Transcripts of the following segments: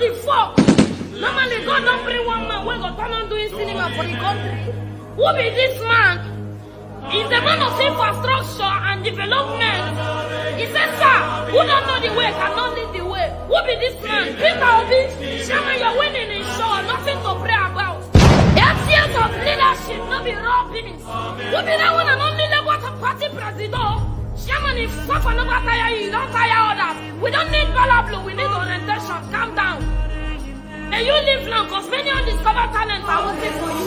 the fuck? Normally, God don't bring one man when God turn on doing cinema for the country. Who be this man? He's the man of infrastructure and development. He said, sir, who don't know the way cannot lead the way. Who be this man? Peter Obi, Chairman, you're winning in show, nothing to pray about. 8 years of leadership, no be raw business. Who be that one and only Labour Party president? Chairman, if suffer never tire you, don't tire others. We don't need bala blue, we need orientation. Calm down. May you live long, because many undiscovered talents are waiting for you.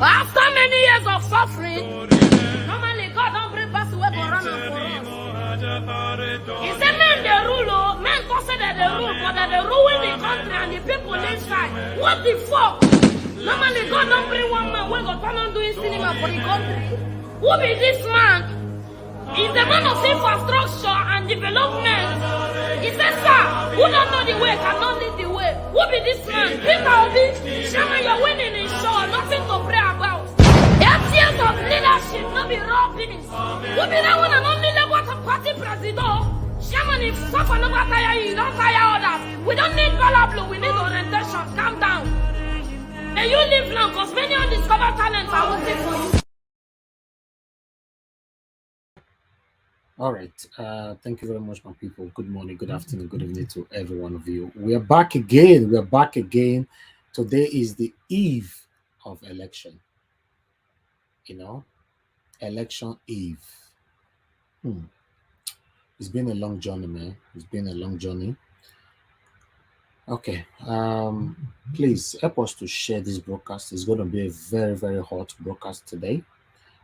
After many years of suffering, normally God don't bring us away for run and for us. He said men they rule, men consider they rule, but they ruin the country and the people inside. What the fuck? Normally God don't bring one man when God turn on doing cinema for the country. Who be this man? He's the man of infrastructure and development. He said, sir, who don't know the way cannot lead the way. Who be this man? Peter Obi, Chairman, you're winning in show, nothing to pray about. 8 years of leadership, no be raw business. Who be that one and only Labour Party president? Chairman, if suffer never tire you, don't tire others. We don't need bala blue, we need orientation. Calm down. May you live long, because many undiscovered talents are waiting for you. All right. Thank you very much, my people. Good morning, good afternoon, good evening to every one of you. We are back again. We are back again. Today is the eve of election. You know, election eve. It's been a long journey, man. It's been a long journey. Okay. Please help us to share this broadcast. It's going to be a very, very hot broadcast today.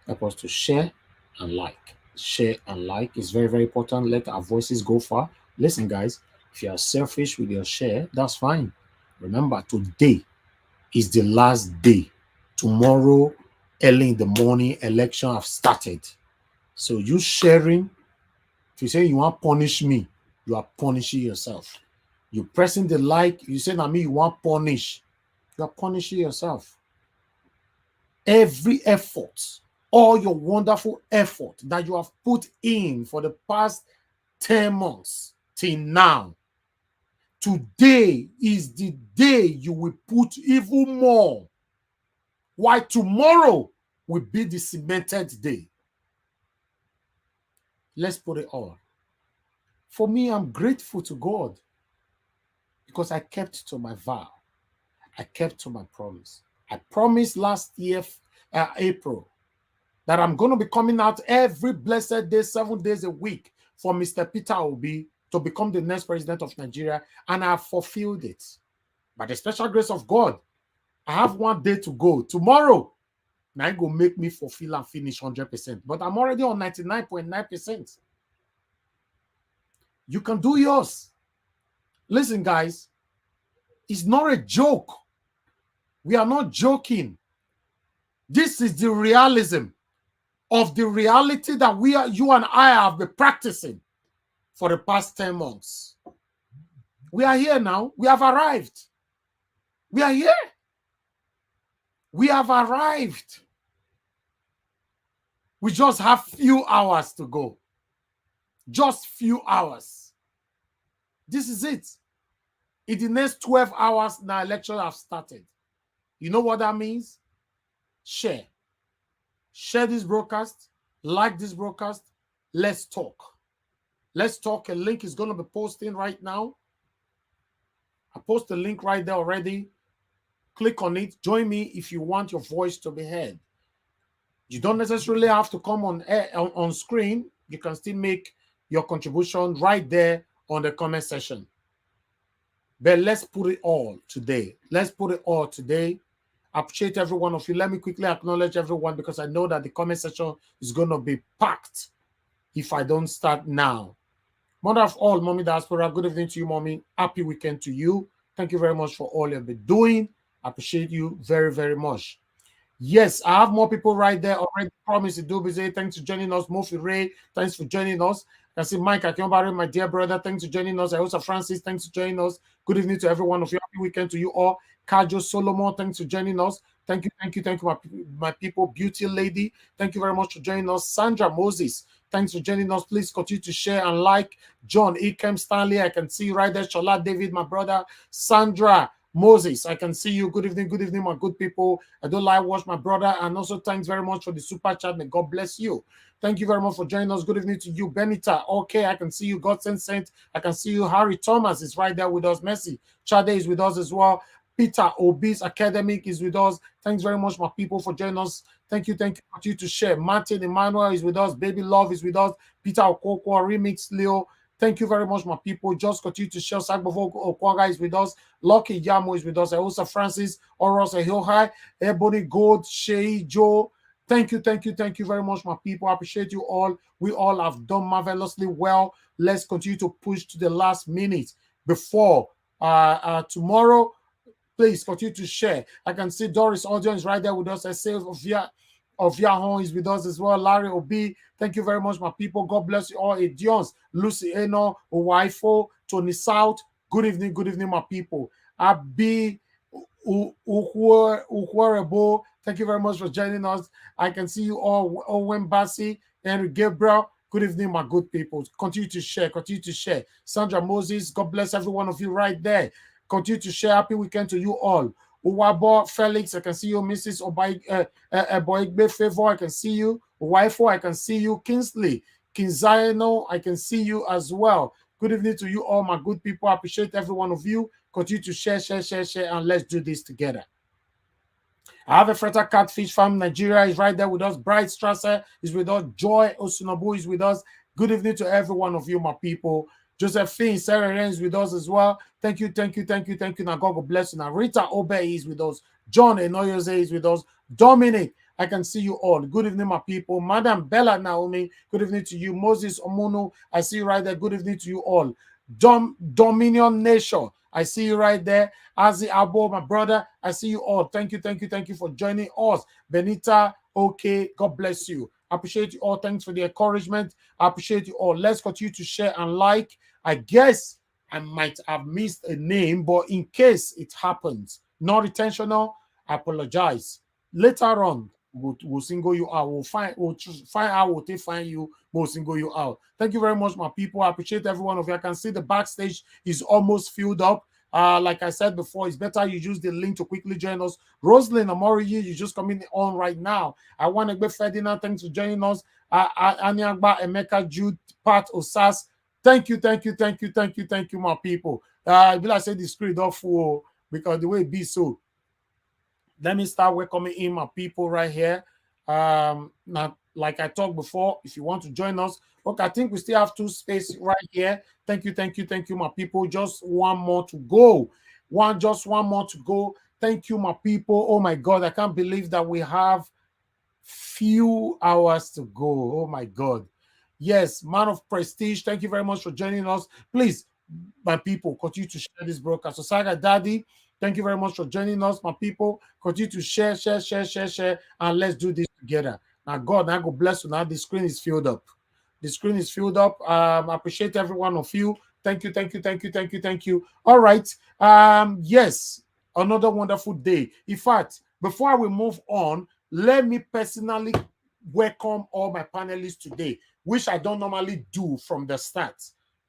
Help us to share and like. Share and like is very, very important. Let our voices go far. Listen, guys, if you are selfish with your share, that's fine. Remember, today is the last day. Tomorrow, early in the morning, election have started. So you sharing, if you say you want to punish me, you are punishing yourself. You pressing the like, you say, "Na me, you want punish." You are punishing yourself. Every effort, all your wonderful effort that you have put in for the past 10 months till now, today is the day you will put even more. Why tomorrow will be the cemented day. Let's put it all. For me, I'm grateful to God because I kept to my vow. I kept to my promise. I promised last year, April, that I'm going to be coming out every blessed day, 7 days a week for Mr. Peter Obi to become the next president of Nigeria, and I have fulfilled it. By the special grace of God, I have 1 day to go. Tomorrow, now it will make me fulfill and finish 100%. But I'm already on 99.9%. You can do yours. Listen, guys, it's not a joke. We are not joking. This is the realism of the reality that you and I have been practicing for the past 10 months. We are here now. We have arrived. We are here. We have arrived. We just have few hours to go. Just few hours. This is it. In the next 12 hours, the election have started. You know what that means? Share. Share this broadcast. Like this broadcast. Let's talk. Let's talk. A link is going to be posting right now. I post the link right there already. Click on it. Join me if you want your voice to be heard. You don't necessarily have to come on screen. You can still make your contribution right there on the comment section. But let's put it all today. Let's put it all today. I appreciate every one of you. Let me quickly acknowledge everyone because I know that the comment section is going to be packed if I don't start now. Mother of all, Mommy Diaspora, good evening to you, Mommy. Happy weekend to you. Thank you very much for all you've been doing. I appreciate you very, very much. Yes, I have more people right there already. Promise to do busy. Thanks for joining us. Mofi Ray, thanks for joining us. I see Mike Akionbari, my dear brother. Thanks for joining us. I also Francis, thanks for joining us. Good evening to every one of you. Happy weekend to you all. Kajo Solomon, thanks for joining us. Thank you, my people. Beauty Lady, thank you very much for joining us. Sandra Moses, thanks for joining us. Please continue to share and like. John Ikem Stanley, I can see you right there. Shola David, my brother. Sandra Moses, I can see you. Good evening, my good people. I don't like watch my brother. And also, thanks very much for the super chat. May God bless you. Thank you very much for joining us. Good evening to you, Benita. Okay, I can see you. Godson Saint. I can see you. Harry Thomas is right there with us. Messi Chade is with us as well. Peter Obis Academic is with us. Thanks very much, my people, for joining us. Thank you. Continue to share. Martin Emmanuel is with us. Baby Love is with us. Peter Okoko, Remix Leo. Thank you very much, my people. Just continue to share. Sagbavo Okwaga is with us. Lucky Yamo is with us. Eosa Francis, Oros Ehilhai, Ebony Gold, Shay Joe. Thank you very much, my people. I appreciate you all. We all have done marvelously well. Let's continue to push to the last minute before tomorrow. Please continue to share. I can see Doris Audience right there with us. Sales of Yahoo is with us as well. Larry Obi, thank you very much, my people. God bless you all. Edions, Lucy Eno, Owaifo, Tony South. Good evening, my people. Abi Ukwarebo, thank you very much for joining us. I can see you all. Owen Bassi, Henry Gabriel. Good evening, my good people. Continue to share. Sandra Moses, God bless every one of you right there. Continue to share. Happy weekend to you all. Uwabo Felix, I can see you. Mrs. Boigbe Favor, I can see you. Wifo, I can see you. Kingsley Kinzaino, I can see you as well. Good evening to you all, my good people. I appreciate every one of you. Continue to share, and let's do this together. I have a Freta Catfish Farm Nigeria is right there with us. Bright Strasser is with us. Joy Osunobu is with us. Good evening to every one of you, my people. Josephine Sarah Ren is with us as well. Thank you. Now God bless you. Now Rita Obe is with us. John Enoyose is with us. Dominic, I can see you all. Good evening, my people. Madam Bella Naomi, good evening to you. Moses Omono, I see you right there. Good evening to you all. Dominion Nation, I see you right there. Azi Abo, my brother, I see you all. Thank you for joining us. Benita, okay, God bless you. I appreciate you all. Thanks for the encouragement. I appreciate you all. Let's continue to share and like. I guess I might have missed a name, but in case it happens, not intentional, I apologize. Later on, we'll single you out. We'll find out. We'll find you. We'll single you out. Thank you very much, my people. I appreciate every one of you. I can see the backstage is almost filled up. Like I said before, it's better you use the link to quickly join us. Rosalind Amori, you just coming on right now. I want to be Ferdinand. Thanks for joining us. Anyagba, Emeka, Jude, Pat, Osas. Thank you, my people. I will say the screen off full because the way it be so. Let me start welcoming in my people right here. Now, like I talked before, if you want to join us, look, I think we still have 2 spaces right here. Thank you, my people. Just one more to go. Just one more to go. Thank you, my people. Oh my God, I can't believe that we have few hours to go. Oh my God. Yes, man of prestige. Thank you very much for joining us. Please, my people, continue to share this broadcast. So, Saga Daddy, thank you very much for joining us, my people. Continue to share, and let's do this together. Now, God bless you. Now, the screen is filled up. I appreciate every one of you. Thank you. All right. Yes, another wonderful day. In fact, before we move on, let me personally welcome all my panelists today, which I don't normally do from the start,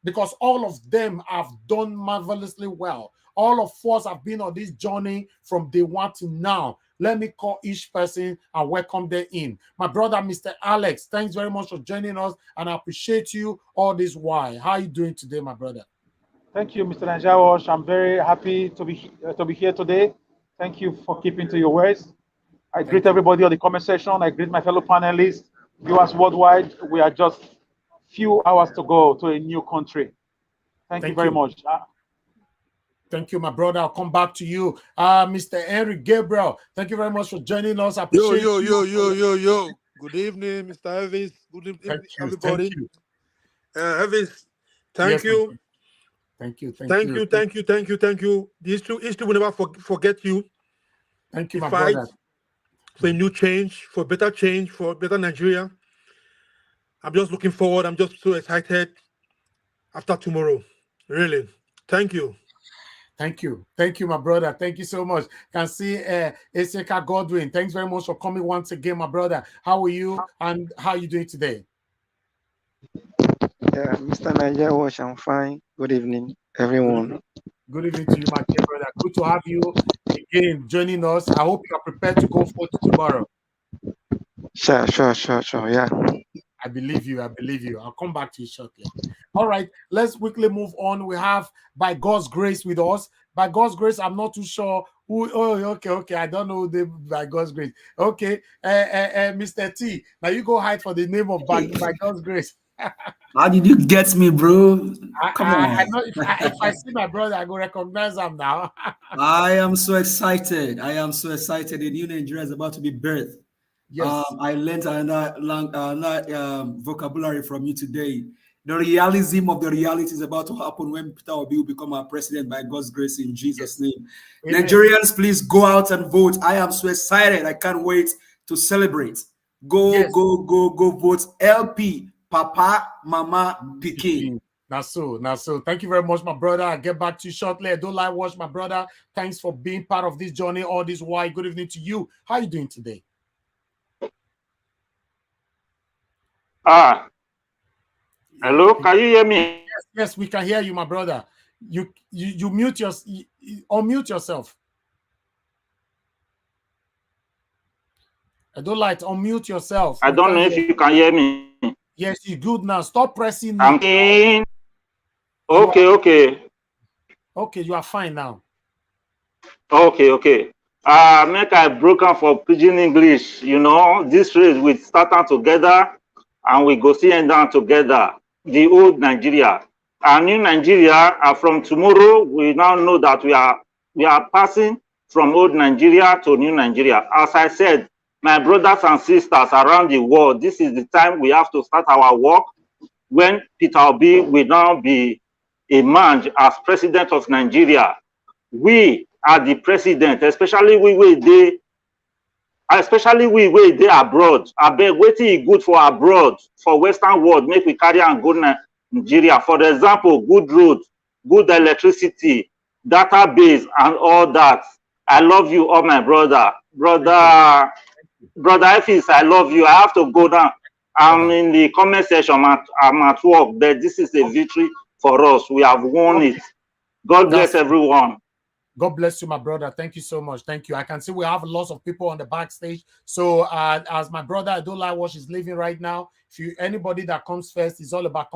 because all of them have done marvelously well. All of us have been on this journey from day one to now. Let me call each person and welcome them in. My brother, Mr. Alex, thanks very much for joining us, and I appreciate you all this while. How are you doing today, my brother? Thank you, Mr. Nanjawosh. I'm very happy to be here today. Thank you for keeping to your words. I greet everybody on the comment section. I greet my fellow panelists, viewers worldwide. We are just few hours to go to a new country. Thank you very much. Thank you, my brother. I'll come back to you. Mr. Henry Gabriel, thank you very much for joining us. I appreciate Yo. Good evening, Mr. Elvis. Good evening, everybody. Elvis, thank you. Thank you. The history will never forget you. Thank you, my brother. For a new change, for better change, for better Nigeria. I'm just looking forward. I'm just so excited after tomorrow. Really. Thank you. Thank you. Thank you, my brother. Thank you so much. Can see Eseka Godwin. Thanks very much for coming once again, my brother. How are you and how are you doing today? Yeah, Mr. Niger Wash, I'm fine. Good evening, everyone. Good evening to you, my dear brother. Good to have you again joining us. I hope you are prepared to go forth tomorrow. Sure. Yeah. I believe you. I believe you. I'll come back to you shortly. All right, let's quickly move on. We have By God's Grace with us. By God's Grace, I'm not too sure who. Oh, okay. I don't know the By God's Grace. Okay, Mr. T. Now you go hide for the name of by God's Grace. How did you get me, bro? Come on. I know if I see my brother, I go recognize him now. I am so excited. The new Nigeria is about to be birthed. Yes. I learned another vocabulary from you today. The realism of the reality is about to happen when Peter Obi will become our president by God's grace in Jesus' name. Amen. Nigerians, please go out and vote. I am so excited. I can't wait to celebrate. Go vote LP. Papa, Mama, Pikin. Now so. Thank you very much, my brother. I'll get back to you shortly. I don't like watch, my brother. Thanks for being part of this journey all this while. Good evening to you. How are you doing today? Hello, can you hear me? Yes, we can hear you, my brother. You mute unmute yourself. I don't like to unmute yourself. I don't know if you can hear me. Yes, you're good now. Stop pressing. Okay. Okay, you are fine now. Okay. Make I broken for pidgin English. You know, this race we start together and we go see and down together. The old Nigeria. Our new Nigeria, from tomorrow, we now know that we are passing from old Nigeria to new Nigeria. As I said, my brothers and sisters around the world, this is the time we have to start our work when Peter Obi will now be emerged as president of Nigeria. We are the president, especially we dey abroad. I beg wetin good for abroad, for Western world, make we carry and go Nigeria. For example, good road, good electricity, database, and all that. I love you, all my brother. Brother Efis, I love you. I have to go down. I'm in the comment section. I'm at work, but this is a victory for us. We have won it. God bless everyone. God bless you, my brother. Thank you so much. Thank you. I can see we have lots of people on the backstage. So as my brother Adola Wash is leaving right now, anybody that comes first is all about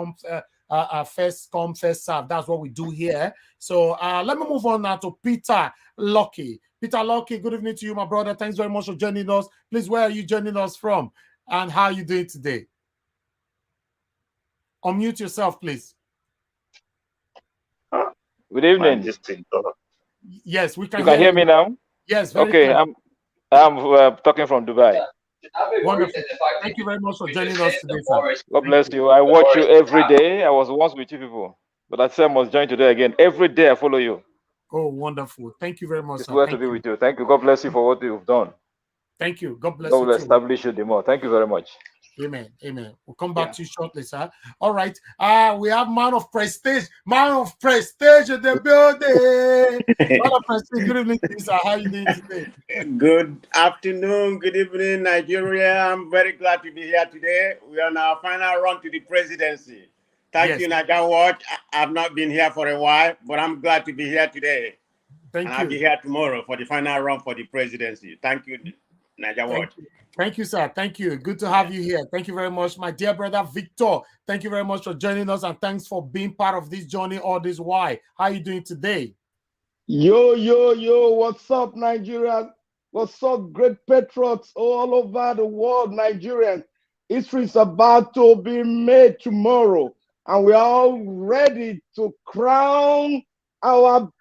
first come, first serve. That's what we do here. So let me move on now to Peter Lucky. Peter Lucky, good evening to you, my brother. Thanks very much for joining us. Please, where are you joining us from? And how are you doing today? Unmute yourself, please. Good evening. Yes, we can. You can hear me now? Yes. Okay, clear. I'm talking from Dubai. Wonderful. Thank you very much for joining us today, sir. God bless you. I watch you every day. I was once with you people, but I said I must join today again. Every day I follow you. Oh, wonderful. Thank you very much. It's well to be with you. Thank you. God bless you for what you've done. Thank you. God bless you. God will establish you the more. Thank you very much. Amen. We'll come back to you shortly, sir. All right. We have man of prestige in the building. Man of prestige. Good evening, sir. How are you doing today? Good afternoon. Good evening, Nigeria. I'm very glad to be here today. We are on our final run to the presidency. Thank you, Niger Watch. I've not been here for a while, but I'm glad to be here today. Thank you. I'll be here tomorrow for the final run for the presidency. Thank you, Niger Watch. Thank you, sir. Thank you. Good to have you here. Thank you very much, my dear brother Victor. Thank you very much for joining us, and thanks for being part of this journey all this while. How are you doing today? Yo, what's up, Nigeria? What's up, great patriots all over the world, Nigerians? History is about to be made tomorrow, and we are all ready to crown our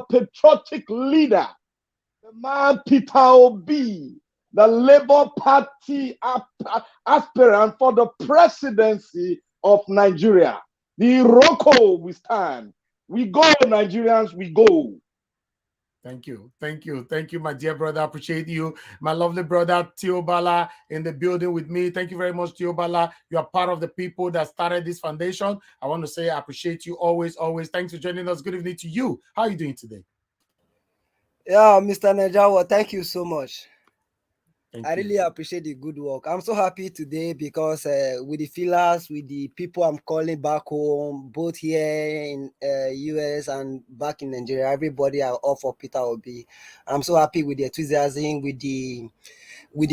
patriotic leader, the man Peter Obi, the Labour Party aspirant for the presidency of Nigeria. The Iroko we stand. We go, Nigerians, we go. Thank you. Thank you. Thank you, my dear brother. Appreciate you. My lovely brother, Teobala, in the building with me. Thank you very much, Teobala. You are part of the people that started this foundation. I want to say I appreciate you always, always. Thanks for joining us. Good evening to you. How are you doing today? Yeah, Mr. Najawa, thank you so much. Thank I you. really appreciate the good work. I'm so happy today because with the fillers, with the people I'm calling back home, both here in US and back in Nigeria, everybody are all for Peter Obi. I'm so happy with the enthusiasm, with the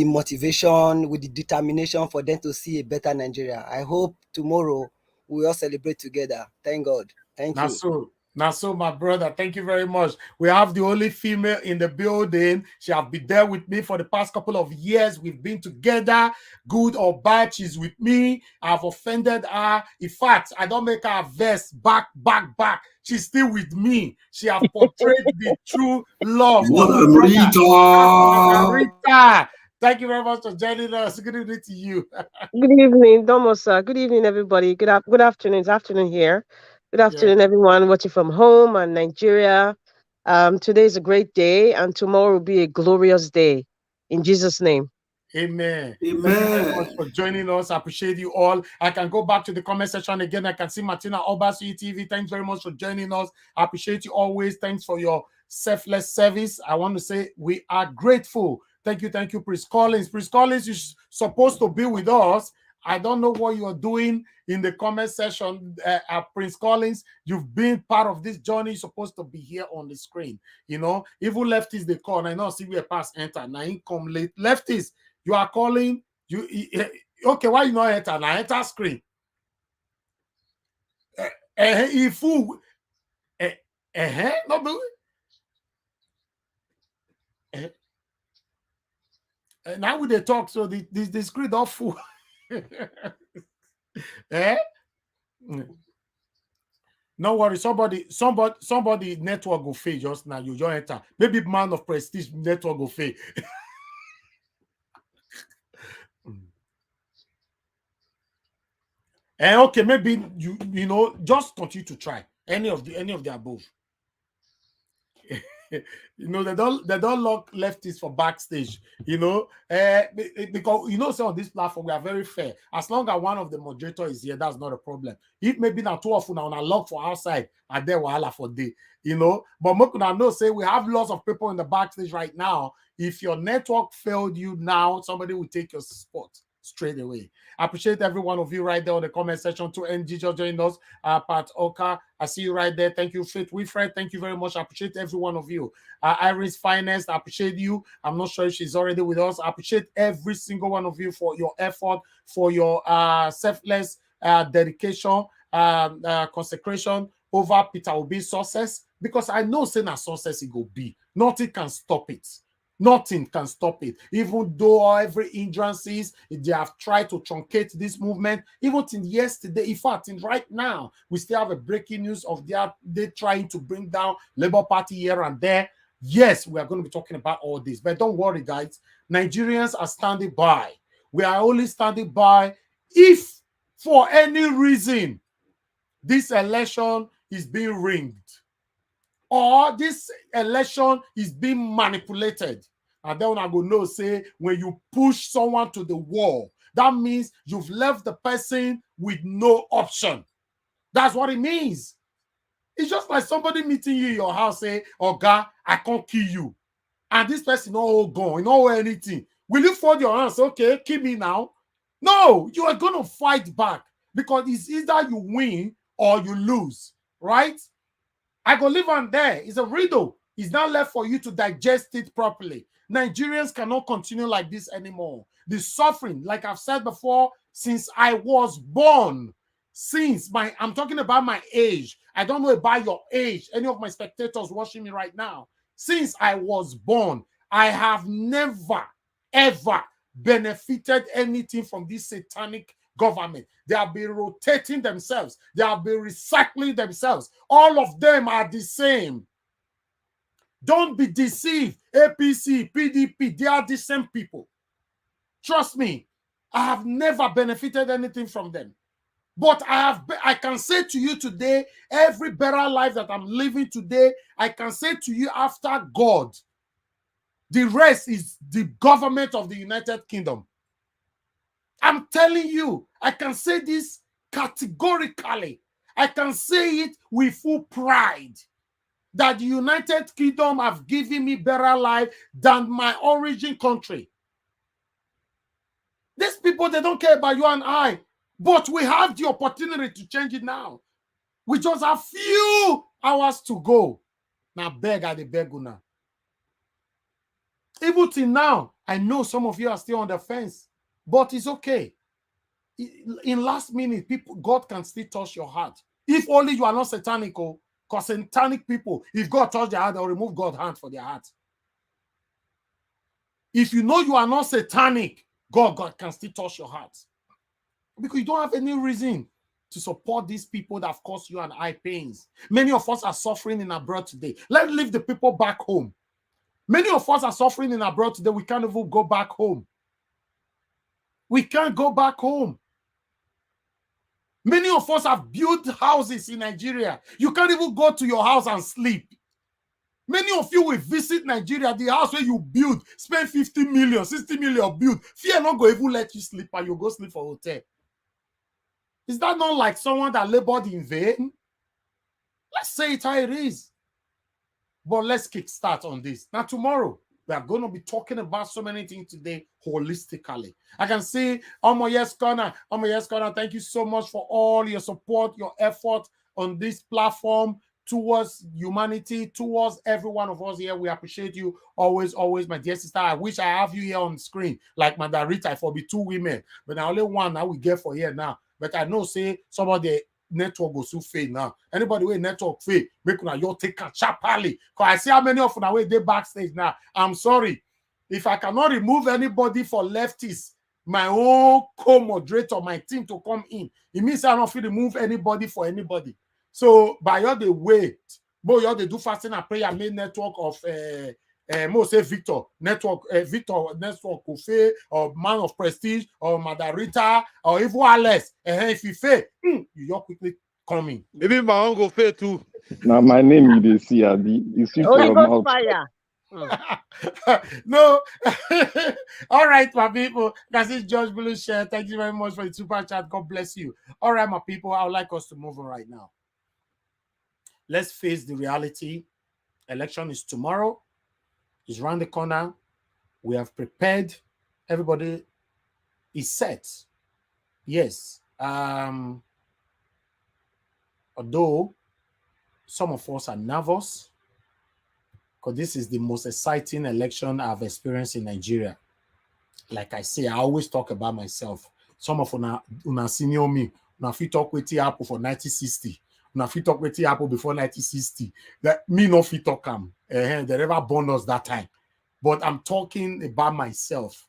motivation, with the determination for them to see a better Nigeria. I hope tomorrow we all celebrate together. Thank God. Thank you. Now, so my brother, thank you very much. We have the only female in the building. She has been there with me for the past couple of years. We've been together, good or bad. She's with me. I've offended her. In fact, I don't make her vest back. She's still with me. She has portrayed the true love. Rita. Thank you very much for joining us. Good evening to you. Good evening, Domosa. Good evening, everybody. Good afternoon. It's afternoon here. Good afternoon, everyone watching from home and Nigeria. Today is a great day, and tomorrow will be a glorious day. In Jesus' name. Amen. Thank you very much for joining us. I appreciate you all. I can go back to the comment section again. I can see Martina Obasi TV. Thanks very much for joining us. I appreciate you always. Thanks for your selfless service. I want to say we are grateful. Thank you, Prince Collins. Prince Collins is supposed to be with us. I don't know what you are doing in the comment section, Prince Collins. You've been part of this journey. You're supposed to be here on the screen. You know, even lefties they call. I know see where pass enter. Now income late. Lefties, you are calling. You okay? Why you not enter? Now enter screen. If you no. Now we they talk, so the screen off full. No worry, somebody network go fail just now. You just enter. Maybe man of prestige network go fail. And okay, maybe you know just continue to try any of the above. You know, they don't lock lefties for backstage, you know, because you know, so on this platform we are very fair. As long as one of the moderator is here, that's not a problem. If maybe not too often on a lock for outside, and there wahala for day, you know. But Mokuna know say we have lots of people in the backstage right now. If your network failed you now, somebody will take your spot straight away. I appreciate every one of you right there on the comment section. To NG just joined us, Pat Oka, I see you right there. Thank you, Faith Wilfred. Thank you very much. I appreciate every one of you. Iris Finest, I appreciate you. I'm not sure if she's already with us. I appreciate every single one of you for your effort, for your selfless dedication, consecration over Peter Obi's success. Because I know saying a success it will be. Nothing can stop it. Nothing can stop it. Even though every hindrances, they have tried to truncate this movement. Even in yesterday, in fact, in right now, we still have a breaking news of they trying to bring down Labour Party here and there. Yes, we are going to be talking about all this. But don't worry, guys. Nigerians are standing by. We are only standing by if, for any reason, this election is being rigged or this election is being manipulated. And then I go know, say, when you push someone to the wall, that means you've left the person with no option. That's what it means. It's just like somebody meeting you in your house, say, oh God, I can't kill you. And this person not gone, you know anything. Will you fold your hands? Okay, kill me now. No, you are going to fight back because it's either you win or you lose, right? I go live on there. It's a riddle. It's not left for you to digest it properly. Nigerians cannot continue like this anymore. The suffering, like I've said before, since I was born, I'm talking about my age. I don't know about your age. Any of my spectators watching me right now. Since I was born, I have never, ever benefited anything from this satanic government. They have been rotating themselves. They have been recycling themselves. All of them are the same. Don't be deceived. APC, PDP, they are the same people. Trust me, I have never benefited anything from them. But I can say to you today, every better life that I'm living today, I can say to you after God, the rest is the government of the United Kingdom. I'm telling you, I can say this categorically. I can say it with full pride that the United Kingdom have given me better life than my origin country. These people, they don't care about you and I, but we have the opportunity to change it now. We just have few hours to go. Now beg at the beg now. Even till now, I know some of you are still on the fence, but it's okay. In last minute, people, God can still touch your heart. If only you are not satanic, because satanic people, if God touch their heart, they'll remove God's hand for their heart. If you know you are not satanic, God can still touch your heart. Because you don't have any reason to support these people that have caused you and I pains. Many of us are suffering in abroad today. Let's leave the people back home. Many of us are suffering in abroad today. We can't even go back home. We can't go back home. Many of us have built houses in Nigeria. You can't even go to your house and sleep. Many of you will visit Nigeria, the house where you build, spend 50 million, 60 million build. Fear not go even let you sleep and you go sleep for hotel. Is that not like someone that labored in vain? Let's say it how it is. But let's kickstart on this. Now, tomorrow, we are going to be talking about so many things today holistically. I can see Omo Yes Corner. Omo Yes Corner, thank you so much for all your support, your effort on this platform towards humanity, towards every one of us here. We appreciate you always, always, my dear sister. I wish I have you here on screen, like Madam Rita, for be 2 women, but now only one I will get for here now. But I know, say, some of the network goes to fail now. Anybody with network fail, make una you take a sharply. Because I see how many of them way they backstage now. I'm sorry. If I cannot remove anybody for leftists, my own co-moderator, my team to come in, it means I don't feel remove anybody for anybody. So by your the wait, but you they do fasting and prayer main network of most say Victor network, Kofe, or Man of Prestige, or Madarita, or even Alex. If you fail, you're quickly coming. Maybe my own go fail too. Now my name you dey see you switch Holy your Ghost mouth. fire. No. All right, my people. That's it, George Blue Share. Thank you very much for the super chat. God bless you. All right, my people. I would like us to move on right now. Let's face the reality. Election is tomorrow. It's around the corner. We have prepared. Everybody is set. Yes. Although some of us are nervous, because this is the most exciting election I've experienced in Nigeria. Like I say, I always talk about myself. Some of una senior me. Una fit talk with Apple for 1960. Una fit talk with Apple before 1960. That me no fit talk am. They never born us that time. But I'm talking about myself.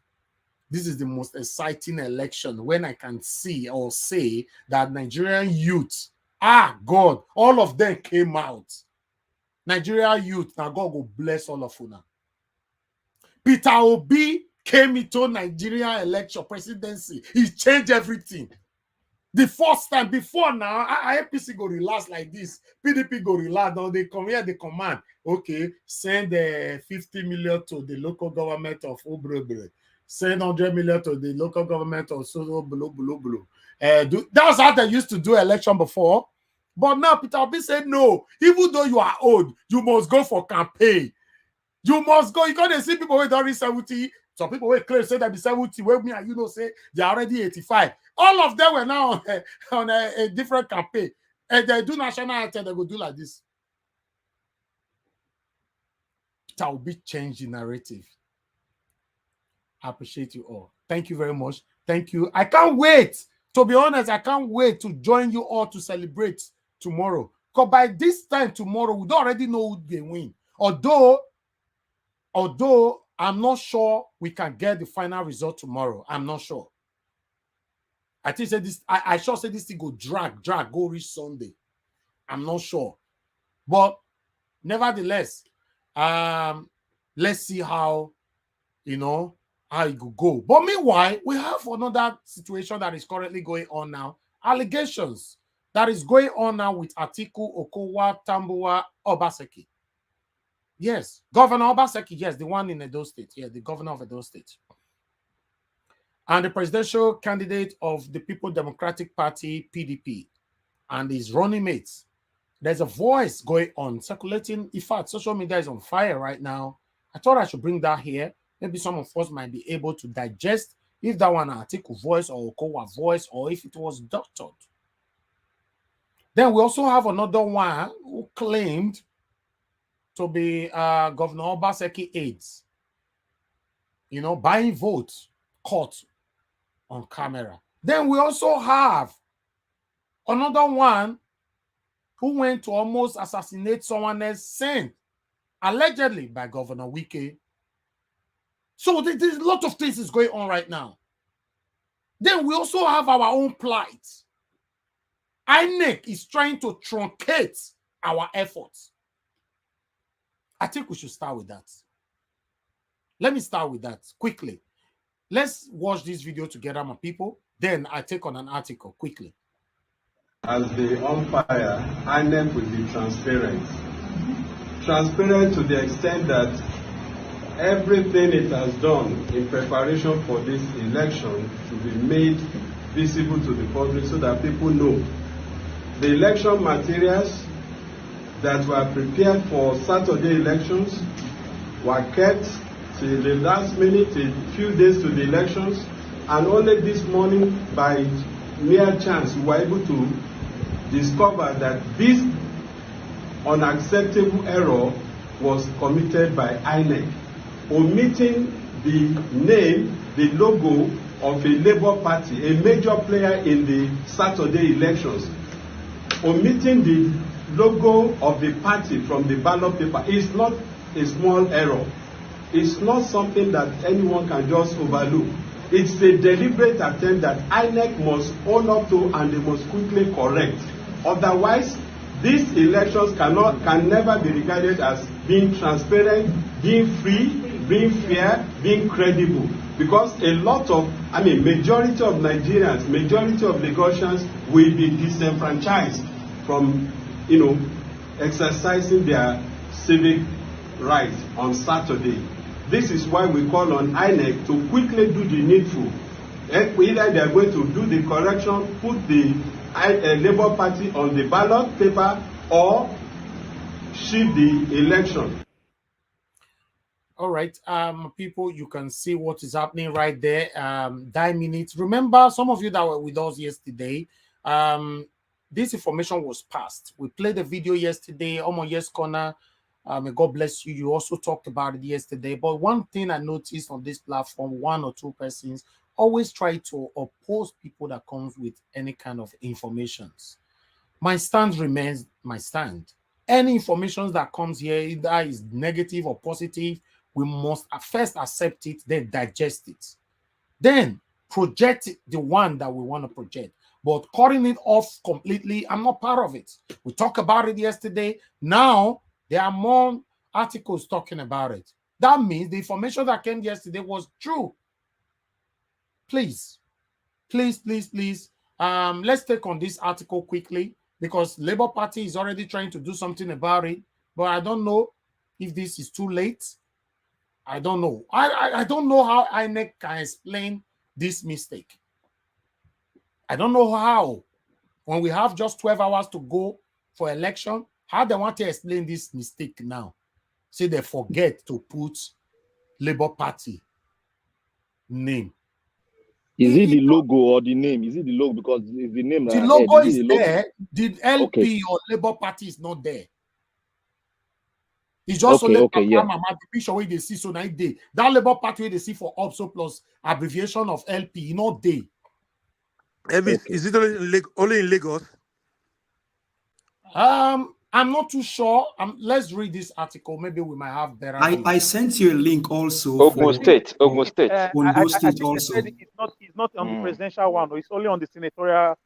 This is the most exciting election when I can see or say that Nigerian youth, God, all of them came out. Nigerian youth, now God will bless all of you now. Peter Obi came into Nigerian election presidency. He changed everything. The first time, before now, APC go relax like this. PDP go relax. Now they come here, they command. Okay, send 50 million to the local government of Obrebre. Send 100 million to the local government of Sozo. That's how they used to do election before. But now Peter Obi said, no, even though you are old, you must go for campaign. You must go. You can't see people who don't reach 70. Some people will claim say that be 70. Well, me and you know say they're already 85. All of them were now on a different campaign. And they do national anthem, they go do like this. Peter Obi change the narrative. I appreciate you all. Thank you very much. Thank you. I can't wait. To be honest, I can't wait to join you all to celebrate tomorrow. Because by this time tomorrow, we don't already know who they win. Although I'm not sure we can get the final result tomorrow. I'm not sure. I think say this. I sure say this thing go drag, go reach Sunday. I'm not sure. But nevertheless, let's see how how it could go. But meanwhile, we have another situation that is currently going on now allegations that is going on now with Atiku, Okowa, Tambuwa, Obaseki. Yes, Governor Obaseki, yes, the one in Edo State. Yeah, the governor of Edo State. And the presidential candidate of the People Democratic Party, PDP, and his running mates. There's a voice going on, circulating. In fact, social media is on fire right now. I thought I should bring that here. Maybe some of us might be able to digest if that one Atiku voice or Okowa voice, or if it was doctored. Then we also have another one who claimed to be Governor Obaseki aides. You know, buying votes caught on camera. Then we also have another one who went to almost assassinate someone else sent allegedly by Governor Wike. So there's a lot of things is going on right now. Then we also have our own plight. INEC is trying to truncate our efforts. I think we should start with that. Let me start with that quickly. Let's watch this video together, my people. Then I take on an article quickly. As the umpire, INEC will be transparent. Transparent to the extent that everything it has done in preparation for this election to be made visible to the public so that people know. The election materials that were prepared for Saturday elections were kept till the last minute, a few days to the elections, and only this morning, by mere chance, we were able to discover that this unacceptable error was committed by INEC, omitting the name, the logo of a Labour Party, a major player in the Saturday elections. Omitting the logo of the party from the ballot paper is not a small error. It's not something that anyone can just overlook. It's a deliberate attempt that INEC must own up to and they must quickly correct. Otherwise, these elections can never be regarded as being transparent, being free, being fair, being credible. Because a lot of, majority of Nigerians, majority of Lagosians will be disenfranchised from, exercising their civic rights on Saturday. This is why we call on INEC to quickly do the needful. Either they are going to do the correction, put the Labour Party on the ballot paper, or shift the election. All right, people, you can see what is happening right there. 9 minutes. Remember, some of you that were with us yesterday, this information was passed. We played the video yesterday, Omo Yes Corner. May God bless you. You also talked about it yesterday. But one thing I noticed on this platform, one or two persons always try to oppose people that comes with any kind of informations. My stand remains my stand. Any information that comes here, either is negative or positive, we must first accept it, then digest it. Then project the one that we want to project. But cutting it off completely, I'm not part of it. We talked about it yesterday. Now, there are more articles talking about it. That means the information that came yesterday was true. Please, please, please, please. Let's take on this article quickly because Labour Party is already trying to do something about it. But I don't know if this is too late. I don't know. I don't know how INEC can explain this mistake. I don't know how. When we have just 12 hours to go for election, how they want to explain this mistake now? Say they forget to put Labour Party name. Is it the logo or the name? Is it the logo? Because it's the name. The logo is there. The LP or Labour Party is not there. It's just okay, the picture where they see so night day. That Labour Party where they see for OPSO plus abbreviation of LP, not day. Is it only in Lagos? I'm not too sure. Let's read this article. Maybe we might have better. I sent you a link also. Ogun State. Ogun State also. It's not on the presidential one. It's only on the senatorial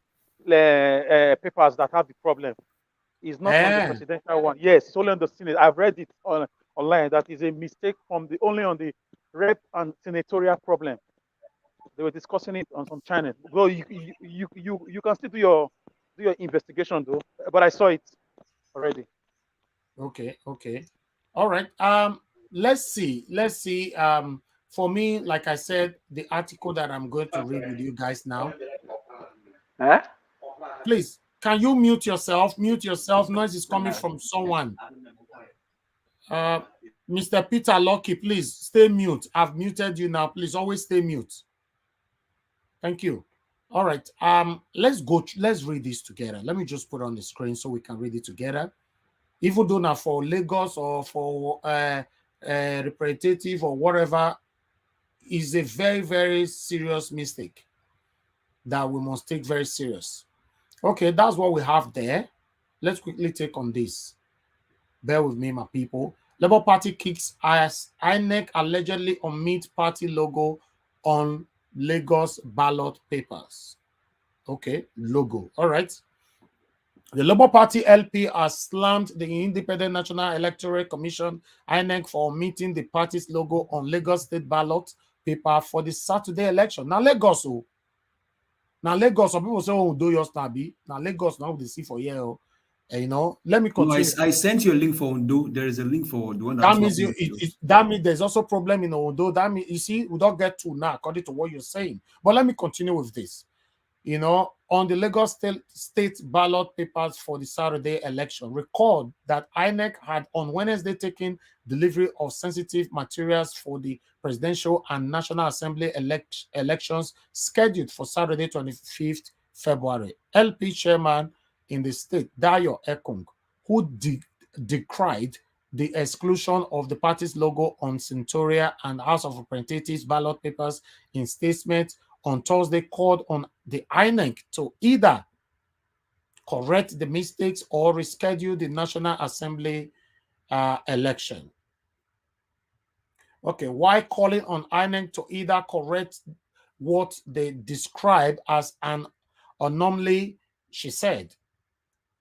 papers that have the problem. It's not on the presidential one. Yes, it's only on the Senate. I've read it online. That is a mistake only on the rep and senatorial problem. They were discussing it on some channel. Well, you can still do your investigation though. But I saw it already. Okay. All right. Let's see. For me, like I said, the article that I'm going to read with you guys now. Huh? Please, can you mute yourself? Mute yourself. Noise is coming from someone. Mr. Peter Lucky, please stay mute. I've muted you now. Please always stay mute. Thank you. All right. Let's read this together. Let me just put it on the screen so we can read it together. Even though not for Lagos or for representative or whatever, is a very, very serious mistake that we must take very serious. Okay, that's what we have there. Let's quickly take on this. Bear with me, my people. Labour Party kicks as INEC allegedly omit party logo on Lagos ballot papers. Okay, logo. All right. The Labour Party LP has slammed the Independent National Electoral Commission, INEC, for omitting the party's logo on Lagos state ballot paper for the Saturday election. Now, Lagos, some people say, oh, do your stabby. Now, Lagos, now they see for here. Let me continue. No, I sent you a link for Ondo. There is a link for Ondo. That means that means there's also a problem in Ondo. That means, you see, we don't get to now, according to what you're saying. But let me continue with this. On the Lagos state ballot papers for the Saturday election, record that INEC had on Wednesday taken delivery of sensitive materials for the presidential and National Assembly elections scheduled for Saturday, 25th February. LP chairman in the state, Dayo Ekong, who decried the exclusion of the party's logo on Centuria and House of Representatives ballot papers in statement on Thursday, called on the INEC to either correct the mistakes or reschedule the National Assembly election. Okay, why calling on INEC to either correct what they describe as an anomaly, she said,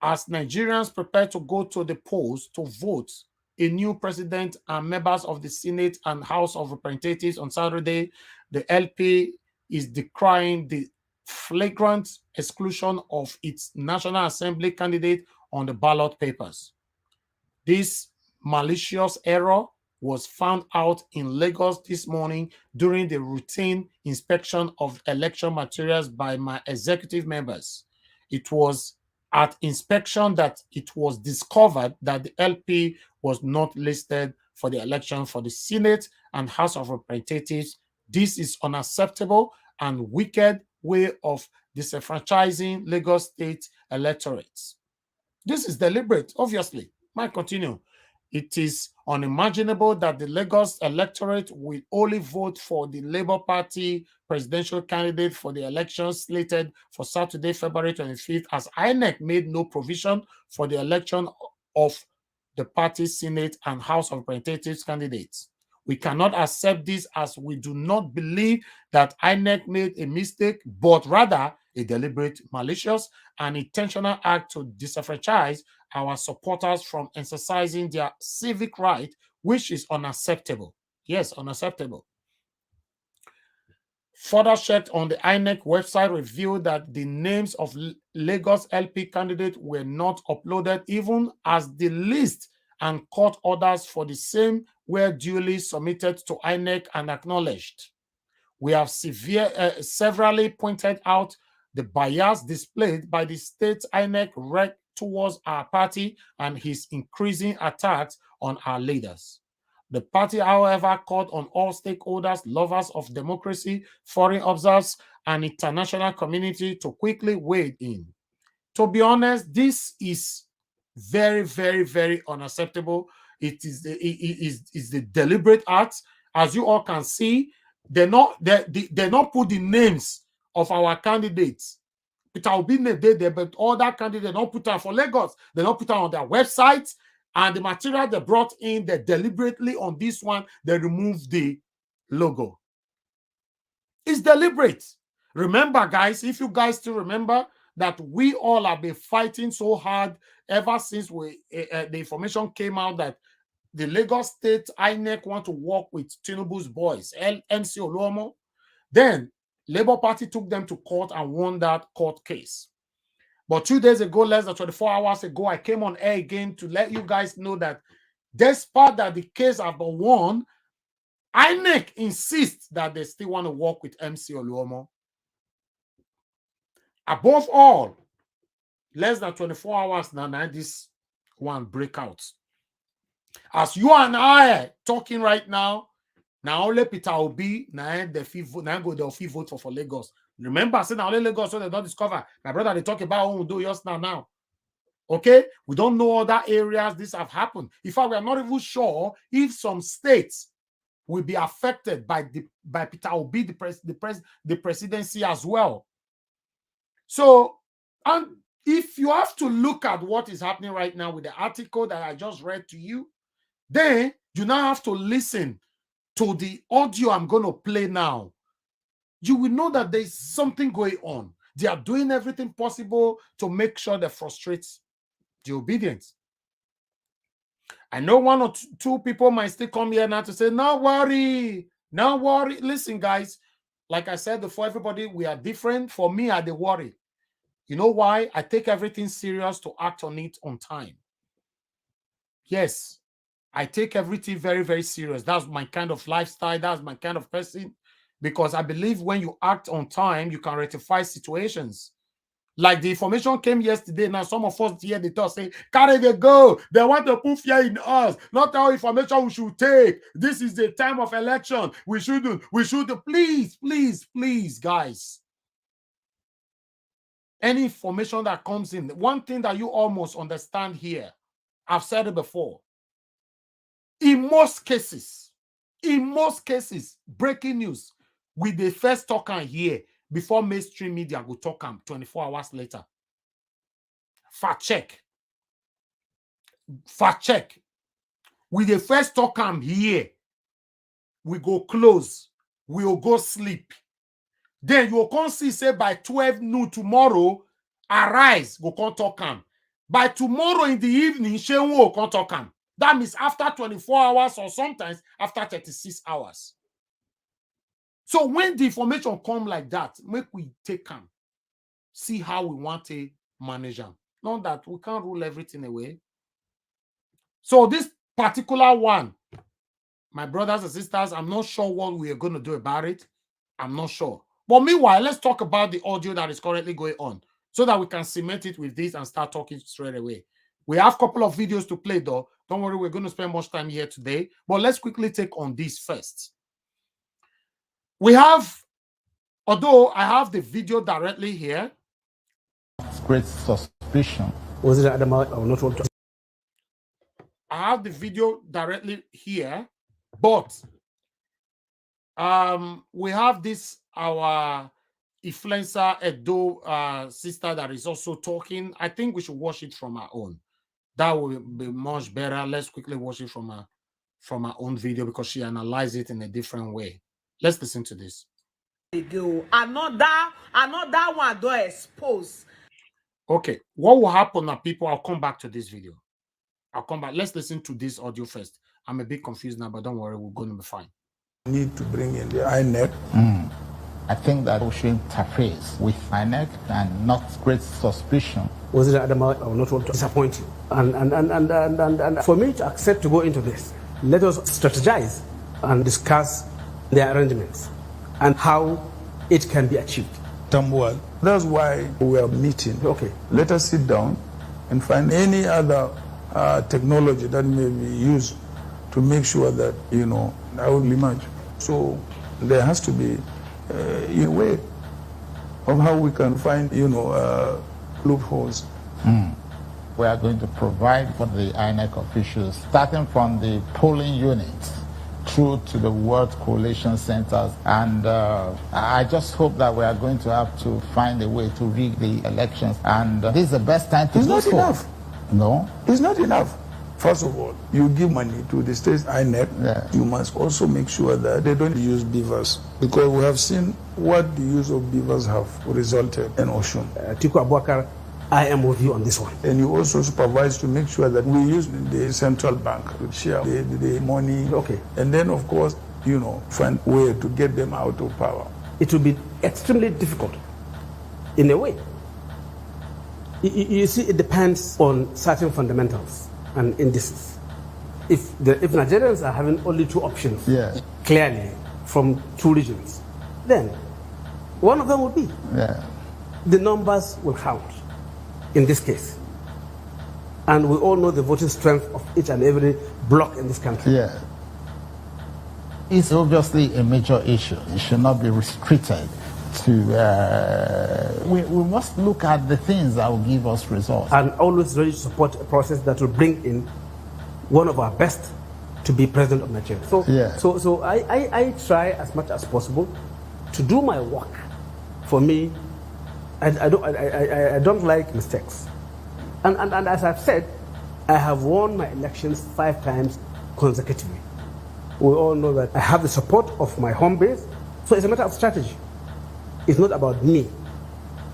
as Nigerians prepare to go to the polls to vote a new president and members of the Senate and House of Representatives on Saturday, the LP is decrying the flagrant exclusion of its National Assembly candidate on the ballot papers. This malicious error was found out in Lagos this morning during the routine inspection of election materials by my executive members. It was at inspection that it was discovered that the LP was not listed for the election for the Senate and House of Representatives. This is unacceptable and wicked way of disenfranchising Lagos state electorates. This is deliberate, obviously. Might continue. It is unimaginable that the Lagos electorate will only vote for the Labour Party presidential candidate for the elections slated for Saturday, February 25th, as INEC made no provision for the election of the party's Senate and House of Representatives candidates. We cannot accept this, as we do not believe that INEC made a mistake, but rather a deliberate, malicious, and intentional act to disenfranchise our supporters from exercising their civic right, which is unacceptable. Yes, unacceptable. Further checked on the INEC website revealed that the names of Lagos LP candidates were not uploaded, even as the list and court orders for the same were duly submitted to INEC and acknowledged. We have severally pointed out the bias displayed by the state INEC rec towards our party and his increasing attacks on our leaders. The party, however, called on all stakeholders, lovers of democracy, foreign observers, and international community to quickly wade in. To be honest, this is very, very, very unacceptable. It is the deliberate act. As you all can see, they not put the names of our candidates. Peter Obi name there, but other candidates not put out for Lagos. They not put out on their website, and the material they brought in, they deliberately on this one they removed the logo. It's deliberate. Remember, guys, if you guys still remember that we all have been fighting so hard ever since the information came out that the Lagos State INEC want to work with Tinubu's boys, MC Oluomo. Then Labour Party took them to court and won that court case. But 2 days ago, less than 24 hours ago, I came on air again to let you guys know that despite that the case has been won, INEC insists that they still want to work with MC Oluomo. Above all, less than 24 hours now, this one breakouts. As you and I are talking right now only Peter Obi, now the fee vote for Lagos. Remember, I said now only Lagos, so they don't discover. My brother, they talk about what we do just now. Okay? We don't know other areas this have happened. In fact, we are not even sure if some states will be affected by Peter Obi, the presidency as well. So, and if you have to look at what is happening right now with the article that I just read to you, then you now have to listen to the audio I'm going to play now. You will know that there's something going on. They are doing everything possible to make sure they frustrate the obedience. I know one or two people might still come here now to say, no worry, no worry. Listen, guys, like I said before, everybody, we are different. For me, I worry. You know why? I take everything serious to act on it on time. Yes, I take everything very, very serious. That's my kind of lifestyle. That's my kind of person. Because I believe when you act on time, you can rectify situations. Like the information came yesterday. Now, some of us here, they talk, say, carry the go. They want to put fear in us. Not our information we should take. This is the time of election. We should, please, please, please, guys. Any information that comes in, one thing that you almost understand here, I've said it before. In most cases, breaking news, with the first talker here, before mainstream media go talk 24 hours later. Fact check. With the first talk here, we go close. We will go sleep. Then you will come see, say, by 12 noon tomorrow, arise, go come talk. By tomorrow in the evening, Shehu will come talk. That means after 24 hours or sometimes after 36 hours. So when the information come like that, make we take them, see how we want to manage them. Not that we can't rule everything away. So this particular one, my brothers and sisters, I'm not sure what we are going to do about it. I'm not sure. But meanwhile, let's talk about the audio that is currently going on so that we can cement it with this and start talking straight away. We have a couple of videos to play though. Don't worry, we're going to spend much time here today. But let's quickly take on this first. We have, although I have the video directly here. Great suspicion. Was it Adam? I will not want to. I have the video directly here, but we have this our influencer Edo sister that is also talking. I think we should watch it from our own. That will be much better. Let's quickly watch it from our own video because she analyzed it in a different way. Let's listen to this. Another one don't expose. Okay, what will happen now, people? I'll come back to this video. I'll come back. Let's listen to this audio first. I'm a bit confused now, but don't worry, we're going to be fine. Need to bring in the INEC. I think that we should interface with INEC and not great suspicion. Was it Adam? I will not want to disappoint you. And for me to accept to go into this, let us strategize and discuss the arrangements and how it can be achieved. Tambuwal. That's why we are meeting. Okay. Let us sit down and find any other technology that may be used to make sure that, I will emerge. So there has to be a way of how we can find, loopholes. We are going to provide for the INEC officials, starting from the polling units through to the World Coalition Centers. And I just hope that we are going to have to find a way to rig the elections. And this is the best time to do so. It's not enough. No? It's not enough. First of all, you give money to the state INEC. Yeah. You must also make sure that they don't use beavers. Because we have seen what the use of beavers have resulted in Oshun. Tiku Abubakar, I am with you on this one. And you also supervise to make sure that we use the central bank to share the money. Okay. And then, of course, find a way to get them out of power. it will be extremely difficult in a way. You see, it depends on certain fundamentals and indices. If Nigerians are having only two options, clearly from two regions, then one of them will be. The numbers will count in this case. And we all know the voting strength of each and every bloc in this country. It's obviously a major issue. It should not be restricted to, we must look at the things that will give us results. And always ready to support a process that will bring in one of our best to be president of Nigeria. So I try as much as possible to do my work. For me, I don't like mistakes. And as I've said, I have won my elections 5 times consecutively. We all know that I have the support of my home base, so it's a matter of strategy. It's not about me.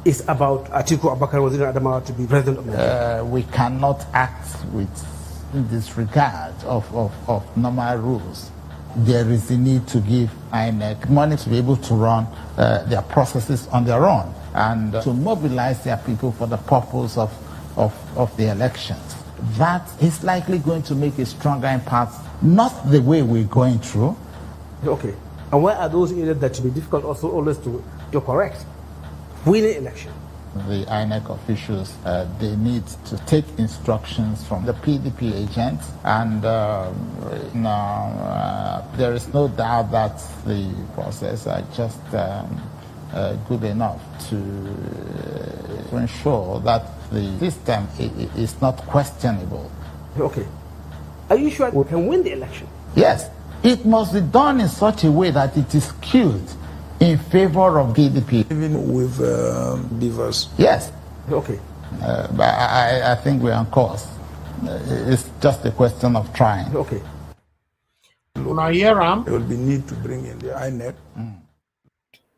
It's about Atiku Abubakar Waziri Adamawa to be president of Nigeria. We cannot act with disregard of normal rules. There is a need to give INEC money to be able to run their processes on their own and to mobilize their people for the purpose of the elections. That is likely going to make a stronger impact, not the way we're going through. Okay. And where are those areas that should be difficult also always to correct? Winning election. The INEC officials, they need to take instructions from the PDP agents, and there is no doubt that the process are just good enough to ensure that the system is not questionable. Okay. Are you sure we can win the election? Yes. It must be done in such a way that it is skewed in favor of PDP. Even with Beavers. Yes. Okay. But I think we're on course. It's just a question of trying. Okay. Una hear am? There will be need to bring in the INEC.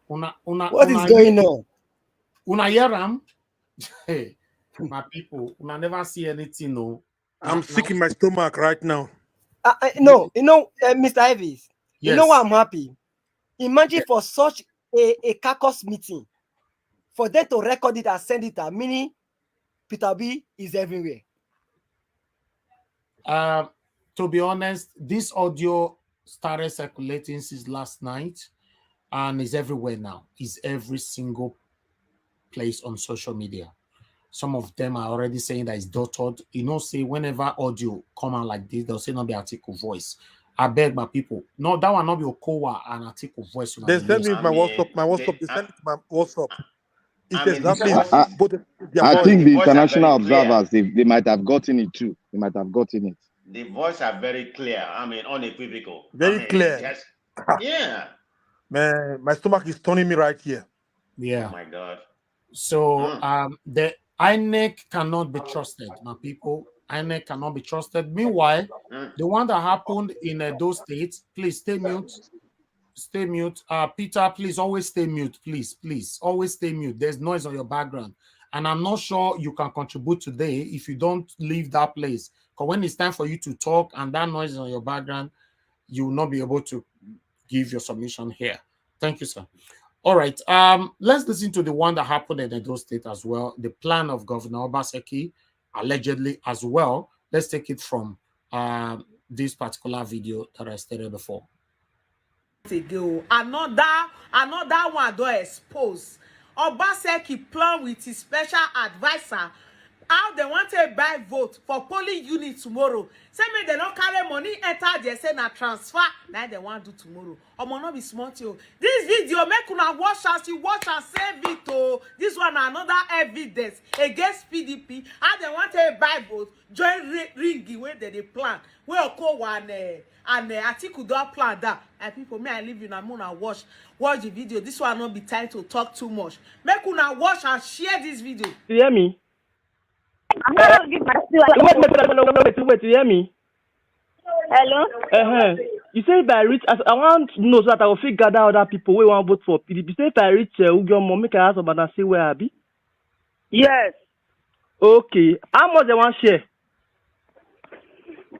What is going on? Una hear am? Hey, my people, una never see anything, no. I'm sick in my stomach right now. No, Mr. Evis, you know Yes. why I'm happy? Imagine for such a caucus meeting, for them to record it and send it out, meaning Peter B is everywhere. To be honest, this audio started circulating since last night and is everywhere now. It's every single place on social media. Some of them are already saying that it's dotted. You know, say whenever audio come out like this, they'll say not be Atiku voice. I beg my people. No, that will not be Okowa and Atiku voice. They send me my WhatsApp. They send my WhatsApp. It's exactly I think the international observers, they might have gotten it too. They might have gotten it. The voice are very clear. I mean, unequivocal. Very clear. Yes. Yeah. Man, my stomach is turning me right here. Yeah. Oh my God. So the INEC cannot be trusted, my people. INEC cannot be trusted. Meanwhile, the one that happened in those states, please stay mute. Stay mute. Peter, please always stay mute. Please. Always stay mute. There's noise on your background. And I'm not sure you can contribute today if you don't leave that place. Because when it's time for you to talk and that noise is on your background, you will not be able to give your submission here. Thank you, sir. All right. Let's listen to the one that happened in Edo State as well. The plan of Governor Obaseki, allegedly as well. Let's take it from this particular video that I stated before. Another one don't expose. Obaseki plan with his special advisor how they want to buy vote for polling unit tomorrow. Say me they don't carry money enter there say na transfer. Now they want to do tomorrow. Omo no be smart you. This video make una watch as you watch and save it. Oh, this one another evidence against PDP. How they want to buy vote. Join ringy where they plan. Where Oko one and Atiku don't plan that. And people may I live in Amuna watch the video. This one not be time to talk too much. Make una watch and share this video. You hear me? I'm not gonna give my Wait, you hear me? Hello? You say if I reach, I want to know so that I will figure gather other people who want to vote for PDP. Say if I reach Ugyomo, make I ask about and see where I be? Yes. Okay. How much they want share?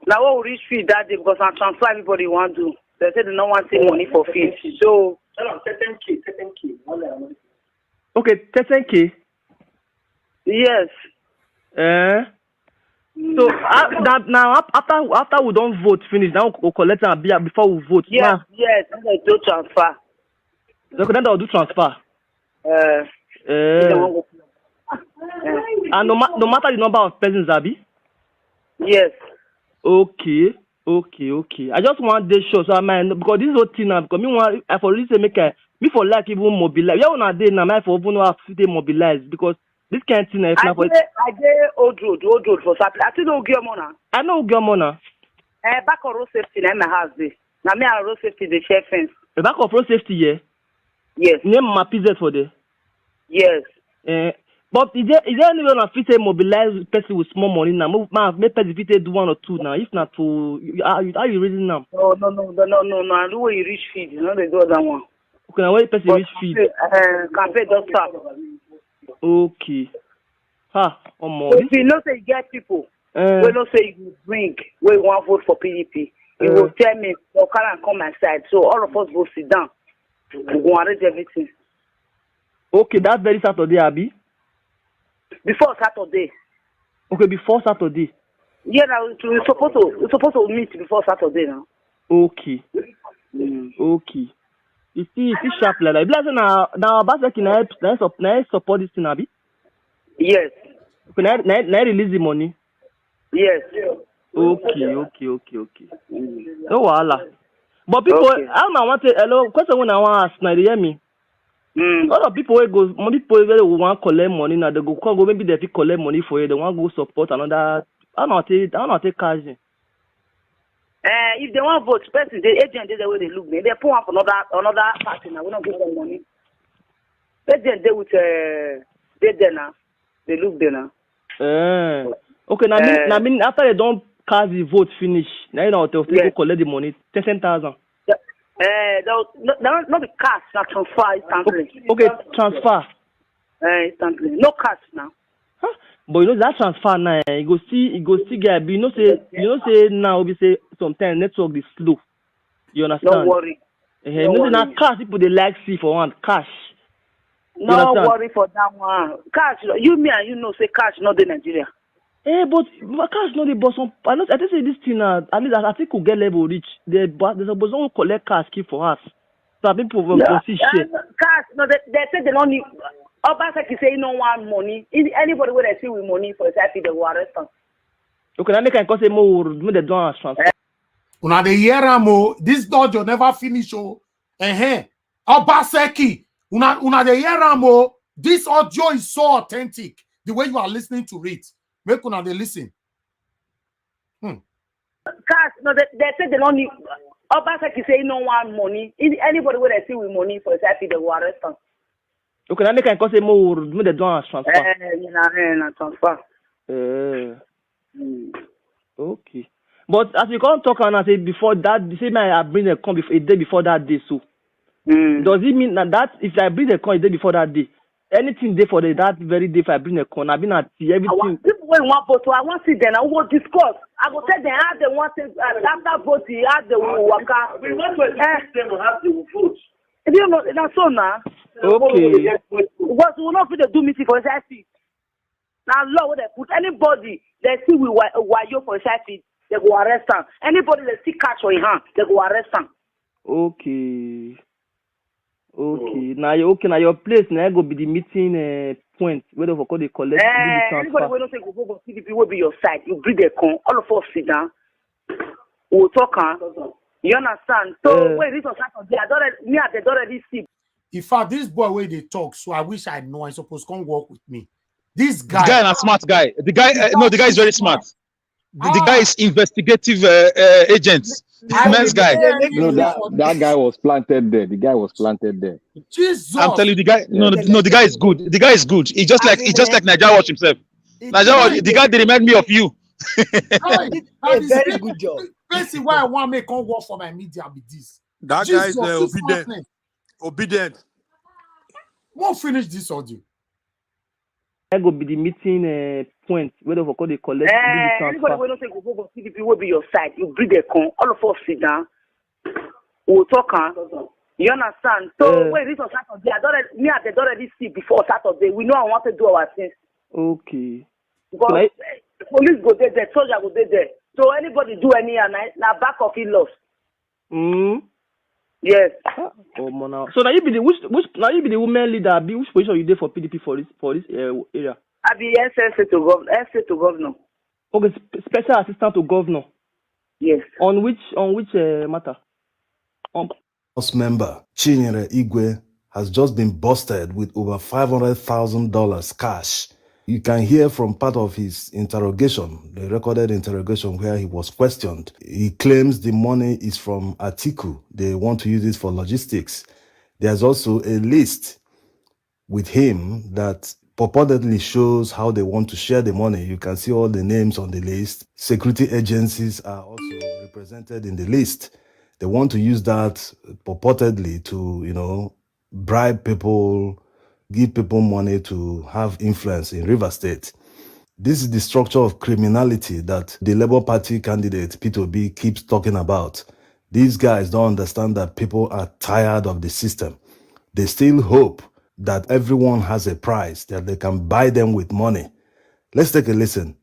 Now what will reach feed that day because I transfer everybody want to. They said they don't want to take money for fees. So, 10K. Okay, 10K. yes. So now after we don't vote finish, now we'll collect and be before we vote. Yes, yes. They do transfer. So then they'll do transfer. And no matter the number of persons, Abi. Yes. Okay. I just want this show, so I might because this whole thing now because me want I for really say make me for like even mobilize. Yeah, una dey now, I for even have to mobilize because this kind of thing if na for. I dey old road for Saturday. I still know Ugiomona. I know Ugiomona. Back on road safety na my house dey. Now me and road safety dey share fence. The back of road safety, yeah. Yes. Name my PZ for there. Yes. But is there any way on fit mobilize person with small money now? Make person fit do 1 or 2 now. If not to how you reason now? No. I do when you reach feed. You know they do that one. Okay, now when person reach feed. Campaign just start. Okay. If you know say you get people, we don't say you bring, we want vote for PDP. You will tell me, okay, and come my side. So all of us go sit down. We go arrange everything. Okay, that very Saturday, Abi. Before Saturday. Okay, before Saturday. Yeah, now we're supposed to meet before Saturday now. Okay. Okay. You see sharp like that. Blessing now Abasa can support this thing, Abi? Yes. Okay, now release the money. Yes. Okay. No wahala. But people, I don't want to hello question when I want ask now, they hear me. A lot of people will want to collect money now. They go maybe they fit collect money for you. They want to go support another. I don't take cash. If they want vote, person the agent they way they look me. They put up another party now. We don't give them money. Agent they with they there now. They look there now. Okay, now mean after they don't cast the vote finish, now you know they'll collect the money 10,000. Not the cash, not transfer instantly. Okay, transfer. Instantly. No cash now. But you know that transfer now, you go see get. You know say now we say sometimes network is slow. You understand? Don't worry. You know say now cash people they like see for one cash. No worry for that one. Cash, you me and you know say cash not in Nigeria. But cash not the boss. I think say this thing at least I think could get level reach. They supposed to collect cash keep for us. So people will see shit. Cash, no, they say they don't need. Obasa say you don't want money. Anybody where they see with money for exactly they will arrest them. Okay, now they can cause more. They don't transfer. Una the year mo. This dodge will never finish. Obaseki. Una the year mo. This audio is so authentic. The way you are listening to it. Make una they listen. Cash, no, they say they don't need. Obasa say you don't want money. Anybody where they see with money for exactly they will arrest them. Okay, now they can cause more. They don't transfer. Transfer. Okay. But as you can't talk and I say before that, the same I bring a con a day before that day. So does it mean that if I bring a con a day before that day, anything day for that very day if I bring a con, I've been at everything. People when want vote, I want to see them. I will discuss. I will tell them how they want to after voting, how they will work out. We want to ask them how they will vote. You know, that's so now. Okay. Because we will not fit to do meeting for SIC. Now, law will they put anybody they see we wayo for SIC, they go arrest them. Anybody they see catch for hand, they go arrest them. Okay. Now your place now go be the meeting point where they call the collect. Anybody will not say go for CDP will be your side. You bring the con, all of us sit down. We'll talk. You understand? So when it was Saturday, they don't already see. In fact, this boy where they talk, so I wish I know. I suppose come work with me. This guy. The guy is a smart guy. The guy is very smart. The guy is investigative agent. Nice guy. No, that guy was planted there. The guy was planted there. Jesus. I'm telling you, the guy. No, the guy is good. The guy is good. He just like Naija Watch himself. Naija Watch. The guy they remind me of you. Very good job. Basically, why I want to make on work for my media be this. That guy is obedient. Obedient. Won't finish this audio. I go be the meeting point where they call the collect. Anybody will not say go for CDP will be your side. You bring the con, all of us sit down. we'll talk. You understand? So wait, this on Saturday. I don't already see before Saturday. We know I want to do our things. Okay. Because police go there, soldier go there. So anybody do any na back of in-laws. Yes. Oh, now. So now you be the women leader. Which position you there for PDP for this area? I be SSA to governor. Okay, special assistant to governor. Yes. On which matter? House member Chinyere Igwe has just been busted with over $500,000 cash. You can hear from part of his interrogation, the recorded interrogation where he was questioned. He claims the money is from Atiku. They want to use it for logistics. There's also a list with him that purportedly shows how they want to share the money. You can see all the names on the list. Security agencies are also represented in the list. They want to use that purportedly to, bribe people, give people money to have influence in River State. This is the structure of criminality that the Labour Party candidate, Peter Obi, keeps talking about. These guys don't understand that people are tired of the system. They still hope that everyone has a price, that they can buy them with money. Let's take a listen.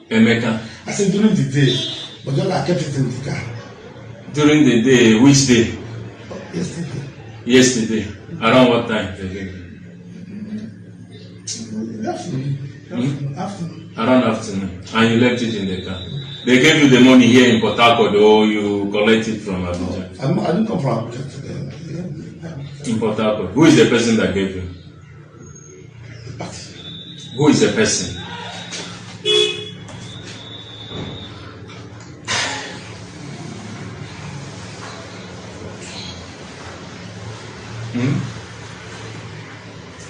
Emeka. I said during the day, but then I kept it in the car. During the day, which day? Yesterday. Yesterday. Around what time? Afternoon. Around afternoon. And you left it in the car. They gave you the money here in Port Harcourt or you collect it from Abuja? I didn't come from Abuja. In Port Harcourt. Who is the person that gave you? Who is the person?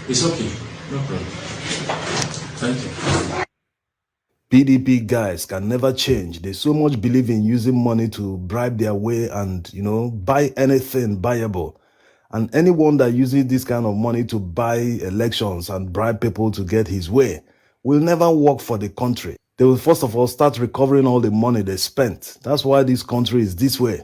It's okay. No problem. Thank you. PDP guys can never change. They so much believe in using money to bribe their way and, buy anything buyable. And anyone that uses this kind of money to buy elections and bribe people to get his way will never work for the country. They will first of all start recovering all the money they spent. That's why this country is this way.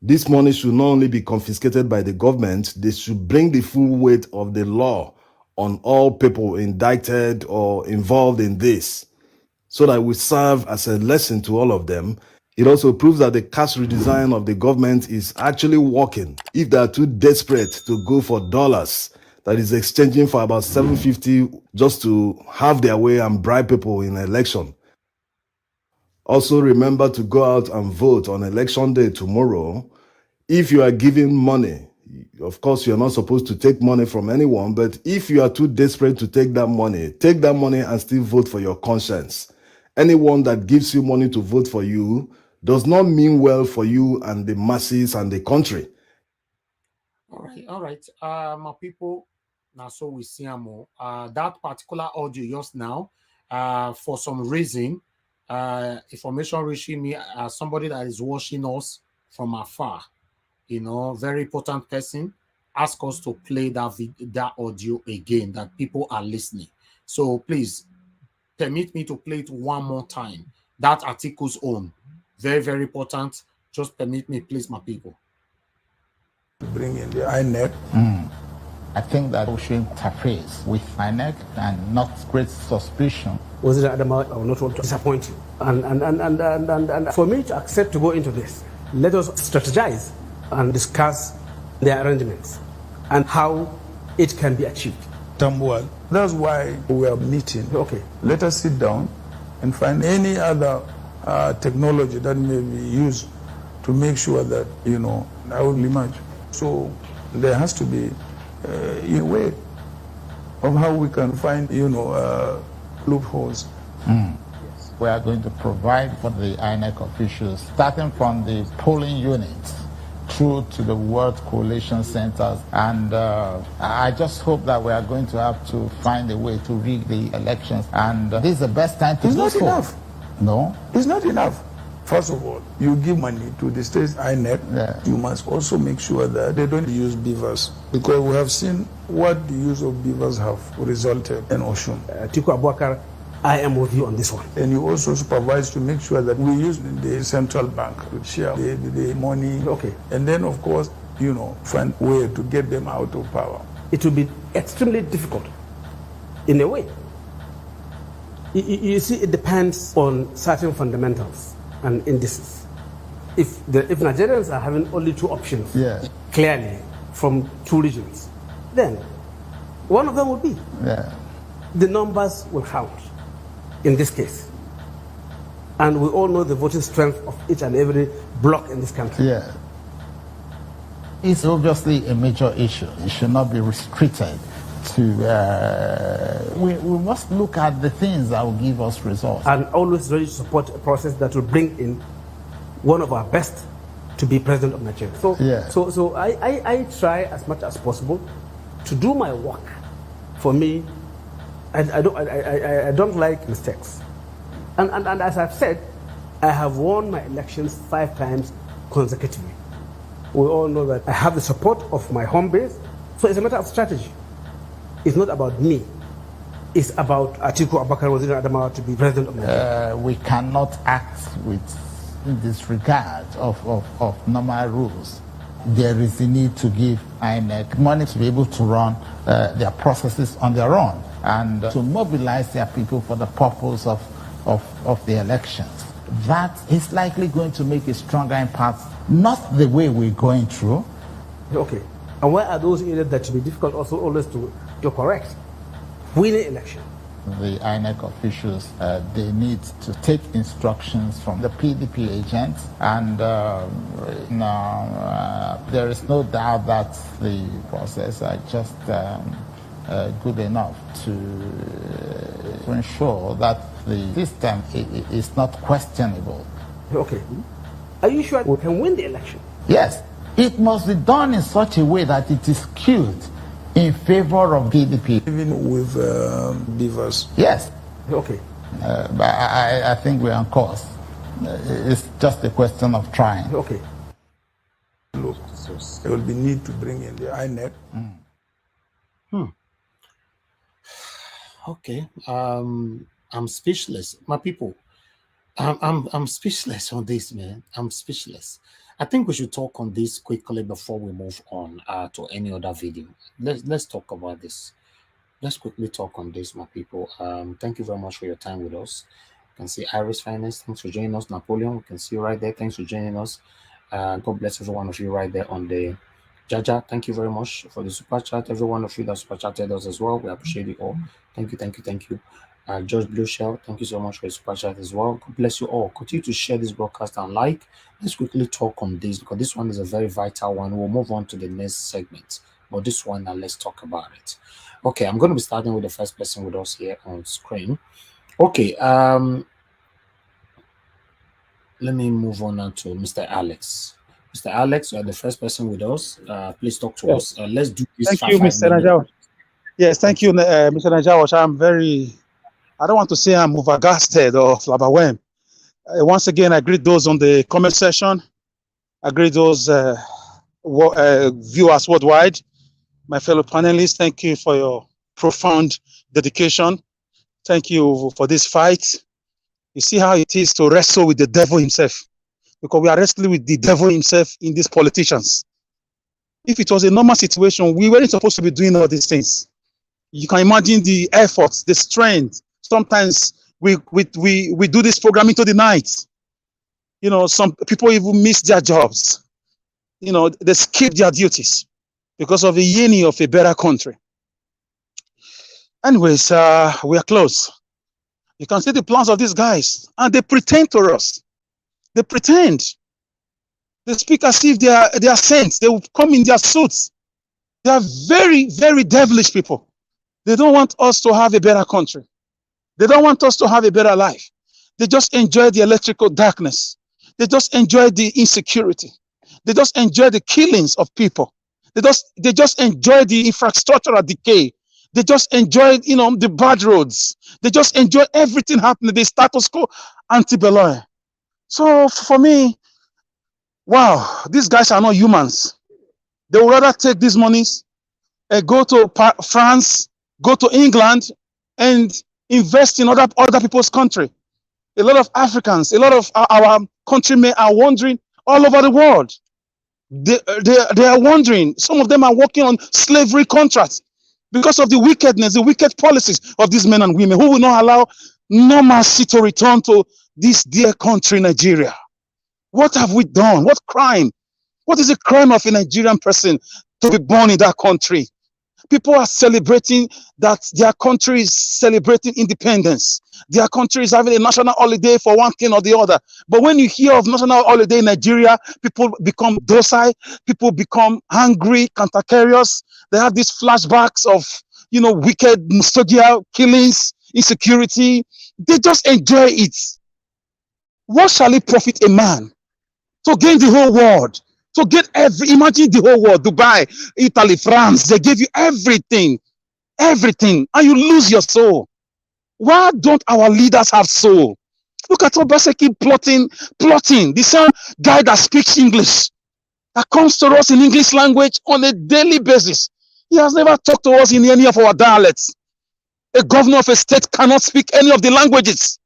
This money should not only be confiscated by the government, they should bring the full weight of the law on all people indicted or involved in this, so that it will serve as a lesson to all of them. It also proves that the cash redesign of the government is actually working. If they are too desperate to go for dollars, that is exchanging for about $750 just to have their way and bribe people in an election. Also remember to go out and vote on election day tomorrow. If you are giving money, of course you're not supposed to take money from anyone, but if you are too desperate to take that money and still vote for your conscience. Anyone that gives you money to vote for you does not mean well for you and the masses and the country. All right. My people, now so we see that particular audio just now, for some reason, information reaching me as somebody that is watching us from afar, very important person, ask us to play that audio again, that people are listening. So please permit me to play it one more time. That article's own. Very, very important. Just permit me, please, my people. Bring in the INEC. I think that we should interface with INEC and not create suspicion. Was it Adama? I will not want to disappoint you. And for me to accept to go into this, let us strategize and discuss the arrangements and how it can be achieved. Tambuwal. That's why we are meeting. Okay, let us sit down and find any other technology that may be used to make sure that, I will emerge. So there has to be a way of how we can find, loopholes. We are going to provide for the INEC officials, starting from the polling units through to the World Coalition Centers. And I just hope that we are going to have to find a way to rig the elections. And this is the best time to do so. It's not enough. No? It's not enough. First of all, you give money to the state INEC. Yeah. You must also make sure that they don't use beavers, because we have seen what the use of beavers have resulted in Oshun. Atiku Abubakar I am with you on this one. And you also supervise to make sure that we use the central bank to share the money. Okay. And then, of course, find a way to get them out of power. It will be extremely difficult, in a way. You see, it depends on certain fundamentals and indices. If Nigerians are having only two options, clearly, from two regions, then one of them will be. The numbers will count in this case. And we all know the voting strength of each and every bloc in this country. It's obviously a major issue. It should not be restricted to, we must look at the things that will give us results. And always ready to support a process that will bring in one of our best to be president of Nigeria. So I try as much as possible to do my work. For me, I don't like mistakes. And as I've said, I have won my elections 5 times consecutively. We all know that I have the support of my home base, so it's a matter of strategy. It's not about me. It's about Atiku Abubakar Waziri Adamawa to be president of Nigeria. We cannot act with disregard of normal rules. There is a need to give INEC money to be able to run their processes on their own and to mobilize their people for the purpose of the elections. That is likely going to make a stronger impact, not the way we're going through. Okay. And where are those areas that should be difficult also always to correct? Winning election. The INEC officials, they need to take instructions from the PDP agents, and there is no doubt that the process are just good enough to ensure that the system is not questionable. Okay. Are you sure we can win the election? Yes. It must be done in such a way that it is skewed in favor of PDP. Even with Beavers. Yes. Okay. But I think we're on course. It's just a question of trying. Okay. Look, there will be need to bring in the INEC. Okay. I'm speechless. My people, I'm speechless on this, man. I'm speechless. I think we should talk on this quickly before we move on to any other video. Let's talk about this. Let's quickly talk on this, my people. Thank you very much for your time with us. You can see Iris Finance. Thanks for joining us. Napoleon, you can see right there. Thanks for joining us. God bless every one of you right there on the Jaja. Thank you very much for the super chat. Every one of you that super chatted us as well. We appreciate it all. Thank you. George Blue Shell, thank you so much for your super chat as well. God bless you all. Continue to share this broadcast and like. Let's quickly talk on this because this one is a very vital one. We'll move on to the next segment. But this one, now let's talk about it. Okay, I'm going to be starting with the first person with us here on screen. Okay, let me move on now to Mr. Alex. Mr. Alex, you are the first person with us. Please talk to us. Let's do this. Thank you, Mr. Najawa. Yes, thank you, Mr. Najawa. I don't want to say I'm overgasted or flabberwhelmed. Once again, I greet those on the comment section. I greet those viewers worldwide. My fellow panelists, thank you for your profound dedication. Thank you for this fight. You see how it is to wrestle with the devil himself, because we are wrestling with the devil himself in these politicians. If it was a normal situation, we weren't supposed to be doing all these things. You can imagine the efforts, the strength. Sometimes we do this program into the night. You know, some people even miss their jobs. You know, they skip their duties because of the yearning of a better country. Anyways, we are close. You can see the plans of these guys, and they pretend to us. They pretend. They speak as if they are saints. They will come in their suits. They are very, very devilish people. They don't want us to have a better country. They don't want us to have a better life. They just enjoy the electrical darkness. They just enjoy the insecurity. They just enjoy the killings of people. They just enjoy the infrastructural decay. They just enjoy, the bad roads. They just enjoy everything happening. The status quo antebellum. So for me, wow, these guys are not humans. They would rather take these monies and go to France, go to England, and invest in other people's country. A lot of Africans, a lot of our countrymen are wandering all over the world. They are wondering. Some of them are working on slavery contracts because of the wickedness, the wicked policies of these men and women who will not allow normalcy to return to this dear country, Nigeria. What have we done? What crime? What is the crime of a Nigerian person to be born in that country? People are celebrating that their country is celebrating independence. Their country is having a national holiday for one thing or the other. But when you hear of national holiday in Nigeria, people become docile, people become angry, cantankerous. They have these flashbacks of, wicked nostalgia, killings, insecurity. They just enjoy it. What shall it profit a man to gain the whole world? To get imagine the whole world, Dubai, Italy, France, they give you everything, and you lose your soul. Why don't our leaders have soul? Look at Obaseki plotting. The same guy that speaks English, that comes to us in English language on a daily basis. He has never talked to us in any of our dialects. A governor of a state cannot speak any of the languages.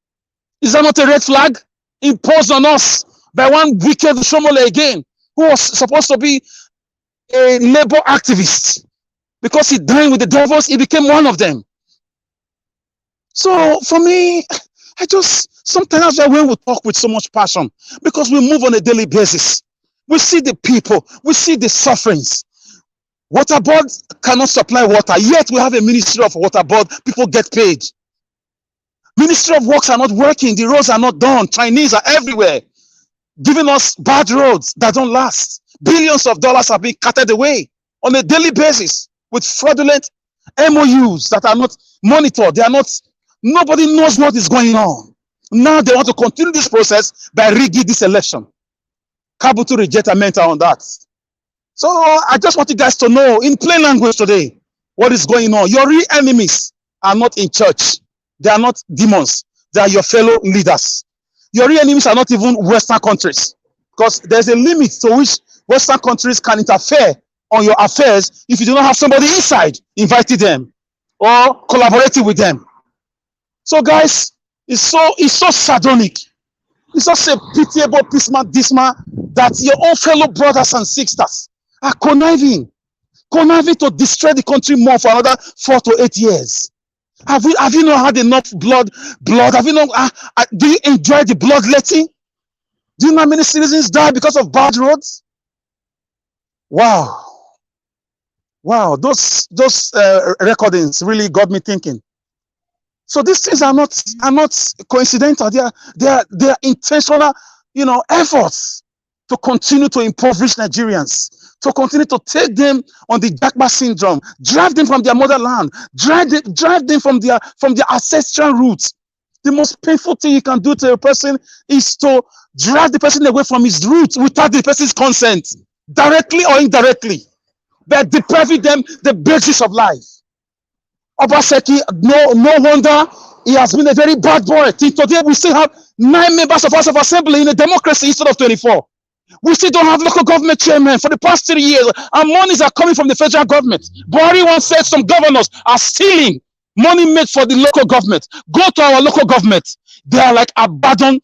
Is that not a red flag imposed on us by one wicked Shomole again, who was supposed to be a labor activist? Because he dined with the devils, he became one of them. So for me, sometimes when we talk with so much passion, because we move on a daily basis, we see the people, we see the sufferings. Water board cannot supply water, yet we have a ministry of water board, people get paid. Ministry of works are not working, the roads are not done, Chinese are everywhere, giving us bad roads that don't last. Billions of dollars are being cutted away on a daily basis with fraudulent MOUs that are not monitored. Nobody knows what is going on. Now they want to continue this process by rigging this election. Kabuto reject a mentor on that. So I just want you guys to know in plain language today what is going on. Your real enemies are not in church. They are not demons. They are your fellow leaders. Your real enemies are not even Western countries, because there's a limit to which Western countries can interfere on your affairs if you do not have somebody inside inviting them or collaborating with them. So guys, it's so sardonic. It's just a pitiable dismal that your own fellow brothers and sisters are conniving to destroy the country more for another 4 to 8 years. Have you not had enough blood? Have you not? Do you enjoy the bloodletting? Do you know how many citizens die because of bad roads? Wow! Those recordings really got me thinking. So these things are not coincidental. They are intentional, efforts to continue to impoverish Nigerians, to continue to take them on the Jagba syndrome, drive them from their motherland, drive them from their ancestral roots. The most painful thing you can do to a person is to drive the person away from his roots without the person's consent, directly or indirectly, by depriving them the basis of life. Obaseki, no wonder he has been a very bad boy. Till today, we still have 9 members of House of Assembly in a democracy instead of 24. We still don't have local government chairmen for the past 3 years. Our monies are coming from the federal government. Buhari once said some governors are stealing money made for the local government. Go to our local government. They are like abandoned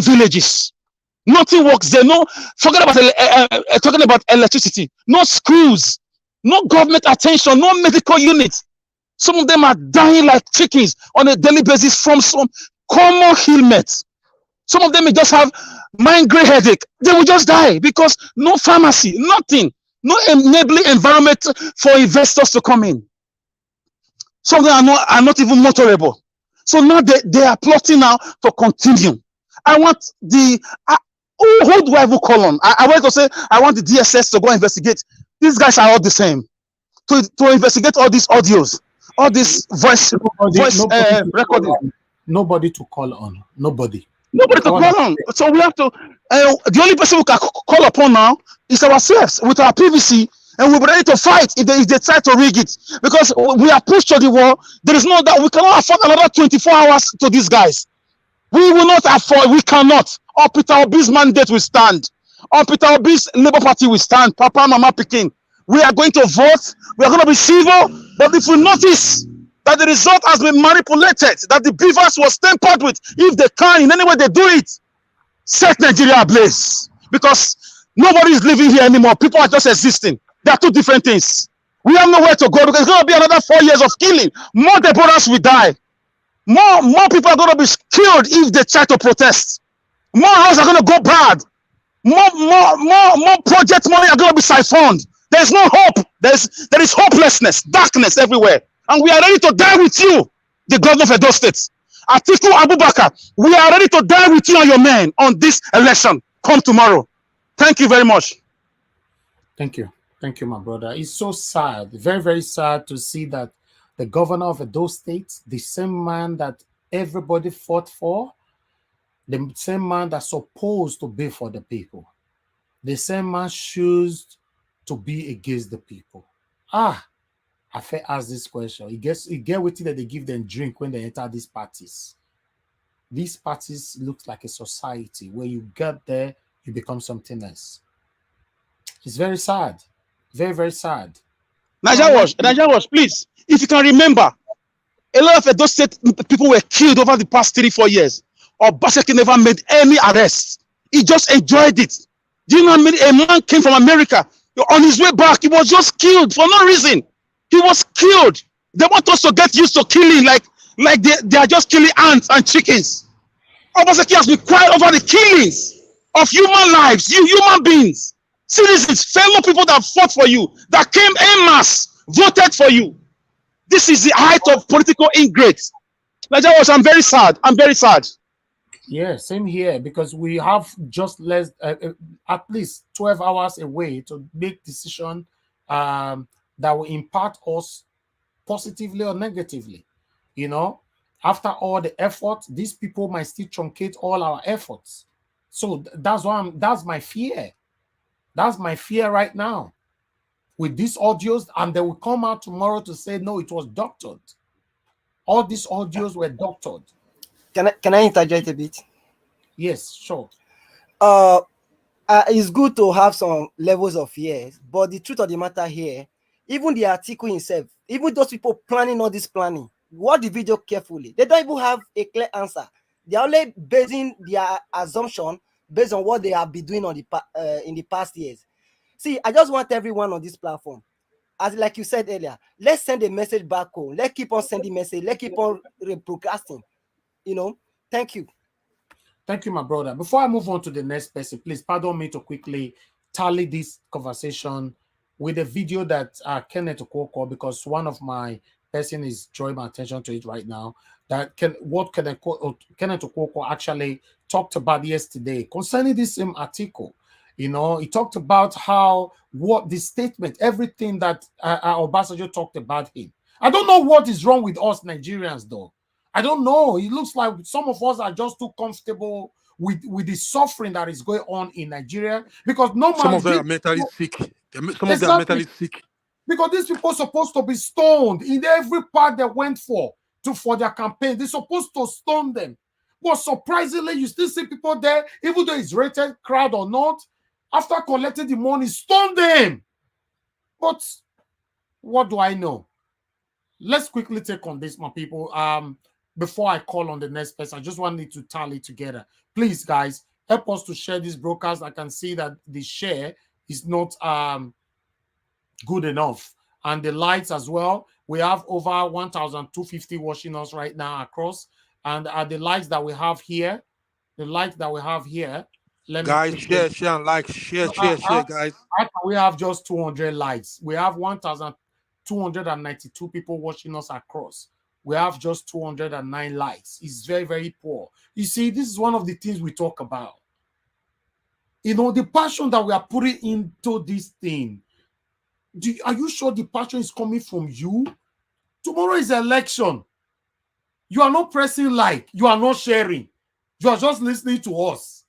villages. Nothing works there. No, forget about talking about electricity. No schools. No government attention, no medical units. Some of them are dying like chickens on a daily basis from some common ailments. Some of them may just have migraine headache. They will just die because no pharmacy, nothing, no enabling environment for investors to come in. Some of them are not even motorable. So now they are plotting now to continue. I want who do I even call on? I want to say I want the DSS to go investigate. These guys are all the same. To investigate all these audios, all this voice recording. Nobody to call on. Nobody to call on. So we have to. The only person we can call upon now is ourselves with our PVC, and we're ready to fight if they try to rig it, because we are pushed to the wall. There is no doubt we cannot afford another 24 hours to these guys. We will not afford. We cannot. Or Peter Obi's mandate will stand. Or Peter Obi's Labour Party will stand. Papa, Mama, Peking. We are going to vote. We are going to be civil. But if we notice that the result has been manipulated, that the beavers was tampered with. If they can, in any way they do it, set Nigeria ablaze. Because nobody is living here anymore. People are just existing. They are two different things. We have nowhere to go because it's going to be another 4 years of killing. More Deborahs will die. More people are going to be killed if they try to protest. More houses are going to go bad. More project money are going to be siphoned. There's no hope. There is hopelessness, darkness everywhere. And we are ready to die with you, the governor of Edo State. Atiku Abubakar, we are ready to die with you and your men on this election. Come tomorrow. Thank you very much. Thank you. Thank you, my brother. It's so sad, very, very sad to see that the governor of Edo State, the same man that everybody fought for, the same man that's supposed to be for the people, the same man choose to be against the people. I ask this question. You get what that they give them drink when they enter these parties. These parties look like a society where you get there, you become something else. It's very sad. Very, very sad. Nigeria Watch, please, if you can remember, a lot of Edo State people were killed over the past 3-4 years. Obaseki never made any arrests. He just enjoyed it. Do you know a man came from America? On his way back, he was just killed for no reason. He was killed. They want us to get used to killing like they are just killing ants and chickens. Obaseki has been quiet over the killings of human lives, you human beings, citizens, fellow people that fought for you, that came en masse, voted for you. This is the height of political ingrates. Nigeria Watch, I'm very sad. I'm very sad. Yeah, same here, because we have just less, at least 12 hours away to make decision that will impact us positively or negatively. You know, after all the effort, these people might still truncate all our efforts. So that's my fear. That's my fear right now. With these audios, and they will come out tomorrow to say, no, it was doctored. All these audios were doctored. Can I interject a bit? Yes, sure. It's good to have some levels of fears, but the truth of the matter here, even the article himself, even those people planning all this planning, watch the video carefully. They don't even have a clear answer. They are only basing their assumption based on what they have been doing on in the past years. See, I just want everyone on this platform, as like you said earlier, let's send a message back home. Let's keep on sending message. Let's keep on broadcasting. You know, thank you. Thank you, my brother. Before I move on to the next person, please pardon me to quickly tally this conversation with a video that Kenneth Okonkwo, because one of my person is drawing my attention to it right now, that Kenneth Okonkwo actually talked about yesterday concerning this same article. You know, he talked about what the statement, everything that Obasanjo talked about him. I don't know what is wrong with us Nigerians, though. I don't know. It looks like some of us are just too comfortable with the suffering that is going on in Nigeria, because normally some of them are mentally sick. Some of them are mentally sick. Because these people are supposed to be stoned in every part they went for their campaign. They're supposed to stone them. But surprisingly, you still see people there, even though it's rated crowd or not, after collecting the money, stone them. But what do I know? Let's quickly take on this, my people. Before I call on the next person, I just wanted to tally together. Please, guys, help us to share this broadcast. I can see that the share is not good enough. And the likes as well. We have over 1,250 watching us right now across. And the likes that we have here, guys, share, and like, share, guys. We have just 200 likes. We have 1,292 people watching us across. We have just 209 likes. It's very, very poor. You see, this is one of the things we talk about. You know, the passion that we are putting into this thing. Are you sure the passion is coming from you? Tomorrow is election. You are not pressing like. You are not sharing. You are just listening to us.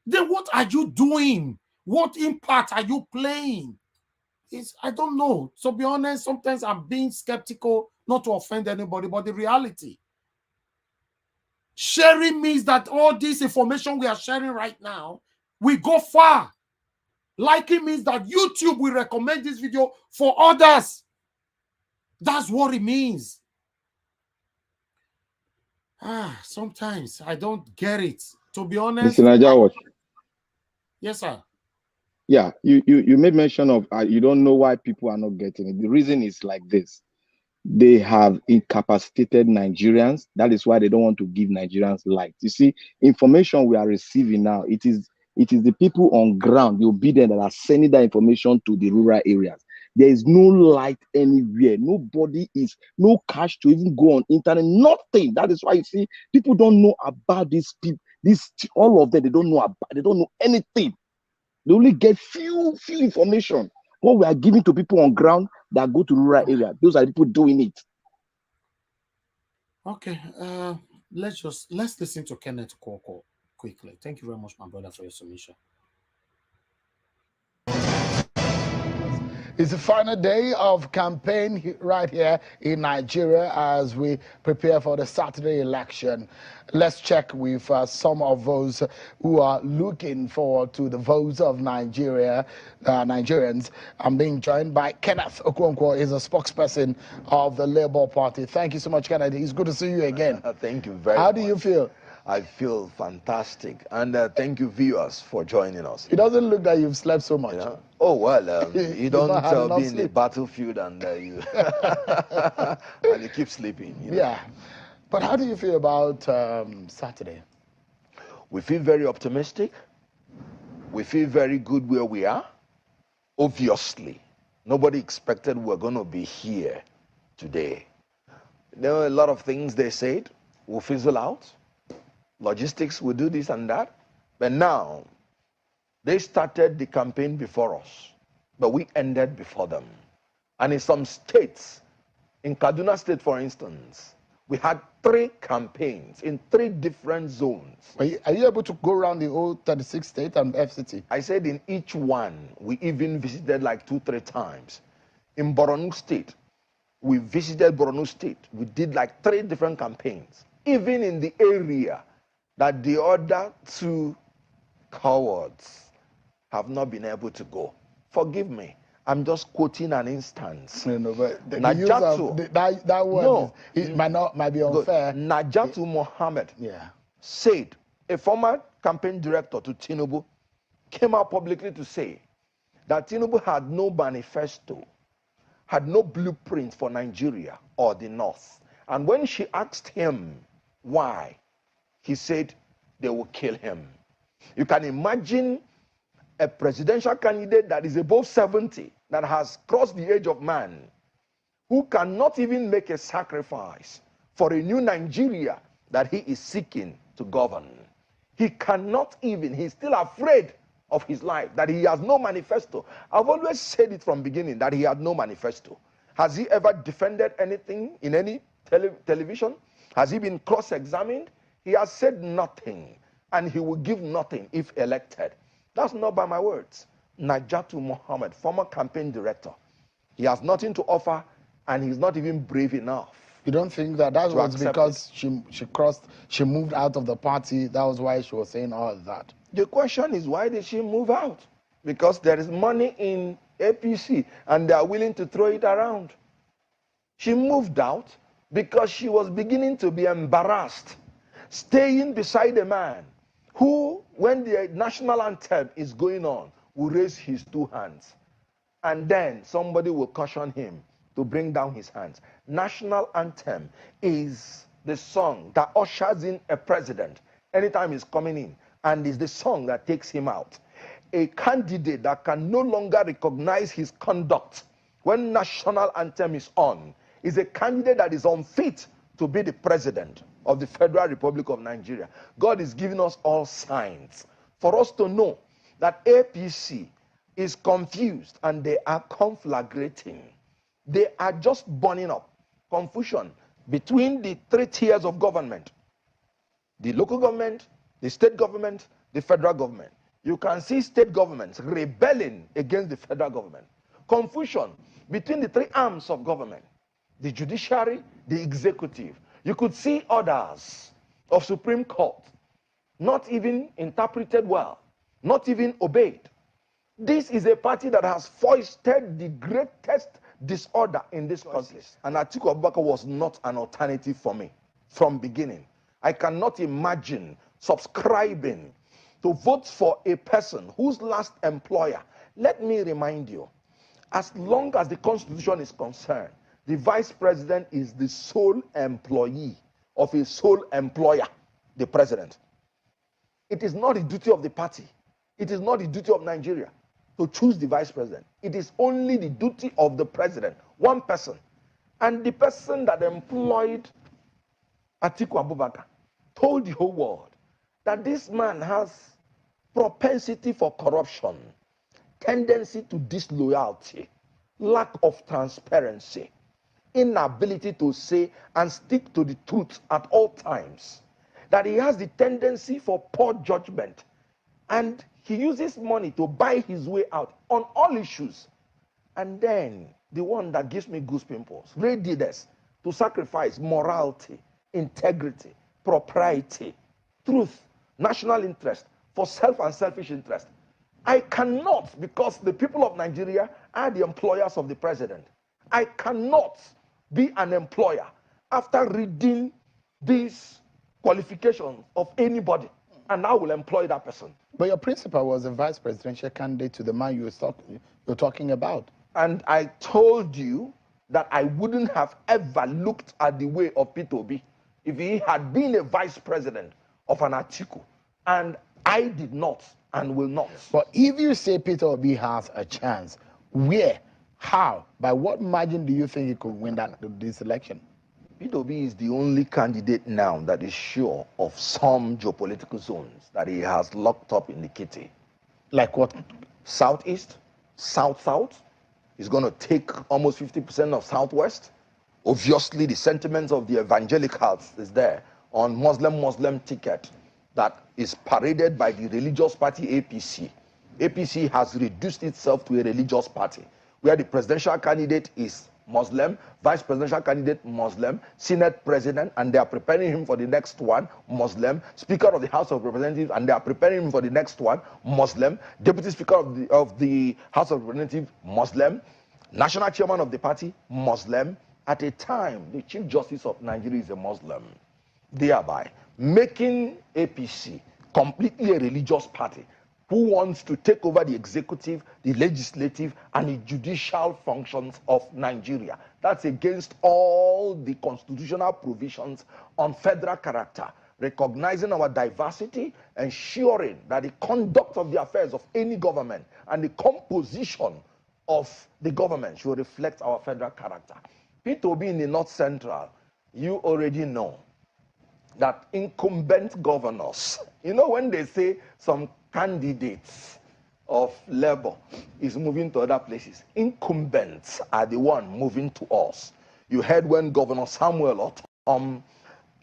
Then what are you doing? What impact are you playing? I don't know. So be honest, sometimes I'm being skeptical, not to offend anybody, but the reality. Sharing means that all this information we are sharing right now, we go far. Liking means that YouTube will recommend this video for others. That's what it means. Sometimes I don't get it. To be honest. Mr. Najawa. Yes, sir. Yeah, you made mention of you don't know why people are not getting it. The reason is like this. They have incapacitated Nigerians. That is why they don't want to give Nigerians light. You see, information we are receiving now, it is the people on ground, the obedient, that are sending that information to the rural areas. There is no light anywhere. Nobody is, no cash to even go on internet, nothing. That is why you see people don't know about these people. All of them, they don't know anything. They only get few information. What we are giving to people on ground that go to rural area, those are the people doing it. Okay, let's listen to Kenneth Koko quickly. Thank you very much, my brother, for your submission. It's the final day of campaign right here in Nigeria as we prepare for the Saturday election. Let's check with some of those who are looking forward to the votes of Nigerians. I'm being joined by Kenneth Okonkwo. He's a spokesperson of the Labour Party. Thank you so much, Kenneth. It's good to see you again. Thank you very much. How do you feel? I feel fantastic, and thank you, viewers, for joining us. It doesn't look like you've slept so much. Yeah. Oh, well, you don't be in the battlefield and you and you keep sleeping. You know? Yeah. But how do you feel about Saturday? We feel very optimistic. We feel very good where we are. Obviously, nobody expected we're going to be here today. There were a lot of things they said will fizzle out. Logistics will do this and that. But now, they started the campaign before us, but we ended before them. And in some states, in Kaduna State, for instance, we had 3 campaigns in 3 different zones. Are you able to go around the whole 36 states and FCT? I said in each one, we even visited like 2-3 times. In Borno State, we visited Borno State. We did like 3 different campaigns. Even in the area that the other 2 cowards have not been able to go. Forgive me. I'm just quoting an instance. No, but Najatu, that word might be unfair. Najatu Mohammed said, a former campaign director to Tinubu came out publicly to say that Tinubu had no manifesto, had no blueprint for Nigeria or the North. And when she asked him why, he said they will kill him. You can imagine a presidential candidate that is above 70, that has crossed the age of man, who cannot even make a sacrifice for a new Nigeria that he is seeking to govern. He cannot even, he's still afraid of his life, that he has no manifesto. I've always said it from beginning, that he had no manifesto. Has he ever defended anything in any television? Has he been cross-examined? He has said nothing, and he will give nothing if elected. That's not by my words. Najatu Mohammed, former campaign director, he has nothing to offer, and he's not even brave enough. You don't think that was because she moved out of the party? That was why she was saying all of that. The question is, why did she move out? Because there is money in APC, and they are willing to throw it around. She moved out because she was beginning to be embarrassed, staying beside a man who, when the national anthem is going on, will raise his 2 hands. And then somebody will caution him to bring down his hands. National anthem is the song that ushers in a president anytime he's coming in, and is the song that takes him out. A candidate that can no longer recognize his conduct when national anthem is on is a candidate that is unfit to be the president of the Federal Republic of Nigeria. God is giving us all signs for us to know that APC is confused and they are conflagrating. They are just burning up. Confusion between the 3 tiers of government: the local government, the state government, the federal government. You can see state governments rebelling against the federal government. Confusion between the 3 arms of government: the judiciary, the executive. You could see orders of Supreme Court not even interpreted well, not even obeyed. This is a party that has foisted the greatest disorder in this country. And Atiku Abubakar was not an alternative for me from beginning. I cannot imagine subscribing to vote for a person whose last employer, let me remind you, as long as the Constitution is concerned, the vice president is the sole employee of a sole employer, the president. It is not the duty of the party. It is not the duty of Nigeria to choose the vice president. It is only the duty of the president, one person. And the person that employed Atiku Abubakar told the whole world that this man has propensity for corruption, tendency to disloyalty, lack of transparency, inability to say and stick to the truth at all times, that he has the tendency for poor judgment, and he uses money to buy his way out on all issues. And then the one that gives me goose pimples, readiness to sacrifice morality, integrity, propriety, truth, national interest for self and selfish interest. I cannot, because the people of Nigeria are the employers of the president. I cannot be an employer after reading these qualifications of anybody, and I will employ that person. But your principal was a vice presidential candidate to the man you're talking about. And I told you that I wouldn't have ever looked at the way of Peter Obi if he had been a vice president of an Atiku. And I did not and will not. But if you say Peter Obi has a chance, where, how, by what margin do you think he could win this election? Peter Obi is the only candidate now that is sure of some geopolitical zones that he has locked up in the kitty. Like what? Southeast, South-South. He's going to take almost 50% of Southwest. Obviously, the sentiments of the evangelicals is there on Muslim ticket that is paraded by the religious party APC. APC has reduced itself to a religious party, where the presidential candidate is Muslim, vice presidential candidate Muslim, Senate president, and they are preparing him for the next one, Muslim, Speaker of the House of Representatives, and they are preparing him for the next one, Muslim, Deputy Speaker of the House of Representatives, Muslim, National Chairman of the party, Muslim. At a time, the Chief Justice of Nigeria is a Muslim, thereby making APC completely a religious party who wants to take over the executive, the legislative, and the judicial functions of Nigeria. That's against all the constitutional provisions on federal character, recognizing our diversity, ensuring that the conduct of the affairs of any government and the composition of the government should reflect our federal character. Peter Obi in the North Central, you already know that incumbent governors, you know when they say some candidates of Labour is moving to other places, incumbents are the one moving to us. You heard when Governor Samuel Ortom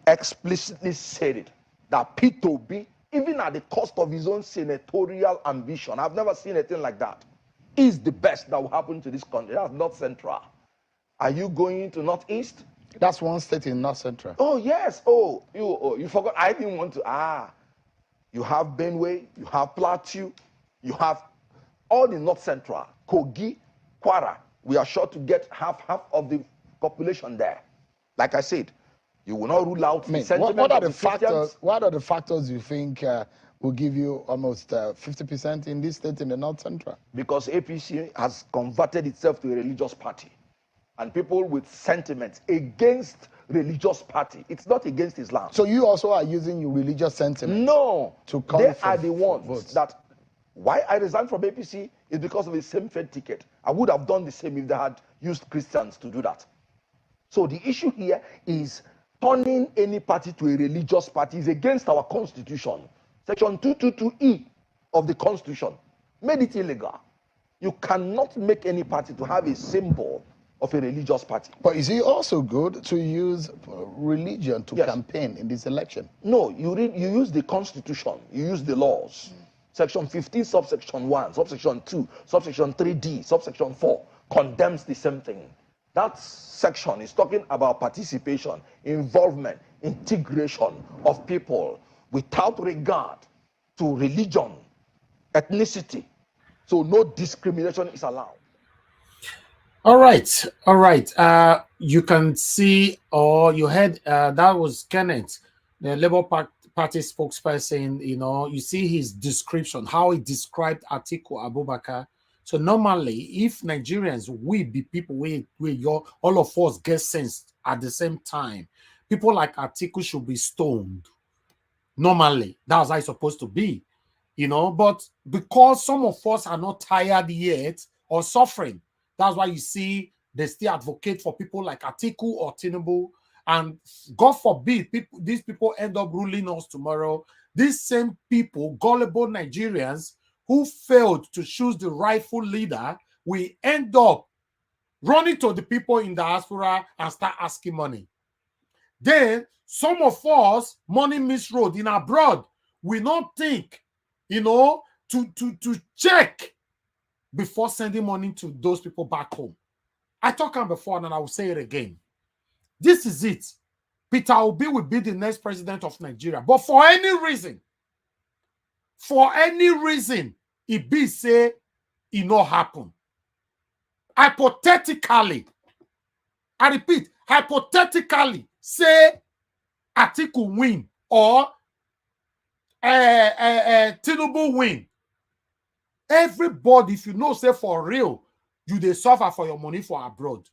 explicitly said it, that Peter Obi, even at the cost of his own senatorial ambition, I've never seen anything like that, is the best that will happen to this country. That's North Central. Are you going to Northeast? That's one state in North Central. Oh, yes. Oh, you forgot. I didn't want to. You have Benue, you have Plateau, you have all the North Central, Kogi, Kwara. We are sure to get half of the population there. Like I said, you will not rule out the sentiment what are of the Christians. factors? What are the factors you think will give you almost 50% in this state in the North Central? Because APC has converted itself to a religious party. And people with sentiments against religious party. It's not against Islam. So you also are using your religious sentiments? No. To come they for are the ones votes. that, why I resigned from APC is because of the same Fed ticket. I would have done the same if they had used Christians to do that. So the issue here is turning any party to a religious party is against our constitution. Section 222E of the constitution made it illegal. You cannot make any party to have a symbol of a religious party. But is it also good to use religion to campaign in this election? No, you use the constitution, you use the laws. Section 15, subsection 1, subsection 2, subsection 3D, subsection 4 condemns the same thing. That section is talking about participation, involvement, integration of people without regard to religion, ethnicity. So no discrimination is allowed. All right, all right. You can see, or you heard, that was Kenneth the Labour Party spokesperson, you know, you see his description, how he described Atiku Abubakar. So normally, if Nigerians, we be people, all of us get sense at the same time, people like Atiku should be stoned. Normally, that's how it's supposed to be, you know. But because some of us are not tired yet or suffering, that's why you see they still advocate for people like Atiku or Tinubu. And God forbid these people end up ruling us tomorrow. These same people, gullible Nigerians who failed to choose the rightful leader, will end up running to the people in diaspora and start asking money. Then some of us, money misroad in abroad, we not think, you know, to check before sending money to those people back home. I talked about before and I will say it again. This is it. Peter Obi will be the next president of Nigeria. But for any reason, it be say it not happen. Hypothetically, I repeat, hypothetically, say Atiku win or Tinubu win. Everybody, if you know, say for real, you they suffer for your money for abroad.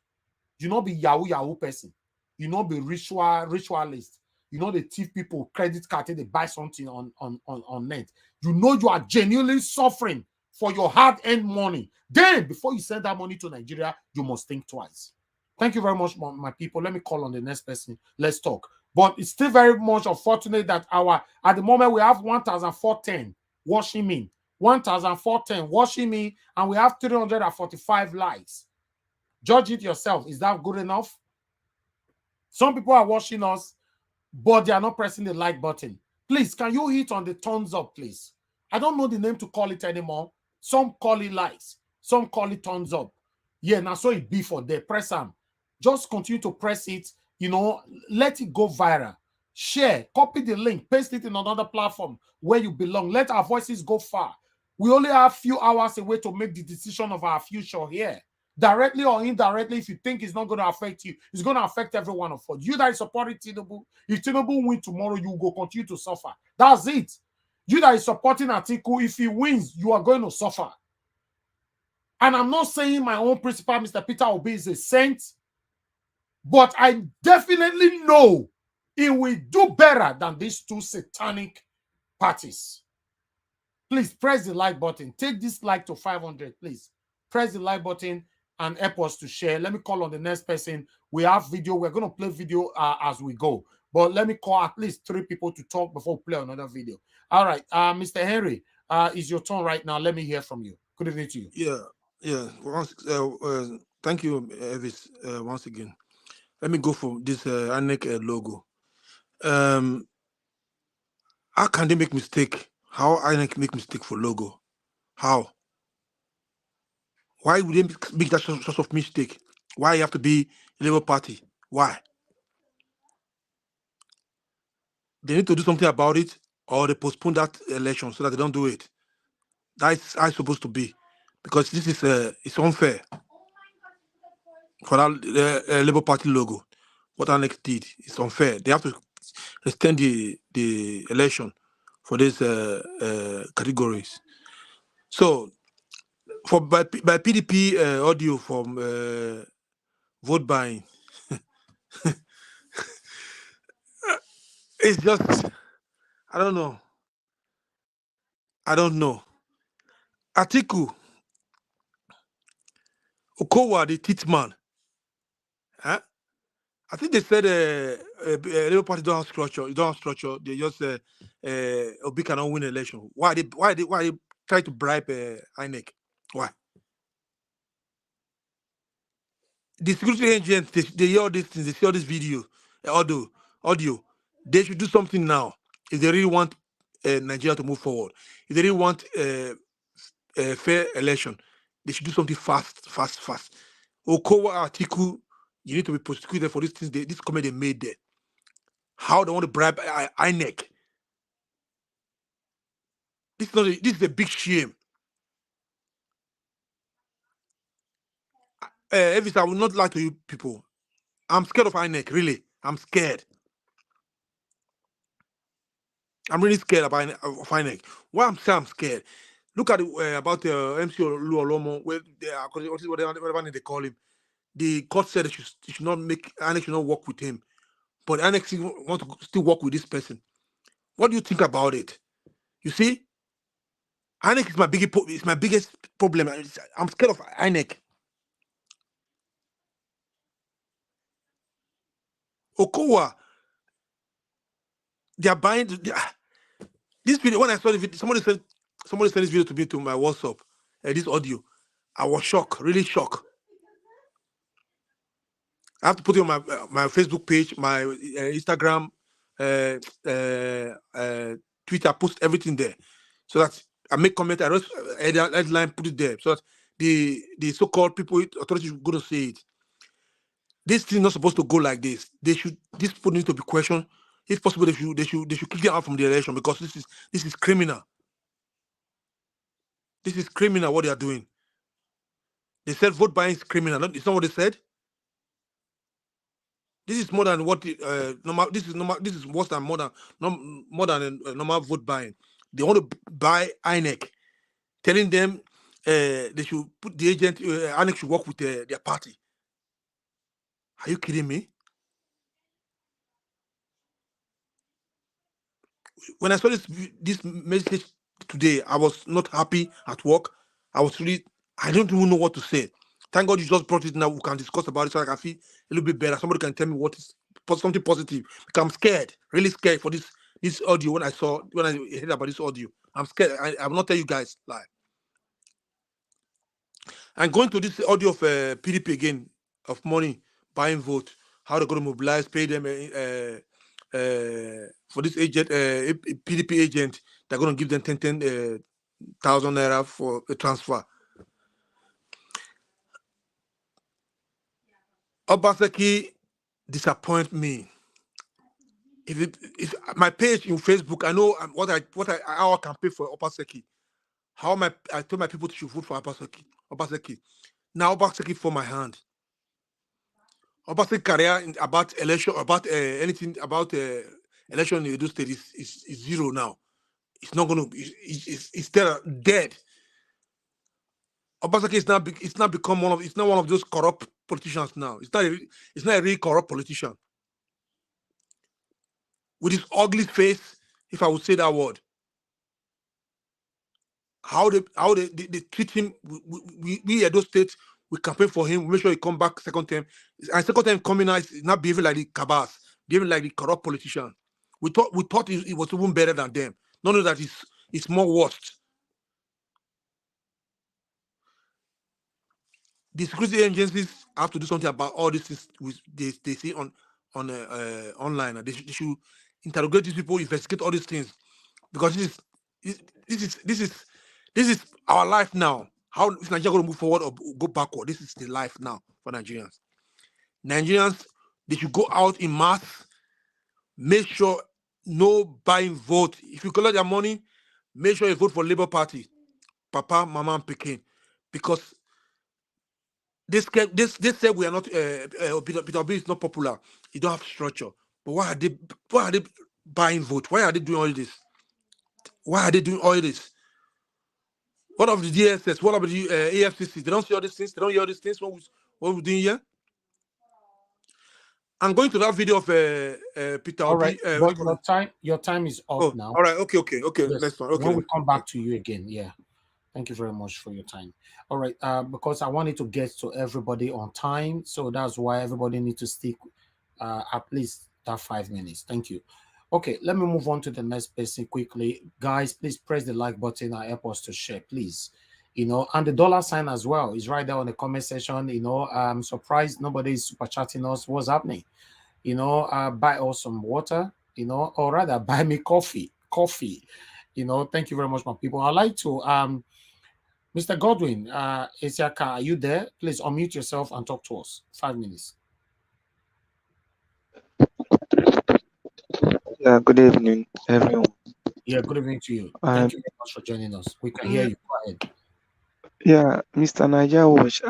You not be Yahoo person. You not be ritualist. You know they thief people credit card they buy something on net. You know you are genuinely suffering for your hard-earned money. Then before you send that money to Nigeria, you must think twice. Thank you very much, my people. Let me call on the next person. Let's talk. But it's still very much unfortunate that at the moment we have 1,410 watching me. 1,410 watching me, and we have 345 likes. Judge it yourself. Is that good enough? Some people are watching us, but they are not pressing the like button. Please, can you hit on the thumbs up, please? I don't know the name to call it anymore. Some call it likes. Some call it thumbs up. Yeah, now so it be for there. Press them. Just continue to press it. You know, let it go viral. Share, copy the link, paste it in another platform where you belong. Let our voices go far. We only have a few hours away to make the decision of our future here. Directly or indirectly, if you think it's not going to affect you, it's going to affect every one of us. You that is supporting Tinubu, if Tinubu wins tomorrow, you will continue to suffer. That's it. You that is supporting Atiku, if he wins, you are going to suffer. And I'm not saying my own principal, Mr. Peter Obi, is a saint, but I definitely know he will do better than these two satanic parties. Please press the like button. Take this like to 500, please. Press the like button and help us to share. Let me call on the next person. We have video. We're going to play video as we go. But let me call at least 3 people to talk before we play another video. All right. Mr. Henry, it's your turn right now. Let me hear from you. Good evening to you. Yeah. Thank you, Elvis, once again. Let me go for this INEC logo. How can they make mistake? How INEC make mistake for logo? How? Why would they make that sort of mistake? Why you have to be Labour Party? Why? They need to do something about it, or they postpone that election so that they don't do it. That's how it's supposed to be, because this is it's unfair for that Labour Party logo. What INEC did is unfair. They have to extend the election for these categories. So, by PDP audio from vote buying, it's just, I don't know. Atiku, Okowa, the teeth man. Huh? I think they said Labour Party don't have structure. You don't have structure. They just Obi cannot win election. Why they try to bribe INEC? Why? The security agents, they hear all these things. They see all this video, audio. They should do something now if they really want Nigeria to move forward. If they really want a fair election, they should do something fast. Okowa, Atiku, you need to be prosecuted for these things. This comment they made there. How they want to bribe INEC? This is a big shame. Elvis, I will not lie to you people. I'm scared of INEC, really. I'm scared. I'm really scared about INEC. Why I'm saying I'm scared. Look at about MC Oluolomo, where they are, whatever they call him. The court said they should not make INEC should not work with him, but INEC want to still work with this person. What do you think about it? You see, INEC is my biggest problem. I'm scared of INEC. Okowa, they are buying this video. When I saw the video, somebody sent this video to me to my WhatsApp. This audio, I was shocked, really shocked. I have to put it on my Facebook page, my Instagram, Twitter, post everything there, so that I make comment. I just headline, put it there, so that the so-called people, authorities, should go to see it. This thing is not supposed to go like this. These people need to be questioned. If possible, they should kick them out from the election, because this is criminal. This is criminal what they are doing. They said vote buying is criminal. It's not what they said. This is more than what normal. This is worse than more than normal vote buying. They want to buy INEC, telling them they should put the agent. INEC should work with their party. Are you kidding me? When I saw this message today, I was not happy at work. I don't even know what to say. Thank God you just brought it now. We can discuss about it so I can feel a little bit better. Somebody can tell me what is something positive. Because I'm scared, really scared for this audio. When I heard about this audio, I'm scared. I will not tell you guys live. I'm going to this audio of PDP again, of money, buying vote, how they're going to mobilize, pay them for this agent, PDP agent. They're going to give them 10,000 naira for a transfer. Obaseki disappoint me. If my page in Facebook, I know how I can pay for Obaseki. I told my people to vote for Obaseki. Now Obaseki for my hand. Obaseki career about election, about anything about election in Edo State is zero now. It's not going to. It's still dead. Obaseki is not become one of. It's not one of those corrupt politicians now. It's not a really corrupt politician. With his ugly face, if I would say that word. How they treat him. We Edo State, we campaign for him. We make sure he come back second time. And second time coming out is not behaving like the cabas, behaving like the corrupt politician. We thought he was even better than them. Not only that, it's more worse. The security agencies have to do something about all this things they see on online. They should interrogate these people, investigate all these things, because this is our life now. How is Nigeria going to move forward or go backward? This is the life now for Nigerians. Nigerians, they should go out in mass. Make sure no buying vote. If you collect their money, make sure you vote for Labour Party, Papa, Mama, and Pekin, because they say we are not. Peter Obi is not popular. You don't have structure. But why are they buying vote? Why are they doing all this? Why are they doing all this? What of the DSS? What of the AFCC? They don't see all these things. They don't hear all these things. What we're doing here? I'm going to that video of Peter. All right, but your time is up now. All right. Okay. Yes. Next one. Okay. When we come back to you again, yeah. Thank you very much for your time. All right, because I wanted to get to everybody on time, so that's why everybody needs to stick at least that 5 minutes. Thank you. Okay, let me move on to the next person quickly. Guys, please press the like button and help us to share, please. And the dollar sign as well is right there on the comment section. I'm surprised nobody is super chatting us. What's happening? Buy us some water, or rather buy me coffee. Thank you very much, my people. I'd like to Mr. Godwin, Isiaka, are you there? Please unmute yourself and talk to us. 5 minutes. Yeah, good evening, everyone. Yeah, good evening to you. Thank you very much for joining us. We can hear you. Go ahead. Yeah, Mr. Niger Watch,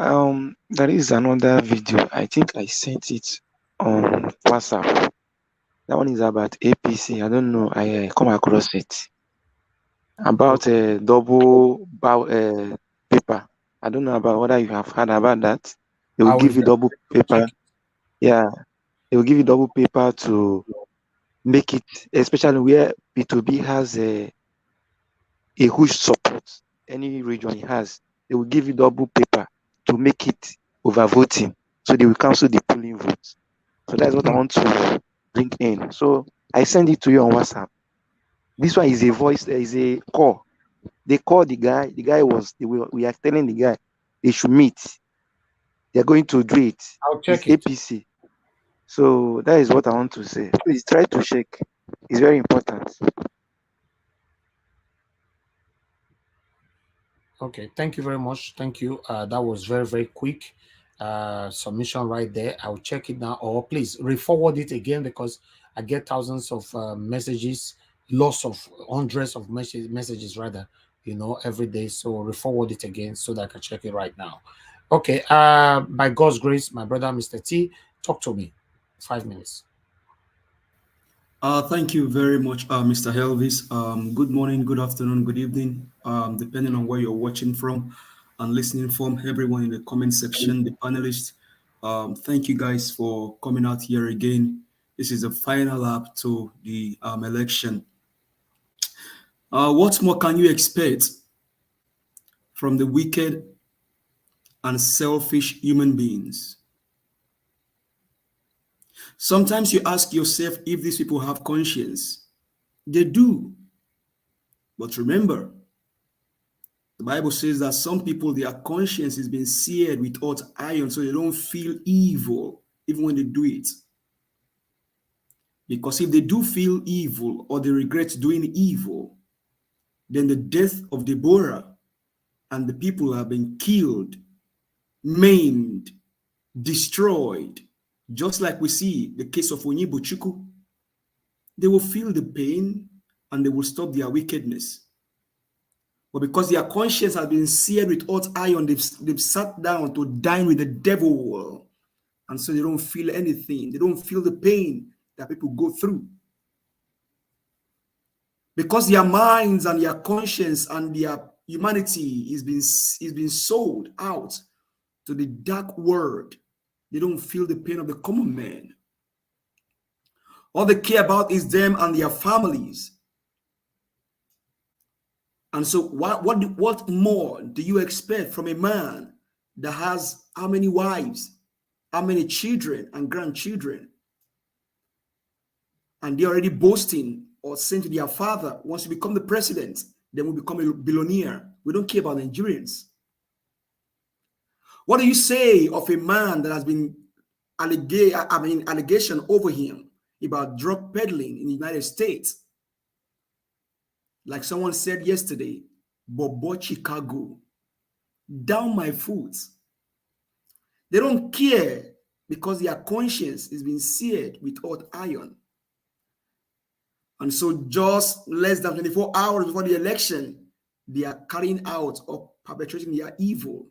there is another video. I think I sent it on WhatsApp. That one is about APC. I don't know. I come across it about a double paper. I don't know about whether you have heard about that. They will give you double paper. Yeah, they will give you double paper to make it, especially where P2B has a huge support. Any region it has, they will give you double paper to make it over voting. So they will cancel the polling votes. So that's what I want to bring in. So I send it to you on WhatsApp. This one is a voice, is a call. They call the guy. The guy we are telling the guy they should meet. They're going to do it. I'll check it's APC. So that is what I want to say. Please try to check. It's very important. Okay, thank you very much. Thank you. That was very, very quick submission right there. I'll check it now, or please re-forward it again, because I get thousands of messages, lots of hundreds of messages rather, every day. So re-forward it again so that I can check it right now. Okay, by God's grace, my brother, Mr. T, talk to me. 5 minutes. Thank you very much, Mr. Elvis. Good morning, good afternoon, good evening, depending on where you're watching from and listening from. Everyone in the comment section, the panelists, thank you guys for coming out here again. This is the final lap to the election. What more can you expect from the wicked and selfish human beings? Sometimes you ask yourself if these people have conscience. They do. But remember, the Bible says that some people, their conscience has been seared with hot iron, so they don't feel evil even when they do it. Because if they do feel evil or they regret doing evil, then the death of Deborah and the people have been killed, maimed, destroyed. Just like we see the case of Onyibuchuku, they will feel the pain and they will stop their wickedness. But because their conscience has been seared with hot iron, they've sat down to dine with the devil. And so they don't feel anything. They don't feel the pain that people go through. Because their minds and their conscience and their humanity is being sold out to the dark world. They don't feel the pain of the common man. All they care about is them and their families. And so what more do you expect from a man that has how many wives, how many children and grandchildren? And they're already boasting or saying to their father, once you become the president, then we'll become a billionaire. We don't care about Nigerians. What do you say of a man that has been allegation over him about drug peddling in the United States? Like someone said yesterday, Bobo Chicago, down my foot. They don't care because their conscience is being seared with hot iron. And so just less than 24 hours before the election, they are carrying out or perpetrating their evil.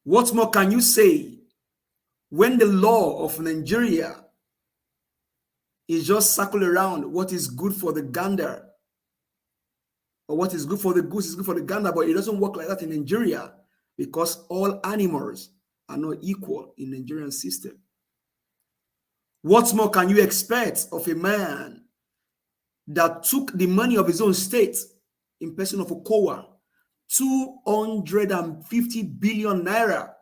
What more can you say when the law of Nigeria is just circling around what is good for the gander, or what is good for the goose is good for the gander, but it doesn't work like that in Nigeria because all animals are not equal in the Nigerian system. What more can you expect of a man that took the money of his own state in person of Okowa, 250 billion naira,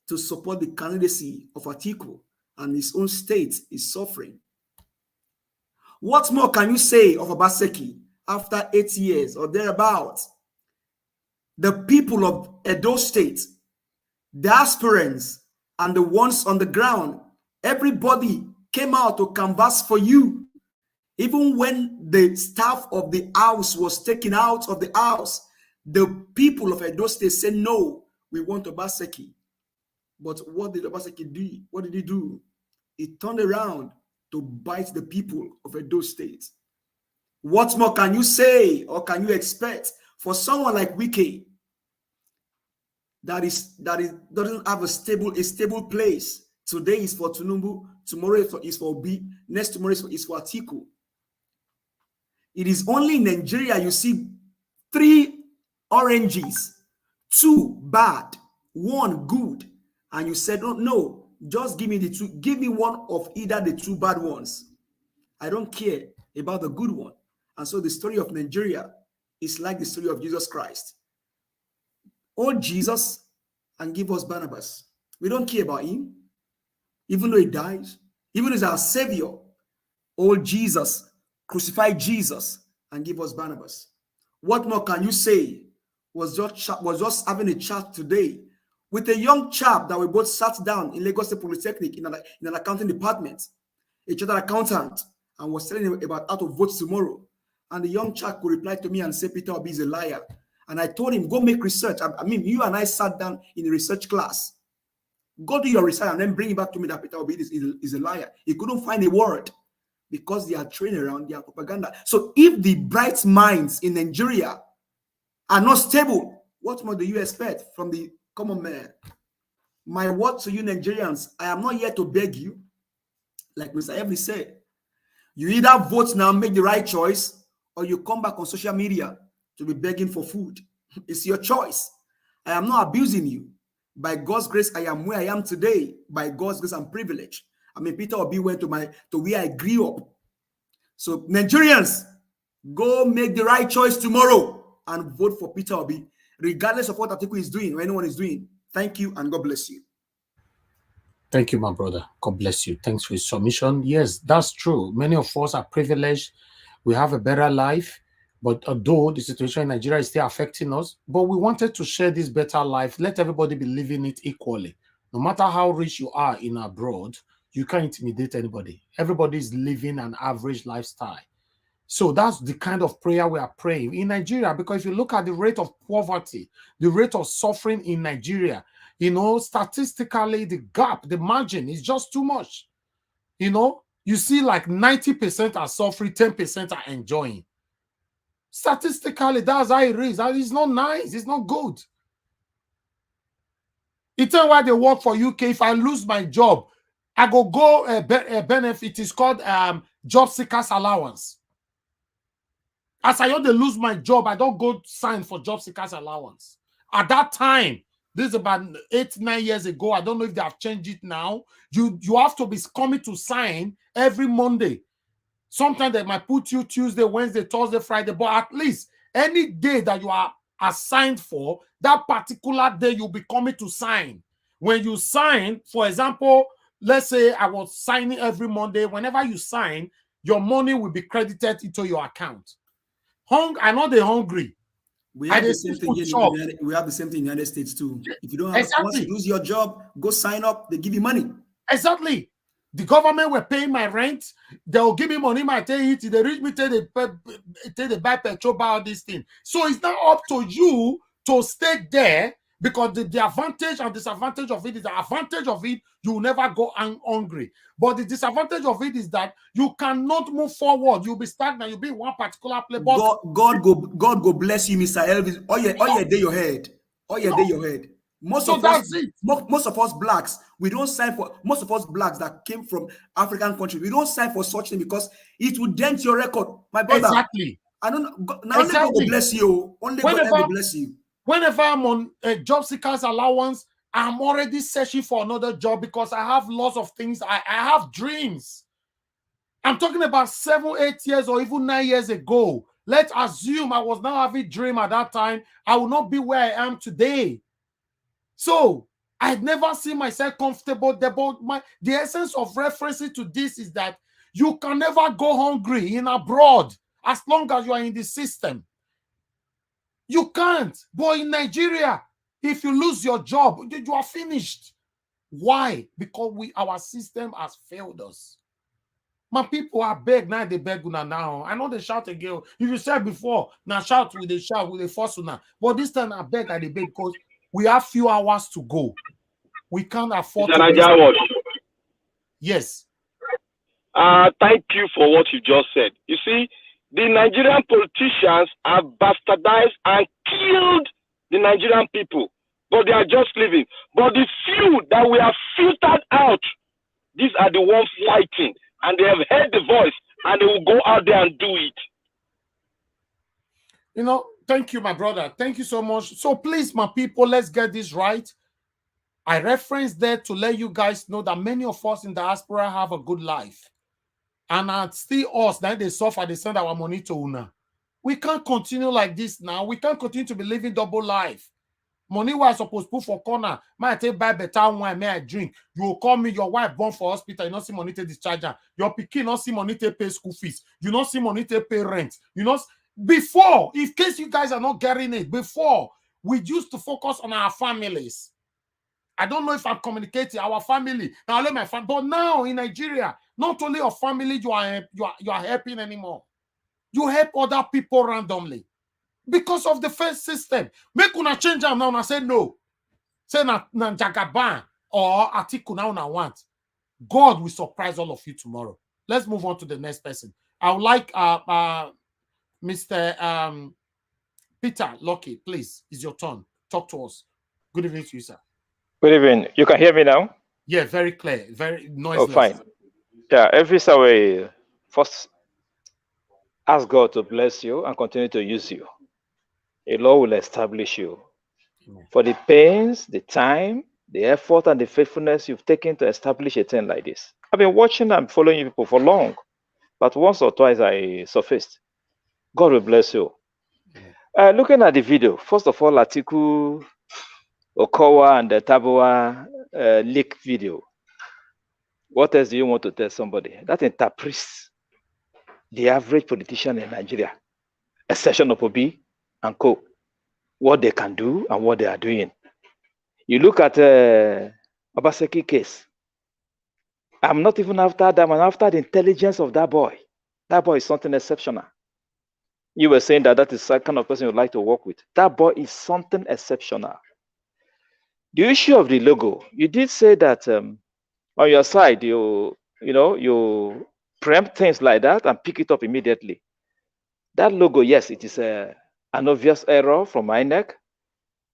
to support the candidacy of Atiku, and his own state is suffering? What more can you say of Obaseki after 8 years or thereabouts? The people of Edo State, the aspirants and the ones on the ground, everybody came out to canvass for you. Even when the staff of the house was taken out of the house, the people of Edo State said, no, we want Obaseki. But what did Obaseki do? What did he do? He turned around to bite the people of Edo State. What more can you say or can you expect for someone like Wike that doesn't have a stable place? Today is for Tinubu, tomorrow is for B, next tomorrow is for Atiku. It is only in Nigeria you see 3 oranges, 2 bad, 1 good, and you said, oh, no, just give me the 2, give me one of either the 2 bad ones. I don't care about the good one. And so the story of Nigeria is like the story of Jesus Christ. Oh, Jesus, and give us Barnabas. We don't care about him, even though he dies, even though he's our savior. Oh, Jesus, crucify Jesus and give us Barnabas. What more can you say? Was just having a chat today with a young chap that we both sat down in Lagos State Polytechnic in an accounting department, a chartered accountant, and was telling him about how to vote tomorrow. And the young chap could reply to me and say, Peter Obi is a liar. And I told him, go make research. I mean, you and I sat down in a research class. Go do your research and then bring it back to me that Peter Obi is a liar. He couldn't find a word because they are trained around their propaganda. So if the bright minds in Nigeria are not stable, what more do you expect from the common man? My word to you Nigerians, I am not here to beg you. Like Mr. Everly said, you either vote now, make the right choice, or you come back on social media to be begging for food. It's your choice. I am not abusing you. By God's grace, I am where I am today. By God's grace, I'm privileged. I mean, Peter Obi went to where I grew up. So Nigerians, go make the right choice tomorrow and vote for Peter Obi, regardless of what Atiku is doing or anyone is doing. Thank you and God bless you. Thank you, my brother. God bless you. Thanks for your submission. Yes, that's true. Many of us are privileged. We have a better life. But although the situation in Nigeria is still affecting us, but we wanted to share this better life. Let everybody be living it equally. No matter how rich you are in abroad, you can't intimidate anybody. Everybody is living an average lifestyle. So that's the kind of prayer we are praying in Nigeria, because if you look at the rate of poverty, the rate of suffering in Nigeria, you know, statistically, the gap, the margin is just too much. You know, you see like 90% are suffering, 10% are enjoying. Statistically, that's how it is. It's not nice. It's not good. It's why they work for UK. If I lose my job, I go benefit. It's called job seekers allowance. As I don't lose my job, I don't go sign for job seekers allowance. At that time, this is about 8-9 years ago. I don't know if they have changed it now. You have to be coming to sign every Monday. Sometimes they might put you Tuesday, Wednesday, Thursday, Friday, but at least any day that you are assigned for, that particular day you'll be coming to sign. When you sign, for example, let's say I was signing every Monday. Whenever you sign, your money will be credited into your account. I know they're hungry. We have the same thing here. We have the same thing in the United States too. If you don't have, once you lose your job, go sign up. They give you money. Exactly. The government were paying my rent. They'll give me money. My take it. They reach me till they buy petrol, buy all this thing. So it's not up to you to stay there, because the advantage and disadvantage of it is the advantage of it, you will never go hungry. But the disadvantage of it is that you cannot move forward. You'll be stagnant. You'll be in one particular place. God go bless you, Mr. Elvis. All your day your head. All your day your head. Most of us blacks, we don't sign for, most of us blacks that came from African countries, we don't sign for such thing because it would dent your record. My brother. Exactly. I don't know. Now only God will bless you. Only God will bless you. Whenever I'm on a job seekers allowance, I'm already searching for another job because I have lots of things. I have dreams. I'm talking about 7, 8 years or even 9 years ago. Let's assume I was now having a dream at that time. I will not be where I am today. So I had never seen myself comfortable there. But the essence of referencing to this is that you can never go hungry in abroad as long as you are in the system. You can't. But in Nigeria, if you lose your job, you are finished. Why? Because our system has failed us. My people are beg now. They beg now. I know they shout again. If you said before, now shout with a shout with a force now. But this time I beg and they beg because we have few hours to go. We can't afford to. Yes. Thank you for what you just said. You see, the Nigerian politicians have bastardized and killed the Nigerian people, but they are just living. But the few that we have filtered out These are the ones fighting, and they have heard the voice, and they will go out there and do it. You know, thank you, my brother. Thank you so much. So please, my people, let's get this right. I referenced there to let you guys know that many of us in diaspora have a good life. And it's still us, that they suffer, they send our money to UNA. We can't continue like this now. We can't continue to be living double life. Money was supposed to put for corner. May I take buy better wine, may I drink? You will call me, your wife born for hospital, you not see money to discharge her. Your pikin not see money to pay school fees. You not see money to pay rent. You know, before, in case you guys are not getting it, before, we used to focus on our families. I don't know if I'm communicating our family. Now let my family, but now in Nigeria, not only your family you are helping anymore. You help other people randomly because of the first system. Make una change them now. I say no. Say na Jagaban or Atiku now una want. God will surprise all of you tomorrow. Let's move on to the next person. I would like Mr. Peter Lucky, please. It's your turn. Talk to us. Good evening to you, sir. Good evening. You can hear me now? Yeah, very clear, very noiseless. Oh, fine. Yeah, every Saturday, first ask God to bless you and continue to use you. The Lord will establish you. Amen. For the pains, the time, the effort, and the faithfulness you've taken to establish a thing like this. I've been watching and following you people for long, but once or twice I surfaced. God will bless you. Looking at the video, first of all, Atiku, Okowa, and the Taboa leak video. What else do you want to tell somebody? That interprets the average politician in Nigeria, exception of Obi and Co. What they can do and what they are doing. You look at Obaseki case. I'm not even after that, I'm after the intelligence of that boy. That boy is something exceptional. You were saying that that is the kind of person you'd like to work with. That boy is something exceptional. The issue of the logo, you did say that on your side, you preempt things like that and pick it up immediately. That logo, yes, it is an obvious error from INEC,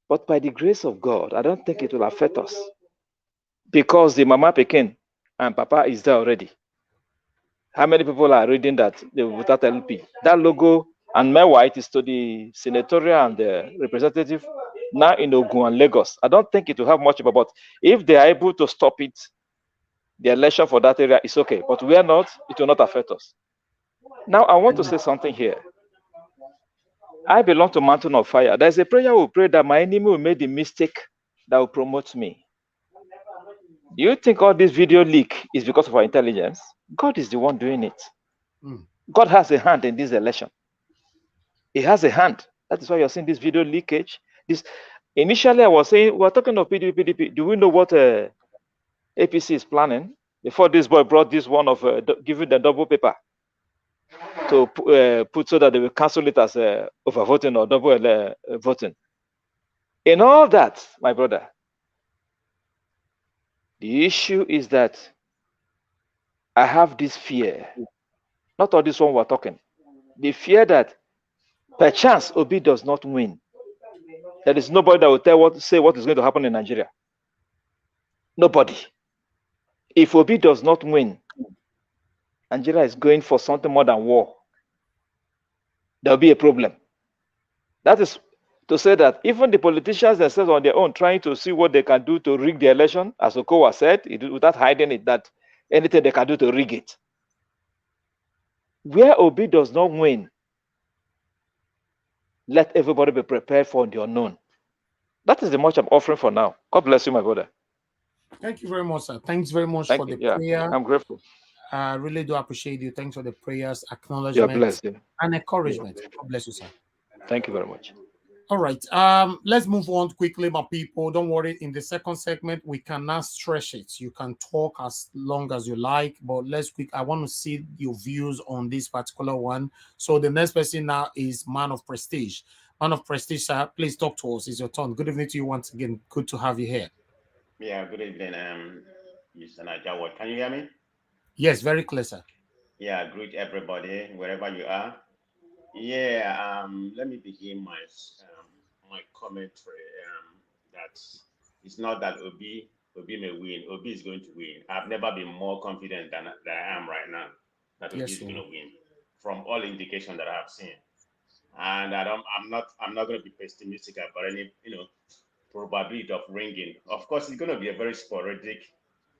but by the grace of God, I don't think it will affect us because the Mama Pekin and Papa is there already. How many people are reading that without LP? That logo and meanwhile it is to the senatorial and the representative now in Ogun and Lagos. I don't think it will have much about. If they are able to stop it, the election for that area is okay, but we are not, it will not affect us. Now, I want to say something here. I belong to Mountain of Fire. There's a prayer we pray that my enemy will make the mistake that will promote me. Do you think all this video leak is because of our intelligence? God is the one doing it. God has a hand in this election. He has a hand. That is why you're seeing this video leakage. This initially I was saying we're talking of PDP. Do we know what APC is planning? Before this boy brought this one of giving the double paper to put so that they will cancel it as overvoting or double voting. In all that, my brother, the issue is that I have this fear, not all this one we're talking, the fear that perchance Obi does not win. There is nobody that will say what is going to happen in Nigeria. Nobody. If Obi does not win, Nigeria is going for something more than war. There will be a problem. That is to say that even the politicians themselves on their own trying to see what they can do to rig the election, as Okowa said, without hiding it, that anything they can do to rig it. Where Obi does not win, let everybody be prepared for the unknown. That is the much I'm offering for now. God bless you, my brother. Thank you very much, sir. Thanks very much for the prayer. I'm grateful. I really do appreciate you. Thanks for the prayers, acknowledgement, and encouragement. God bless you, sir. Thank you very much. All right. Let's move on quickly, my people. Don't worry. In the second segment, we can now stretch it. You can talk as long as you like, but let's quick. I want to see your views on this particular one. So the next person now is Man of Prestige. Man of Prestige, sir, please talk to us. It's your turn. Good evening to you once again. Good to have you here. Yeah, good evening, Mr. Najawad. Can you hear me? Yes, very clear, sir. Yeah, greet everybody wherever you are. Yeah, let me begin my commentary. That it's not that Obi Obi may win. Obi is going to win. I've never been more confident than I am right now that Obi is going to win, from all indications that I have seen. And I'm not going to be pessimistic about any, probability of ringing. Of course, it's going to be a very sporadic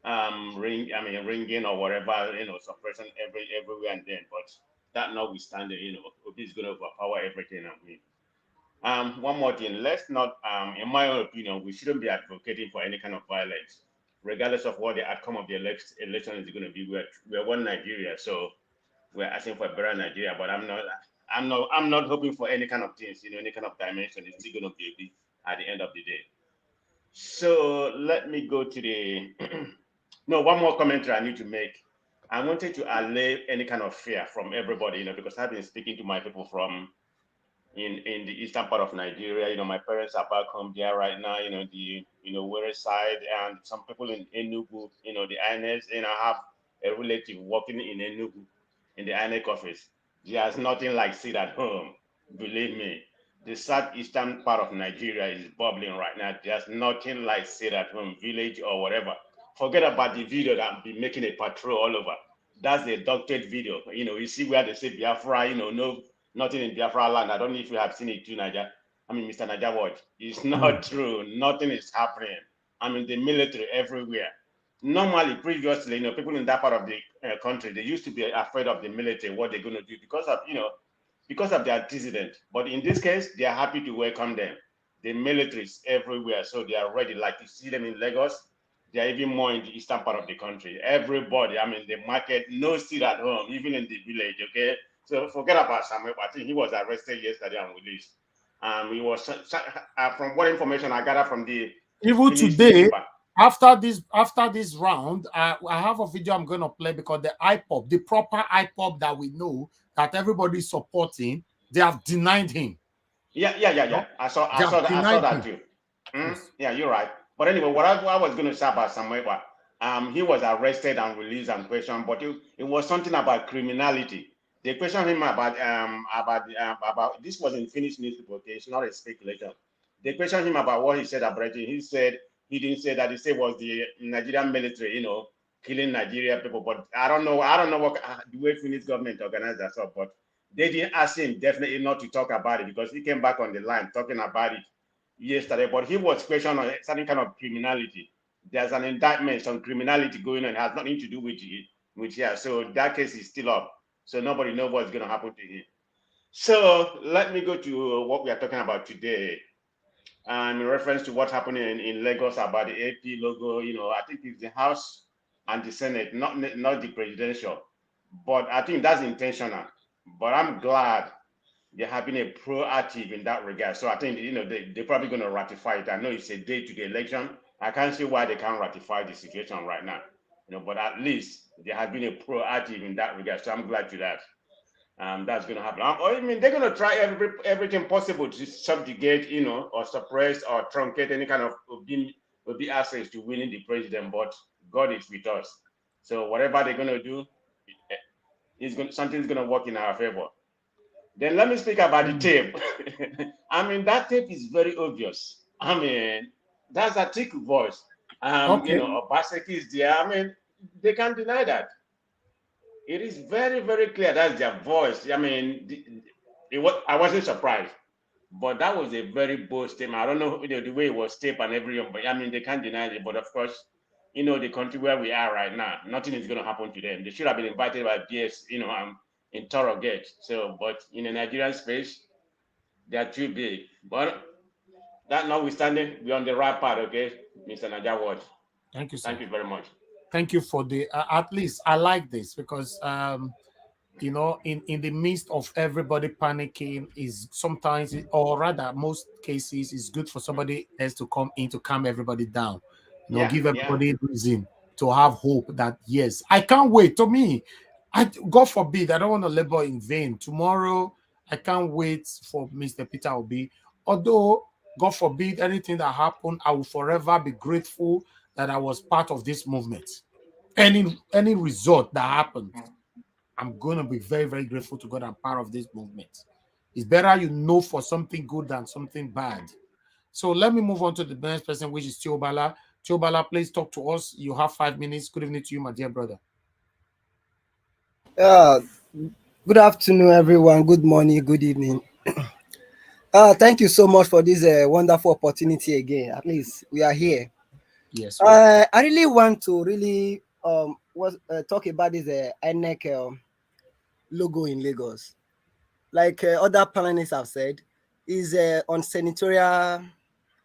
ringing or whatever, suppression everywhere and then. But that notwithstanding, Obi is going to overpower everything and win. One more thing, let's not, in my own opinion, we shouldn't be advocating for any kind of violence, regardless of what the outcome of the election is going to be. We're one Nigeria, so we're asking for a better Nigeria. But I'm not hoping for any kind of things, any kind of dimension. It's still going to be big at the end of the day. So let me go to the no, one more commentary I need to make. I wanted to allay any kind of fear from everybody, because I've been speaking to my people from in the eastern part of Nigeria. My parents are back home there right now, the Were side, and some people in Enugu, the INS, I have a relative working in Enugu in the INEC office. There's nothing like sit at home. Believe me, the southeastern part of Nigeria is bubbling right now. There's nothing like sit at home, village or whatever. Forget about the video that I've been making a patrol all over. That's the doctored video. You see where they say Biafra, no, nothing in Biafra land. I don't know if you have seen it too, Mr. Naija Watch. It's not true. Nothing is happening. The military everywhere. Normally, previously, people in that part of the country, they used to be afraid of the military, what they're going to do because of their antecedent. But in this case, they are happy to welcome them. The military is everywhere, so they are ready. Like you see them in Lagos, they are even more in the eastern part of the country. Everybody, the market, no sit at home, even in the village, okay? So forget about Samuel. I think he was arrested yesterday and released. He was, from what information I gathered from the... Even today, after this round, I have a video I'm going to play because the IPOB, the proper IPOB that we know that everybody is supporting, they have denied him. Yeah. I saw that too. Yeah, you're right. But anyway, what I was going to say about Samuel, he was arrested and released and questioned, but it was something about criminality. They questioned him about this was in Finnish newspaper. Okay, it's not a speculation. They questioned him about what he said about it. He said he didn't say that. He said it was the Nigerian military, killing Nigerian people. But I don't know what the way Finnish government organized that stuff. But they didn't ask him definitely not to talk about it because he came back on the line talking about it yesterday. But he was questioned on certain kind of criminality. There's an indictment on criminality going on. It has nothing to do with here. So that case is still up. So nobody knows what's going to happen to him. So let me go to what we are talking about today. In reference to what happened in Lagos about the AP logo, I think it's the House and the Senate, not the presidential. But I think that's intentional. But I'm glad they have been a proactive in that regard. So I think, they're probably going to ratify it. I know it's a day to the election. I can't see why they can't ratify the situation right now. But at least they have been a proactive in that regard. So I'm glad to that. That's going to happen. They're going to try everything possible to subjugate, or suppress or truncate any kind of Obi access to winning the president. But God is with us. So whatever they're going to do, something's going to work in our favor. Then let me speak about the tape. That tape is very obvious. That's a thick voice. Obaseki is there. They can't deny that. It is very, very clear that's their voice. I wasn't surprised, but that was a very bold statement. I don't know the way it was taped and everything, but they can't deny it. But of course, the country where we are right now, nothing is going to happen to them. They should have been invited by BS, in Torogate. So, but in the Nigerian space, they are too big. But that notwithstanding, we're on the right path, okay, Mr. Naija Watch. Thank you, sir. Thank you very much. Thank you for the at least I like this because in the midst of everybody panicking is sometimes, or rather most cases, it's good for somebody else to come in to calm everybody down. Give everybody reason to have hope that yes, I can't wait. To me, God forbid, I don't want to labor in vain. Tomorrow, I can't wait for Mr. Peter Obi. Although God forbid anything that happened, I will forever be grateful that I was part of this movement. Any result that happened, I'm going to be very, very grateful to God I'm part of this movement. It's better for something good than something bad. So let me move on to the next person, which is Tiobala. Chobala, please talk to us. You have 5 minutes. Good evening to you, my dear brother. Good afternoon, everyone. Good morning, good evening. Thank you so much for this wonderful opportunity again. At least we are here. Yes. I really want to talk about this INEC logo in Lagos. Like other panelists have said, is on senatorial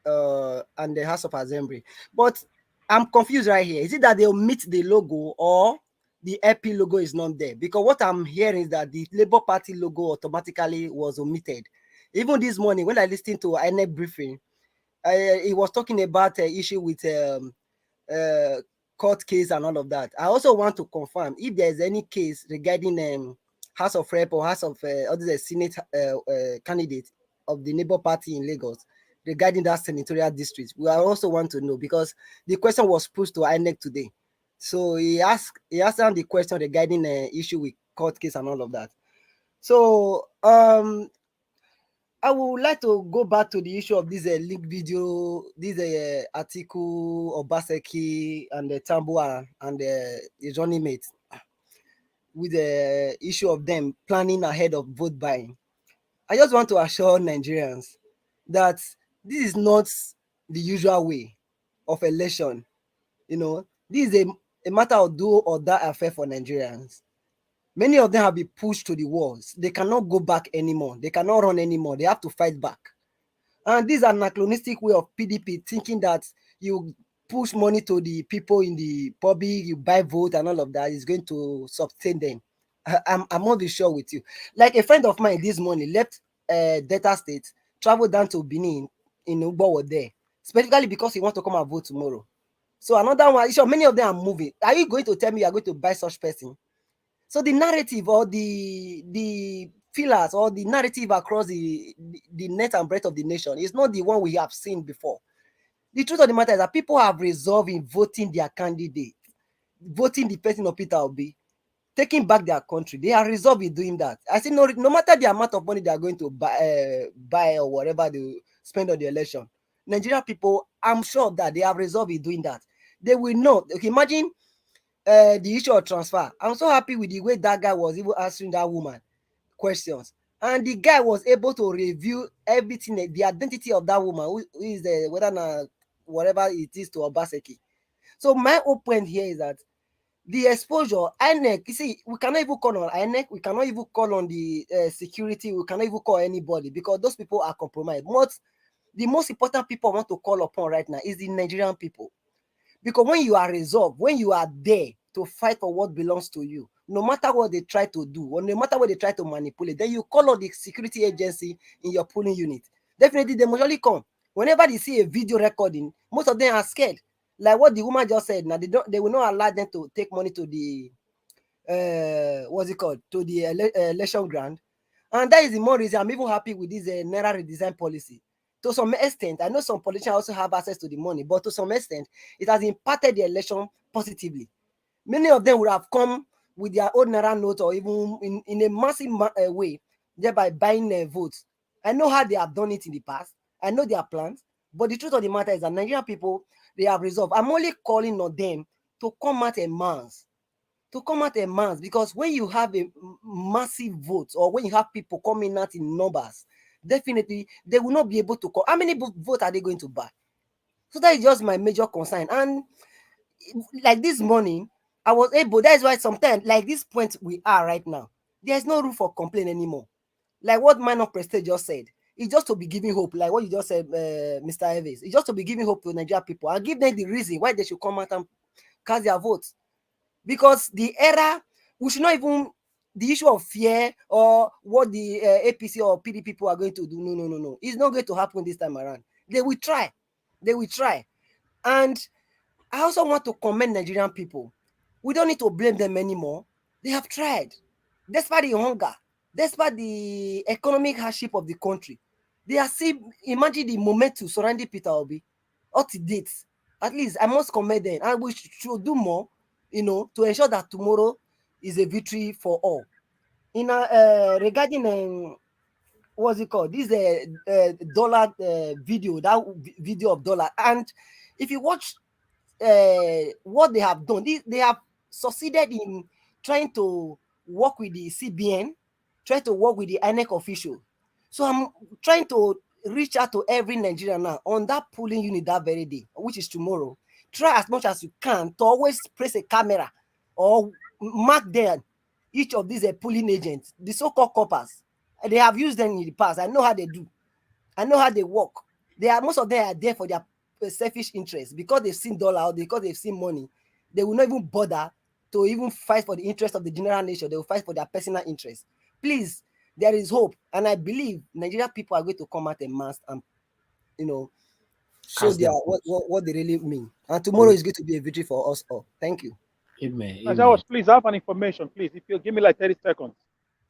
and the House of Assembly. But I'm confused right here. Is it that they'll meet the logo or the EP logo is not there? Because what I'm hearing is that the Labour Party logo automatically was omitted. Even this morning, when I listened to INEC briefing, he was talking about issue with court case and all of that. I also want to confirm if there is any case regarding House of Rep or House of other Senate candidate of the Labour Party in Lagos regarding that senatorial district. We also want to know because the question was pushed to INEC today. So he asked the question regarding issue with court case and all of that. So I would like to go back to the issue of this leaked video, this article of Obaseki and the Tambua and the Johnny Mate with the issue of them planning ahead of vote buying. I just want to assure Nigerians that this is not the usual way of election. You know, this is a matter of do or die affair for Nigerians. Many of them have been pushed to the walls. They cannot go back anymore. They cannot run anymore. They have to fight back. And this is an anachronistic way of PDP thinking that you push money to the people in the public, you buy vote and all of that is going to sustain them. I'm not be sure with you. Like a friend of mine this morning left Delta State, traveled down to Benin in Ugbo there, specifically because he wants to come and vote tomorrow. So another one, sure, many of them are moving. Are you going to tell me you are going to buy such person? So the narrative or the pillars or the narrative across the net and breadth of the nation is not the one we have seen before. The truth of the matter is that people have resolved in voting their candidate, voting the person of Peter Obi, taking back their country. They are resolved in doing that. I say no matter the amount of money they are going to buy or whatever they spend on the election, Nigerian people, I'm sure that they have resolved in doing that. They will know. Okay, imagine the issue of transfer. I'm so happy with the way that guy was even answering that woman questions, and the guy was able to review everything, the identity of that woman who is the whatever it is to Obaseki. So my whole point here is that the exposure, INEC, you see, we cannot even call on INEC, we cannot even call on the security, we cannot even call anybody because those people are compromised. But the most important people I want to call upon right now is the Nigerian people. Because when you are resolved, when you are there to fight for what belongs to you, no matter what they try to do, or no matter what they try to manipulate, then you call on the security agency in your polling unit. Definitely, they must only come. Whenever they see a video recording, most of them are scared. Like what the woman just said, now they will not allow them to take money to the to the election ground. And that is the more reason I'm even happy with this Naira redesign policy. To some extent, I know some politicians also have access to the money, but to some extent, it has impacted the election positively. Many of them would have come with their own Naira note or even in a massive way, thereby buying votes. I know how they have done it in the past. I know their plans, but the truth of the matter is that Nigerian people, they have resolved. I'm only calling on them to come out en masse. To come out en masse, because when you have a massive vote or when you have people coming out in numbers, definitely they will not be able to call. How many votes are they going to buy? So that is just my major concern. And like this morning, I was able, that is why sometimes, like this point we are right now, there's no room for complaint anymore. Like what Man of Prestige just said, it's just to be giving hope, like what you just said, Mr. Evans. It's just to be giving hope to Nigerian people and give them the reason why they should come out and cast their votes. Because the era, we should not even, the issue of fear or what the APC or PDP people are going to do, no. It's not going to happen this time around. They will try. They will try. And I also want to commend Nigerian people. We don't need to blame them anymore. They have tried. Despite the hunger, despite the economic hardship of the country, they are still, imagine the momentum surrounding Peter Obi up to date. At least I must commend them. And we should do more, to ensure that tomorrow is a victory for all. Regarding what's it called? This dollar video, that video of dollar. And if you watch what they have done. They have succeeded in trying to work with the CBN, trying to work with the INEC official. So I'm trying to reach out to every Nigerian now on that polling unit that very day, which is tomorrow. Try as much as you can to always place a camera or mark there each of these polling agents, the so-called coppers. They have used them in the past. I know how they do. I know how they work. Most of them are there for their selfish interests because they've seen dollar or because they've seen money. They will not even bother to even fight for the interest of the general nation. They will fight for their personal interest. Please, there is hope, and I believe Nigerian people are going to come out en masse and, show their what they really mean. And tomorrow is going to be a victory for us all. Thank you. Amen. Please, I have an information, please. If you give me like 30 seconds.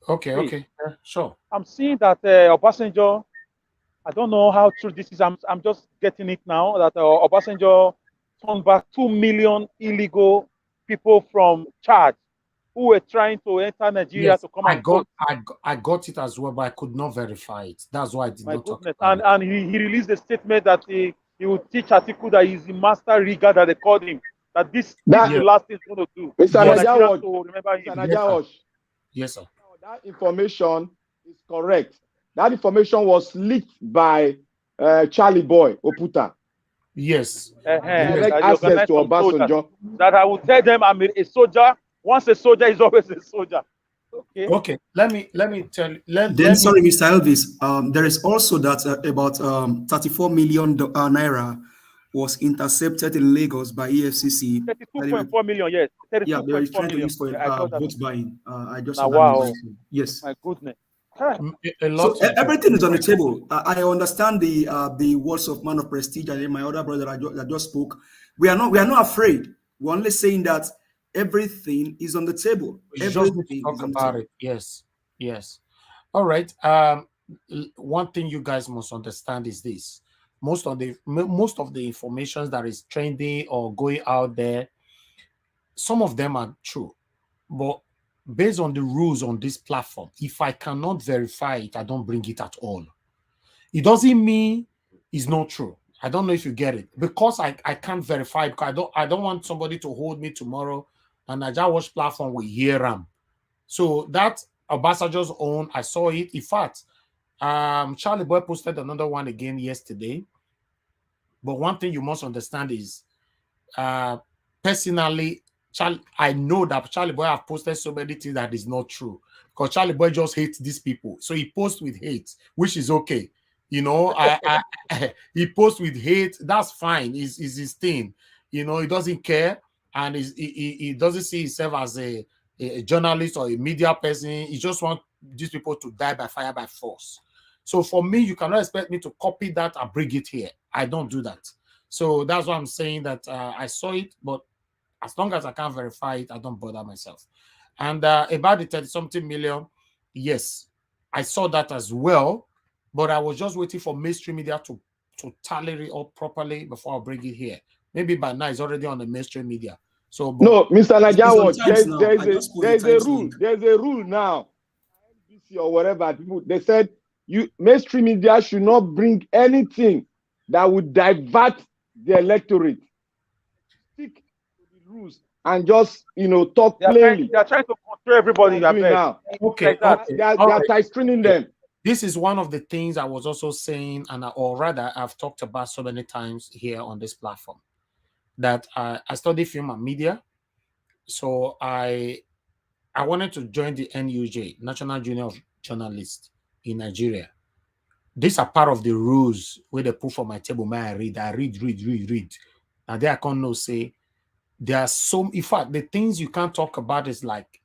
Okay, Please. okay, sure. I'm seeing that Obasanjo, I don't know how true this is. I'm just getting it now that Obasanjo turned back 2 million illegal people from Chad who were trying to enter Nigeria to come and vote. I got it as well, but I could not verify it. That's why I did not talk about and it. And he released a statement that he will teach Atiku that he's the master rigger that they called him. That this is the last thing he's going to do. Mr. For Nigerians to remember him. Mr. Najawash. Yes, sir. That information is correct. That information was leaked by Charlie Boy Oputa. Yes. Direct access to Obasanjo. That I will tell them I'm a soldier. Once a soldier is always a soldier. Okay. Okay. Let me tell you. Sorry, Mr. Elvis. There is also that about 34 million naira was intercepted in Lagos by EFCC. 32.4 million, yes. Yeah, they were trying to use for vote buying. I just saw that. Wow. Yes. My goodness. So everything is on the table. I understand the words of man of prestige and my other brother that just spoke. We are not afraid. We're only saying that everything is on the table. Everything is on the table. Yes. Yes. All right. One thing you guys must understand is this. Most of the information that is trending or going out there, some of them are true, but based on the rules on this platform, if I cannot verify it, I don't bring it at all. It doesn't mean it's not true. I don't know if you get it, because I can't verify it, because I don't want somebody to hold me tomorrow and Najawash platform will hear them. So that Obasanjo's own, I saw it. In fact, Charlie Boy posted another one again yesterday. But one thing you must understand is, personally, I know that Charlie Boy have posted so many things that is not true, because Charlie Boy just hates these people. So he posts with hate, which is okay. You know, he posts with hate. That's fine. Is his thing. You know, he doesn't care, and he doesn't see himself as a journalist or a media person. He just wants these people to die by fire by force. So for me, you cannot expect me to copy that and bring it here. I don't do that. So that's why I'm saying that I saw it, but as long as I can't verify it, I don't bother myself. And about the 30-something million, yes, I saw that as well, but I was just waiting for mainstream media to tally it up properly before I bring it here. Maybe by now it's already on the mainstream media. So no, Mr. Najawash, there's a rule. There's a rule now. NBC or whatever people, they said mainstream media should not bring anything that would divert the electorate. Stick to the rules and just talk plainly. They are trying to control everybody now. Okay, they are screening them. This is one of the things I was also saying, or rather, I've talked about so many times here on this platform, that I study film and media. So I wanted to join the NUJ, National Union of Journalists in Nigeria. These are part of the rules where they put for my table. I read. Now there I can't know say there are some. In fact, the things you can't talk about is like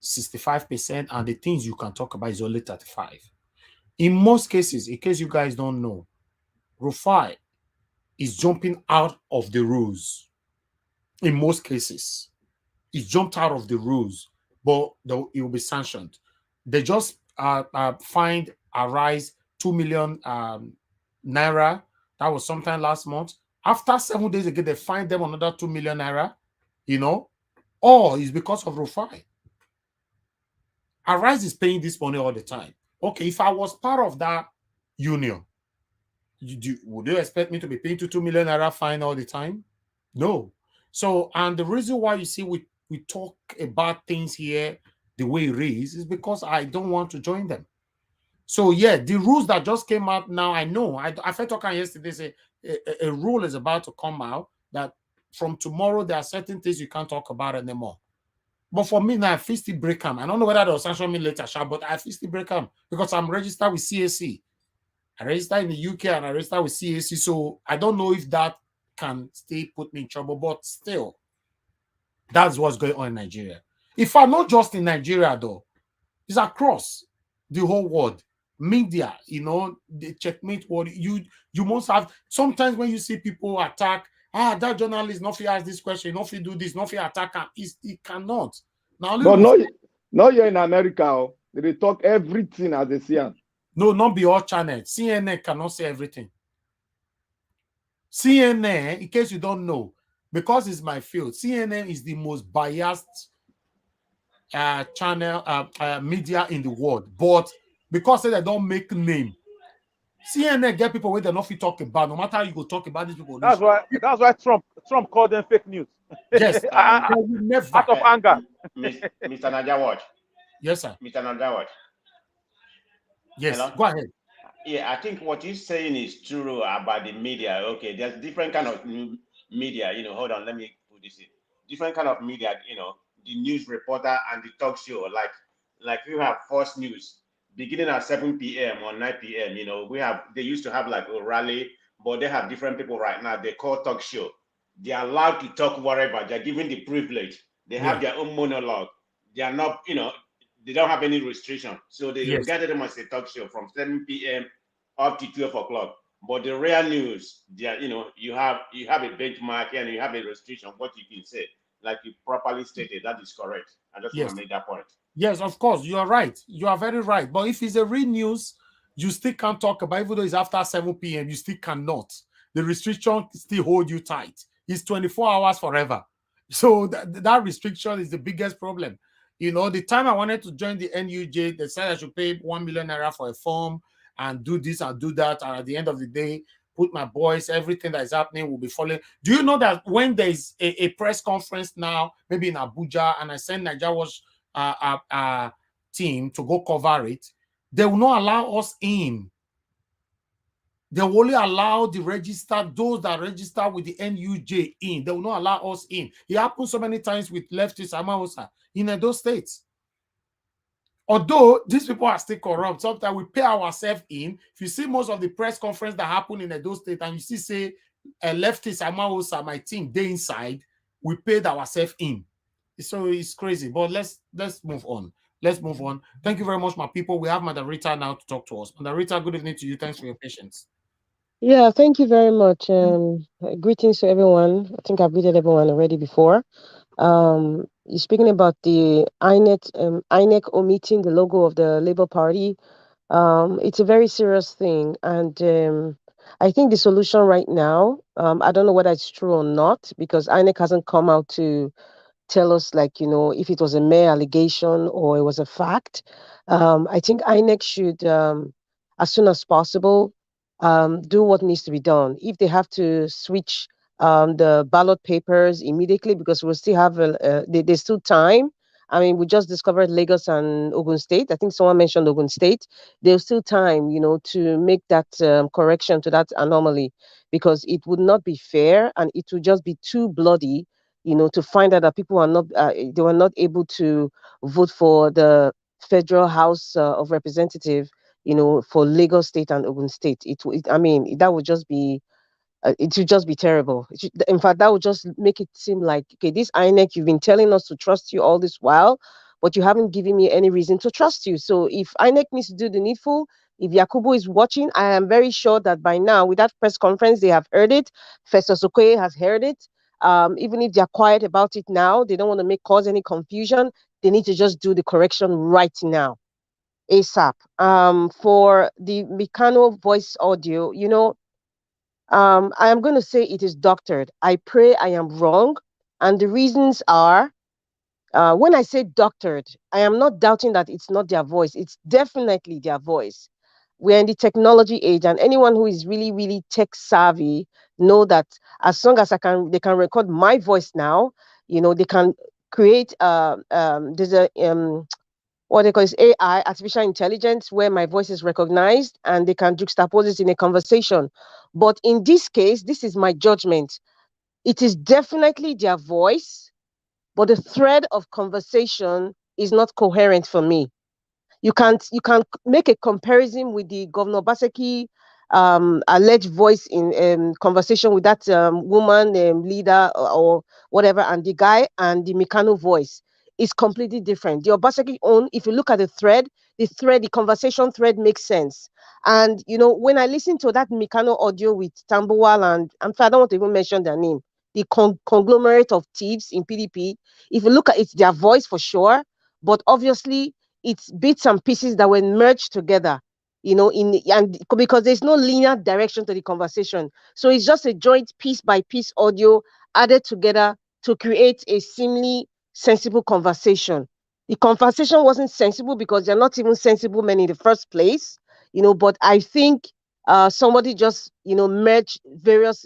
65%, and the things you can talk about is only 35%. In most cases, in case you guys don't know, Rufai is jumping out of the rules. In most cases, he jumped out of the rules, but it will be sanctioned. They just fined Arise 2 million naira. That was sometime last month. After 7 days again, they fined them another 2 million naira. All is because of Rufai. Arise is paying this money all the time. Okay, if I was part of that union, would you expect me to be paying 2 million naira fine all the time? No. So, and the reason why you see we talk about things here the way it is because I don't want to join them. So yeah, the rules that just came out now, I know. I felt talking yesterday, say a rule is about to come out that from tomorrow there are certain things you can't talk about anymore. But for me now, I feel still break them. I don't know whether they'll sanction me later, but I feel still break them because I'm registered with CAC. I registered in the UK and I registered with CAC. So I don't know if that can still put me in trouble, but still, that's what's going on in Nigeria. If I'm not just in Nigeria, though, it's across the whole world. Media, the checkmate world. You must have sometimes when you see people attack, that journalist not fit ask this question, not fit do this, not fit attack, he cannot. Now, but no, you're in America. They talk everything as they see them. No, not be all channels. CNN cannot say everything. CNN, in case you don't know, because it's my field, CNN is the most biased channel media in the world. But because they don't make name, CNN get people where they not fit talk about. No matter how you go talk about these people. That's why Trump called them fake news. Yes, never. Out of anger. Mr. Najawat. Yes, sir. Mr. Najawat. Yes, hello? Go ahead. Yeah, I think what you're saying is true about the media. Okay, there's different kind of media. Hold on, let me put this in. Different kind of media. The news reporter and the talk show. Like you have Fox News beginning at 7 p.m. or 9 p.m. They used to have like a rally, but they have different people right now. They call talk show. They are allowed to talk whatever. They're given the privilege. They have their own monologue. They are not, they don't have any restriction. So they regard them as a talk show from 7 p.m. up to 12 o'clock. But the real news, you have a benchmark and you have a restriction of what you can say. Like you properly stated, that is correct. I just want to make that point. Yes, of course, you are right. You are very right. But if it's a real news, you still can't talk about it. Even though it's after 7 p.m., you still cannot. The restriction still hold you tight. It's 24 hours forever. So that restriction is the biggest problem. The time I wanted to join the NUJ, they said I should pay 1 million naira for a form and do this and do that. And at the end of the day, put my boys, everything that is happening will be following. Do you know that when there is a press conference now, maybe in Abuja, and I send Nigeria's team to go cover it, they will not allow us in. They will only allow those that register with the NUJ in. They will not allow us in. It happens so many times with leftists Amaosa in those states. Although these people are still corrupt, sometimes we pay ourselves in. If you see most of the press conference that happen in those states, and you see, say, leftist Amaosa, my team, they inside, we paid ourselves in. So it's crazy. But let's move on. Let's move on. Thank you very much, my people. We have Madarita now to talk to us. Madarita, good evening to you. Thanks for your patience. Yeah, thank you very much. Greetings to everyone. I think I've greeted everyone already before. You're speaking about the INEC omitting the logo of the Labour Party. It's a very serious thing. And I think the solution right now, I don't know whether it's true or not, because INEC hasn't come out to tell us, if it was a mere allegation or it was a fact. I think INEC should, as soon as possible, do what needs to be done. If they have to switch the ballot papers immediately, because we'll still have there's still time. I mean, we just discovered Lagos and Ogun State. I think someone mentioned Ogun State. There's still time, to make that correction to that anomaly, because it would not be fair and it would just be too bloody, to find out that people are not, they were not able to vote for the Federal House of Representatives, for Lagos State and Ogun State. That would just be, it would just be terrible. In fact, that would just make it seem like, okay, this INEC, you've been telling us to trust you all this while, but you haven't given me any reason to trust you. So if INEC needs to do the needful, if Yakubu is watching, I am very sure that by now, with that press conference, they have heard it. Festus Okoye has heard it. Even if they're quiet about it now, they don't want to cause any confusion. They need to just do the correction right now. ASAP. For the Mikano voice audio, I am going to say it is doctored. I pray I am wrong. And the reasons are, when I say doctored, I am not doubting that it's not their voice. It's definitely their voice. We're in the technology age, and anyone who is really, really tech savvy know that as long as they can record my voice now, they can create there's a what they call is AI, artificial intelligence, where my voice is recognized and they can juxtapose it in a conversation. But in this case, this is my judgment. It is definitely their voice, but the thread of conversation is not coherent for me. You can't make a comparison with the Governor Obaseki alleged voice in conversation with that woman leader or whatever, and the guy, and the Mikano voice is completely different. The Obaseki own, if you look at the conversation thread makes sense. And when I listen to that Mikano audio with Tambuwal and I don't want to even mention their name, the conglomerate of thieves in PDP, if you look at it, their voice for sure, but obviously it's bits and pieces that were merged together, and because there's no linear direction to the conversation. So it's just a joint piece by piece audio added together to create a seemingly sensible conversation. The conversation wasn't sensible because they're not even sensible men in the first place, but I think somebody just, merged various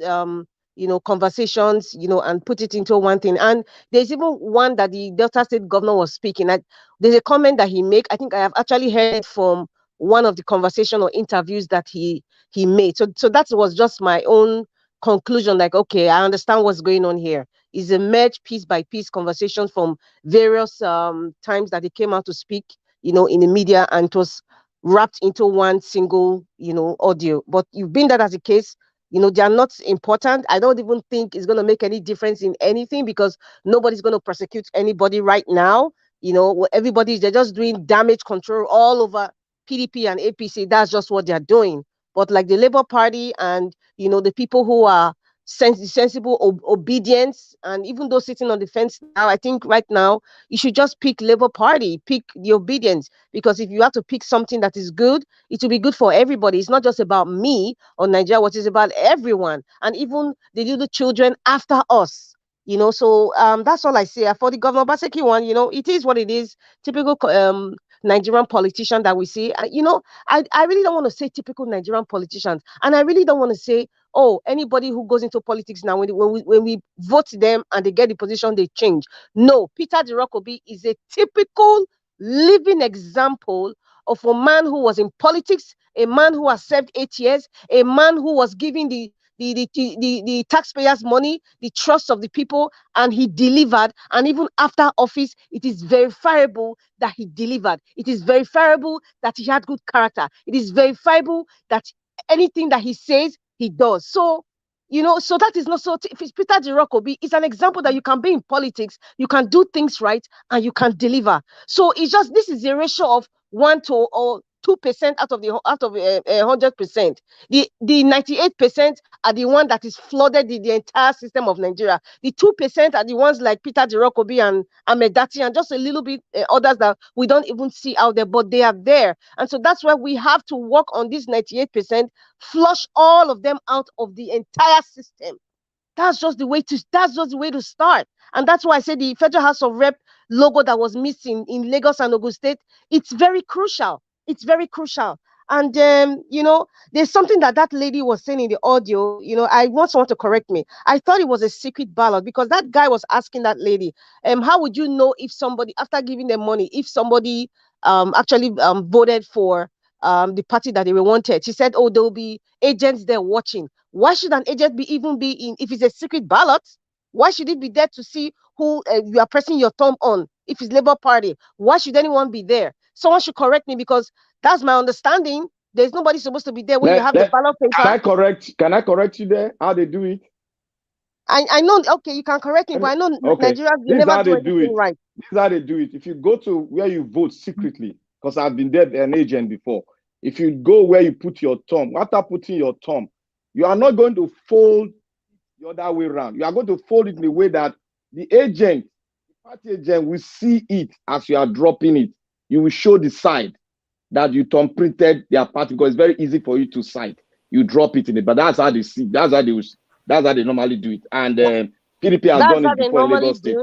conversations, and put it into one thing. And there's even one that the Delta State governor was speaking at. There's a comment that he made. I think I have actually heard it from one of the conversation or interviews that he made. So that was just my own conclusion. Like, okay, I understand what's going on here. It's a merged piece by piece conversation from various times that he came out to speak, in the media, and it was wrapped into one single, audio. But you've been that as a case. They are not important. I don't even think it's going to make any difference in anything because nobody's going to prosecute anybody right now. They're just doing damage control all over PDP and APC. That's just what they're doing. But like the Labour Party and, the people who are sensible, obedience, and even those sitting on the fence now, I think right now you should just pick Labour Party, pick the obedience, because if you have to pick something that is good, it will be good for everybody. It's not just about me or Nigeria, what is about everyone, and even the little children after us. So that's all I say. For the Governor Obaseki one, it is what it is. Typical Nigerian politician that we see. I really don't want to say typical Nigerian politicians, and I really don't want to say, oh, anybody who goes into politics now, when we vote them and they get the position, they change. No, Peter Dirok-Obi is a typical living example of a man who was in politics, a man who has served 8 years, a man who was giving the taxpayers' money, the trust of the people, and he delivered. And even after office, it is verifiable that he delivered. It is verifiable that he had good character. It is verifiable that anything that he says, he does. So, so that is not so. If it's Peter Dirok-Obi, it's an example that you can be in politics, you can do things right, and you can deliver. So it's just, this is a ratio of 1 to 2% out of 100%. The 98% are the one that is flooded the entire system of Nigeria. The 2% are the ones like Peter Dirok-Obi and Ahmed Dati, and just a little bit others that we don't even see out there, but they are there. And so that's why we have to work on this 98%, flush all of them out of the entire system. That's just the way to start. And that's why I said the Federal House of Rep logo that was missing in Lagos and Ogun State, it's very crucial. It's very crucial. And, there's something that lady was saying in the audio, I want someone to correct me. I thought it was a secret ballot because that guy was asking that lady, how would you know if somebody, after giving them money, if somebody actually voted for the party that they wanted? She said, oh, there'll be agents there watching. Why should an agent even be in, if it's a secret ballot? Why should it be there to see who you are pressing your thumb on? If it's Labour Party, why should anyone be there? Someone should correct me because that's my understanding. There's nobody supposed to be there when you have the ballot paper. Can I correct you there? How they do it? I know. Okay, you can correct me, but I know Nigerians never do anything right. This is how they do it. If you go to where you vote secretly, because I've been there an agent before. If you go where you put your thumb, after putting your thumb, you are not going to fold the other way around. You are going to fold it in a way that the agent, the party agent, will see it as you are dropping it. You will show the side that you thumb printed their party because it's very easy for you to cite. You drop it in it, but that's how they see. That's how they normally do it. And PDP has done it before in Lagos State.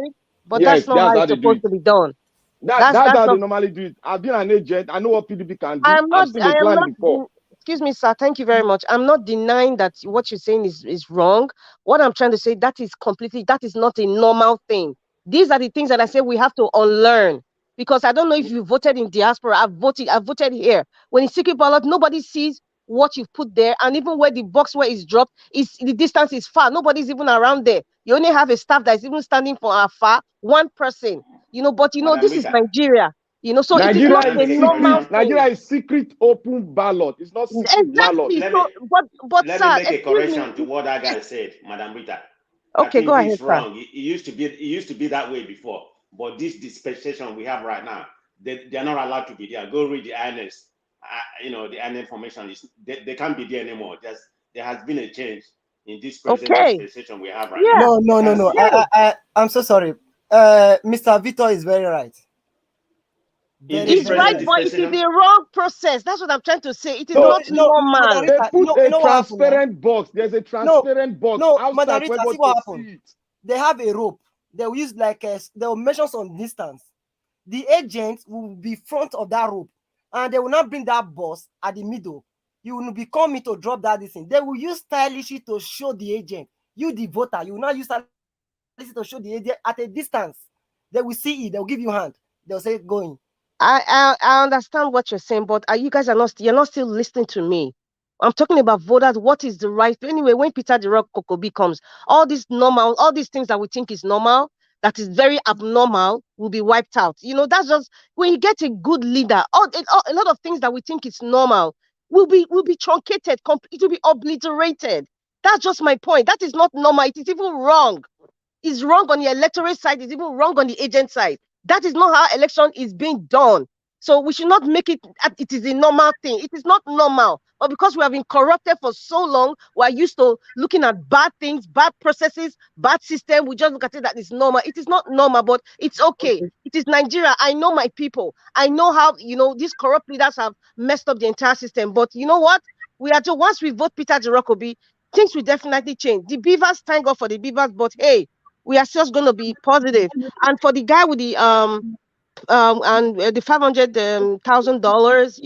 But yes, that's not how it's supposed to be done. That's how they normally do it. I've been an agent. I know what PDP can do. I've seen the plan before. excuse me, sir. Thank you very much. I'm not denying that what you're saying is wrong. What I'm trying to say, that is not a normal thing. These are the things that I say we have to unlearn. Because I don't know if you voted in diaspora. I voted here. When it's secret ballot, nobody sees what you've put there, and even where the box where it's dropped, the distance is far. Nobody's even around there. You only have a staff that is even standing from afar, one person. But this is Nigeria. So it is not a normal thing. Nigeria is secret open ballot. It's not secret ballot. But Let sir, me make a correction to what that guy said, Madam Rita. Okay, go ahead, he's sir. wrong. It used to be that way before, but this dispensation we have right now, they are not allowed to be there. Go read the INS. The INS information is they can't be there anymore. There has been a change in this present dispensation we have right now. No. I'm so sorry. Mr. Victor is very right. He's right, but it is the wrong process. That's what I'm trying to say. It is not normal. They put a transparent box. There's a transparent box outside for everyone to see it. They have a rope. They will use they will measure some distance. The agent will be front of that rope, and they will not bring that box at the middle. You will be coming to drop that thing. They will use stylishly to show the agent. You, the voter, you will not use stylishly to show the agent at a distance. They will see it. They will give you hand. They'll say going. I understand what you're saying, but you're not still listening to me. I'm talking about voters. What is the right? Anyway, when Peter the Rock Kokobi comes, all these things that we think is normal, that is very abnormal, will be wiped out. That's just when you get a good leader. A lot of things that we think is normal will be truncated. It will be obliterated. That's just my point. That is not normal. It is even wrong. It's wrong on the electorate side. It's even wrong on the agent side. That is not how election is being done. So we should not make it is a normal thing. It is not normal. But because we have been corrupted for so long, we're used to looking at bad things, bad processes, bad system. We just look at it that it's normal. It is not normal, but it's okay. It is Nigeria. I know my people. I know how, these corrupt leaders have messed up the entire system. But you know what? Once we vote Peter Jirokobi, things will definitely change. The beavers, thank God for the beavers, but hey, we are just going to be positive. And for the guy with the and the $500,000,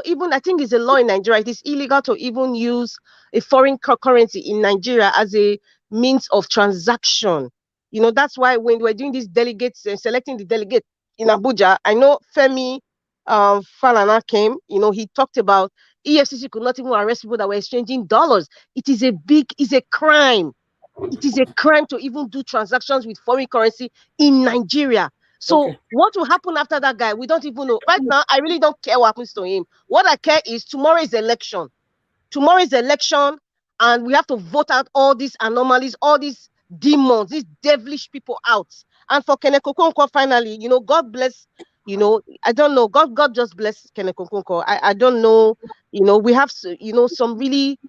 even I think it's a law in Nigeria. It is illegal to even use a foreign currency in Nigeria as a means of transaction. That's why when we're doing these delegates and selecting the delegate in Abuja, I know Femi Falana came. He talked about EFCC could not even arrest people that were exchanging dollars. It is a crime. It is a crime to even do transactions with foreign currency in Nigeria. So what will happen after that guy? We don't even know. Right now, I really don't care what happens to him. What I care is tomorrow is election. Tomorrow is election, and we have to vote out all these anomalies, all these demons, these devilish people out. And for Kenneth Okonkwo, finally, God bless, I don't know. God just bless Kenneth Okonkwo. I don't know. We have, some really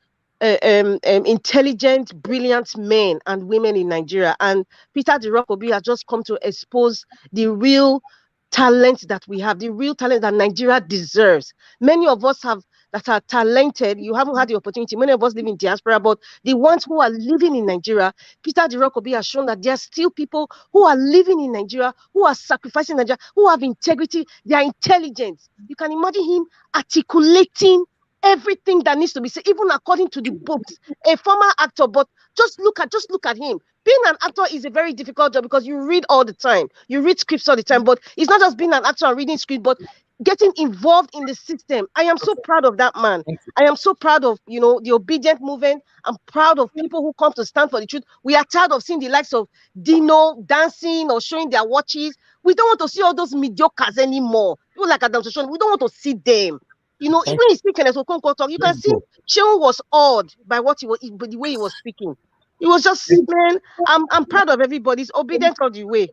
intelligent, brilliant men and women in Nigeria. And Peter Jirokobi has just come to expose the real talent that we have, the real talent that Nigeria deserves. Many of us that are talented, you haven't had the opportunity. Many of us live in diaspora, but the ones who are living in Nigeria, Peter Jirokobi has shown that there are still people who are living in Nigeria, who are sacrificing Nigeria, who have integrity, they are intelligent. You can imagine him articulating everything that needs to be said, even according to the books. A former actor, but just look at him. Being an actor is a very difficult job because you read all the time. You read scripts all the time, but it's not just being an actor and reading scripts, but getting involved in the system. I am so proud of that man. I am so proud of, the obedient movement. I'm proud of people who come to stand for the truth. We are tired of seeing the likes of Dino dancing or showing their watches. We don't want to see all those mediocres anymore. People like Adam Shoshone, we don't want to see them. Even in speaking as Okonkwo talk, you can see Shehu was awed by the way he was speaking. It was just, man, I'm proud of everybody. It's obedient all the way.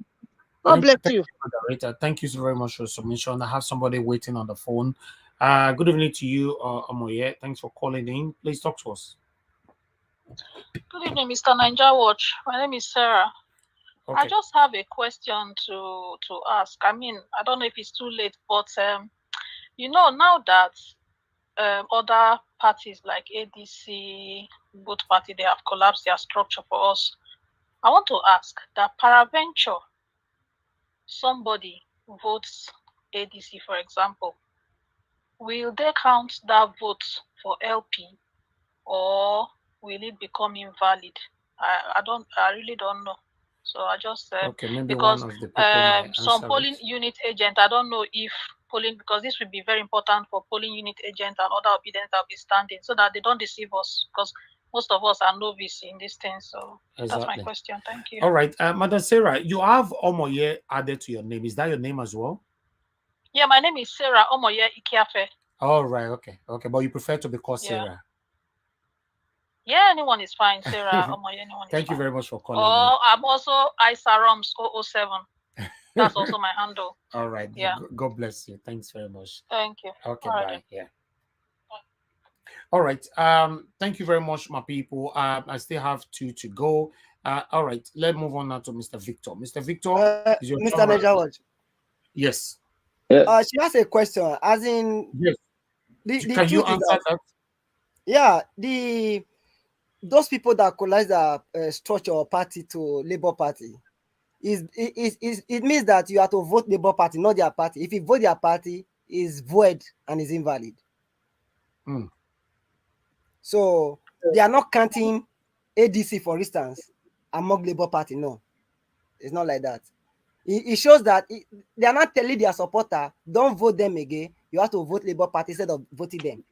God bless you. Thank you so very much for your submission. I have somebody waiting on the phone. Good evening to you, Omoye. Thanks for calling in. Please talk to us. Good evening, Mr. Ninja Watch. My name is Sarah. Okay. I just have a question to ask. I mean, I don't know if it's too late, but now that other parties like ADC, both parties, they have collapsed their structure for us. I want to ask that peradventure somebody votes ADC, for example, will they count that vote for LP, or will it become invalid? I really don't know. So I just Okay, maybe because one of the people might some answer polling it. unit agent, I don't know if polling, because this will be very important for polling unit agent and other obedience that will be standing, so that they don't deceive us, because most of us are novice in this thing. So that's my Exactly. question. Thank you. All right, Madam Sarah, you have Omoye added to your name. Is that your name as well? Yeah, my name is Sarah Omoye Ikiafe. All right, okay, but you prefer to be called Yeah. Sarah. Yeah, anyone is fine. Sarah Omoye, anyone is Thank you fine. very much for calling. Or I'm also Isaroms 007. That's also my handle. All right. Yeah. God bless you. Thanks very much. Thank you. Okay, All right, bye. then. Yeah. All right. Thank you very much, my people. I still have 2 to go. All right. Let's move on now to Mr. Victor. Mr. Victor, is your Mr. Nejawaj. Yes. She has a question. As in, yes. The Can you truth is answer that? Yeah, those people that collapse the structure or party to Labour Party, it means that you have to vote Labour Party, not their party. If you vote their party, is void and is invalid. Mm. So they are not counting ADC, for instance, among Labour Party. No, it's not like that. It shows that they are not telling their supporter, don't vote them again. You have to vote Labour Party instead of voting them.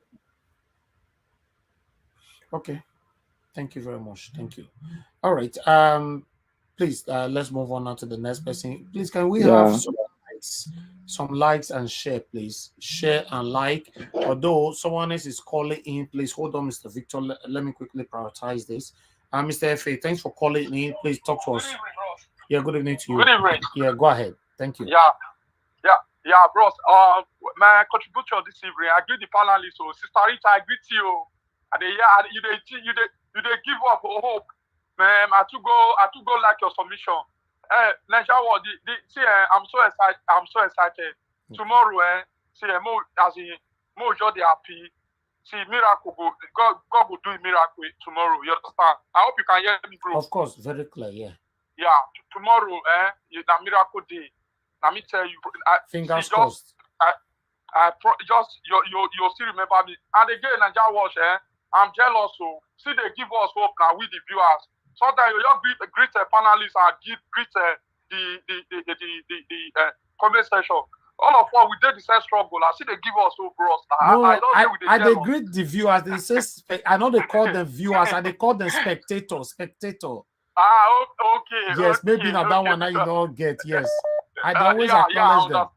Okay. Thank you very much. Thank you. All right. Please, let's move on now to the next person. Please, can we have some likes and share, please? Share and like. Although someone else is calling in, please hold on, Mr. Victor. Let me quickly prioritize this. Mr. FA, thanks for calling in. Please talk to us. Yeah, good evening to you. Good evening. Yeah, go ahead. Thank you. Yeah, bros. My contribution this evening, I greet the panelists. So, Sister Rita, I greet you. And you give up hope, man. I to go like your submission. Nigeria, I'm so excited. Tomorrow, more joy happy. See, miracle God will do a miracle tomorrow. You understand? I hope you can hear me, bro. Of course, very clear. Yeah. Yeah, tomorrow, the miracle day. Let me tell you, fingers crossed. You'll still remember me. And again, Nigeria Watch, I'm jealous. So see, they give us hope now with the viewers. Sometimes you just greet the panelists and greet the comment section. All of us, we did the same struggle. I see they give us hope, bros. I they greet the viewers. They say I know they call them viewers and they call them spectators. Spectator. Okay. Yes, maybe now that one now you don't get. Yes, I always acknowledge them.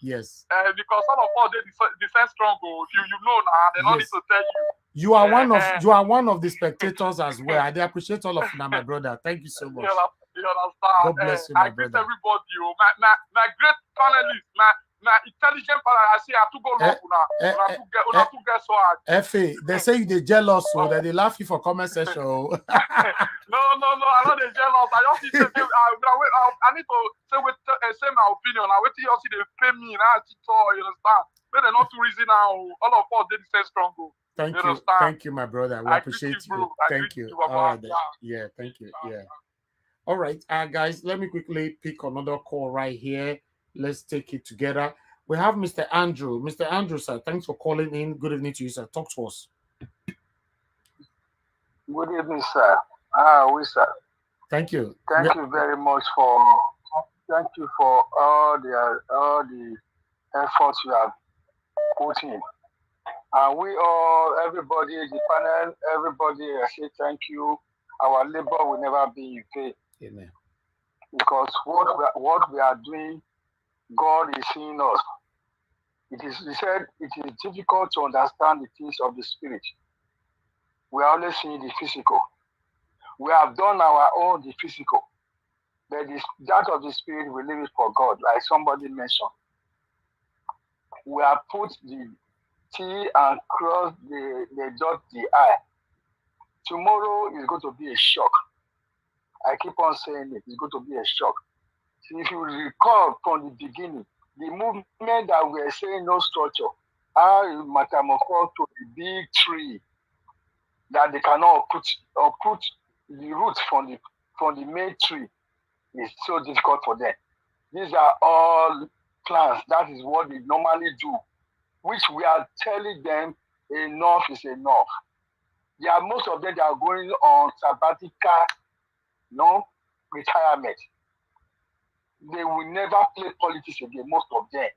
Yes. Because some of us did the same struggle. You know now. They don't need to tell you. You are one of the spectators as well. I appreciate all of you, my brother. Thank you so much. You understand? God bless you, my brother. I greet everybody. My great panelists, my intelligent panelists. I see I have to go love una to get so hard. FA, they say you're jealous, so that they laugh you for comment section. No, I'm not jealous. I just need to say, I need to say my opinion. I wait till you see they pay me now. You understand? But they're not too easy now. All of us did the same struggle. Thank you, my brother. We appreciate you. Thank you. All right. Yeah, thank you. Yeah. All right, guys, let me quickly pick another call right here. Let's take it together. We have Mr. Andrew. Mr. Andrew, sir, thanks for calling in. Good evening to you, sir. Talk to us. Good evening, sir. Sir. Thank you. Thank you very much for all the efforts you have put in. And we all, everybody, the panel, everybody, I say thank you. Our labor will never be in vain. Amen. Because what we are doing, God is seeing us. He said it is difficult to understand the things of the spirit. We are only seeing the physical. We have done our own, the physical. But that of the spirit, we leave it for God, like somebody mentioned. We have put the T and cross the dot the I. Tomorrow is going to be a shock. I keep on saying it. It's going to be a shock. So if you recall from the beginning, the movement that we are saying no structure, how it metamorphosed to the big tree that they cannot put the roots from the main tree is so difficult for them. These are all plans. That is what they normally do, which we are telling them enough is enough. Yeah, most of them they are going on sabbatical, retirement. They will never play politics again, most of them.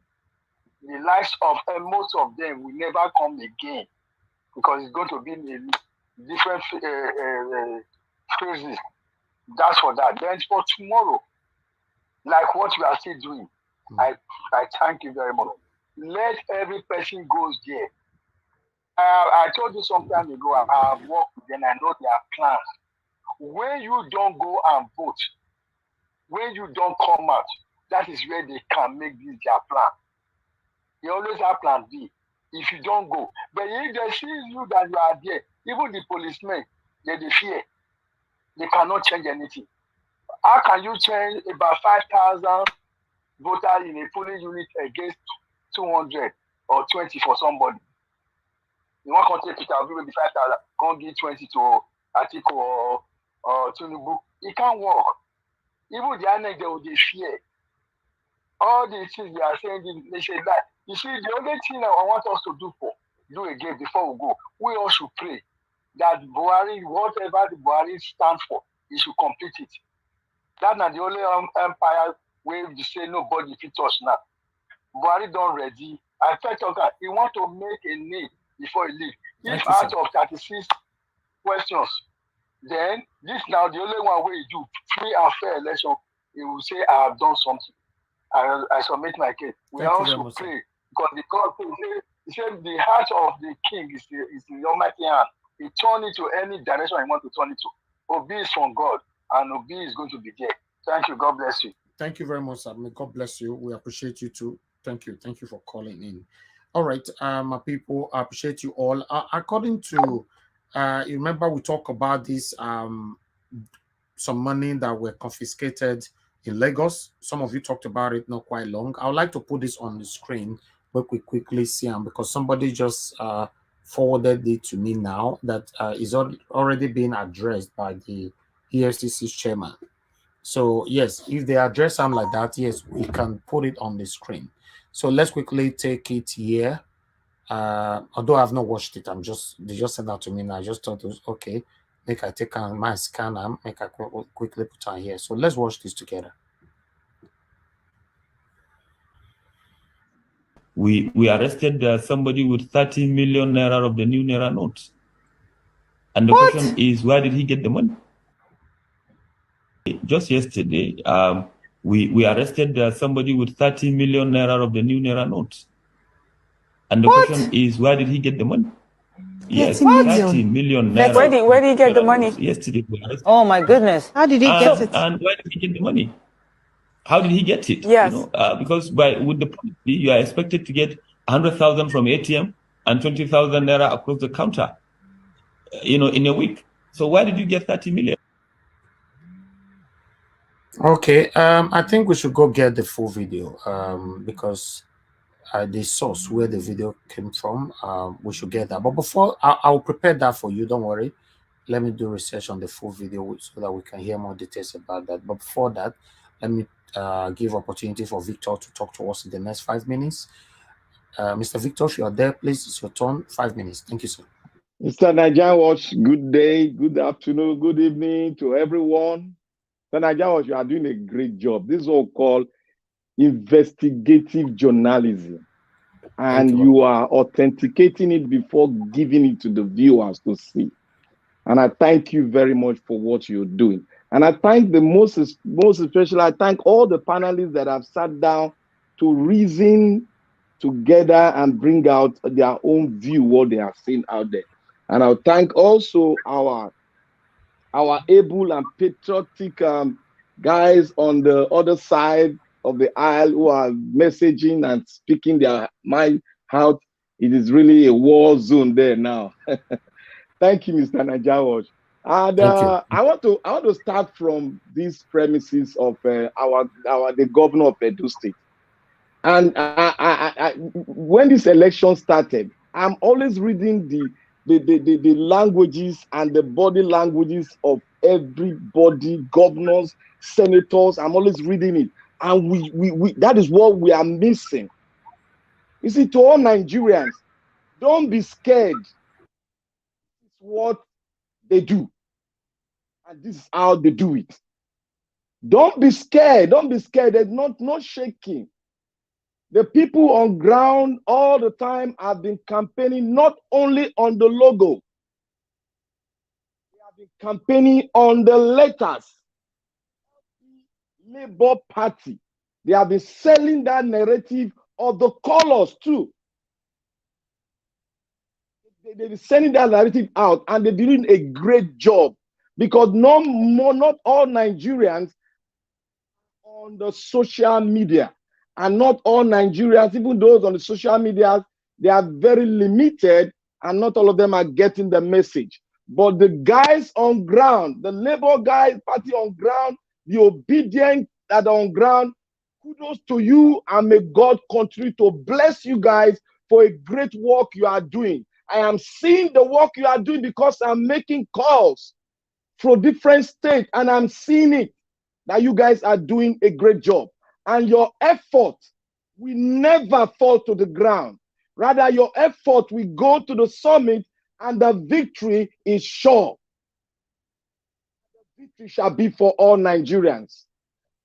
The lives of most of them will never come again because it's going to be in different phases. That's for that. Then for tomorrow, like what we are still doing, I thank you very much. Let every person go there. I told you some time ago, I have worked with them, I know their plans. When you don't go and vote, when you don't come out, that is where they can make this their plan. They always have plan B if you don't go. But if they see you that you are there, even the policemen, they fear. They cannot change anything. How can you change about 5,000 voters in a polling unit against 200 or 20 for somebody? In one country, Peter Obi will be 5,000, can't give 20 to Atiku or Tinubu. It can't work. Even the INEC, they fear. All these things they are saying, they say that. You see, the only thing I want us to do again before we go, we all should pray that Buhari, whatever the Buhari stands for, he should complete it. That's not the only empire where you say nobody fit us now. Buhari done ready. I felt okay, he want to make a name before he leave. If out of 36 questions, then this now the only one way he do free and fair election, he will say I have done something. I submit my case. We also pray because the God he said the heart of the king is in the Almighty hand. He turn it to any direction he want to turn it to. Obi is from God, and Obi is going to be there. Thank you. God bless you. Thank you very much, sir. May God bless you. We appreciate you too. Thank you. Thank you for calling in. All right, my people, I appreciate you all. According to, you remember we talked about this, some money that were confiscated in Lagos. Some of you talked about it not quite long. I would like to put this on the screen, but we quickly see them because somebody just forwarded it to me now that is already being addressed by the EFCC chairman. So yes, if they address them like that, yes, we can put it on the screen. So let's quickly take it here. Although I've not watched it, they just sent that to me and I just thought it was okay. Make I take my scanner, make I quickly put on here. So let's watch this together. We arrested somebody with 30 million naira of the new naira notes. And the question is, where did he get the money? Just yesterday, we arrested somebody with 30 million naira of the new naira notes. And the question is, where did he get the money? Yes, 30 million naira. Where did he get the money? Yesterday. Oh my goodness. How did he get it? And where did he get the money? How did he get it? Yes. Because with the policy, you are expected to get 100,000 from ATM and 20,000 naira across the counter, in a week. So where did you get 30 million? Okay, I think we should go get the full video because the source where the video came from, we should get that. But before, I'll prepare that for you. Don't worry. Let me do research on the full video so that we can hear more details about that. But before that, let me give opportunity for Victor to talk to us in the next 5 minutes. Mr. Victor, if you are there, please, it's your turn. 5 minutes. Thank you, sir. Mr. Nigerian Watch, good day, good afternoon, good evening to everyone. Mr. Nigerian Watch, you are doing a great job. This is what we call investigative journalism. And you are authenticating it before giving it to the viewers to see. And I thank you very much for what you're doing. And I thank most especially, I thank all the panelists that have sat down to reason together and bring out their own view, what they have seen out there. And I'll thank also our able and patriotic guys on the other side of the aisle who are messaging and speaking their mind out. It is really a war zone there now. Thank you, Mr. Najawash. And I want to start from these premises of the governor of Edo State. And when this election started, I'm always reading the languages and the body languages of everybody, governors, senators. I'm always reading it. And we that is what we are missing. You see, to all Nigerians, Don't be scared. This is what they do. And this is how they do it. Don't be scared. Don't be scared. There's no shaking. The people on ground all the time have been campaigning not only on the logo, they have been campaigning on the letters. Labour Party. They have been selling that narrative of the colors too. They've been sending that narrative out, and they're doing a great job because not all Nigerians on the social media, and not all Nigerians, even those on the social media, they are very limited, and not all of them are getting the message. But the guys on ground, the Labour guys, party on ground, the obedient that are on ground, kudos to you, and may God continue to bless you guys for a great work you are doing. I am seeing the work you are doing because I'm making calls from different states, and I'm seeing it, that you guys are doing a great job. And your effort will never fall to the ground. Rather, your effort will go to the summit, and the victory is sure. The victory shall be for all Nigerians.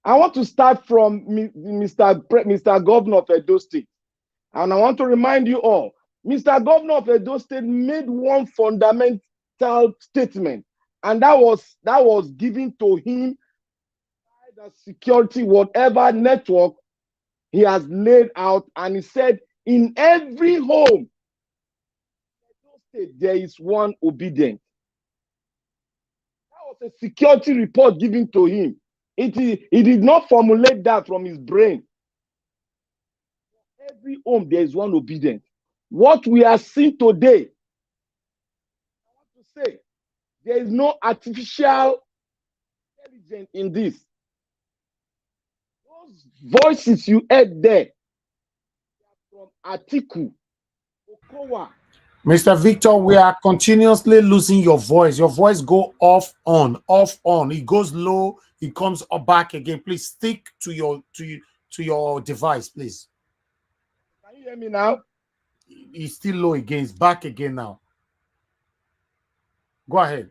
I want to start from Mr. Governor of Edo State. And I want to remind you all, Mr. Governor of Edo State made one fundamental statement, and that was given to him by the security, whatever network he has laid out, and he said, in every home, there is one obedient. That was a security report given to him. He did not formulate that from his brain. In every home, there is one obedient. What we are seeing today, I want to say, there is no artificial intelligence in this. Those voices you heard there are from Atiku, Okowa. Mr. Victor, we are continuously losing your voice. Your voice go off on. It goes low. It comes back again. Please stick to your device, please. Can you hear me now? It's still low again. It's back again now. Go ahead.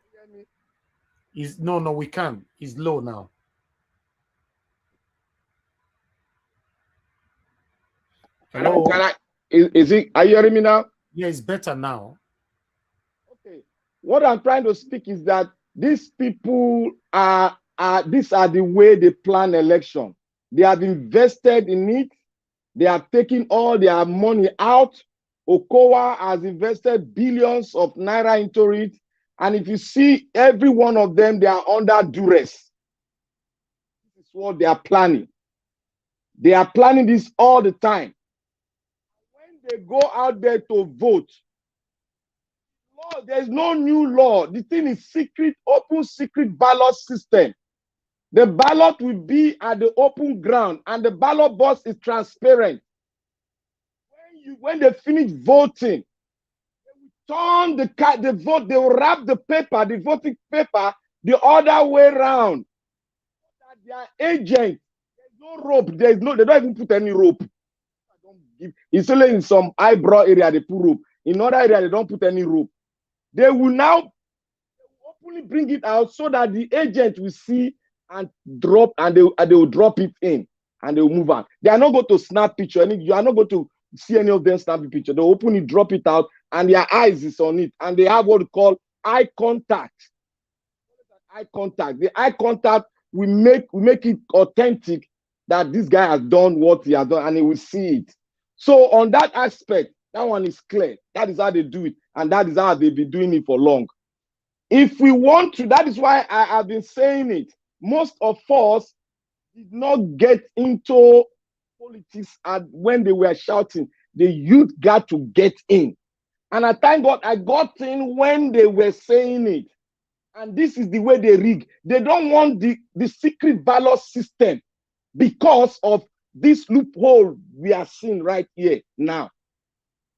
No, we can't. It's low now. Hello. Are you hearing me now? Yeah, it's better now. Okay. What I'm trying to speak is that these people these are the way they plan election. They have invested in it. They are taking all their money out. Okowa has invested billions of naira into it. And if you see every one of them, they are under duress. This is what they are planning. They are planning this all the time. When they go out there to vote, there's no new law. The thing is secret, open secret ballot system. The ballot will be at the open ground, and the ballot box is transparent. When they finish voting, they will turn the vote, they will wrap the paper, the voting paper, the other way around. Their agent, there's no rope, they don't even put any rope. It's only in some eyebrow area they put rope. In other area, they don't put any rope. They will now openly bring it out so that the agent will see and drop, and they will drop it in, and they will move on. They are not going to snap picture. You are not going to see any of them snap a picture. They open it, drop it out, and their eyes is on it, and they have what we call eye contact. Eye contact. The eye contact will make it authentic that this guy has done what he has done, and he will see it. So on that aspect, that one is clear. That is how they do it, and that is how they've been doing it for long. If we want to, that is why I have been saying it. Most of us did not get into politics when they were shouting. The youth got to get in. And I thank God I got in when they were saying it. And this is the way they rig. They don't want the secret ballot system because of this loophole we are seeing right here now.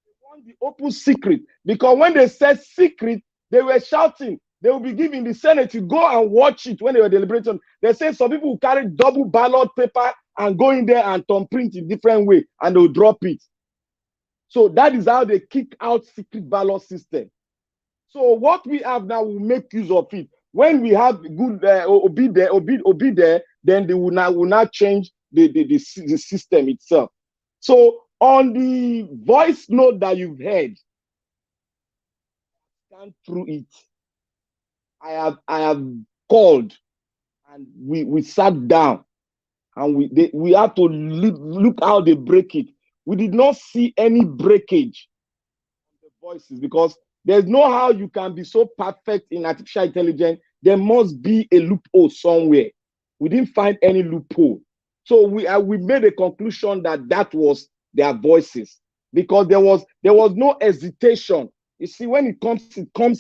They want the open secret. Because when they said secret, they were shouting. They will be giving the Senate to go and watch it when they were deliberating. They say some people will carry double ballot paper and go in there and thumbprint in different way, and they'll drop it. So that is how they kick out secret ballot system. So what we have now, we make use of it. When we have good Obi there, then they will now change the system itself. So on the voice note that you've heard, stand through it. I have called, and we sat down, and we had to look how they break it. We did not see any breakage on the voices, because there's no how you can be so perfect in artificial intelligence. There must be a loophole somewhere. We didn't find any loophole. So we made a conclusion that was their voices, because there was no hesitation. You see, when it comes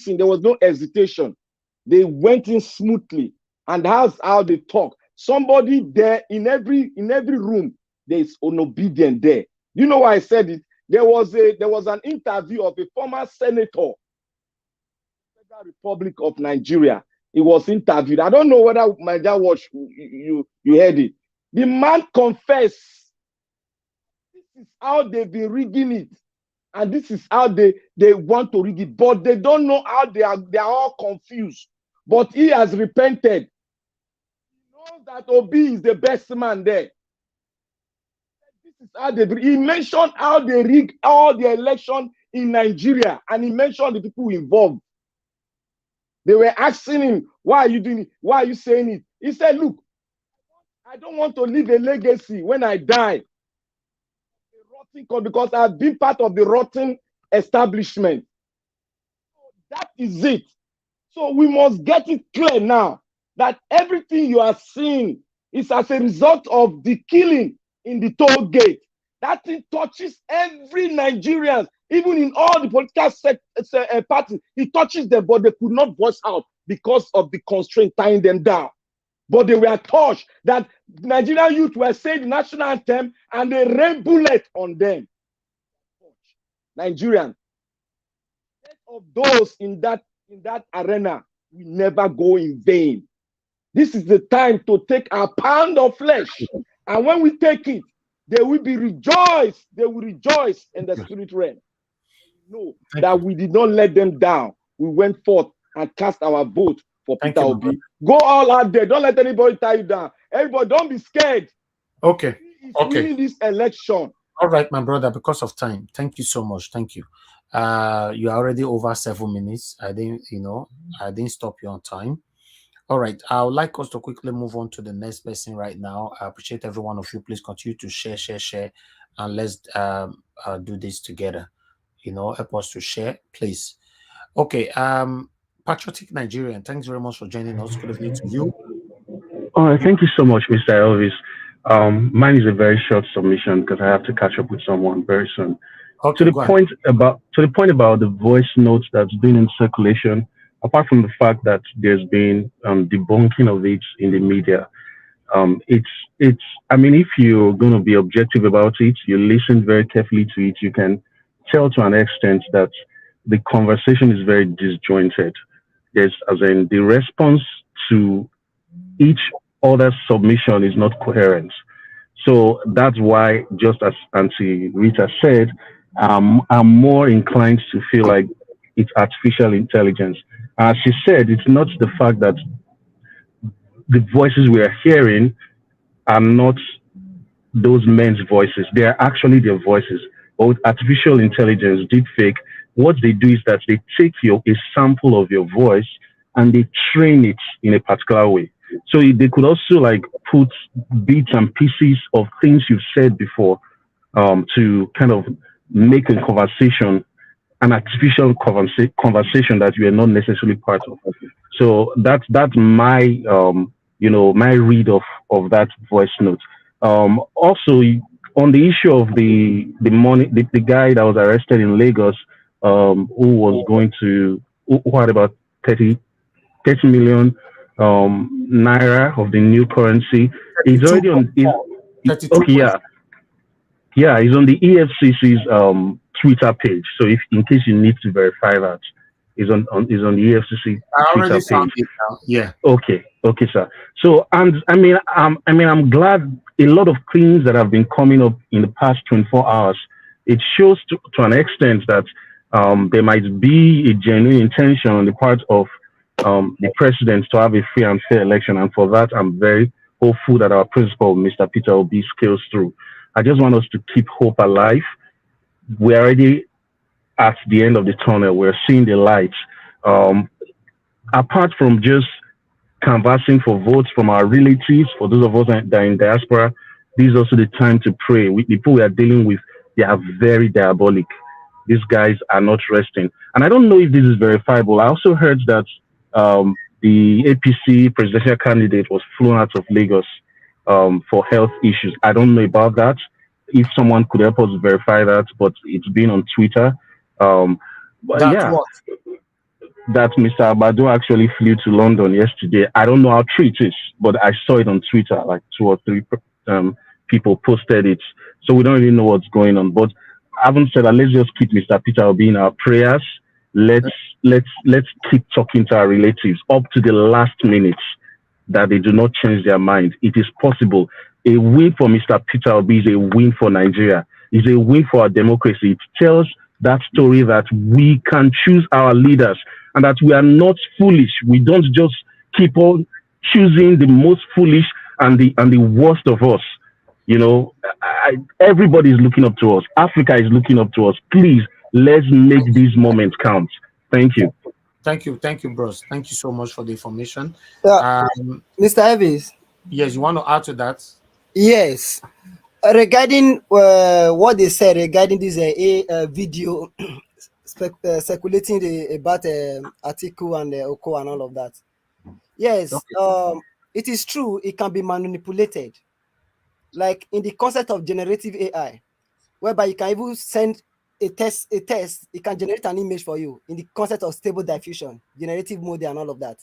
in, there was no hesitation. They went in smoothly, and that's how they talk. Somebody there in every room, there's an obedient there. You know why I said it? There was an interview of a former senator, Federal Republic of Nigeria. He was interviewed. I don't know whether my dad watched, you heard it. The man confessed. This is how they've been rigging it, and this is how they want to rig it, but they don't know how they are all confused. But he has repented. He knows that Obi is the best man there. This is how he mentioned how they rig all the election in Nigeria, and he mentioned the people involved. They were asking him, why are you doing it? Why are you saying it? He said, look, I don't want to leave a legacy when I die, because I've been part of the rotten establishment. That is it. So we must get it clear now that everything you are seeing is as a result of the killing in the toll gate. That thing touches every Nigerian, even in all the political parties. It touches them, but they could not voice out because of the constraint tying them down. But they were touched that Nigerian youth were saying the national anthem, and they rained bullets on them. Nigerian, of those in that arena, we never go in vain. This is the time to take a pound of flesh, and when we take it, they will be rejoiced. They will rejoice in the spirit realm. No, that we did not let them down. We went forth and cast our vote for Peter Obi. Go all out there. Don't let anybody tie you down. Everybody, don't be scared. Okay. Okay. Winning this election. All right, my brother. Because of time, thank you so much. Thank you. You are already over 7 minutes. I didn't stop you on time. All right. I would like us to quickly move on to the next person right now. I appreciate every one of you. Please continue to share, and let's do this together. Help us to share, please. Okay. Patriotic Nigerian, thanks very much for joining us. Good evening to you. All right, thank you so much, Mr. Elvis. Mine is a very short submission because I have to catch up with someone very soon. Okay, to the point about the voice notes that's been in circulation, apart from the fact that there's been debunking of it in the media, it's I mean, if you're going to be objective about it, you listen very carefully to it, you can tell to an extent that the conversation is very disjointed. The response to each other submission is not coherent. So that's why, just as Auntie Rita said, I'm more inclined to feel like it's artificial intelligence. As she said, it's not the fact that the voices we are hearing are not those men's voices. They are actually their voices. But with artificial intelligence, deepfake, what they do is that they take a sample of your voice and they train it in a particular way. So they could also put bits and pieces of things you've said before to kind of make a conversation, an artificial conversation that you are not necessarily part of. So that's my my read of that voice note. Also, on the issue of the money, the guy that was arrested in Lagos, who had about 30 million naira of the new currency. He's already on. He's on the EFCC's Twitter page. So in case you need to verify that, he's on the EFCC Twitter page. Yeah. Okay, sir. So I'm glad a lot of things that have been coming up in the past 24 hours it shows to an extent that there might be a genuine intention on the part of the president to have a free and fair election. And for that, I'm very hopeful that our principal, Mr. Peter Obi, scales through. I just want us to keep hope alive. We're already at the end of the tunnel. We're seeing the light. Apart from just canvassing for votes from our relatives, for those of us that are in diaspora, this is also the time to pray. The people we are dealing with, they are very diabolic. These guys are not resting. And I don't know if this is verifiable. I also heard that the APC presidential candidate was flown out of Lagos for health issues. I don't know about that. If someone could help us verify that, but it's been on Twitter. But yeah, what? That Mr. Abado actually flew to London yesterday. I don't know how true it is, but I saw it on Twitter. Like 2 or 3 people posted it, so we don't really know what's going on. But having said that, let's just keep Mr. Peter Obi in our prayers. Let's keep talking to our relatives up to the last minute that they do not change their mind. It is possible. A win for Mr. Peter Obi is a win for Nigeria. It's a win for our democracy. It tells that story that we can choose our leaders and that we are not foolish. We don't just keep on choosing the most foolish and the worst of us. You know, everybody is looking up to us. Africa is looking up to us. Please, let's make these moments count. Thank you. Thank you, bros. Thank you so much for the information. Mr. Evis. Yes, you want to add to that? Yes. Regarding what they said regarding this video circulating about Atiku and Oko and all of that. Yes, okay. It is true. It can be manipulated. Like in the concept of generative AI, whereby you can even send a test, it can generate an image for you in the concept of stable diffusion, generative mode and all of that.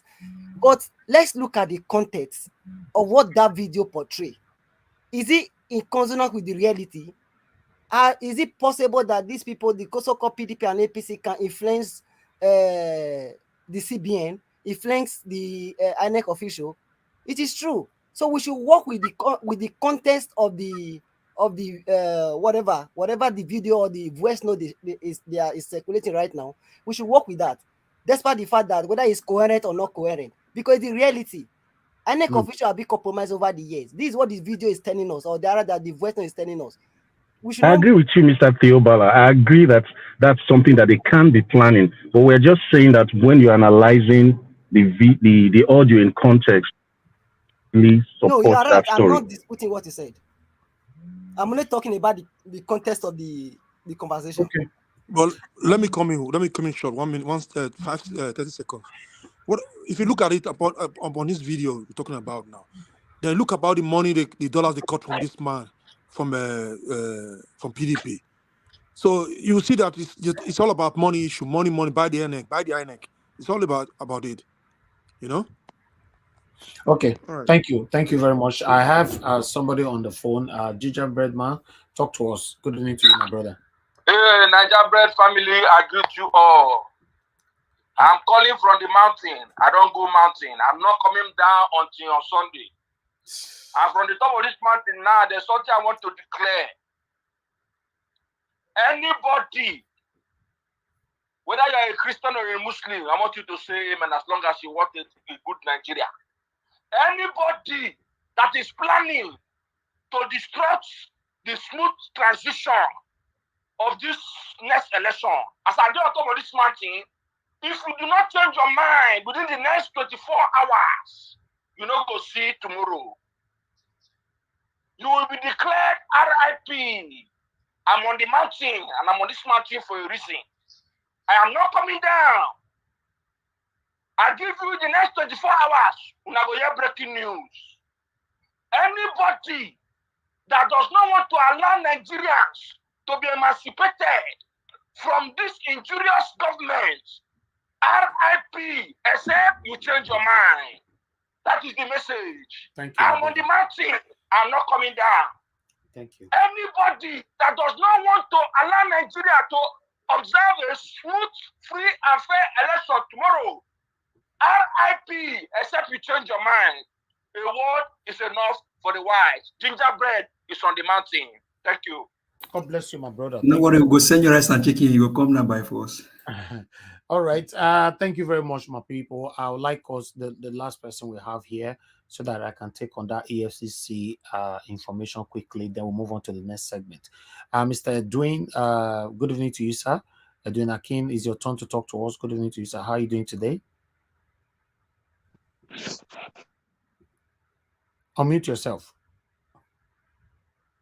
But let's look at the context of what that video portrays. Is it in consonance with the reality? Is it possible that these people, the so-called PDP and APC, can influence the CBN, influence the INEC official? It is true. So we should work with the context of the whatever the video or the voice note is circulating right now. We should work with that, despite the fact that whether it's coherent or not coherent, because the reality, INEC official have been compromised over the years. This is what this video is telling us, or the voice note is telling us. I agree with you, Mr. Theobala. I agree that that's something that they can be planning, but we're just saying that when you're analyzing the audio in context, please support you're right. that story. I'm not disputing what you said. I'm only talking about the context of the conversation. Okay. Well, let me come in short. 1 minute, 30 seconds. What if you look at it upon this video we're talking about now? Then look about the money, the dollars they cut from this man from PDP. So you see that it's all about money issue, money by the INEC. It's all about it, you know. Okay, right. Thank you very much. I have somebody on the phone, Gingerbread Man. Talk to us. Good evening to you, my brother. Hey, Niger Bread family, I greet you all. I'm calling from the mountain. I don't go mountain. I'm not coming down until on Sunday. And from the top of this mountain now, there's something I want to declare. Anybody, whether you're a Christian or a Muslim, I want you to say amen as long as you want a good Nigeria. Anybody that is planning to disrupt the smooth transition of this next election, as I do on top of this mountain, if you do not change your mind within the next 24 hours, you not go see tomorrow. You will be declared RIP. I'm on the mountain, and I'm on this mountain for a reason. I am not coming down. I give you the next 24 hours. When I go hear breaking news. Anybody that does not want to allow Nigerians to be emancipated from this injurious government, RIP, except you change your mind. That is the message. Thank you. I'm on the mountain. I'm not coming down. Thank you. Anybody that does not want to allow Nigeria to observe a smooth, free, and fair election tomorrow, RIP, except you change your mind. A word is enough for the wise. Gingerbread is on the mountain. Thank you. God bless you, my brother. No Thank worry, you. we'll go send your rice and chicken. You will come now by force. All right. Thank you very much, my people. I would like us the last person we have here so that I can take on that EFCC information quickly. Then we'll move on to the next segment. Mr. Edwin, good evening to you, sir. Edwin Akin, is your turn to talk to us. Good evening to you, sir. How are you doing today? Unmute yourself.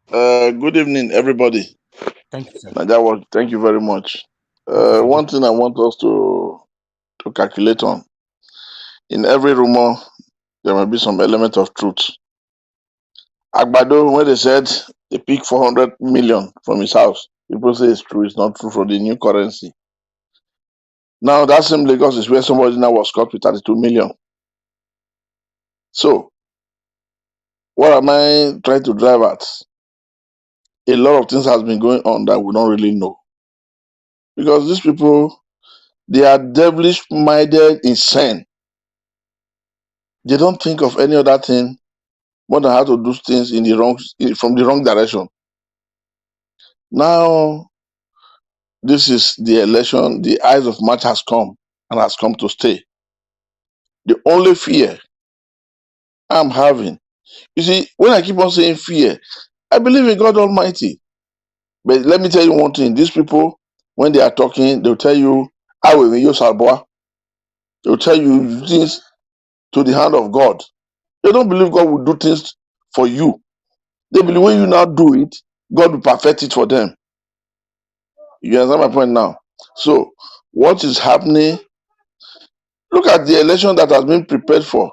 Good evening, everybody. Thank you, sir. Thank you very much. One thing I want us to calculate on: in every rumor, there may be some element of truth. Agbado, when they said they picked 400 million from his house, people say it's true. It's not true for the new currency. Now that same Lagos is where somebody now was caught with 32 million. So, what am I trying to drive at? A lot of things has been going on that we don't really know, because these people, they are devilish minded in sin. They don't think of any other thing more than how to do things in the from the wrong direction. Now, this is the election. The eyes of March has come and has come to stay. The only fear I'm having, you see, when I keep on saying fear, I believe in God Almighty. But let me tell you one thing: these people, when they are talking, they'll tell you, "I will use Alboa." They'll tell you things to the hand of God. They don't believe God will do things for you. They believe when you now do it, God will perfect it for them. You understand my point now? So, what is happening? Look at the election that has been prepared for.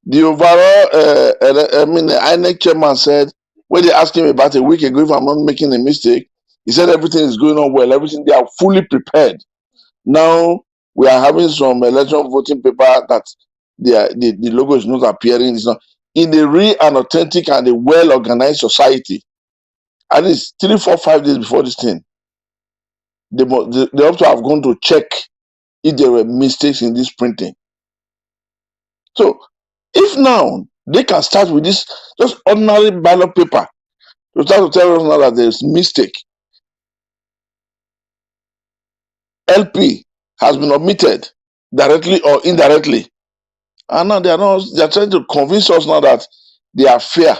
The overall, the INEC chairman said, when they asked him about a week ago if I'm not making a mistake, he said everything is going on well. Everything, they are fully prepared. Now, we are having some election voting paper that the logo is not appearing. It's not in a real and authentic and a well-organized society. At least 3, 4, 5 days before this thing, they have to have gone to check if there were mistakes in this printing. So, if now they can start with this just ordinary ballot paper to start to tell us now that there's mistake, LP has been omitted directly or indirectly, and now they are trying to convince us now that they are fair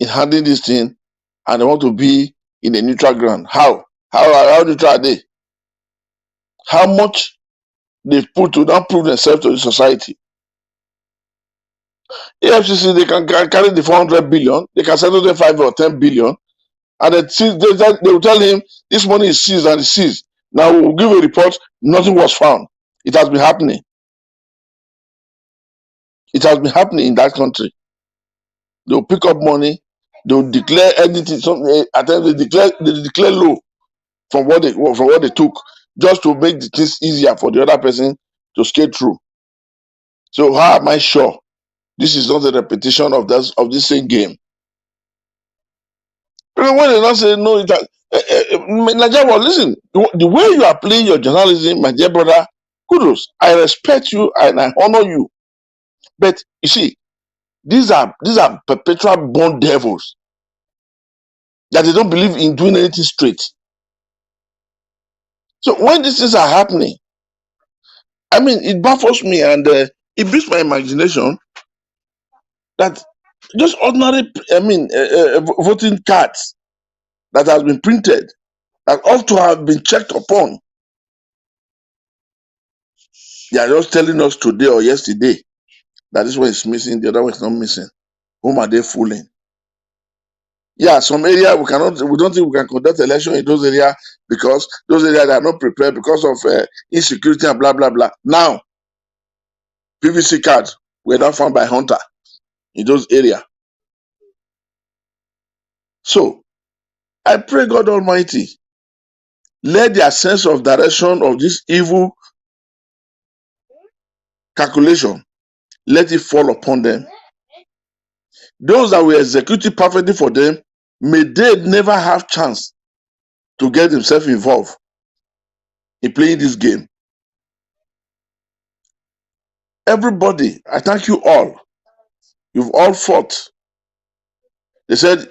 in handling this thing, and they want to be in a neutral ground. How neutral are they? How much they've put to not prove themselves to the society? AFCC, they can carry the 400 billion, they can settle the 5 or 10 billion, and they will tell him this money is seized and it's seized. Now we will give a report, nothing was found. It has been happening. It has been happening in that country. They will pick up money, they will declare anything, at times they declare low from what they took, just to make the things easier for the other person to skate through. So how am I sure this is not a repetition of this same game? Because when they not say no, Nigeria, listen, the way you are playing your journalism, my dear brother, kudos. I respect you and I honor you. But you see, these are perpetual born devils that they don't believe in doing anything straight. So when these things are happening, I mean, it baffles me and it beats my imagination that just ordinary, voting cards that has been printed, that ought to have been checked upon, they are just telling us today or yesterday that this one is missing, the other one is not missing. Whom are they fooling? Yeah, some area we don't think we can conduct election in those areas because those areas are not prepared because of insecurity and blah blah blah. Now, PVC cards were not found by Hunter in those areas. So I pray God Almighty, let their sense of direction of this evil calculation, let it fall upon them. Those that were executed perfectly for them, may they never have chance to get themselves involved in playing this game. Everybody, I thank you all. You've all fought. They said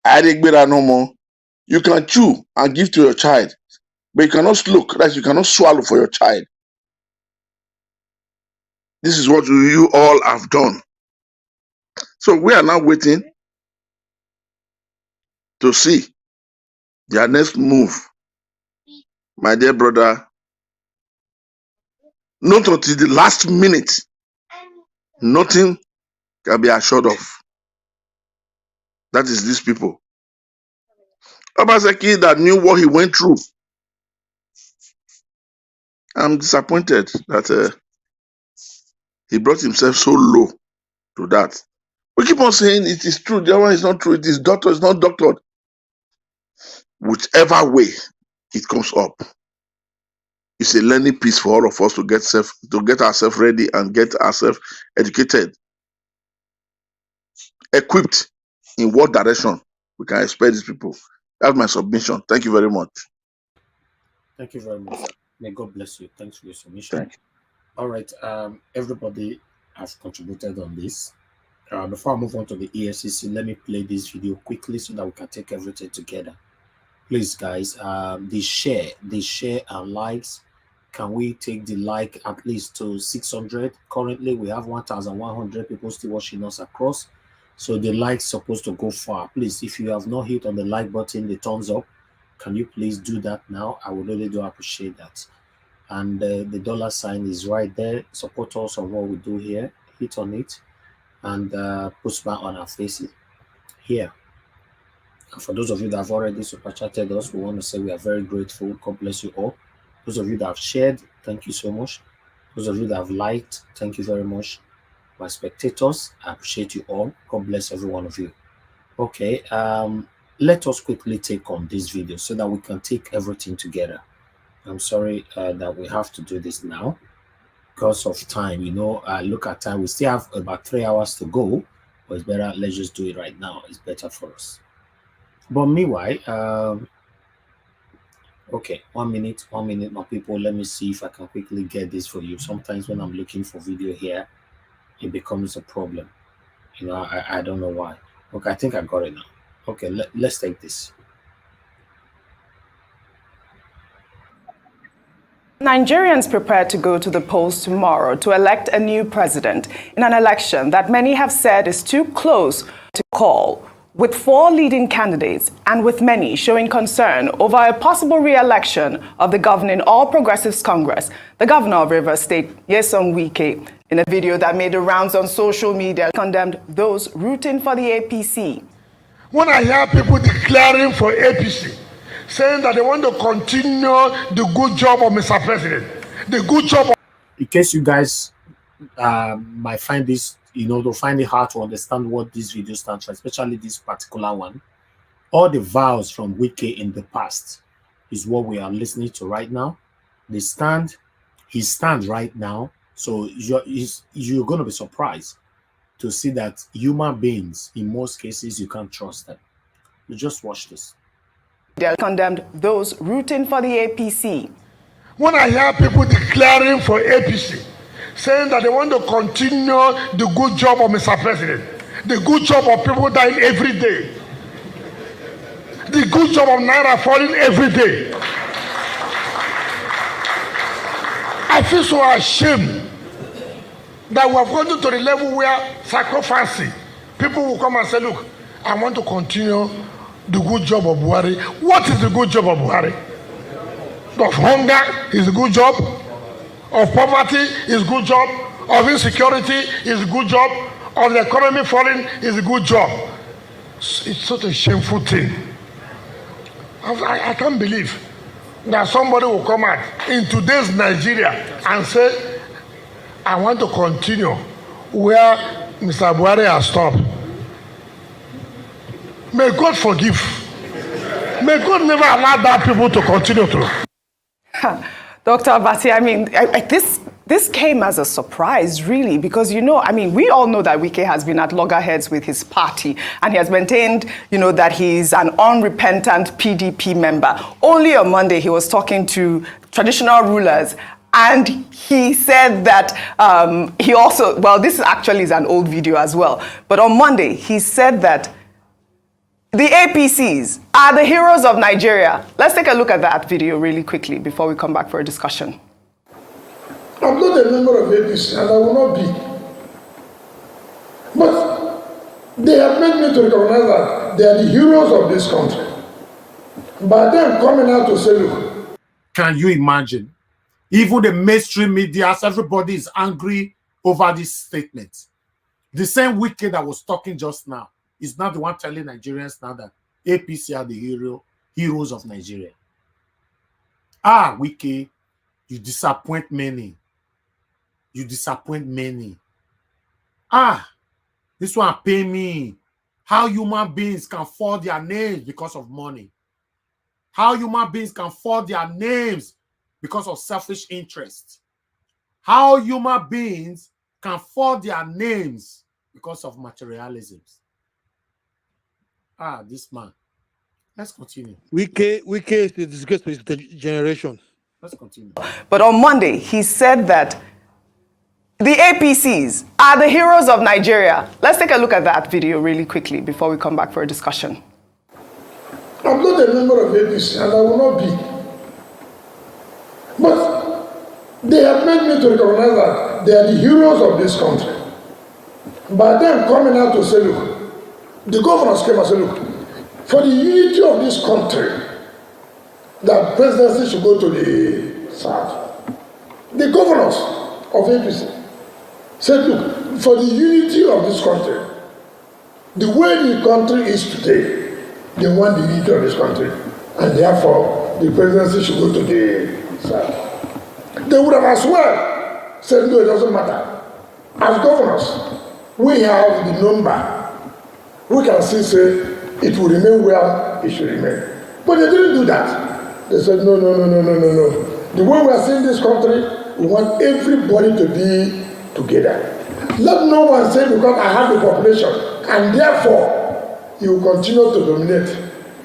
Adegbera no more. You can chew and give to your child, but you cannot look, that you cannot swallow for your child. This is what you all have done. So we are now waiting to see their next move. My dear brother, not until the last minute, nothing can be assured of. That is these people. Obaseki that knew what he went through. I'm disappointed that he brought himself so low to that. We keep on saying it is true, the other one is not true, it is doctor, it's not doctored. Whichever way it comes up, it's a learning piece for all of us to get ourselves ready and get ourselves educated, equipped in what direction we can expect these people. That's my submission. Thank you very much. Thank you very much, sir. May God bless you. Thanks for your submission. All right. Everybody has contributed on this. Before I move on to the EFCC, let me play this video quickly so that we can take everything together. Please, guys, the share and likes. Can we take the like at least to 600? Currently, we have 1,100 people still watching us across. So the likes supposed to go far. Please, if you have not hit on the like button, the thumbs up, can you please do that now? I would really do appreciate that. And the dollar sign is right there. Support us on what we do here. Hit on it and put smile on our faces here. And for those of you that have already super chatted us, we want to say we are very grateful. God bless you all. Those of you that have shared, thank you so much. Those of you that have liked, thank you very much. My spectators, I appreciate you all. God bless every one of you. Okay, let us quickly take on this video so that we can take everything together. I'm sorry that we have to do this now because of time. You know, look at time. We still have about 3 hours to go, but it's better. Let's just do it right now. It's better for us. But meanwhile, okay, 1 minute, my people. Let me see if I can quickly get this for you. Sometimes when I'm looking for video here, it becomes a problem. You know, I don't know why. Okay, I think I got it now. Okay, let's take this. Nigerians prepare to go to the polls tomorrow to elect a new president in an election that many have said is too close to call, with 4 leading candidates and with many showing concern over a possible re-election of the governing All Progressives Congress. The governor of Rivers State, Nyesom Wike, in a video that made the rounds on social media, condemned those rooting for the APC. When I hear people declaring for APC, saying that they want to continue the good job of Mr. President, the good job of... In case you guys might find this, you know, to find it hard to understand what this video stands for, especially this particular one, all the vows from Wike in the past is what we are listening to right now. His stand right now. So you're going to be surprised to see that human beings, in most cases, you can't trust them. You just watch this. They condemned those rooting for the APC. When I hear people declaring for APC, saying that they want to continue the good job of Mr. President, the good job of people dying every day, the good job of Naira falling every day, I feel so ashamed that we have gotten to the level where sacrificing, people will come and say, look, I want to continue the good job of Buhari. What is the good job of Buhari? Of hunger is a good job. Of poverty is a good job. Of insecurity is a good job. Of the economy falling is a good job. It's such a shameful thing. I can't believe that somebody will come out in today's Nigeria and say, I want to continue where Mr. Buhari has stopped. May God forgive. May God never allow that people to continue to. Dr. Abati, I mean, this came as a surprise, really, because, you know, I mean, we all know that Wike has been at loggerheads with his party, and he has maintained, you know, that he's an unrepentant PDP member. Only on Monday, he was talking to traditional rulers, and he said that he also, well, this actually is an old video as well, but on Monday, he said that The APCs are the heroes of Nigeria. Let's take a look at that video really quickly before we come back for a discussion. I'm not a member of APC and I will not be. But they have made me to recognize that they are the heroes of this country. By them coming out to say, look. Can you imagine? Even the mainstream media, everybody is angry over this statement. The same Wike that was talking just now is not the one telling Nigerians now that APC are the heroes of Nigeria. Ah, Wike, you disappoint many. You disappoint many. Ah, this one pay me. How human beings can fall their names because of money. How human beings can fall their names because of selfish interest. How human beings can fall their names because of materialisms. Ah, this man. Let's continue. Wike is a disgrace to his generation. Let's continue. But on Monday, he said that the APCs are the heroes of Nigeria. Let's take a look at that video really quickly before we come back for a discussion. I'm not a member of APC and I will not be. But they have made me to recognize that they are the heroes of this country. By them coming out to say, look, the governors came and said, look, for the unity of this country, that presidency should go to the south. The governors of APC said, look, for the unity of this country, the way the country is today, they want the unity of this country, and therefore the presidency should go to the south. They would have as well said, no, it doesn't matter. As governors, we have the number. We can still say it will remain where it should remain. But they didn't do that. They said, no. The way we are seeing this country, we want everybody to be together. Let no one say, because I have the population, and therefore you will continue to dominate.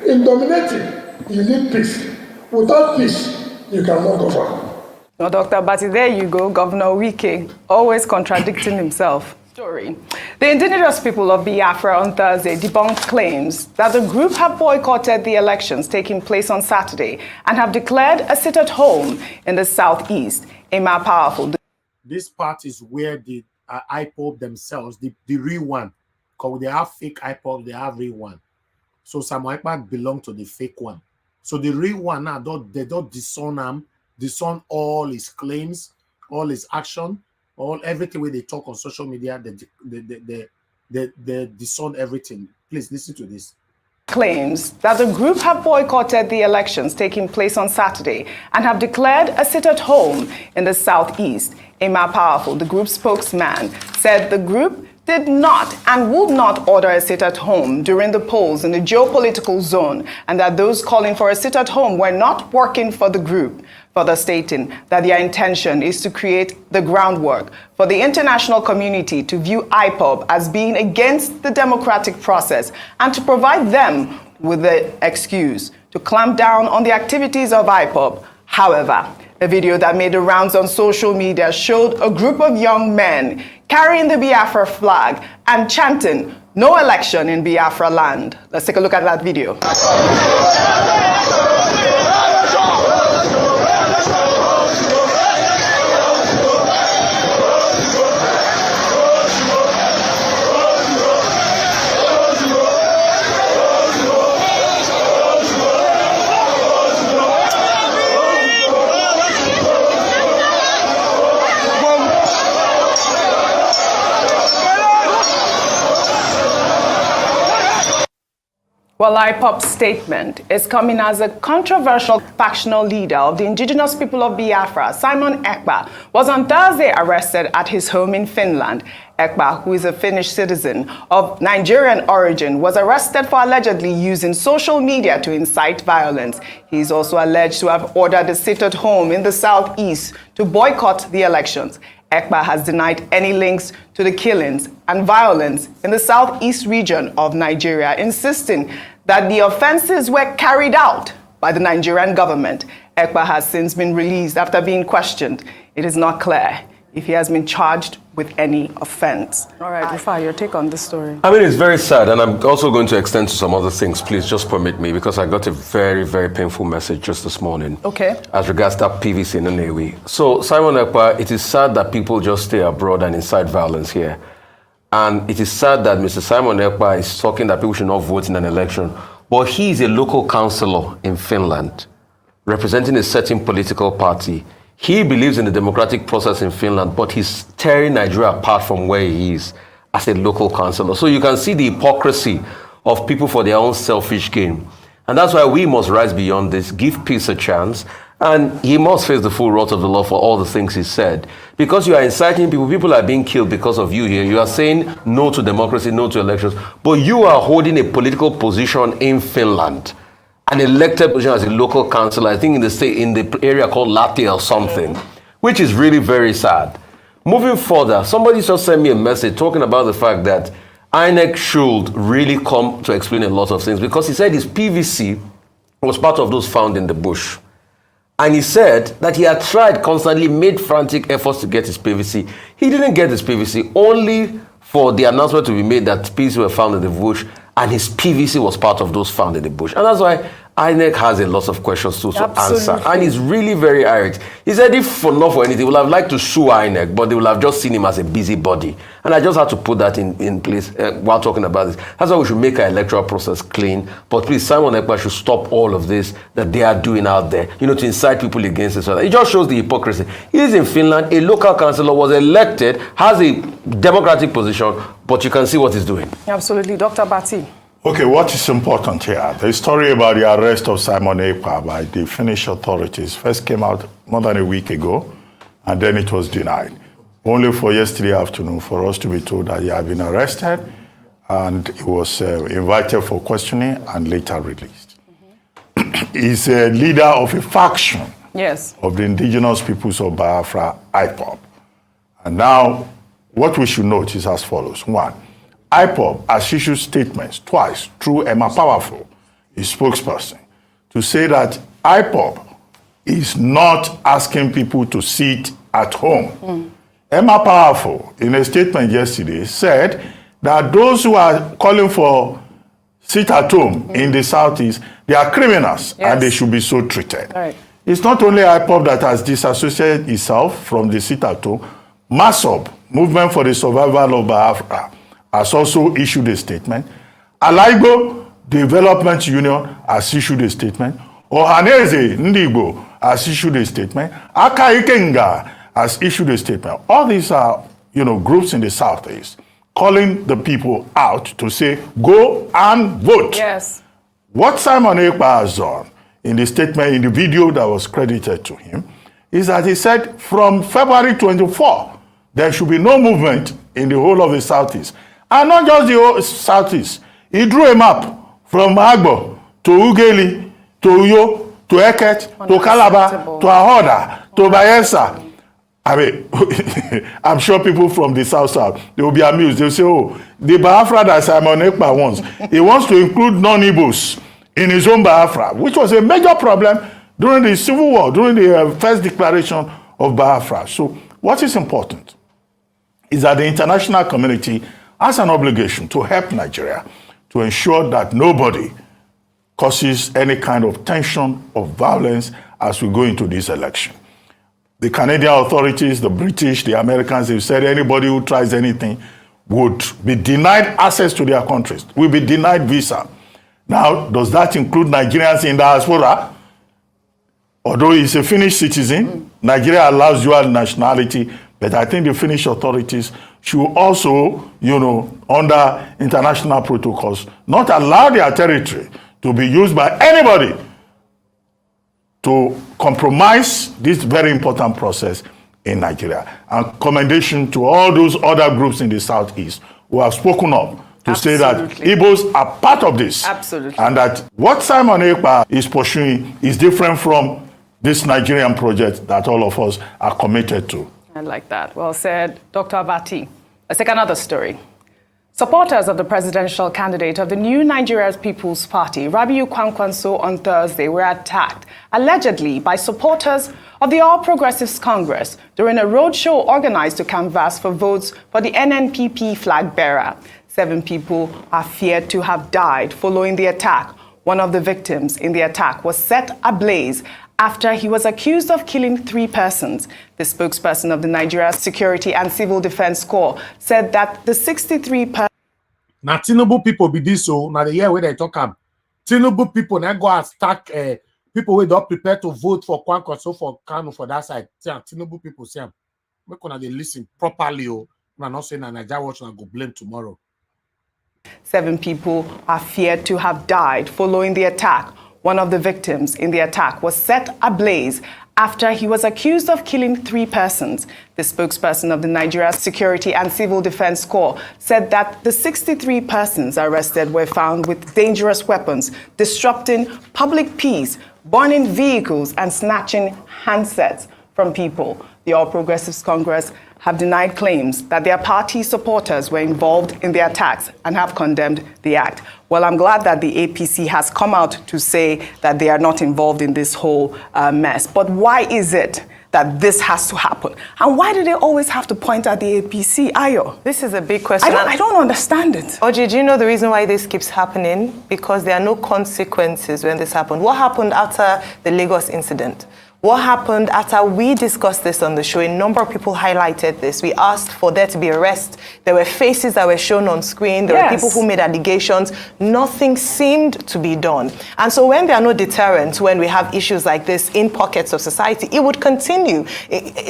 In dominating, you need peace. Without peace, you cannot govern. Now, Dr. Bati, there you go, Governor Wike, always contradicting himself. Story. The indigenous people of Biafra on Thursday debunked claims that the group have boycotted the elections taking place on Saturday and have declared a sit-at-home in the southeast. Emma Powerful. This part is where the IPOB themselves, the real one, because they have fake IPOB, they have real one. So some IPOB belong to the fake one. So the real one now, they don't disown him, disown all his claims, all his action. Everything where they talk on social media, they disown everything. Please listen to this. Claims that the group have boycotted the elections taking place on Saturday and have declared a sit-at-home in the southeast. Emma Powerful, the group spokesman, said the group did not and would not order a sit-at-home during the polls in the geopolitical zone, and that those calling for a sit-at-home were not working for the group, further stating that their intention is to create the groundwork for the international community to view IPOB as being against the democratic process and to provide them with the excuse to clamp down on the activities of IPOB. However, a video that made the rounds on social media showed a group of young men carrying the Biafra flag and chanting, "No election in Biafra land." Let's take a look at that video. Well, IPOB's statement is coming as a controversial factional leader of the indigenous people of Biafra, Simon Ekpa, was on Thursday arrested at his home in Finland. Ekpa, who is a Finnish citizen of Nigerian origin, was arrested for allegedly using social media to incite violence. He is also alleged to have ordered a sit-at-home in the southeast to boycott the elections. Ekpa has denied any links to the killings and violence in the southeast region of Nigeria, insisting that the offenses were carried out by the Nigerian government. Ekpa has since been released after being questioned. It is not clear if he has been charged with any offense. All right, Ifa, your take on this story. I mean, it's very sad, and I'm also going to extend to some other things. Please just permit me, because I got a very, very painful message just this morning. Okay. As regards that PVC in Nnewi. So, Simon Ekpa, it is sad that people just stay abroad and incite violence here. And it is sad that Mr. Simon Ekpa is talking that people should not vote in an election. But he is a local councillor in Finland, representing a certain political party. He believes in the democratic process in Finland, but he's tearing Nigeria apart from where he is as a local councillor. So you can see the hypocrisy of people for their own selfish gain. And that's why we must rise beyond this, give peace a chance, and he must face the full wrath of the law for all the things he said. Because you are inciting people, people are being killed because of you here. You are saying no to democracy, no to elections, but you are holding a political position in Finland. An elected position as a local councillor, I think in the state, in the area called Latte or something, which is really very sad. Moving further, somebody just sent me a message talking about the fact that INEC should really come to explain a lot of things, because he said his PVC was part of those found in the bush. And he said that he had tried constantly, made frantic efforts to get his PVC. He didn't get his PVC, only for the announcement to be made that PVC were found in the bush, and his PVC was part of those found in the bush. And that's why INEC has a lot of questions to answer. And he's really very irate. He said if for not for anything, he would have liked to sue INEC, but they would have just seen him as a busybody. And I just had to put that in place while talking about this. That's why we should make our electoral process clean. But please, Simon Ekpa should stop all of this that they are doing out there, to incite people against this. It just shows the hypocrisy. He is in Finland, a local councillor, was elected, has a democratic position, but you can see what he's doing. Absolutely. Dr. Bati. Okay, what is important here? The story about the arrest of Simon Ekpa by the Finnish authorities first came out more than a week ago, and then it was denied. Only for yesterday afternoon for us to be told that he had been arrested, and he was invited for questioning and later released. He's a leader of a faction of the indigenous peoples of Biafra, IPOB. And now, what we should note is as follows. One, IPOB has issued statements twice through Emma Powerful, his spokesperson, to say that IPOB is not asking people to sit at home. Emma Powerful, in a statement yesterday, said that those who are calling for sit at home in the Southeast, they are criminals and they should be so treated. Right. It's not only IPOB that has disassociated itself from the sit at home. MASOB, Movement for the Survival of Biafra, has also issued a statement. Alaibo Development Union has issued a statement. Ohaneze Ndigbo has issued a statement. Aka Ikenga has issued a statement. All these are, groups in the Southeast calling the people out to say, go and vote. Yes. What Simon Ekpa has done in the statement, in the video that was credited to him, is that he said from February 24, there should be no movement in the whole of the Southeast. And not just the whole Southeast. He drew a map from Agbo to Ugeli, to Uyo, to Eket, to Calabar, to Ahoda, to Bayelsa. I mean, I'm sure people from the South, they will be amused. They'll say, oh, the Biafra that Simon Ekpa wants, he wants to include non-Igbos in his own Biafra, which was a major problem during the Civil War, during the first declaration of Biafra. So what is important is that the international community has an obligation to help Nigeria to ensure that nobody causes any kind of tension or violence as we go into this election. The Canadian authorities, the British, the Americans, have said anybody who tries anything would be denied access to their countries, will be denied visa. Now, does that include Nigerians in diaspora? Although he's a Finnish citizen, Nigeria allows dual nationality, but I think the Finnish authorities should also, under international protocols, not allow their territory to be used by anybody to compromise this very important process in Nigeria. And commendation to all those other groups in the Southeast who have spoken up to say that Igbos are part of this. Absolutely. And that what Simon Ekpa is pursuing is different from this Nigerian project that all of us are committed to. I like that. Well said. Dr. Abati. Let's take another story. Supporters of the presidential candidate of the New Nigeria's People's Party, Rabiu Kwankwanso, on Thursday were attacked, allegedly by supporters of the All Progressives Congress during a roadshow organized to canvass for votes for the NNPP flag bearer. 7 people are feared to have died following the attack. One of the victims in the attack was set ablaze after he was accused of killing 3 persons. The spokesperson of the Nigeria Security and Civil Defense Corps said that the 63 persons. Now, Tinubu people be this so. Now, the year where they talk Tinubu people now go attack people who don't prepare to vote for Kwankwaso for Kanu for that side. Tinubu people say, make sure they listen properly. I'm not saying that Nigeria Watch will go blame tomorrow. 7 people are feared to have died following the attack. One of the victims in the attack was set ablaze after he was accused of killing 3 persons. The spokesperson of the Nigeria Security and Civil Defense Corps said that the 63 persons arrested were found with dangerous weapons, disrupting public peace, burning vehicles, and snatching handsets from people. The All Progressives Congress have denied claims that their party supporters were involved in the attacks and have condemned the act. Well, I'm glad that the APC has come out to say that they are not involved in this whole mess. But why is it that this has to happen? And why do they always have to point at the APC? Ayo? This is a big question. I don't understand it. Oji, do you know the reason why this keeps happening? Because there are no consequences when this happened. What happened after the Lagos incident? What happened after we discussed this on the show? A number of people highlighted this. We asked for there to be arrests. There were faces that were shown on screen. There were people who made allegations. Nothing seemed to be done. And so when there are no deterrents, when we have issues like this in pockets of society, it would continue.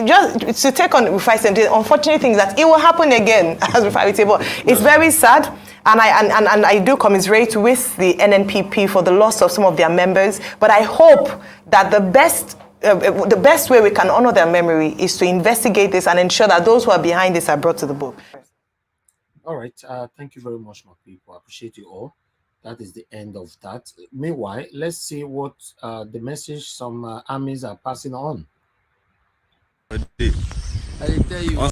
Just to take on Rufai, the unfortunate thing is that it will happen again, as Rufai would say. But it's very sad. And I do commiserate with the NNPP for the loss of some of their members. But I hope that the best way we can honor their memory is to investigate this and ensure that those who are behind this are brought to the book. All right. Thank you very much, my people. I appreciate you all. That is the end of that. Meanwhile, let's see what the message some armies are passing on. I tell you.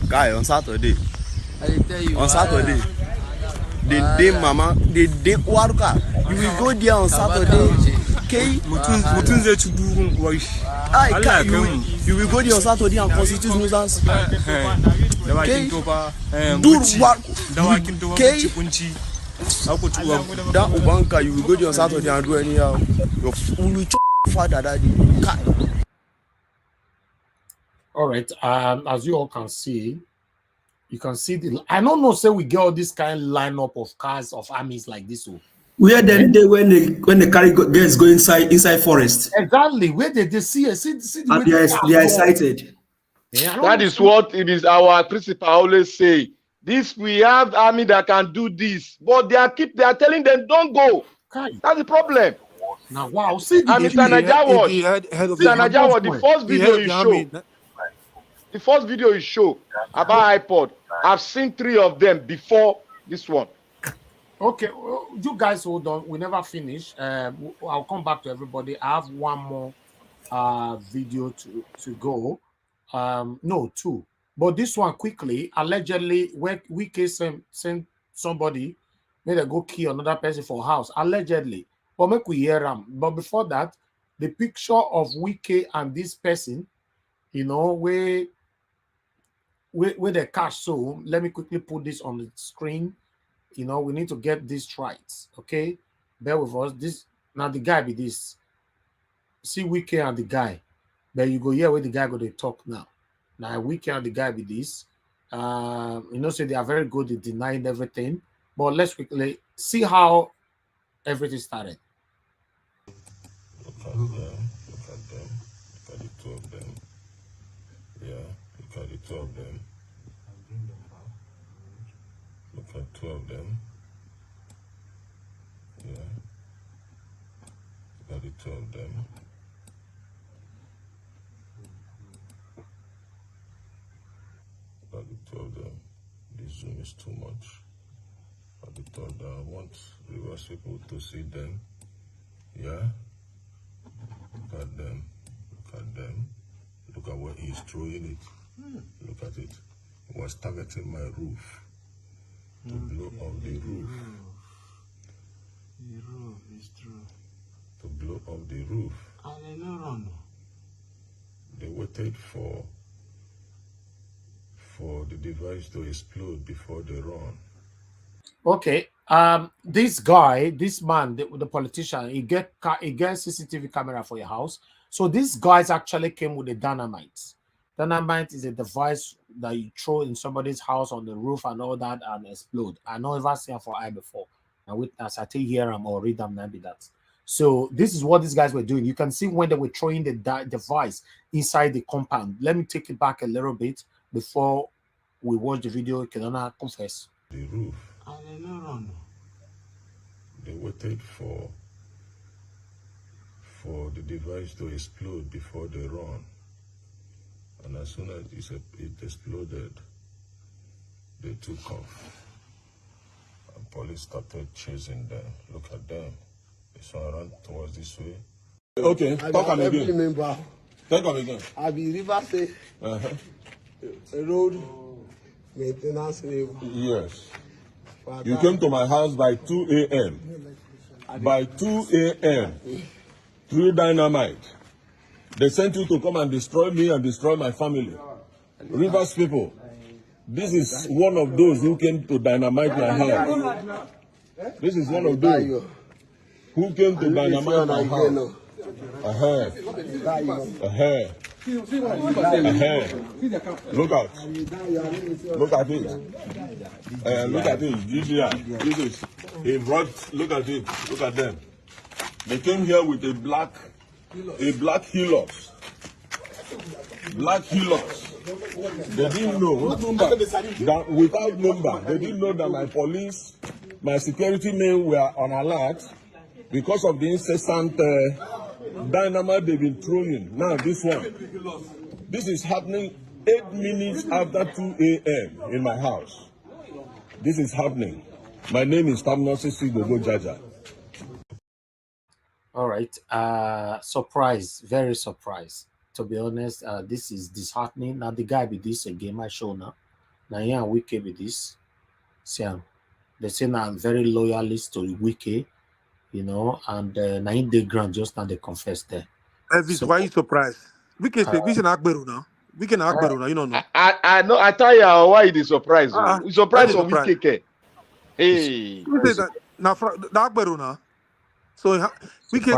Guy, on Saturday. I tell you. On Saturday. The day mama, the day waruka. You will go there on Saturday. Okay? You will go there on Saturday and constitute nuisance. Okay? Do what? Okay? That Ubanka, you will go there on Saturday and do anyhow. Your father, daddy. All right. As you all can see, you can see the. I don't know. Say we get all this kind of lineup of cars of armies like this. Where then they when the carry girls go inside forest. Exactly. Where did they see it? See the and they are excited. Yeah, that is what it is. Our principal always say. This we have army that can do this, but they are telling them don't go. Okay. That's the problem. Now wow, see Mr. Najawa, the first video you show. The first video you show about iPod, I've seen 3 of them before this one. Okay, you guys hold on. We never finish. I'll come back to everybody. I have one more video to go. No, 2. But this one quickly, allegedly, when Wike sent somebody, made a go kill another person for house. Allegedly. But make we hear them. But before that, the picture of Wike and this person, you know, where the cash. So let me quickly put this on the screen. You know, we need to get this right. Okay, bear with us. This now the guy be this. See Wike and the guy. But you go here where the guy go to talk now. Now Wike and the guy be this. You know, so they are very good at denying everything. But let's quickly see how everything started. Look at them. Look at them. Look at the 2 of them. Yeah, look at the 2 of them. Look at 2 of them. Yeah. Look at the 2 of them. Look at the 2 of them. The zoom is too much. At the 2 of them, I want reverse people to see them. Yeah. Look at them. Look at them. Look at where he's throwing it. Look at it. He was targeting my roof. To blow up the roof. The roof is true. To blow up the roof. waited for the device to explode before they run. Okay. This guy, this man, the politician, he get CCTV camera for your house. So these guys actually came with a dynamite. Dynamite is a device that you throw in somebody's house on the roof and all that and explode. I never seen for eye before. And witness, I take hear them or read them, maybe that. So this is what these guys were doing. You can see when they were throwing the device inside the compound. Let me take it back a little bit before we watch the video. Kenana confess. The roof. They waited for the device to explode before they run. And as soon as it exploded, they took off. And police started chasing them. Look at them. This one ran towards this way. Okay, talk them again. Talk them again. I be River say road maintenance. Yes. You came to my house by 2 a.m. By 2 a.m. through dynamite. They sent you to come and destroy me and destroy my family. Rivers people, this is one of those who came to dynamite my house. This is one of those who came to dynamite my house. Look out. Look at it. Look at it. GGI. This is a brought. Look at it. Look at them. They came here with a black Hilux. Black Hilux. They didn't know that without number. They didn't know that my police, my security men were on alert because of the incessant dynamite they've been throwing. Now this one. This is happening 8 minutes after 2 a.m. in my house. This is happening. My name is Tamnosi Sigogo Jaja. All right. Surprise, very surprised. To be honest, this is disheartening. Now the guy be this again, my show now. Now yeah, Wiki with this. So they say now I'm very loyalist to Wiki, you know, and now in the ground just now they confess there. Elvis, so, why are you surprised? We can say we can Akberu now. We can Akberu now, you don't know. I know. I tell you why it is surprised. We surprised of Wiki. Hey. Now the Akberu now. So we can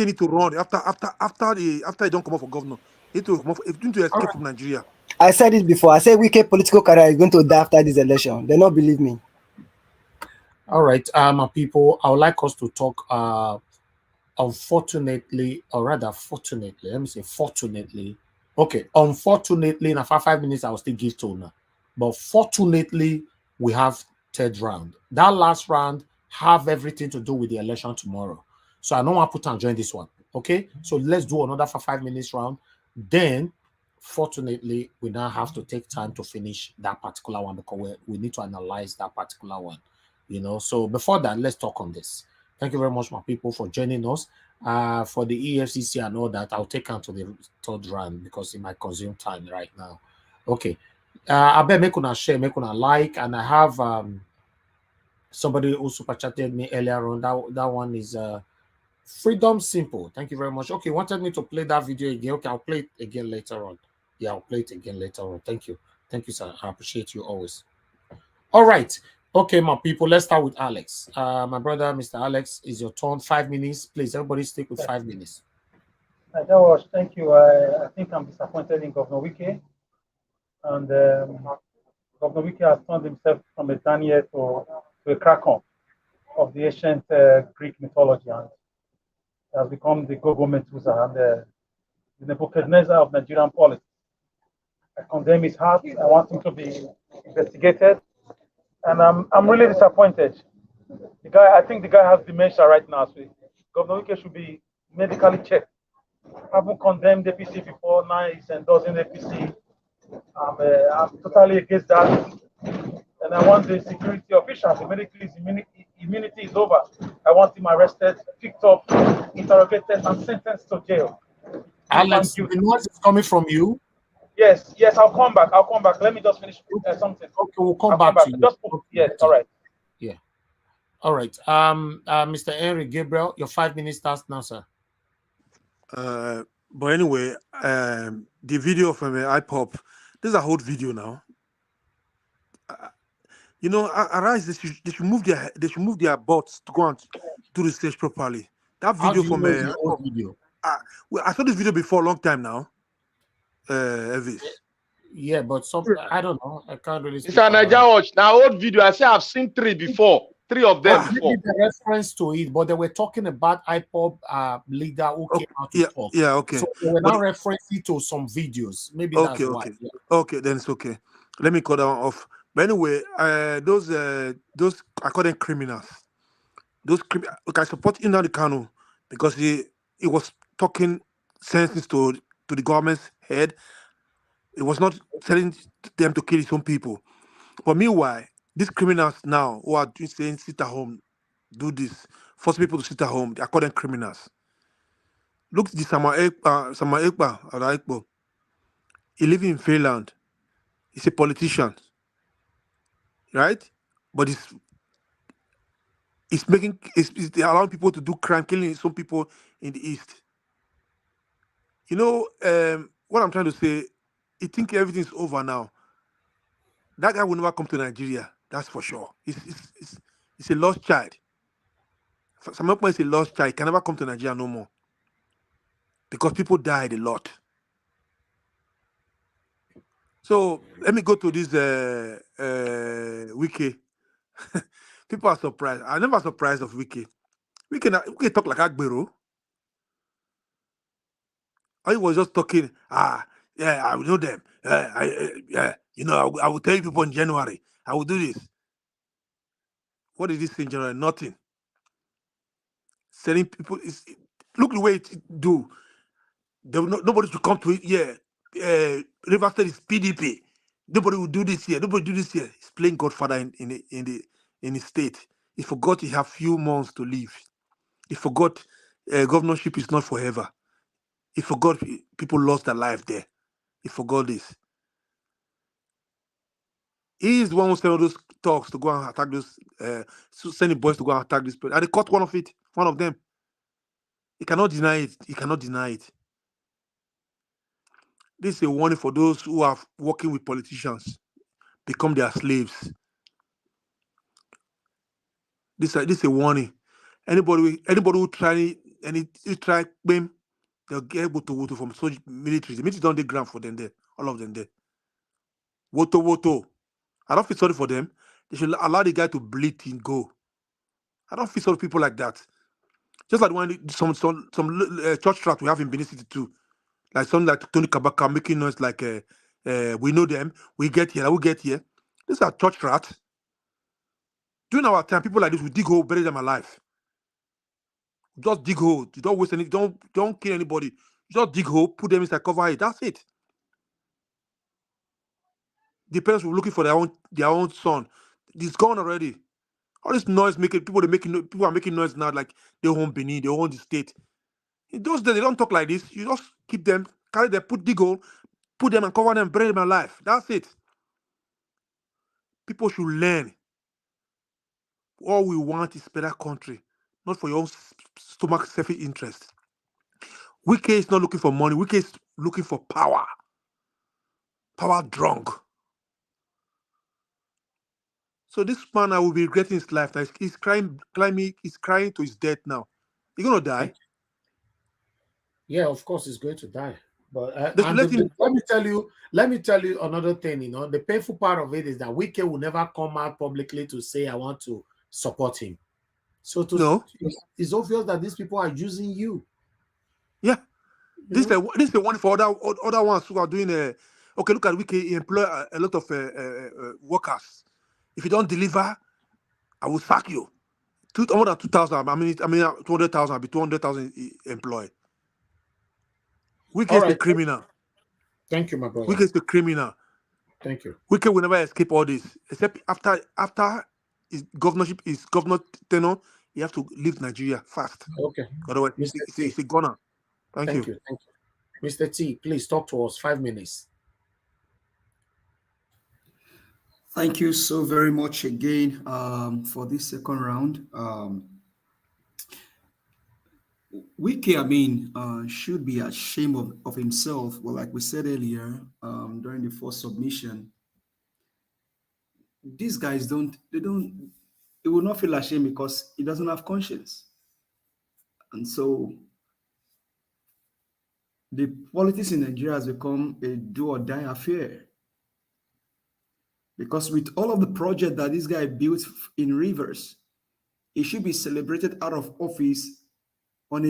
need to run after they don't come up for governor. Need to escape from Nigeria. I said it before. I said wicked political career is going to die after this election. They don't believe me. All right, my people, I would like us to talk. Unfortunately, or rather, fortunately, let me say fortunately. Okay, unfortunately, in 5 minutes, I will still give to now. But fortunately, we have third round. That last round have everything to do with the election tomorrow. So I don't want to put and join this one. Okay, so let's do another 5 minutes round. Then, fortunately, we now have to take time to finish that particular one because we need to analyze that particular one. You know, so before that, let's talk on this. Thank you very much, my people, for joining us. For the EFCC and all that, I'll take on to the third round because it might consume time right now. Okay, I bet make una share, make una like, and I have somebody who super chatted me earlier on. That one is Freedom Simple. Thank you very much. Okay, wanted me to play that video again. Okay, I'll play it again later on. Yeah, I'll play it again later on. Thank you, sir. I appreciate you always. All right. Okay, my people, let's start with Alex. My brother, Mr. Alex, is your turn. 5 minutes. Please, everybody stick with 5 minutes. That was, thank you. I think I'm disappointed in Governor Wike. And Governor Wike has turned himself from a Daniel to a Kraken of the ancient Greek mythology and has become the Gogo Methuselah and the Nebuchadnezzar of Nigerian politics. I condemn his heart. I want him to be investigated. And I'm really disappointed. I think the guy has dementia right now. So Governor Wike should be medically checked. I haven't condemned the APC before. Now he's endorsing the APC. I'm totally against that. And I want the security officials, immediately his immunity is over. I want him arrested, picked up, interrogated, and sentenced to jail. Alex, the noise is coming from you. Yes, I'll come back. Let me just finish something. Okay, we'll come back to you. Just yes, all right. Yeah. All right. Mr. Henry Gabriel, your 5 minutes starts now, sir. But anyway, the video of IPOP. This is a whole video now. You know, Arise, they should move their bots to go and do research properly. That How video do you from know it's the old video? well, I saw this video before a long time now. Elvis. Yeah, but I don't know. I can't really speak. It's an Niger Watch. Now, old video. I say I've seen three before. Three of them before. Maybe the reference to it, but they were talking about IPOB leader who came out to talk. Yeah, okay. So they were now referencing to some videos. Maybe that's why. Okay. Okay, then it's okay. Let me cut that one off. But anyway, those I call them criminals. I support Nnamdi Kanu because he was talking sense to the government's head. It was not telling them to kill his own people. But meanwhile, these criminals now who are saying sit at home, do this, force people to sit at home, I call them criminals. Look at the Samuel Ekpa. He lives in Finland. He's a politician. Right? But it's allowing people to do crime, killing some people in the East. You know, what I'm trying to say, you think everything's over now. That guy will never come to Nigeria, that's for sure. He's a lost child. Samuel Ekpa is a lost child. He can never come to Nigeria no more. Because people died a lot. So let me go to this Wiki. People are surprised. I'm never surprised of Wiki. We can talk like Agbero. I was just talking. Yeah, I will know them. You know, I will tell you people in January. I will do this. What did this in January? Nothing. Selling people look the way it do. Nobody should come to it. Yeah, River State is PDP. Nobody will do this here. Nobody do this here. He's playing Godfather in his state. He forgot he have few months to live. He forgot governorship is not forever. He forgot people lost their life there. He forgot this. He is the one who sent all those talks to go and attack those, sending boys to go and attack this person. And they caught one of them. He cannot deny it. He cannot deny it. This is a warning for those who are working with politicians. Become their slaves. This is a warning. Anybody who try them, they'll get woto from military. The military don't dey ground for them there. All of them there. Woto. I don't feel sorry for them. They should allow the guy to bleed and go. I don't feel sorry for people like that. Just like when some church tract we have in Benin City too. Like something like Tony Kabaka making noise like we know them, we get here. These are church rats. During our time, people like this, we dig hole, bury them alive. Just dig hole. You don't waste any, don't kill anybody. Just dig hole, put them inside, cover it. That's it. The parents were looking for their own son. It's gone already. All this noise people are making noise now like they own Benin, they own the state. In those days, they don't talk like this. You just keep them, carry them, dig hole, put them and cover them, bury them alive. That's it. People should learn. All we want is better country, not for your own stomach selfish interest. Wike is not looking for money. Wike is looking for power. Power drunk. So this man, I will be regretting his life. Now he's crying to his death now. He's gonna die. Yeah, of course he's going to die. But let me tell you another thing. You know, the painful part of it is that Wike will never come out publicly to say I want to support him. So it's obvious that these people are using you. Yeah. This is the one for other ones who are doing okay, look at Wike, he employ a lot of workers. If you don't deliver, I will sack you. More than 2,000. I mean 200,000. I'll be 200,000 employed. Wike is the criminal. Thank you, my brother. Wike is the criminal. Thank you. Wike will never escape all this, except after his governorship, his governor tenure, he have to leave Nigeria fast. Okay. Otherwise, he's a goner. Thank you. Thank you. Mr. T, please talk to us. 5 minutes. Thank you so very much again for this second round. Wike, I mean, should be ashamed of himself. Well, like we said earlier, during the first submission, these guys he will not feel ashamed because he doesn't have conscience. And so the politics in Nigeria has become a do or die affair. Because with all of the project that this guy built in Rivers, he should be celebrated out of office on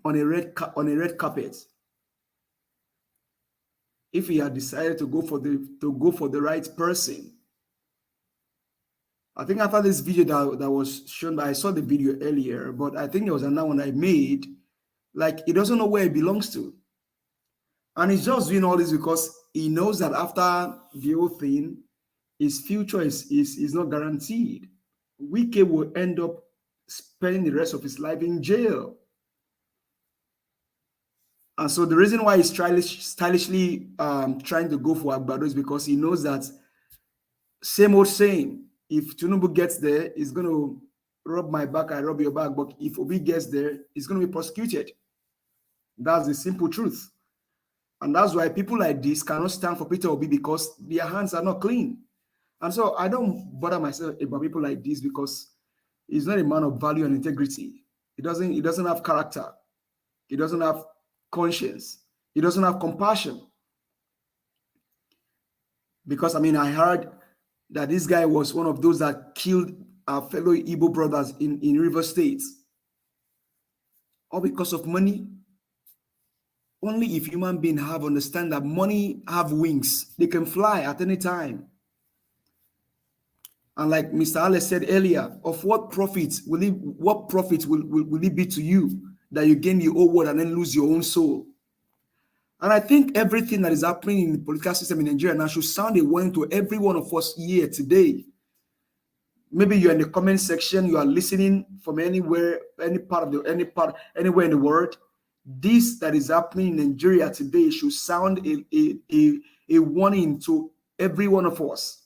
a red carpet. If he had decided to go for the right person. I think after this video that was shown, I saw the video earlier, but I think there was another one I made. Like, he doesn't know where he belongs to. And he's just doing all this because he knows that after the whole thing, his future is not guaranteed. Wike will end up spending the rest of his life in jail. And so the reason why he's stylishly trying to go for Agbado is because he knows that same old saying, if Tinubu gets there, he's going to rub my back, I rub your back. But if Obi gets there, he's going to be prosecuted. That's the simple truth. And that's why people like this cannot stand for Peter Obi, because their hands are not clean. And so I don't bother myself about people like this because he's not a man of value and integrity. He doesn't have character. He doesn't have conscience. He doesn't have compassion. Because, I mean, I heard that this guy was one of those that killed our fellow Igbo brothers in River State. All because of money. Only if human beings understand that money have wings, they can fly at any time. And like Mr. Alex said earlier, of what profit will it be to you that you gain the whole world and then lose your own soul? And I think everything that is happening in the political system in Nigeria now should sound a warning to every one of us here today. Maybe you're in the comment section, you are listening from anywhere, anywhere in the world. This that is happening in Nigeria today should sound a warning to every one of us.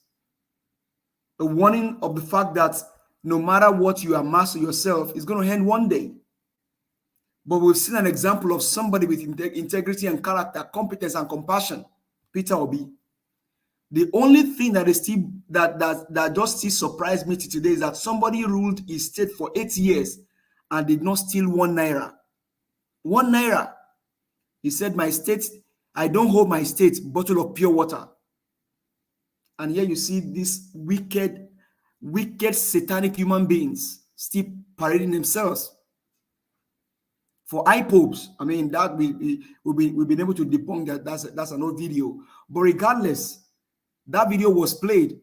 A warning of the fact that no matter what you amass yourself, it's going to end one day. But we've seen an example of somebody with integrity and character, competence and compassion, Peter Obi. The only thing that is still that just still surprised me today is that somebody ruled his state for 8 years and did not steal 1 naira. 1 naira. He said, my state, I don't hold my state bottle of pure water. And here you see these wicked, satanic human beings still parading themselves for IPOBs. I mean, that we've been able to debunk that. That's an old video. But regardless, that video was played.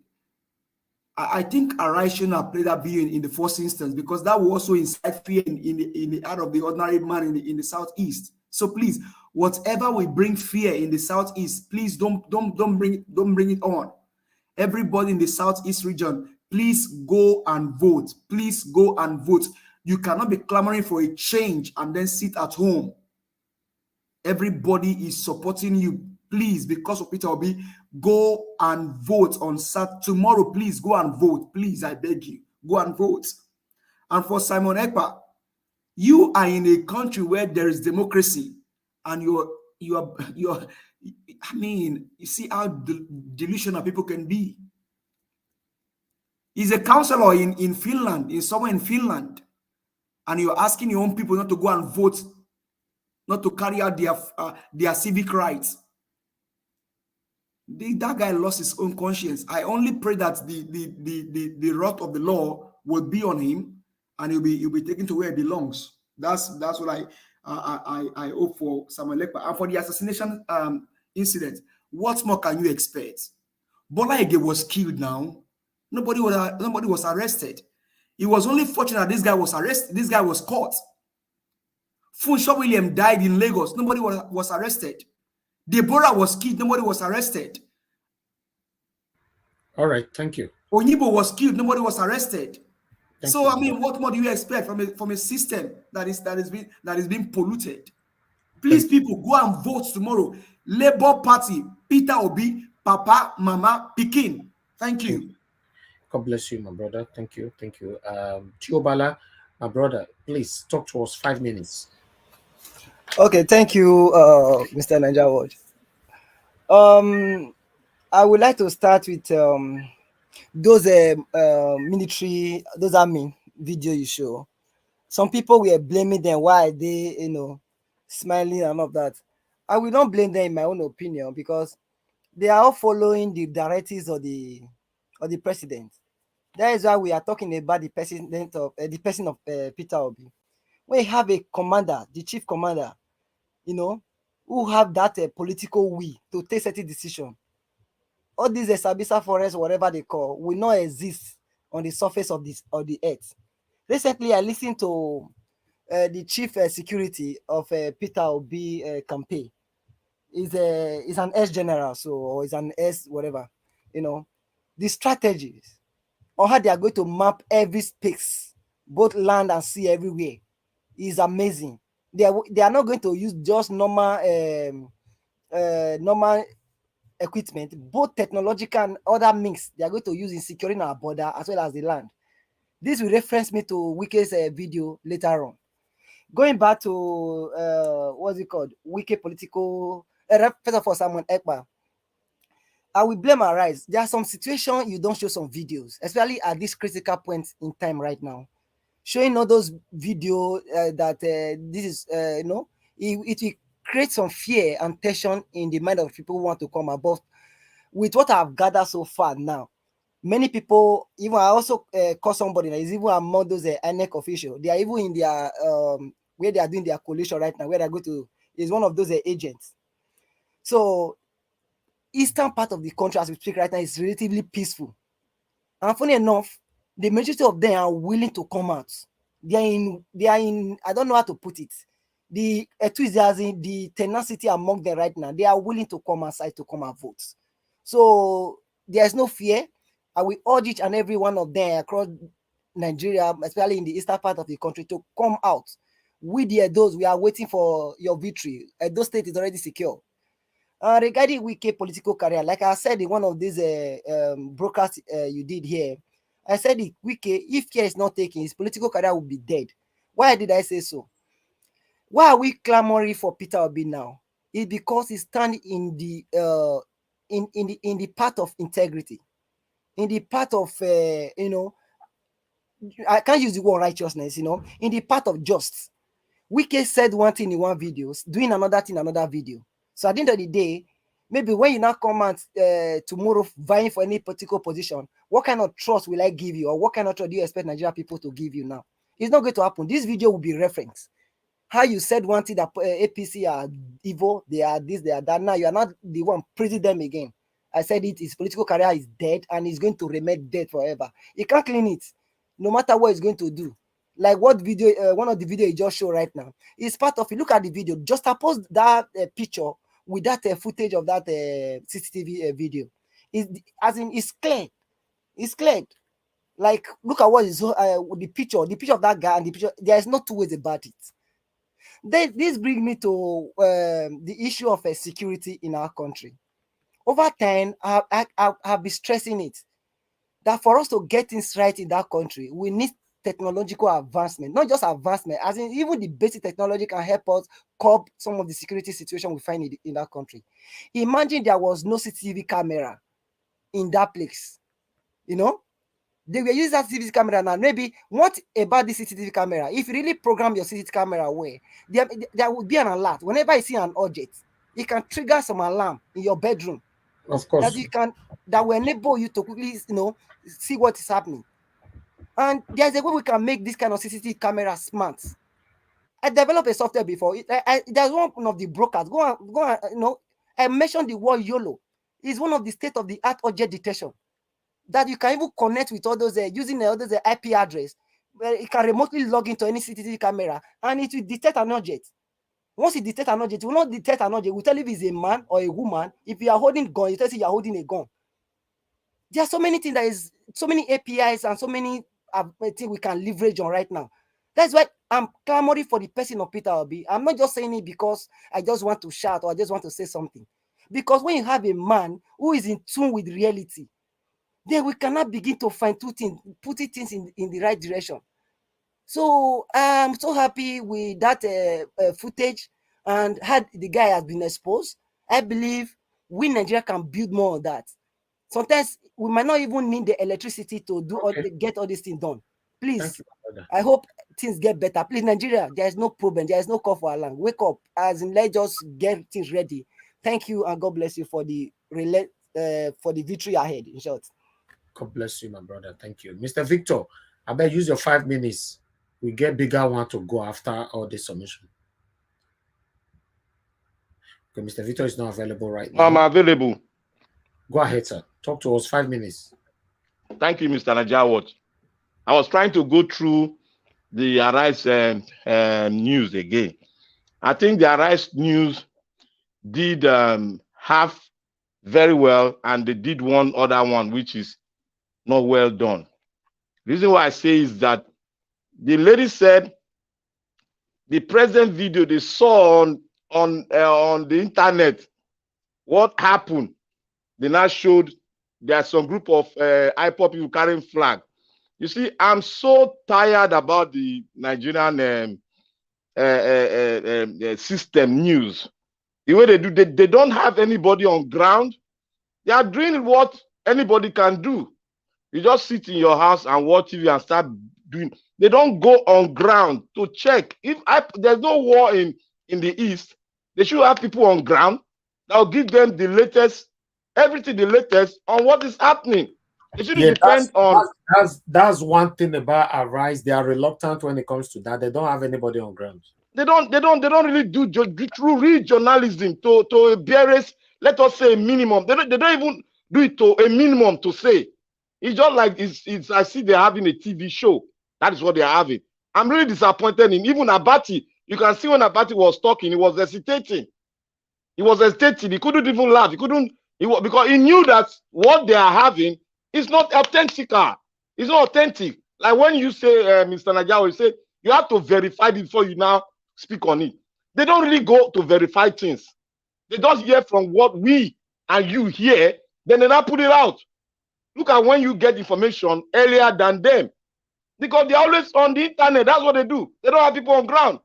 I think Arai shouldn't have played that video in the first instance, because that will also incite fear in the heart of the ordinary man in the Southeast. So please, whatever will bring fear in the Southeast, please don't bring it on. Everybody in the Southeast region, please go and vote. Please go and vote. You cannot be clamoring for a change and then sit at home. Everybody is supporting you. Please, because of Peter Obi, go and vote on Saturday. Tomorrow, please go and vote. Please, I beg you, go and vote. And for Simon Ekpa, you are in a country where there is democracy, and you're I mean, you see how delusional people can be. He's a counselor in Finland, somewhere in Finland, and you're asking your own people not to go and vote, not to carry out their civic rights. That guy lost his own conscience. I only pray that the wrath of the law will be on him, and he'll be taken to where he belongs. That's what I hope for Samuel Ekpa. And for the assassination incident, what more can you expect? Bola Ige was killed now. Nobody was arrested. It was only fortunate this guy was arrested. This guy was caught. Funsho William died in Lagos. Nobody was arrested. Deborah was killed. Nobody was arrested. All right, thank you. Onyibo was killed. Nobody was arrested. So I mean, what more do you expect from a system that is being polluted? Please, people, go and vote tomorrow. Labour Party, Peter Obi, Papa, Mama, Pikin. Thank you. God bless you, my brother. Thank you. Chiobala, my brother, please talk to us 5 minutes. Okay, thank you, Mr. Niger Watch. I would like to start with those military, those army video you show. Some people were blaming them why they, smiling and all of that. I will not blame them in my own opinion because they are all following the directives of the president. That is why we are talking about the person of Peter Obi. When you have a commander, the chief commander, who have that political will to take certain decision, all these Sabisa forests, whatever they call, will not exist on the surface of the earth. Recently, I listened to the chief security of Peter Obi campaign. Is an ex-general, or is an ex whatever. The strategies on how they are going to map every space, both land and sea, everywhere, is amazing. They are not going to use just normal equipment, both technological and other means they are going to use in securing our border as well as the land. This will reference me to Wike's video later on. Going back to what's it called? Wike political. First of all, Simon Ekpa. I will blame our rise. There are some situations you don't show some videos, especially at this critical point in time right now. Showing all those videos that this is, it will create some fear and tension in the mind of people who want to come above. With what I've gathered so far now, many people, even I also call somebody that is even among those INEC officials. They are even in their where they are doing their coalition right now, where they're going to is one of those agents. So eastern part of the country, as we speak right now, is relatively peaceful. And funny enough, the majority of them are willing to come out. They are in, I don't know how to put it. The enthusiasm, the tenacity among them right now, they are willing to come outside to come and vote. So there's no fear. I will urge each and every one of them across Nigeria, especially in the eastern part of the country, to come out. We we are waiting for your victory. Edo State is already secure. Regarding Wike political career, like I said in one of these broadcasts you did here, I said Wike, if care is not taken, his political career will be dead. Why did I say so? Why are we clamoring for Peter Obi now? It's because he stands in the in the path of integrity, in the path of I can't use the word righteousness, in the path of justice. Wike said one thing in one video, doing another thing in another video. So at the end of the day, maybe when you now come out tomorrow vying for any political position, what kind of trust will I give you, or what kind of trust do you expect Nigerian people to give you now? It's not going to happen. This video will be reference. How you said one thing that APC are evil, they are this, they are that. Now you are not the one praising them again. I said it, his political career is dead and he's going to remain dead forever. He can't clean it, no matter what he's going to do. Like what video, one of the video he just showed right now, is part of it. Look at the video. Just suppose that picture with that footage of that CCTV video. It's clear. It's clear. Like, look at what is the picture of that guy and the picture. There is no two ways about it. This brings me to the issue of security in our country. Over time, I've been stressing it, that for us to get things right in that country, we need technological advancement, not just advancement, as in even the basic technology can help us curb some of the security situation we find in that country. Imagine there was no CCTV camera in that place. They were using that CCTV camera now. Maybe what about this CCTV camera? If you really program your CCTV camera away, there would be an alert. Whenever you see an object, it can trigger some alarm in your bedroom. Of course. That will enable you to quickly, see what is happening. And there's a way we can make this kind of CCTV camera smart. I developed a software before. There's one of the brokers. Go on, I mentioned the word YOLO. It's one of the state-of-the-art object detection that you can even connect with all those using all those IP address, where it can remotely log into any CCTV camera and it will detect an object. Once it detects an object, it will not detect an object. It will tell you if it's a man or a woman. If you are holding a gun, it tells you are holding a gun. There are so many things, so many APIs and so many things we can leverage on right now. That's why I'm clamoring for the person of Peter Obi. I'm not just saying it because I just want to shout or I just want to say something. Because when you have a man who is in tune with reality, then we cannot begin to put things in the right direction. So I'm so happy with that footage. and had the guy has been exposed, I believe we Nigeria can build more on that. Sometimes we might not even need the electricity to do get all these things done. Please, I hope things get better. Please, Nigeria, there is no problem. There is no call for alarm. Wake up, as in let's just get things ready. Thank you, and God bless you for the victory ahead. In short, God bless you, my brother. Thank you, Mr. Victor. I bet use your 5 minutes. We get bigger one to go after all this submission. Okay, Mr. Victor is not available right now. I'm available. Go ahead, sir. Talk to us. 5 minutes. Thank you, Mr. Najawat. I was trying to go through the Arise news again. I think the Arise news did half very well, and they did one other one which is not well done. The reason why I say is that the lady said the present video they saw on the internet, what happened, they now showed there are some group of IPOB people carrying flag. You see, I'm so tired about the Nigerian system news. The way they do, they don't have anybody on ground. They are doing what anybody can do. You just sit in your house and watch TV and start doing. They don't go on ground to check. If there's no war in the East, they should have people on ground that will give them the latest, everything the latest on what is happening. They shouldn't depend on. That's one thing about Arise. They are reluctant when it comes to that. They don't have anybody on ground. They don't really do true real journalism to a barest, let us say, a minimum. They don't even do it to a minimum to say. It's just like it's I see they're having a TV show. That is what they're having. I'm really disappointed in even Abati. You can see when Abati was talking, he was hesitating. He was hesitating. He couldn't even laugh. Because he knew that what they are having is not authentic. It's not authentic. Like when you say, Mr. Najawa, you say you have to verify it before you now speak on it. They don't really go to verify things. They just hear from what we and you hear, then they now put it out. Look at when you get information earlier than them. Because they're always on the internet. That's what they do. They don't have people on ground.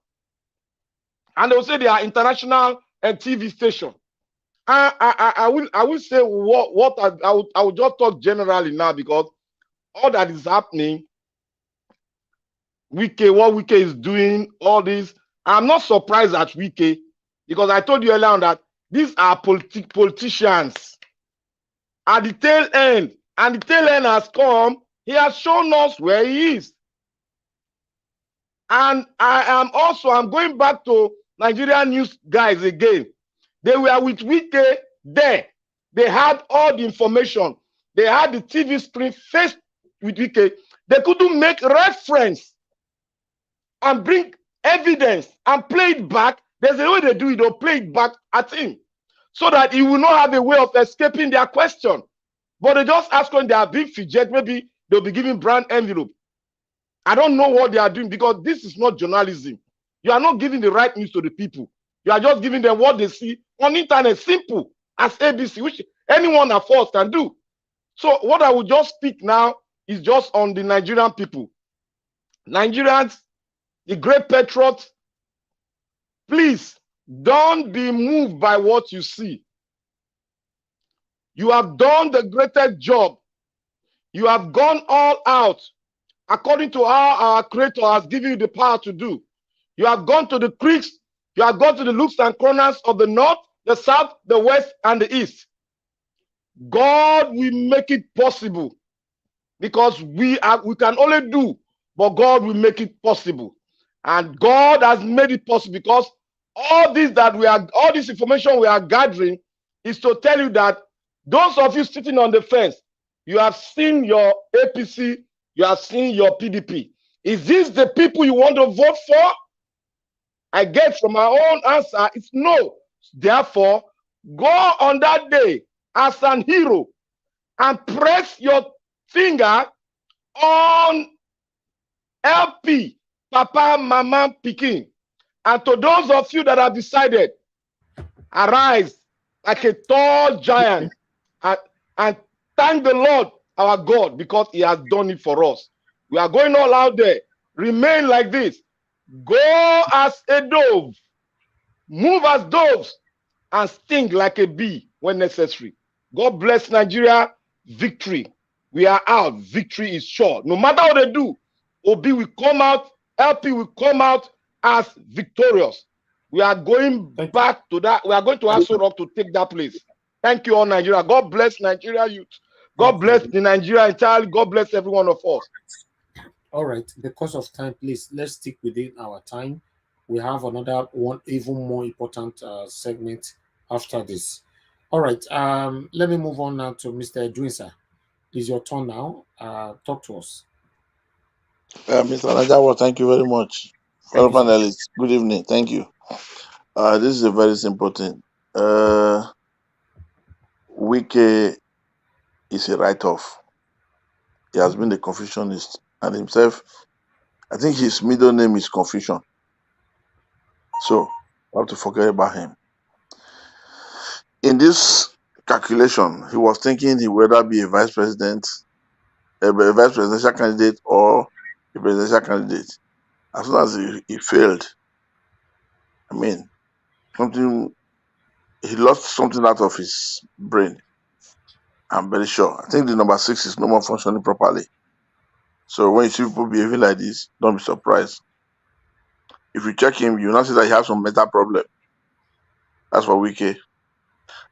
And they'll say they are international and TV station. I will say what I will just talk generally now, because all that is happening, what Wike is doing, all this, I'm not surprised at Wike, because I told you earlier on that these are politicians at the tail end, and the tail end has come. He has shown us where he is. And I'm going back to Nigerian news guys again. They were with Wike there. They had all the information. They had the TV screen faced with Wike. They couldn't make reference and bring evidence and play it back. There's a way they do it. They'll play it back at him so that he will not have a way of escaping their question. But they just ask when they are being fidget, maybe they'll be giving brand envelope. I don't know what they are doing, because this is not journalism. You are not giving the right news to the people. You are just giving them what they see on the internet, simple as ABC, which anyone of us can do. So what I will just speak now is just on the Nigerian people. Nigerians, the great patriots, please don't be moved by what you see. You have done the greatest job. You have gone all out according to how our Creator has given you the power to do. You have gone to the creeks. You have gone to the nooks and corners of the north, the south, the west, and the east. God will make it possible, because we can only do, but God will make it possible. And God has made it possible, because all this information we are gathering is to tell you that those of you sitting on the fence, you have seen your APC, you have seen your PDP. Is this the people you want to vote for? I get from my own answer, it's no. Therefore, go on that day as an hero and press your finger on LP, Papa, Mama, Pikin. And to those of you that have decided, arise like a tall giant and thank the Lord our God, because he has done it for us. We are going all out there. Remain like this. Go as a dove. move as doves, and sting like a bee when necessary. God bless Nigeria. Victory. We are out. Victory is sure. No matter what they do, Obi will come out, LP will come out as victorious. We are going back to that. We are going to Aso Rock to take that place. Thank you all, Nigeria. God bless Nigeria youth. God bless the Nigeria entirely. God bless every one of us. All right. Because of time, please, let's stick within our time. We have another one, even more important segment after this. All right. Let me move on now to Mr. Edwinsa. It's your turn now. Talk to us. Mr. Najawa, thank you very much. Fellow panelists, good evening. Thank you. This is a very simple thing. Wike is a write-off. He has been a Confucianist, and himself, I think his middle name is Confucian. So I have to forget about him. In this calculation, he was thinking he would either be a vice presidential candidate or a presidential candidate. As soon as he failed, I mean, he lost something out of his brain. I'm very sure. I think the number 6 is no more functioning properly. So when you see people behaving like this, don't be surprised. If you check him, you now see that he has some mental problem. That's for Wike.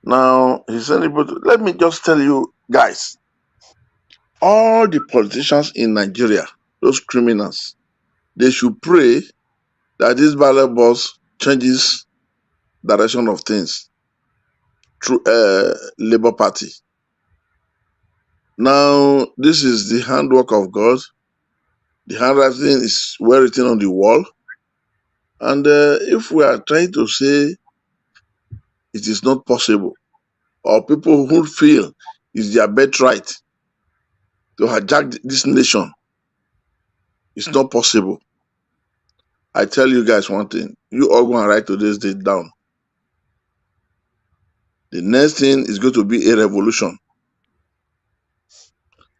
Now, he's unable to. Let me just tell you, guys, all the politicians in Nigeria, those criminals, they should pray that this ballot box changes direction of things through Labour Party. Now, this is the handwork of God. The handwriting is well written on the wall. And if we are trying to say it is not possible, or people who feel it's their birthright to hijack this nation, it's not possible. I tell you guys one thing. You all go and write today's date down. The next thing is going to be a revolution.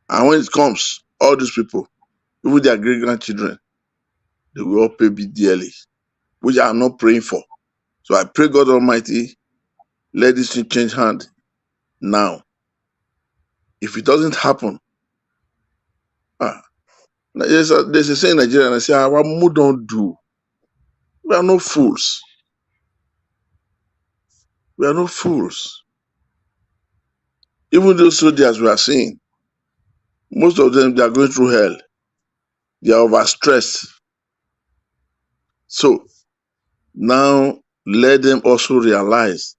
And when it comes, all these people, even their great-grandchildren, they will all pay big dearly, which I am not praying for. So I pray God Almighty, let this thing change hand now. If it doesn't happen, there's a saying in Nigeria, and I say, our mood don't do. We are no fools. We are no fools. Even those soldiers we are seeing, most of them, they are going through hell. They are overstressed. So now let them also realize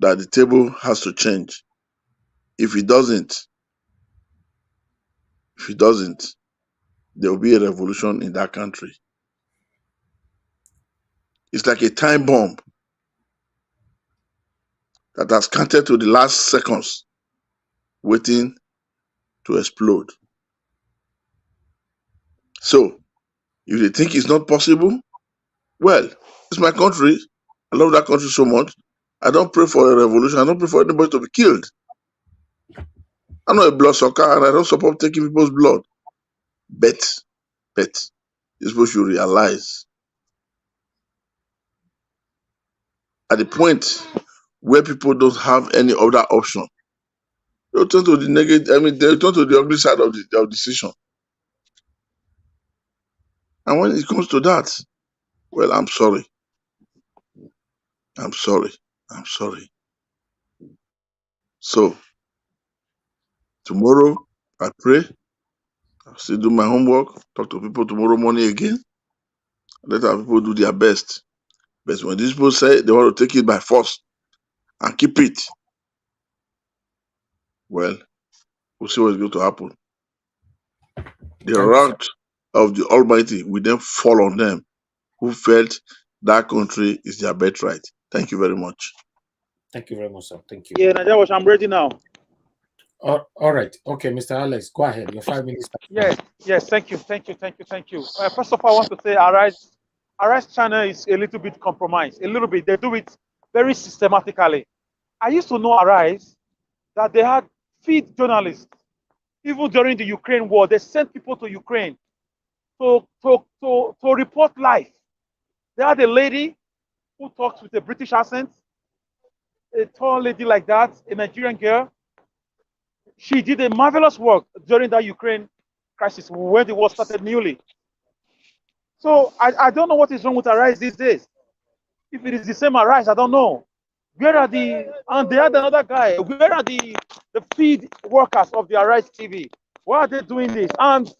that the table has to change. If it doesn't, there will be a revolution in that country. It's like a time bomb that has counted to the last seconds, waiting to explode. So, if they think it's not possible, well, it's my country. I love that country so much. I don't pray for a revolution. I don't pray for anybody to be killed. I'm not a bloodsucker, and I don't support taking people's blood. But, this people should realize at the point where people don't have any other option, they'll turn to the negative. I mean, they'll turn to the ugly side of the decision. And when it comes to that, well, I'm sorry. I'm sorry. So, tomorrow, I pray. I'll still do my homework, talk to people tomorrow morning again. Let our people do their best. But when these people say they want to take it by force and keep it, well, we'll see what's going to happen. The wrath of the Almighty will then fall on them who felt that country is their birthright. Thank you very much. Thank you very much, sir. Thank you. Yeah, Najawash, I'm ready now. All right. Okay, Mr. Alex, go ahead. Your 5 minutes. Yes. Thank you. First of all, I want to say Arise channel is a little bit compromised. A little bit. They do it very systematically. I used to know Arise that they had feed journalists. Even during the Ukraine war, they sent people to Ukraine to report live. They had a lady who talks with a British accent, a tall lady like that, a Nigerian girl. She did a marvelous work during that Ukraine crisis when the war started newly. So I don't know what is wrong with Arise these days. If it is the same Arise, I don't know. Where are and they had another guy. Where are the feed workers of the Arise TV? Why are they doing this? And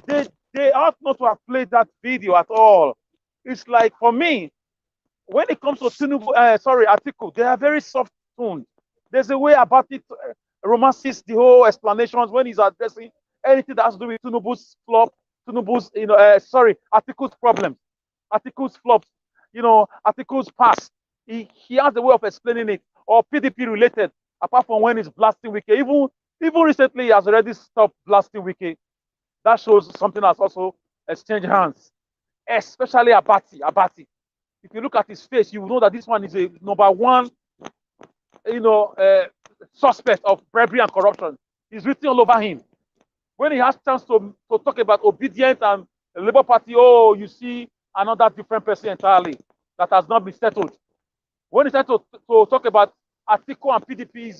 they ought not to have played that video at all. It's like, for me, when it comes to Atiku, they are very soft-tuned. There's a way about it romances the whole explanations when he's addressing anything that has to do with Tinubu's flop, Atiku's problems, Atiku's flops, Atiku's past. He has a way of explaining it, or PDP related, apart from when he's blasting Wike. Even recently, he has already stopped blasting Wike. That shows something has also exchanged hands, especially Abati. If you look at his face, you will know that this one is a number one, suspect of bribery and corruption. It's written all over him. When he has chance to talk about obedience and the Labour Party, oh, you see another different person entirely that has not been settled. When he starts to talk about Atiku and PDP,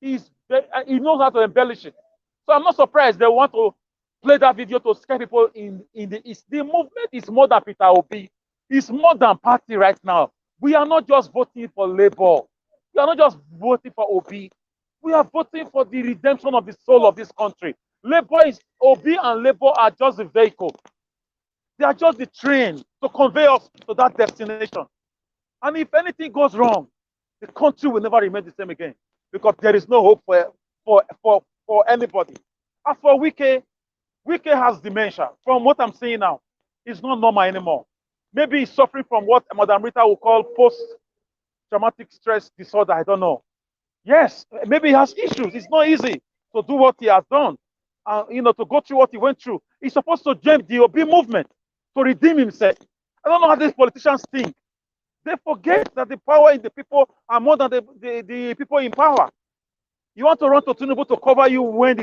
he knows how to embellish it. So I'm not surprised they want to play that video to scare people in the East. The movement is more than Peter Obi. It's more than party right now. We are not just voting for Labour. We are not just voting for Obi. We are voting for the redemption of the soul of this country. Obi and Labour are just the vehicle. They are just the train to convey us to that destination. And if anything goes wrong, the country will never remain the same again, because there is no hope for anybody. As for Wike has dementia. From what I'm seeing now, it's not normal anymore. Maybe he's suffering from what Madam Rita will call post-traumatic stress disorder. I don't know. Yes, maybe he has issues. It's not easy to do what he has done, to go through what he went through. He's supposed to join the Obi movement to redeem himself. I don't know how these politicians think. They forget that the power in the people are more than the people in power. You want to run to Tinubu to cover you when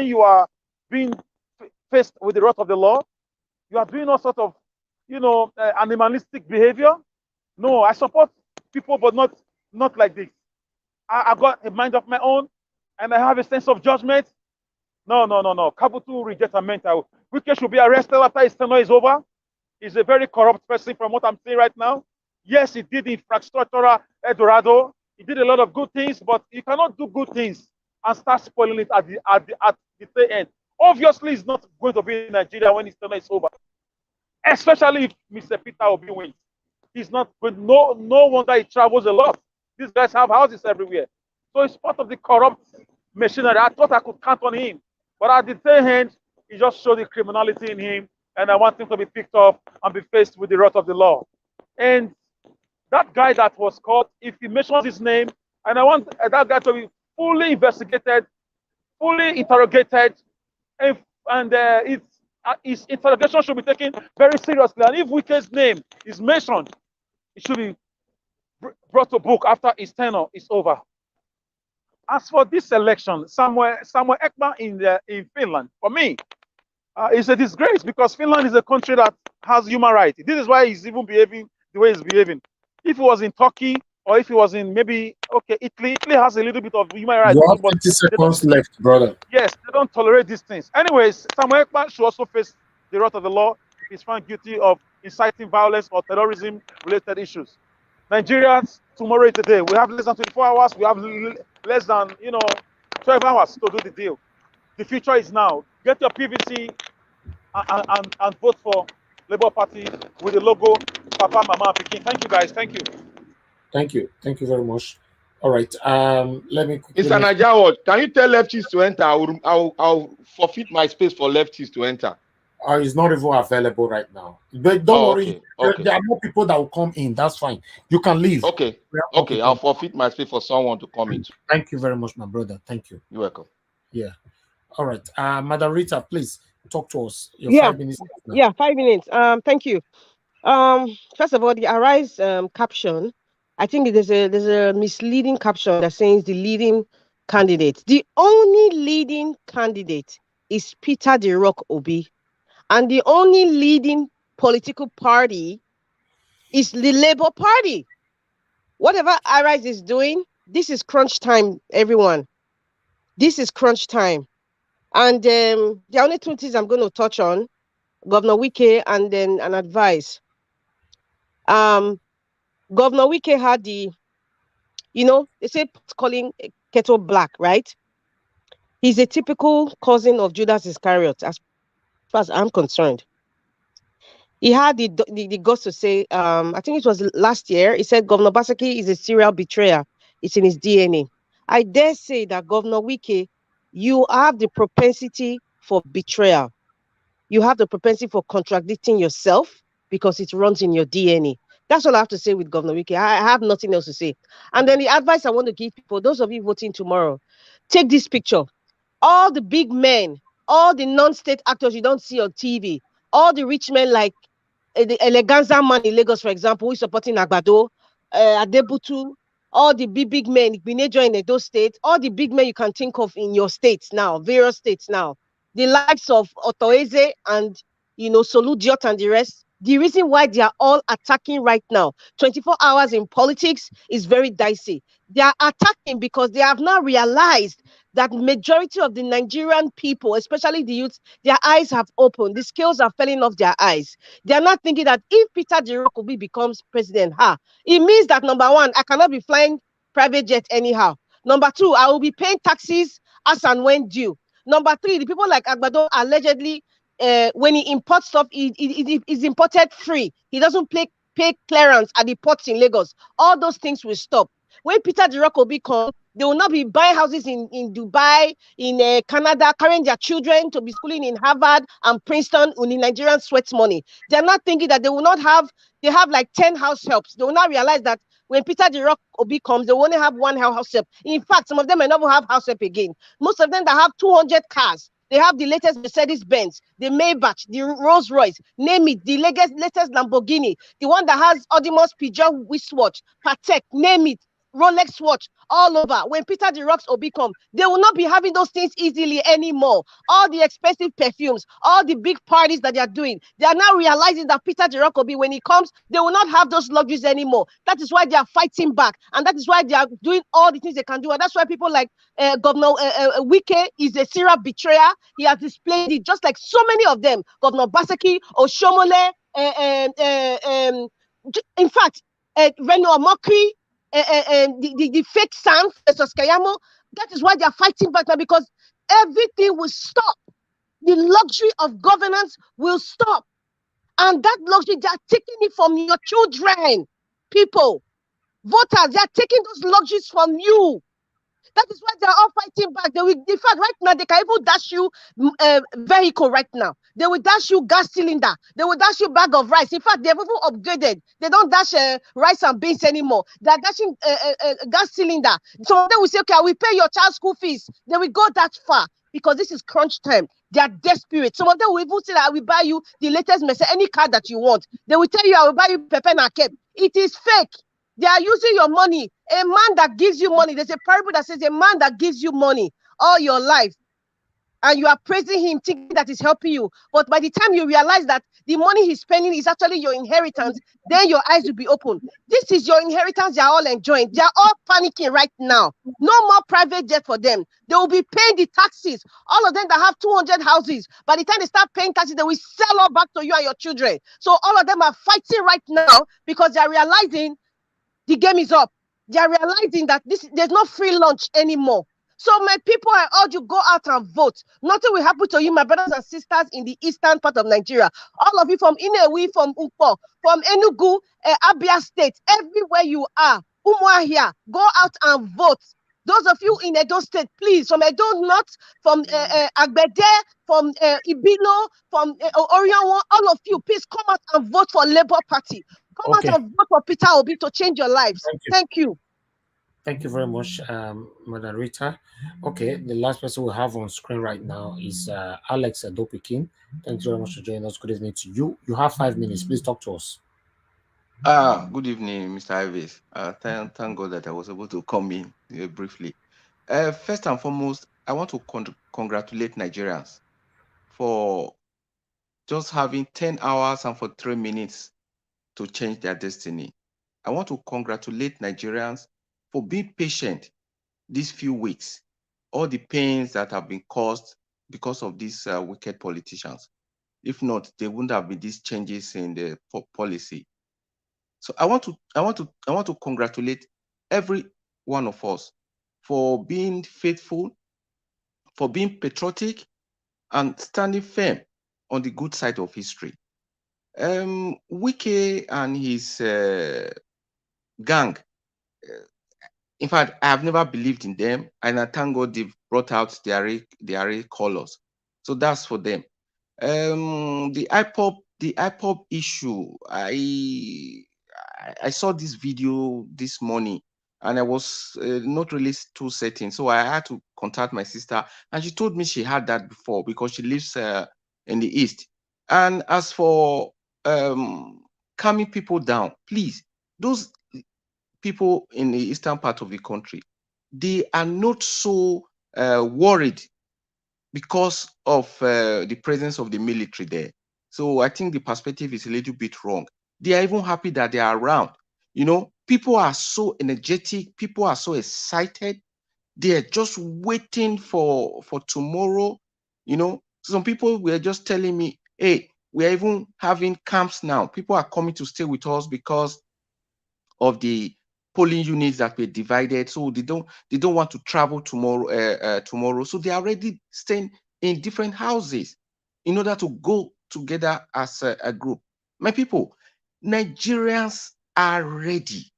you are being faced with the wrath of the law. You are doing all sort of animalistic behavior. No, I support people, but not like this. I got a mind of my own, and I have a sense of judgment. No. Kabutu rejects a mental. Wike should be arrested after his tenure is over. He's a very corrupt person from what I'm seeing right now. Yes, he did infrastructural Eldorado. He did a lot of good things, but you cannot do good things and start spoiling it at the tail end. Obviously, he's not going to be in Nigeria when his tenure is over. Especially if Mr. Peter Obi wins. He's not good. No wonder he travels a lot. These guys have houses everywhere. So it's part of the corrupt machinery. I thought I could count on him. But at the tail end, he just showed the criminality in him. And I want him to be picked up and be faced with the wrath of the law. And that guy that was caught, if he mentions his name, and I want that guy to be fully investigated, fully interrogated, and his interrogation should be taken very seriously. And if Wike's name is mentioned, it should be brought to book after his tenure is over. As for this election, Samuel Ekman in Finland, for me, it's a disgrace, because Finland is a country that has human rights. This is why he's even behaving the way he's behaving. If he was in Turkey, or if he was in Italy has a little bit of human rights. You have 20 seconds left, brother. Yes, they don't tolerate these things. Anyways, Samuel Ekman should also face the wrath of the law if he's found guilty of inciting violence or terrorism-related issues. Nigerians, tomorrow is the day. We have less than 24 hours. We have less than 12 hours to do the deal. The future is now. Get your PVC and vote for Labour Party with the logo Papa, Mama, Peking. Thank you, guys. Thank you. Thank you. Thank you very much. All right. Let me quickly. Mr. Najawa, can you tell leftists to enter? I'll forfeit my space for leftists to enter. It's not even available right now. But don't worry. Okay. There are more people that will come in. That's fine. You can leave. Okay. I'll forfeit my space for someone to come in. Thank you very much, my brother. Thank you. You're welcome. Yeah. All right. Madam Rita, please talk to us. Your 5 minutes. Yeah, 5 minutes. Thank you. First of all, the Arise caption, I think there's a misleading caption that says the leading candidate. The only leading candidate is Peter the Rock Obi. And the only leading political party is the Labour Party. Whatever Arise is doing, this is crunch time, everyone. This is crunch time. And the only two things I'm going to touch on, Governor Wike and then an advice. Governor Wike had the, they say calling kettle black, right? He's a typical cousin of Judas Iscariot, as far as I'm concerned. He had the guts to say, I think it was last year, he said Governor Basaki is a serial betrayer. It's in his DNA. I dare say that Governor Wike, you have the propensity for betrayal. You have the propensity for contradicting yourself because it runs in your DNA. That's all I have to say with Governor Wike. I have nothing else to say. And then the advice I want to give people, those of you voting tomorrow, take this picture. All the big men, all the non-state actors you don't see on TV, all the rich men like the Eleganza man in Lagos, for example, who is supporting Agbado, Adebutu, all the big men, Igbinejo in Edo State, all the big men you can think of in your states now, various states now, the likes of Otoeze and, Solu Diot and the rest. The reason why they are all attacking right now, 24 hours in politics, is very dicey. They are attacking because they have now realized that majority of the Nigerian people, especially the youth, their eyes have opened. The scales are falling off their eyes. They are not thinking that if Peter Jirokobi becomes president, it means that, number one, I cannot be flying private jet anyhow. Number two, I will be paying taxes as and when due. Number three, the people like Agbado allegedly, when he imports stuff, it is imported free. He doesn't pay clearance at the ports in Lagos. All those things will stop. When Peter Jirokobi comes, they will not be buying houses in Dubai, in Canada, carrying their children to be schooling in Harvard and Princeton with the Nigerian sweat money. They're not thinking that they will not have, they have like 10 house helps. They will not realize that when Peter Jirokobi comes, they will only have one house help. In fact, some of them may never have house help again. Most of them that have 200 cars, they have the latest Mercedes-Benz, the Maybach, the Rolls-Royce, name it, the latest Lamborghini, the one that has Audemars Piguet wristwatch, Patek, name it, Rolex watch, all over. When Peter Jirokobi come, they will not be having those things easily anymore. All the expensive perfumes, all the big parties that they are doing, they are now realizing that Peter Jirokobi, when he comes, they will not have those luxuries anymore. That is why they are fighting back, and that is why they are doing all the things they can do. And that's why people like Governor Wike is a serial betrayer. He has displayed it, just like so many of them. Governor Basaki, Oshomole, in fact, Reno Omokri, the fake Sam versus Kayamo. That is why they are fighting back now, because everything will stop. The luxury of governance will stop. And that luxury, they are taking it from your children, people, voters. They are taking those luxuries from you. That is why they are all fighting back. They will, in fact, right now, they can even dash you vehicle right now. They will dash you gas cylinder. They will dash you bag of rice. In fact, they've even upgraded. They don't dash rice and beans anymore. They're dashing gas cylinder. So they will say, okay, I will pay your child school fees. They will go that far because this is crunch time. They are desperate. Some of them will even say that I will buy you the latest Mercedes, any car that you want. They will tell you I will buy you Pepe na Cape. It is fake. They are using your money. A man that gives you money, there's a parable that says a man that gives you money all your life, and you are praising him, thinking that he's helping you. But by the time you realize that the money he's spending is actually your inheritance, then your eyes will be open. This is your inheritance they are all enjoying. They are all panicking right now. No more private jet for them. They will be paying the taxes. All of them that have 200 houses, by the time they start paying taxes, they will sell all back to you and your children. So all of them are fighting right now because they are realizing the game is up. They are realizing that there's no free lunch anymore. So my people, I urge you, go out and vote. Nothing will happen to you, my brothers and sisters in the eastern part of Nigeria. All of you from Inewi, from Ukpo, from Enugu, Abia State, everywhere you are, Umuahia, go out and vote. Those of you in Edo State, please, from Edo North, from Agbede, from Ibilo, from Orion, all of you, please come out and vote for Labour Party. Come out and vote for Peter Obi to change your lives. Thank you. Thank you very much, Madam Rita. Okay, the last person we have on screen right now is Alex Adopikin. Thank you very much for joining us. Good evening to you. You have 5 minutes. Please talk to us. Good evening, Mr. Ives. Thank God that I was able to come in briefly. First and foremost, I want to congratulate Nigerians for just having 10 hours and for 3 minutes to change their destiny. I want to congratulate Nigerians for being patient these few weeks, all the pains that have been caused because of these wicked politicians. If not, there wouldn't have been these changes in the policy. So I want to congratulate every one of us for being faithful, for being patriotic, and standing firm on the good side of history. Wike and his gang, in fact, I have never believed in them, and I thank God they've brought out their real colors. So that's for them. The IPOB issue, I saw this video this morning, and I was not really too certain, so I had to contact my sister, and she told me she had that before because she lives in the East. And as for calming people down, please, those people in the eastern part of the country, they are not so worried because of the presence of the military there. So I think the perspective is a little bit wrong. They are even happy that they are around. You know, people are so energetic, people are so excited. They are just waiting for tomorrow. You know, some people were just telling me, hey, we are even having camps now. People are coming to stay with us because of the polling units that were divided, so they don't want to travel tomorrow. So they are already staying in different houses in order to go together as a group. My people, Nigerians are ready.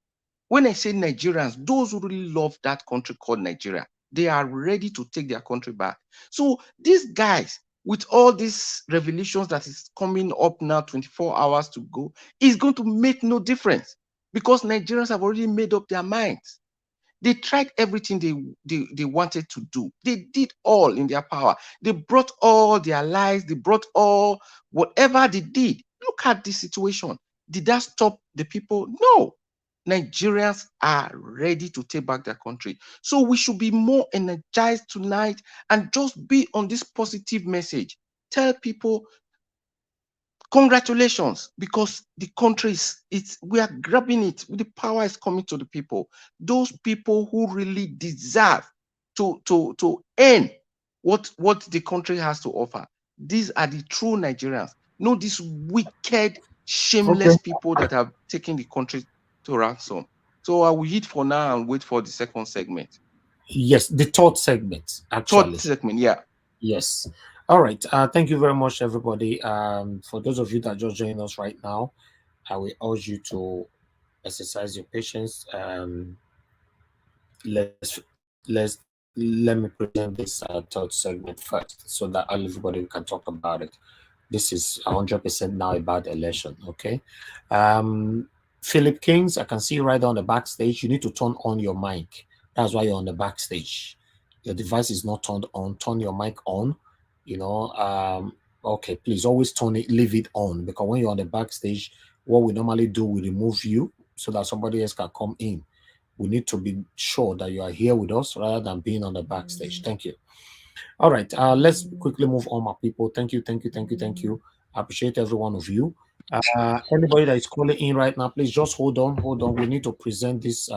When I say Nigerians, those who really love that country called Nigeria, they are ready to take their country back. So these guys, with all these revelations that is coming up now, 24 hours to go, is going to make no difference, because Nigerians have already made up their minds. They tried everything they wanted to do. They did all in their power. They brought all their lies. They brought all whatever they did. Look at the situation. Did that stop the people? No. Nigerians are ready to take back their country. So we should be more energized tonight and just be on this positive message. Tell people, congratulations, because the country we are grabbing it. The power is coming to the people. Those people who really deserve to earn what the country has to offer. These are the true Nigerians. Not these wicked, shameless people that have taken the country to ransom. So I will hit for now and wait for the second segment. Yes, the third segment, actually. Third segment, yeah. Yes. All right. Thank you very much, everybody. For those of you that just joined us right now, I will urge you to exercise your patience. Let me present this third segment first, so that everybody can talk about it. This is 100% now about the election. Okay. Philip Kings, I can see you right on the backstage. You need to turn on your mic. That's why you're on the backstage. Your device is not turned on. Turn your mic on. You know, okay, please always leave it on, because when you're on the backstage, what we normally do, we remove you so that somebody else can come in. We need to be sure that you are here with us rather than being on the backstage. Thank you. All right, let's quickly move on, my people. Thank you. I appreciate every one of you. Anybody that is calling in right now, please just hold on. We need to present this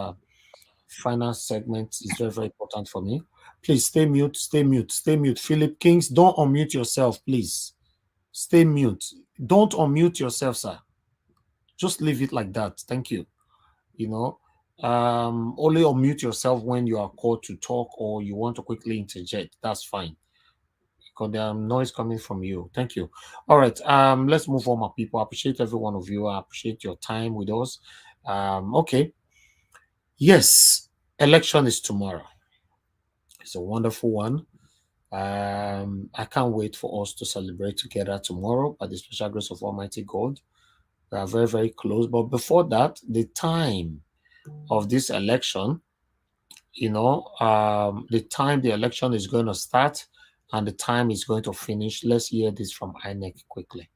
final segment. It's very, very important for me. Please stay mute. Philip Kings, don't unmute yourself, please. Stay mute. Don't unmute yourself, sir. Just leave it like that. Thank you. You know, only unmute yourself when you are called to talk or you want to quickly interject. That's fine, because there's noise coming from you. Thank you. All right, let's move on, my people. I appreciate every one of you. I appreciate your time with us. Okay. Yes, election is tomorrow. It's a wonderful one. I can't wait for us to celebrate together tomorrow by the special grace of Almighty God. We are very, very close. But before that, the time of this election, you know, the time the election is going to start and the time is going to finish. Let's hear this from INEC quickly.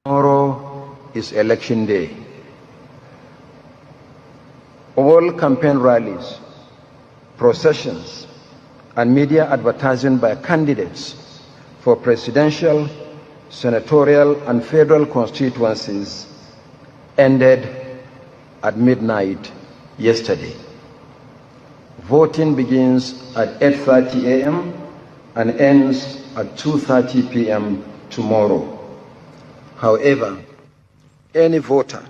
Tomorrow is election day. All campaign rallies, processions, and media advertising by candidates for presidential, senatorial, and federal constituencies ended at midnight yesterday. Voting begins at 8:30 a.m. and ends at 2:30 p.m. tomorrow. However, any voter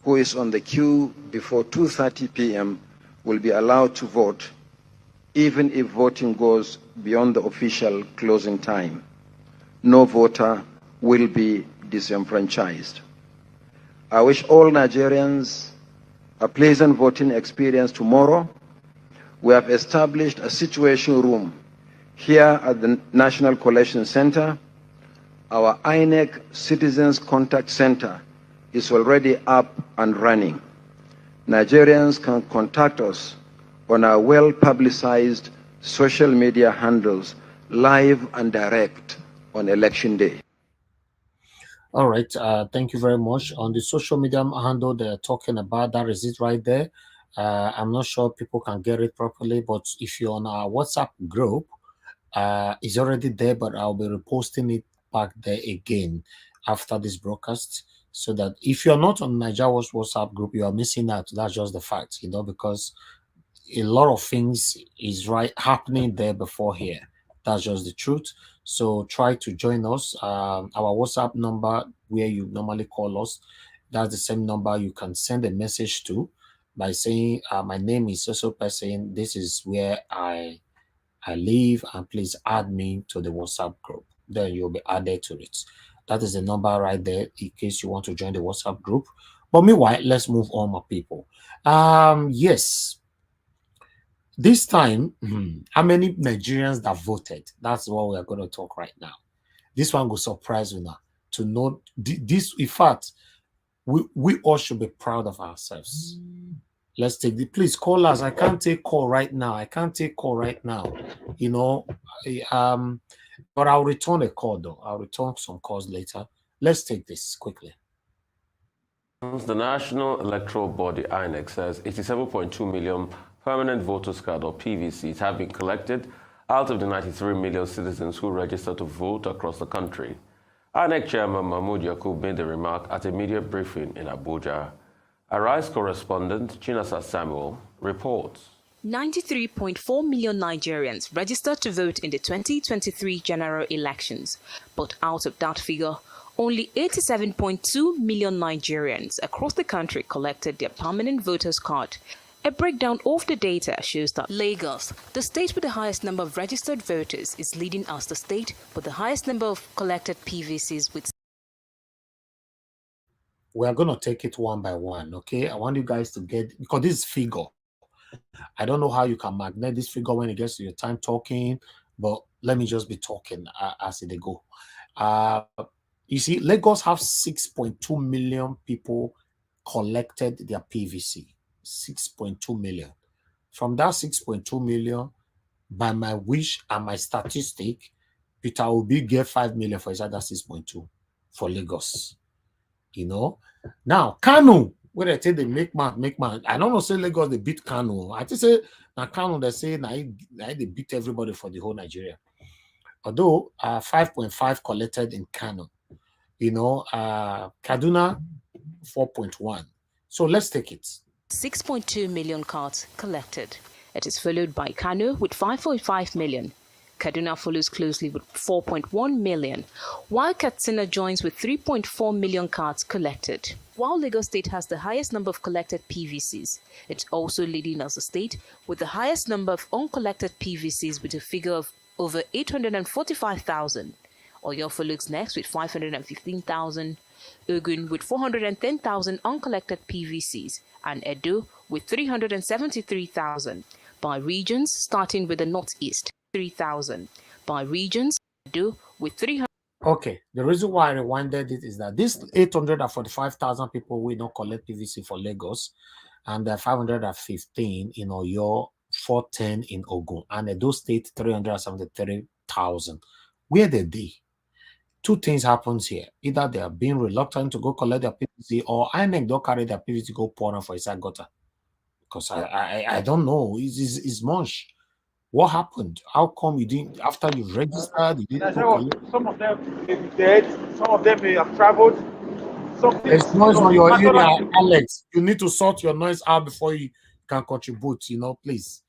who is on the queue before 2:30 p.m. will be allowed to vote, even if voting goes beyond the official closing time. No voter will be disenfranchised. I wish all Nigerians a pleasant voting experience tomorrow. We have established a situation room here at the National Collation Center. Our INEC Citizens Contact Center is already up and running. Nigerians can contact us on our well-publicized social media handles, live and direct on election day. All right. Thank you very much. On the social media handle they're talking about, that is it right there. I'm not sure people can get it properly, but if you're on our WhatsApp group, it's already there, but I'll be reposting it back there again after this broadcast, so that if you're not on Nigeria's WhatsApp group, you are missing out. That's just the fact, because a lot of things is happening there before here. That's just the truth. So try to join us. Our WhatsApp number, where you normally call us, that's the same number you can send a message to by saying, my name is so person, this is where I live, and please add me to the WhatsApp group. Then you'll be added to it. That is the number right there in case you want to join the WhatsApp group. But meanwhile, let's move on, my people. Yes. This time, how many Nigerians that voted? That's what we are going to talk right now. This one will surprise you now to know this. In fact, we all should be proud of ourselves. Let's take please call us. I can't take call right now. But I'll return a call though. I'll return some calls later. Let's take this quickly. The National Electoral Body, INEC, says 87.2 million permanent voters card or PVCs have been collected out of the 93 million citizens who registered to vote across the country. INEC Chairman Mahmoud Yakub made the remark at a media briefing in Abuja. Arise correspondent Chinasa Samuel reports. 93.4 million Nigerians registered to vote in the 2023 general elections, but out of that figure, only 87.2 million Nigerians across the country collected their permanent voters card. A breakdown of the data shows that Lagos, the state with the highest number of registered voters, is leading as the state with the highest number of collected PVCs with. We are going to take it one by one, okay? I want you guys to get, because this figure, I don't know how you can magnet this figure when it gets to your time talking, but let me just be talking as they go. You see, Lagos have 6.2 million people collected their PVC. 6.2 million. From that 6.2 million, by my wish and my statistic, Peter Obi get 5 million for his other 6.2 for Lagos. Now Kano, where they say they make man. I don't know, say Lagos they beat Kano. I just say now Kano they say now they beat everybody for the whole Nigeria. Although 5.5 collected in Kano, Kaduna 4.1. So let's take it. 6.2 million cards collected. It is followed by Kano with 5.5 million. Kaduna follows closely with 4.1 million, while Katsina joins with 3.4 million cards collected. While Lagos State has the highest number of collected PVCs, it's also leading as a state with the highest number of uncollected PVCs with a figure of over 845,000. Oyo follows next with 515,000, Ogun with 410,000 uncollected PVCs, and Edo with 373,000. By regions, starting with the Northeast, 3,000. By regions, Edo with 300. Okay, the reason why I rewinded it is that this 845,000 people will not collect PVC for Lagos, and 515 in Oyo, 410 in Ogun, and Edo State 373,000. Where they be? Two things happens here. Either they are being reluctant to go collect their PVC, or INEC don't carry their PVC go pour them for inside gutter. Because I don't know. It's much. What happened? How come you didn't, after you registered, you didn't go collect? Some of them may be dead, some of them may have traveled, There's noise on your area, Alex. You need to sort your noise out before you can contribute, please.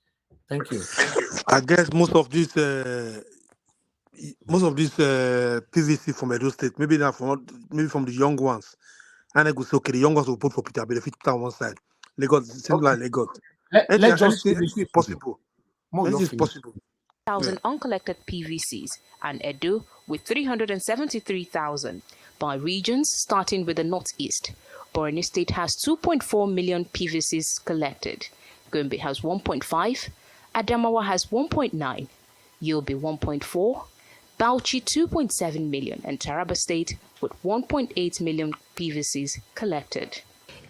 Thank you. I guess most of these PVC from Edo State, maybe from the young ones. And I go say, okay, the young ones will vote for Peter, but they fit on one side. Lagos, it seems like Lagos. Anything is possible. Anything is possible. 1,000 uncollected PVCs and Edo with 373,000. By regions, starting with the northeast, Borno State has 2.4 million PVCs collected. Gombe has 1.5, Adamawa has 1.9, Yobe 1.4, Bauchi 2.7 million, and Taraba State with 1.8 million PVCs collected.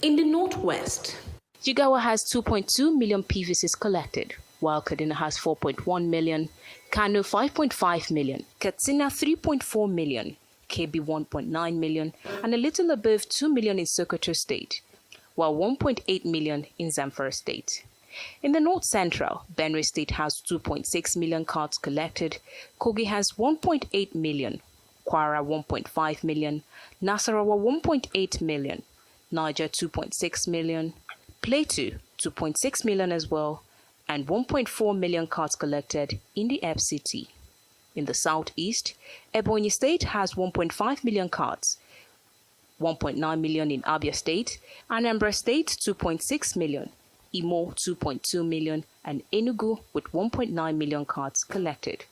In the northwest, Jigawa has 2.2 million PVCs collected, while Kaduna has 4.1 million, Kano 5.5 million, Katsina 3.4 million, Kebbi 1.9 million, and a little above 2 million in Sokoto State, while 1.8 million in Zamfara State. In the North Central, Benue State has 2.6 million cards collected, Kogi has 1.8 million, Kwara 1.5 million, Nasarawa 1.8 million, Niger 2.6 million, Plateau 2.6 million as well, and 1.4 million cards collected in the FCT. In the southeast, Ebonyi State has 1.5 million cards, 1.9 million in Abia State, Anambra State 2.6 million, Imo 2.2 million, and Enugu with 1.9 million cards collected.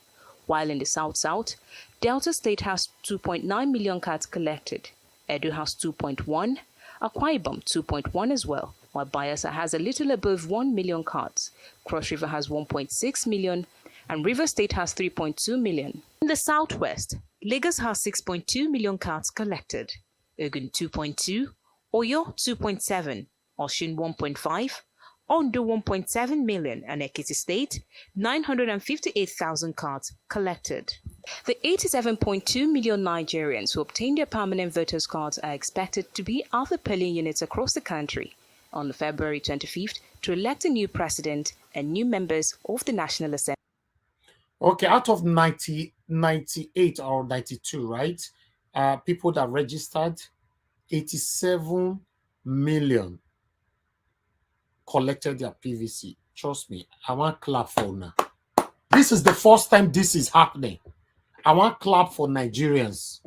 While in the south-south, Delta State has 2.9 million cards collected, Edo has 2.1, Akwa Ibom 2.1 as well, while Bayelsa has a little above 1 million cards, Cross River has 1.6 million, and River State has 3.2 million. In the southwest, Lagos has 6.2 million cards collected, Ogun 2.2, Oyo 2.7, Osun 1.5, Ondo 1.7 million, and Ekiti State 958,000 cards collected. The 87.2 million Nigerians who obtained their permanent voters' cards are expected to be at the polling units across the country on February 25th to elect a new president and new members of the National Assembly. Okay, out of 98 or 92, right? People that registered, 87 million collected their PVC. Trust me, I want clap for now. This is the first time this is happening. I want clap for Nigerians.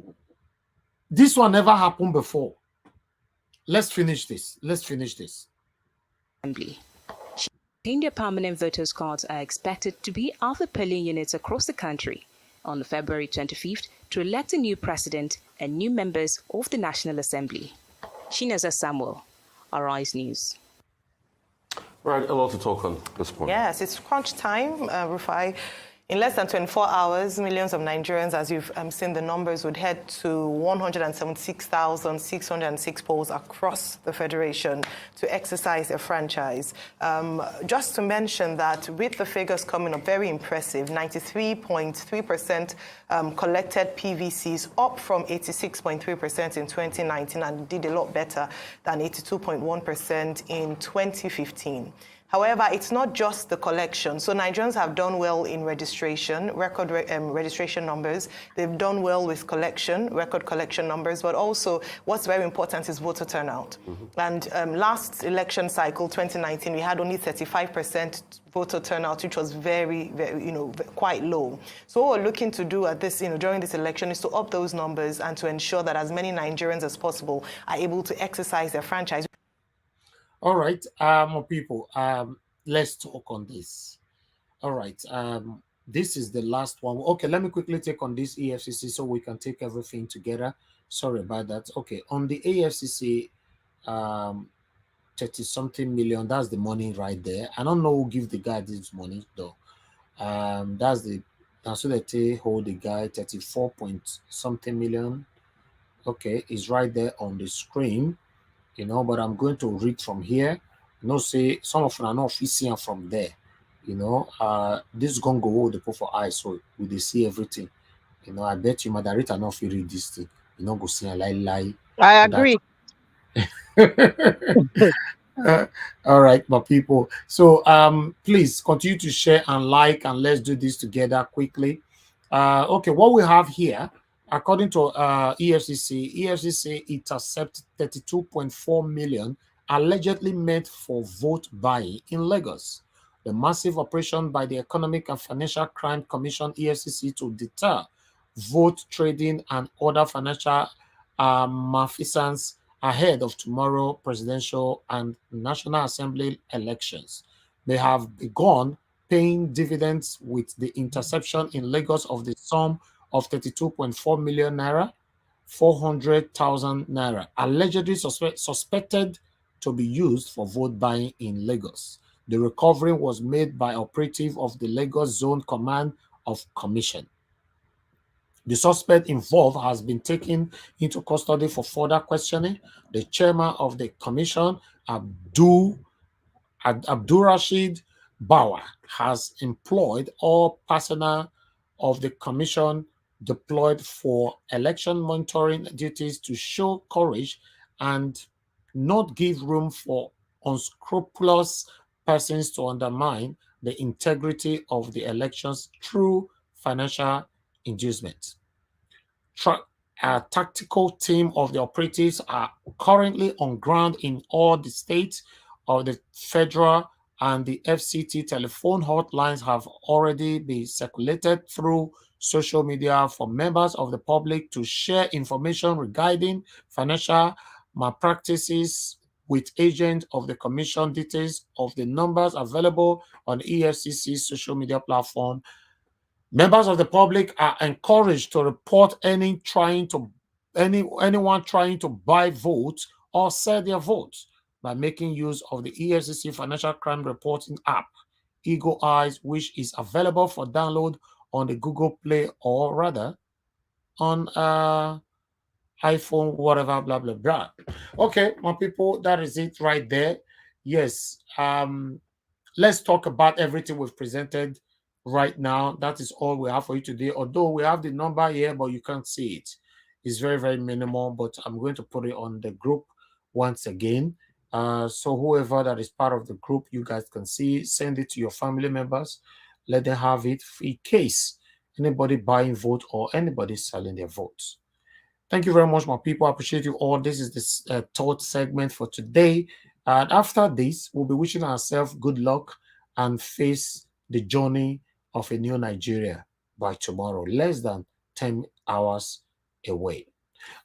This one never happened before. Let's finish this. Assembly. Their permanent voters' cards are expected to be at the polling units across the country on February 25th to elect a new president and new members of the National Assembly. Shinaza Samuel, Arise News. Right, a lot to talk on this point. Yes, it's crunch time, Rufai. In less than 24 hours, millions of Nigerians, as you've seen the numbers, would head to 176,606 polls across the Federation to exercise their franchise. Just to mention that with the figures coming up, very impressive, 93.3% collected PVCs, up from 86.3% in 2019, and did a lot better than 82.1% in 2015. However, it's not just the collection. So Nigerians have done well in registration, record registration numbers. They've done well with collection, record collection numbers, but also what's very important is voter turnout. And last election cycle, 2019, we had only 35% voter turnout, which was very, very, quite low. So what we're looking to do at this, during this election is to up those numbers and to ensure that as many Nigerians as possible are able to exercise their franchise. All right, people, let's talk on this. All right, this is the last one. Okay, let me quickly take on this EFCC so we can take everything together. Sorry about that. Okay, on the EFCC, 30-something million, that's the money right there. I don't know who give the guy this money, though. That's so that they hold the guy 34-point-something million. Okay, it's right there on the screen. But I'm going to read from here. Say some of them are not seeing from there. This is going to go the for eyes, so we see everything. I bet you Madarita not feel read this thing. Go see a lie. I agree. All right, my people. So please continue to share and like, and let's do this together quickly. Okay, what we have here, according to EFCC intercepted 32.4 million allegedly meant for vote buying in Lagos. The massive operation by the Economic and Financial Crime Commission (EFCC) to deter vote trading and other financial malfeasance ahead of tomorrow presidential and National Assembly elections may have begun paying dividends with the interception in Lagos of the sum of 32.4 million naira, 400,000 naira, allegedly suspected to be used for vote buying in Lagos. The recovery was made by operative of the Lagos Zone Command of Commission. The suspect involved has been taken into custody for further questioning. The chairman of the commission, Abdul Rashid Bawa, has employed all personnel of the commission deployed for election monitoring duties to show courage and not give room for unscrupulous persons to undermine the integrity of the elections through financial inducement. A tactical team of the operatives are currently on ground in all the states of the federal and the FCT telephone hotlines have already been circulated through social media for members of the public to share information regarding financial malpractices with agents of the commission. Details of the numbers available on EFCC's social media platform. Members of the public are encouraged to report anyone trying to buy votes or sell their votes by making use of the EFCC Financial Crime Reporting app, Eagle Eyes, which is available for download on the Google Play or rather on iPhone, whatever, blah, blah, blah. Okay, my people, that is it right there. Yes, let's talk about everything we've presented right now. That is all we have for you today. Although we have the number here, but you can't see it. It's very, very minimal, but I'm going to put it on the group once again. So whoever that is part of the group, you guys can see, send it to your family members. Let them have it in case anybody buying vote or anybody selling their votes. Thank you very much, my people. I appreciate you all. This is the third segment for today. And after this, we'll be wishing ourselves good luck and face the journey of a new Nigeria by tomorrow, less than 10 hours away.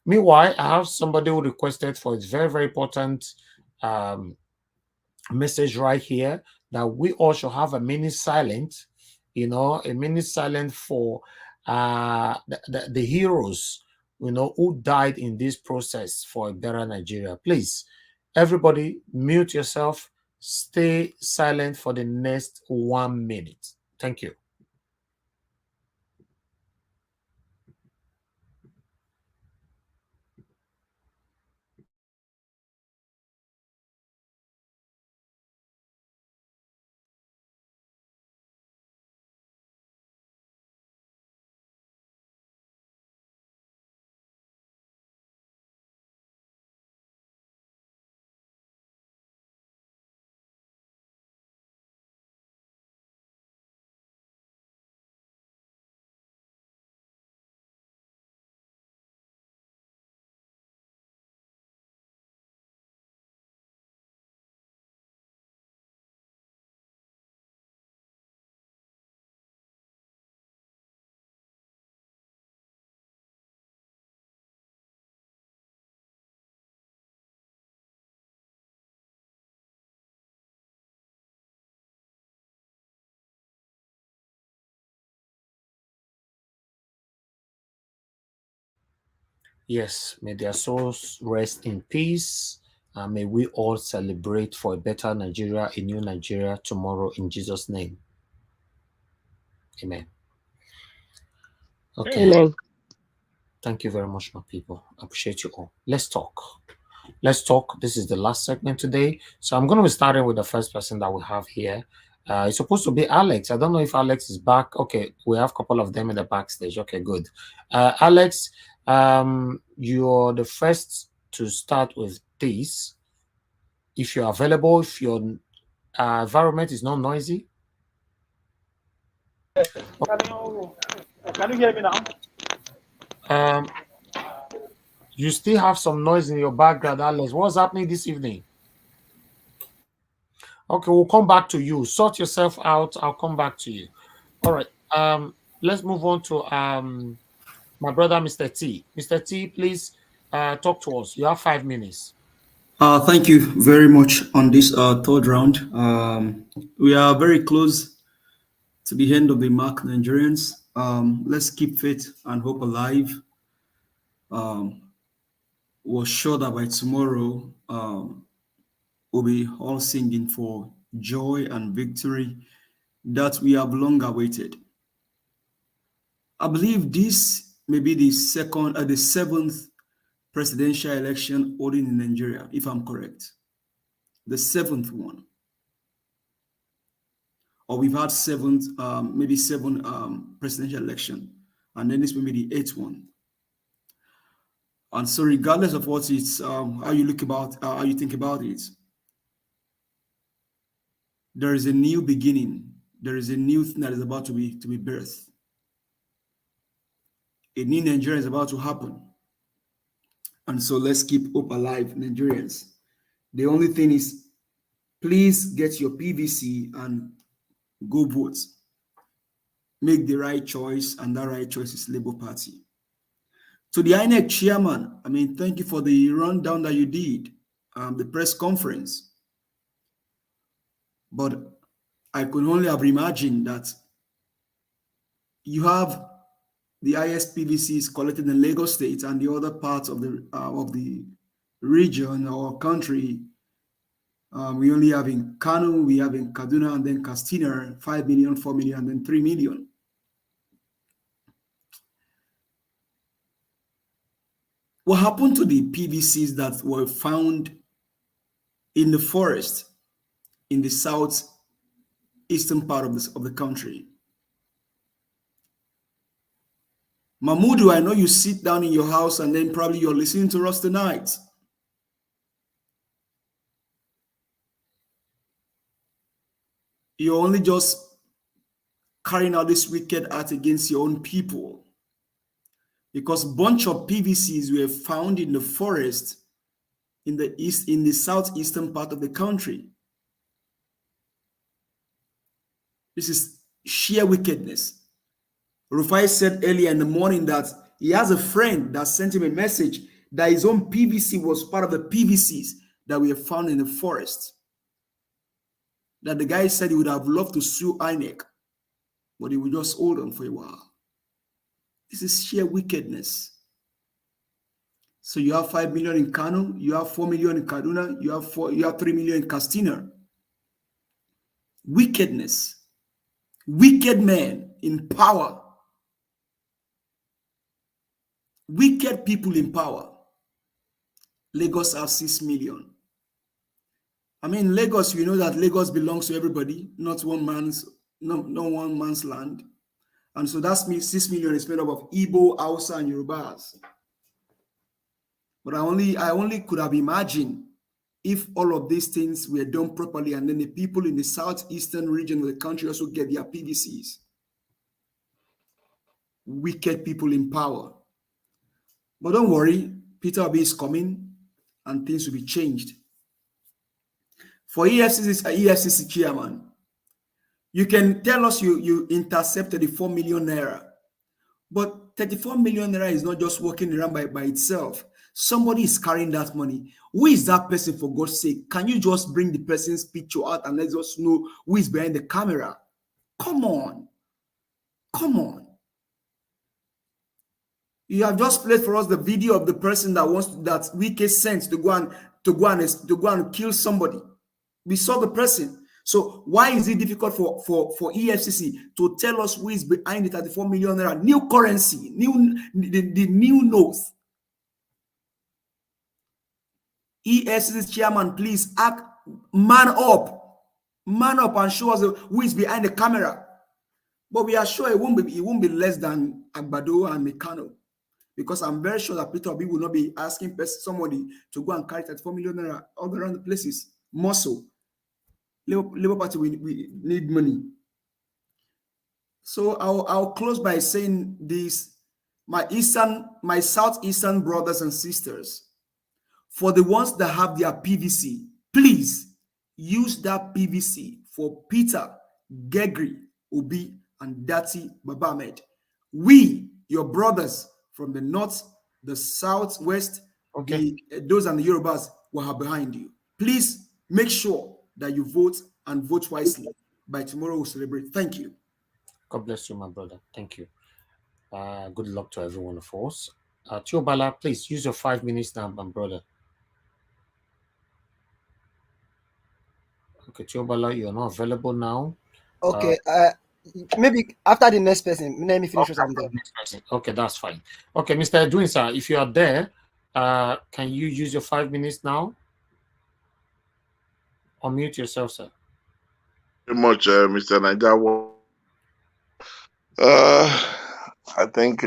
Meanwhile, I have somebody who requested for a very, very important message right here that we all should have a mini silent, a mini silent for the heroes, who died in this process for a better Nigeria. Please, everybody, mute yourself. Stay silent for the next 1 minute. Thank you. Yes, may their souls rest in peace. And may we all celebrate for a better Nigeria, a new Nigeria tomorrow in Jesus' name. Amen. Okay. Amen. Thank you very much, my people. I appreciate you all. Let's talk. Let's talk. This is the last segment today. So I'm going to be starting with the first person that we have here. It's supposed to be Alex. I don't know if Alex is back. Okay, we have a couple of them in the backstage. Okay, good. Alex, you're the first to start with this. If you're available, if your environment is not noisy. Can you hear me now? You still have some noise in your background, Alex. What's happening this evening? Okay, we'll come back to you. Sort yourself out. I'll come back to you. All right. Let's move on to my brother, Mr. T. Mr. T, please talk to us. You have 5 minutes. Thank you very much on this third round. We are very close to the end of the mark, Nigerians. Let's keep faith and hope alive. We're sure that by tomorrow, we'll be all singing for joy and victory that we have long awaited. I believe this may be the seventh presidential election holding in Nigeria, if I'm correct. The seventh one. Or we've had maybe seven presidential election, and then this may be the eighth one. And so, regardless of what it's, how you think about it, there is a new beginning. There is a new thing that is about to be birthed. A new Nigeria is about to happen. And so let's keep hope alive, Nigerians. The only thing is, please get your PVC and go vote. Make the right choice, and that right choice is Labour Party. To the INEC chairman, thank you for the rundown that you did, the press conference. But I could only have imagined that you have the highest PVCs collected in Lagos State and the other parts of the region or country. We only have in Kano, we have in Kaduna, and then Katsina, 5 million, 4 million, and then 3 million. What happened to the PVCs that were found in the forest in the southeastern part of the country? Mahmoud, I know you sit down in your house and then probably you're listening to us tonight. You're only just carrying out this wicked act against your own people, because a bunch of PVCs were found in the forest in the southeastern part of the country. This is sheer wickedness. Rufai said earlier in the morning that he has a friend that sent him a message that his own PVC was part of the PVCs that were found in the forest. That the guy said he would have loved to sue INEC, but he would just hold on for a while. This is sheer wickedness. So you have 5 million in Kano, you have 4 million in Kaduna, you have 3 million in Katsina. Wickedness. Wicked men in power. Wicked people in power. Lagos has 6 million. Lagos, we know that Lagos belongs to everybody, not one man's land. And so that's 6 million is made up of Igbo, Hausa, and Yorubas. But I only could have imagined if all of these things were done properly, and then the people in the southeastern region of the country also get their PVCs. Wicked people in power. But don't worry, Peter Obi is coming and things will be changed. For EFCC chairman, you can tell us you intercepted the 4 million naira, but 34 million naira is not just walking around by itself. Somebody is carrying that money. Who is that person, for God's sake? Can you just bring the person's picture out and let us know who is behind the camera? Come on. Come on. You have just played for us the video of the person that Wike sent to go and kill somebody. We saw the person. So why is it difficult for EFCC to tell us who is behind the 34 million naira new currency, the new notes? EFCC chairman, please man up and show us who is behind the camera. But we are sure it won't be less than Agbado and Mekano, because I'm very sure that Peter Obi will not be asking somebody to go and carry 34 million naira all around the places. More so, Labour Party, we need money. So I'll close by saying this: my southeastern brothers and sisters, for the ones that have their PVC, please use that PVC for Peter, Gegri, Obi, and Dati Babamed. We, your brothers from the north, the southwest, those and the Yorubas will have behind you. Please make sure that you vote and vote wisely. By tomorrow, we'll celebrate. Thank you. God bless you, my brother. Thank you. Good luck to every one of us. Tiobala, please use your 5 minutes now, my brother. Okay, Tiobala, you're not available now. Okay, maybe after the next person, let me finish what I'm doing. Okay, that's fine. Okay, Mr. Edwin, sir, if you are there, can you use your 5 minutes now? Unmute yourself, sir. Very much, Mr. Naija. I think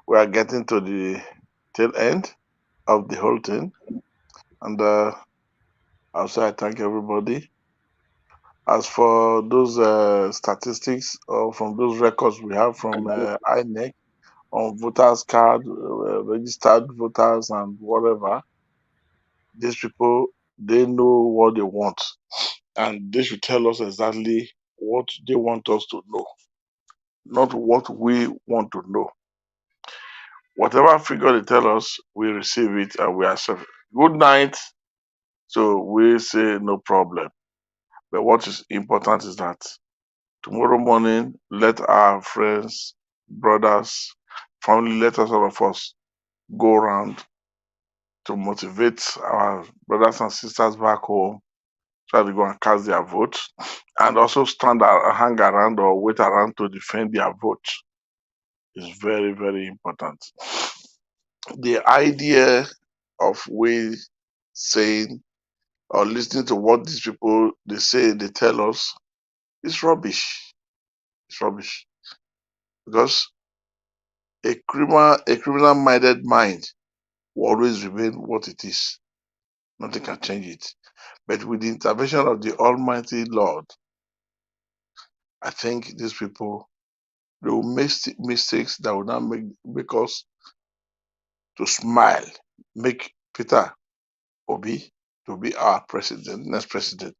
we are getting to the tail end of the whole thing. And also, I thank everybody. As for those statistics or from those records we have from INEC on voters card, registered voters and whatever, these people, they know what they want. And they should tell us exactly what they want us to know, not what we want to know. Whatever figure they tell us, we receive it and we accept it. Good night. So we say no problem. But what is important is that tomorrow morning, let our friends, brothers, family, let us all of us go around to motivate our brothers and sisters back home, try to go and cast their vote, and also hang around or wait around to defend their vote. Is very, very important. The idea of we saying or listening to what these people they say, they tell us, is rubbish. It's rubbish. Because a criminal-minded mind will always remain what it is. Nothing can change it. But with the intervention of the Almighty Lord, I think these people, they will make mistakes that will not make us to smile, make Peter Obi to be our president, next president.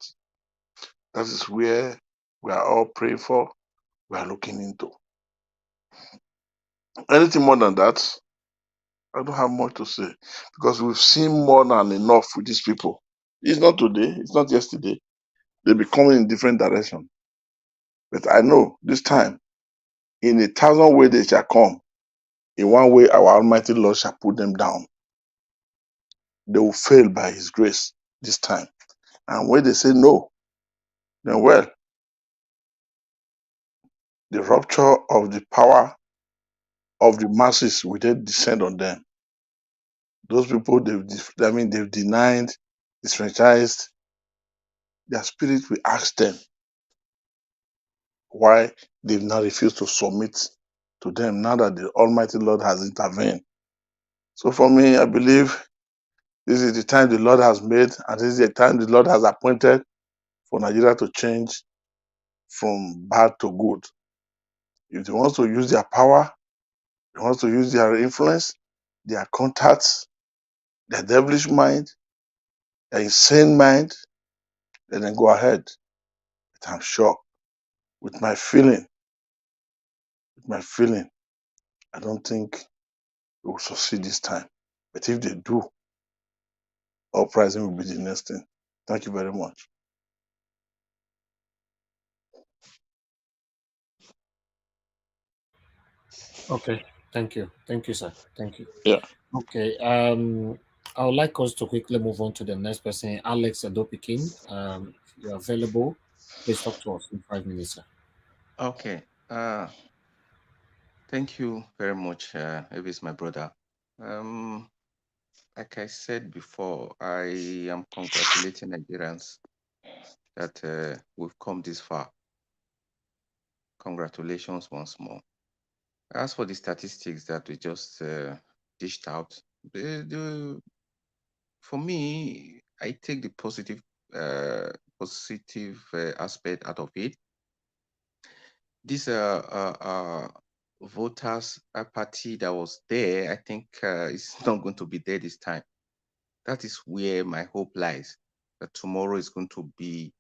That is where we are all praying for, we are looking into. Anything more than that, I don't have much to say because we've seen more than enough with these people. It's not today, it's not yesterday. They'll be coming in different direction. But I know this time, in 1,000 ways they shall come. In one way, our Almighty Lord shall put them down. They will fail by His grace this time. And when they say no, then well, the rupture of the power of the masses will then descend on them. Those people, they've denied, disfranchised. Their spirit will ask them why they've not refused to submit to them now that the Almighty Lord has intervened. So for me, I believe this is the time the Lord has made, and this is the time the Lord has appointed for Nigeria to change from bad to good. If they want to use their power, they want to use their influence, their contacts, their devilish mind, their insane mind, then go ahead. But I'm sure, with my feeling, I don't think we will succeed this time. But if they do, uprising will be the next thing. Thank you very much. Okay, thank you. Thank you, sir. Thank you. Yeah. Okay, I would like us to quickly move on to the next person, Alex Adopikin. If you're available, please talk to us in 5 minutes, sir. Okay. Thank you very much, Elvis, my brother. Like I said before, I am congratulating Nigerians that we've come this far. Congratulations once more. As for the statistics that we just dished out, for me, I take the positive aspect out of it. These voters party that was there, I think it's not going to be there this time. That is where my hope lies, that tomorrow is going to be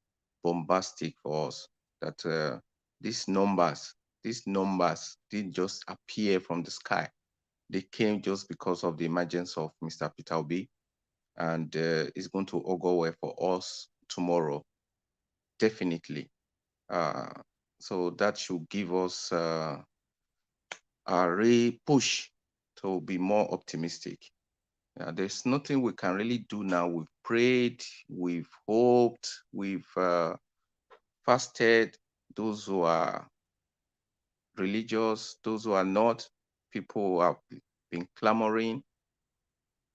bombastic for us, that these numbers didn't just appear from the sky. They came just because of the emergence of Mr. Peter Obi, and it's going to augur well for us tomorrow, definitely. So that should give us a real push to be more optimistic. There's nothing we can really do now. We've prayed, we've hoped, we've fasted. Those who are religious, those who are not, people who have been clamoring.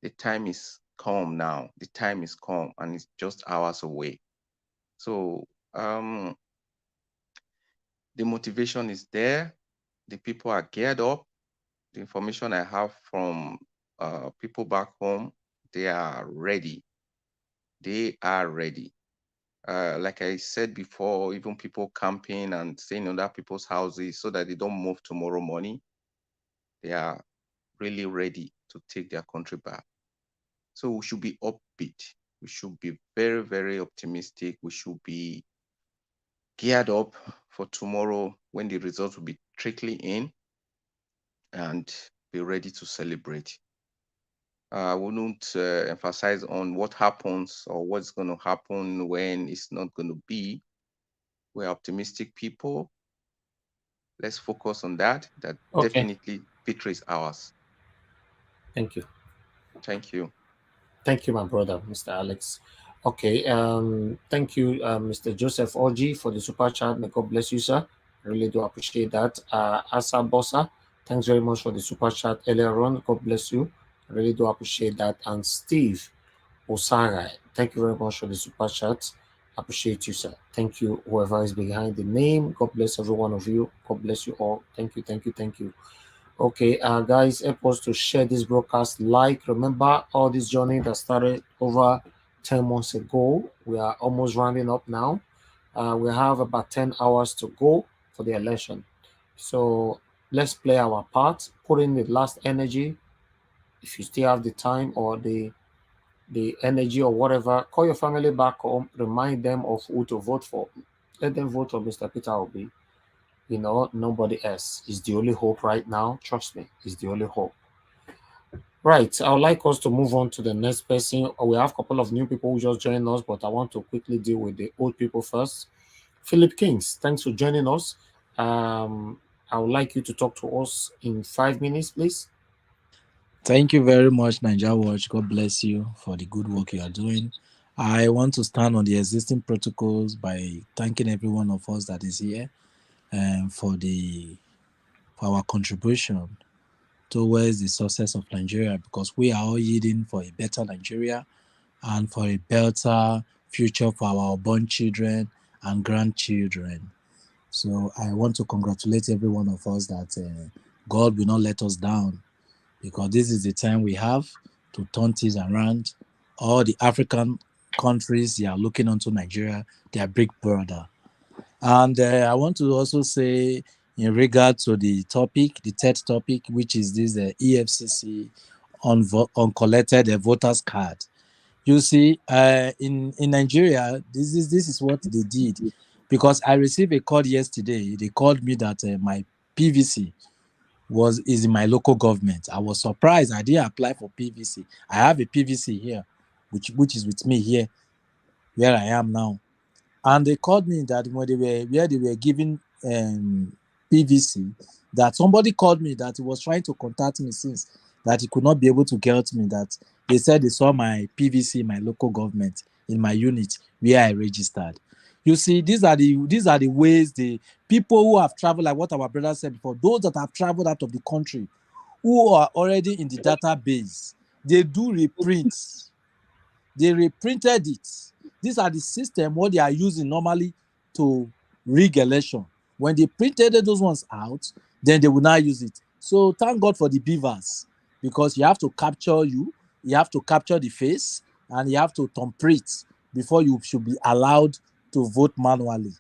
The time is come now. The time is come, and it's just hours away. So the motivation is there. The people are geared up. The information I have from people back home, they are ready. They are ready. Like I said before, even people camping and staying in other people's houses so that they don't move tomorrow morning, they are really ready to take their country back. So we should be upbeat. We should be very, very optimistic. We should be geared up for tomorrow when the results will be trickling in, and be ready to celebrate. I wouldn't emphasize on what happens or what's going to happen when it's not going to be. We're optimistic people. Let's focus on that. That Okay. definitely victory is ours. Thank you. Thank you. Thank you, my brother, Mr. Alex. Okay. Thank you, Mr. Joseph Oji, for the super chat. May God bless you, sir. I really do appreciate that. Asa Bossa, thanks very much for the super chat earlier on. God bless you. I really do appreciate that. And Steve Osara, thank you very much for the super chat. Appreciate you, sir. Thank you, whoever is behind the name. God bless every one of you. God bless you all. Thank you, thank you, thank you. Okay, guys, help us to share this broadcast. Remember all this journey that started over 10 months ago. We are almost rounding up now. We have about 10 hours to go for the election. So let's play our part, put in the last energy. If you still have the time or the energy or whatever, call your family back home, remind them of who to vote for. Let them vote for Mr. Peter Obi. You know, nobody else is the only hope right now. Trust me, is the only hope. Right, I would like us to move on to the next person. We have a couple of new people who just joined us, but I want to quickly deal with the old people first. Philip Kings, thanks for joining us. I would like you to talk to us in 5 minutes, please. Thank you very much, Naija Watch. God bless you for the good work you are doing. I want to stand on the existing protocols by thanking every one of us that is here for our contribution towards the success of Nigeria, because we are all yielding for a better Nigeria and for a better future for our born children and grandchildren. So I want to congratulate every one of us that God will not let us down, because this is the time we have to turn things around. All the African countries, they are looking onto Nigeria, they are big brother. And I want to also say, in regard to the topic, the third topic, which is this EFCC uncollected voters card. You see, in Nigeria, this is what they did, because I received a call yesterday. They called me that my PVC is in my local government. I was surprised. I didn't apply for PVC. I have a PVC here, which is with me here, where I am now. And they called me that when they were giving PVC, that somebody called me that he was trying to contact me since, that he could not be able to get me, that they said they saw my PVC in my local government, in my unit where I registered. You see, these are the ways the people who have traveled, like what our brother said before, those that have traveled out of the country, who are already in the database, they do reprints. They reprinted it. These are the system what they are using normally to rig election. When they printed those ones out, then they will not use it. So thank God for the beavers, because you have to capture you have to capture the face, and you have to thumbprint before you should be allowed to vote manually.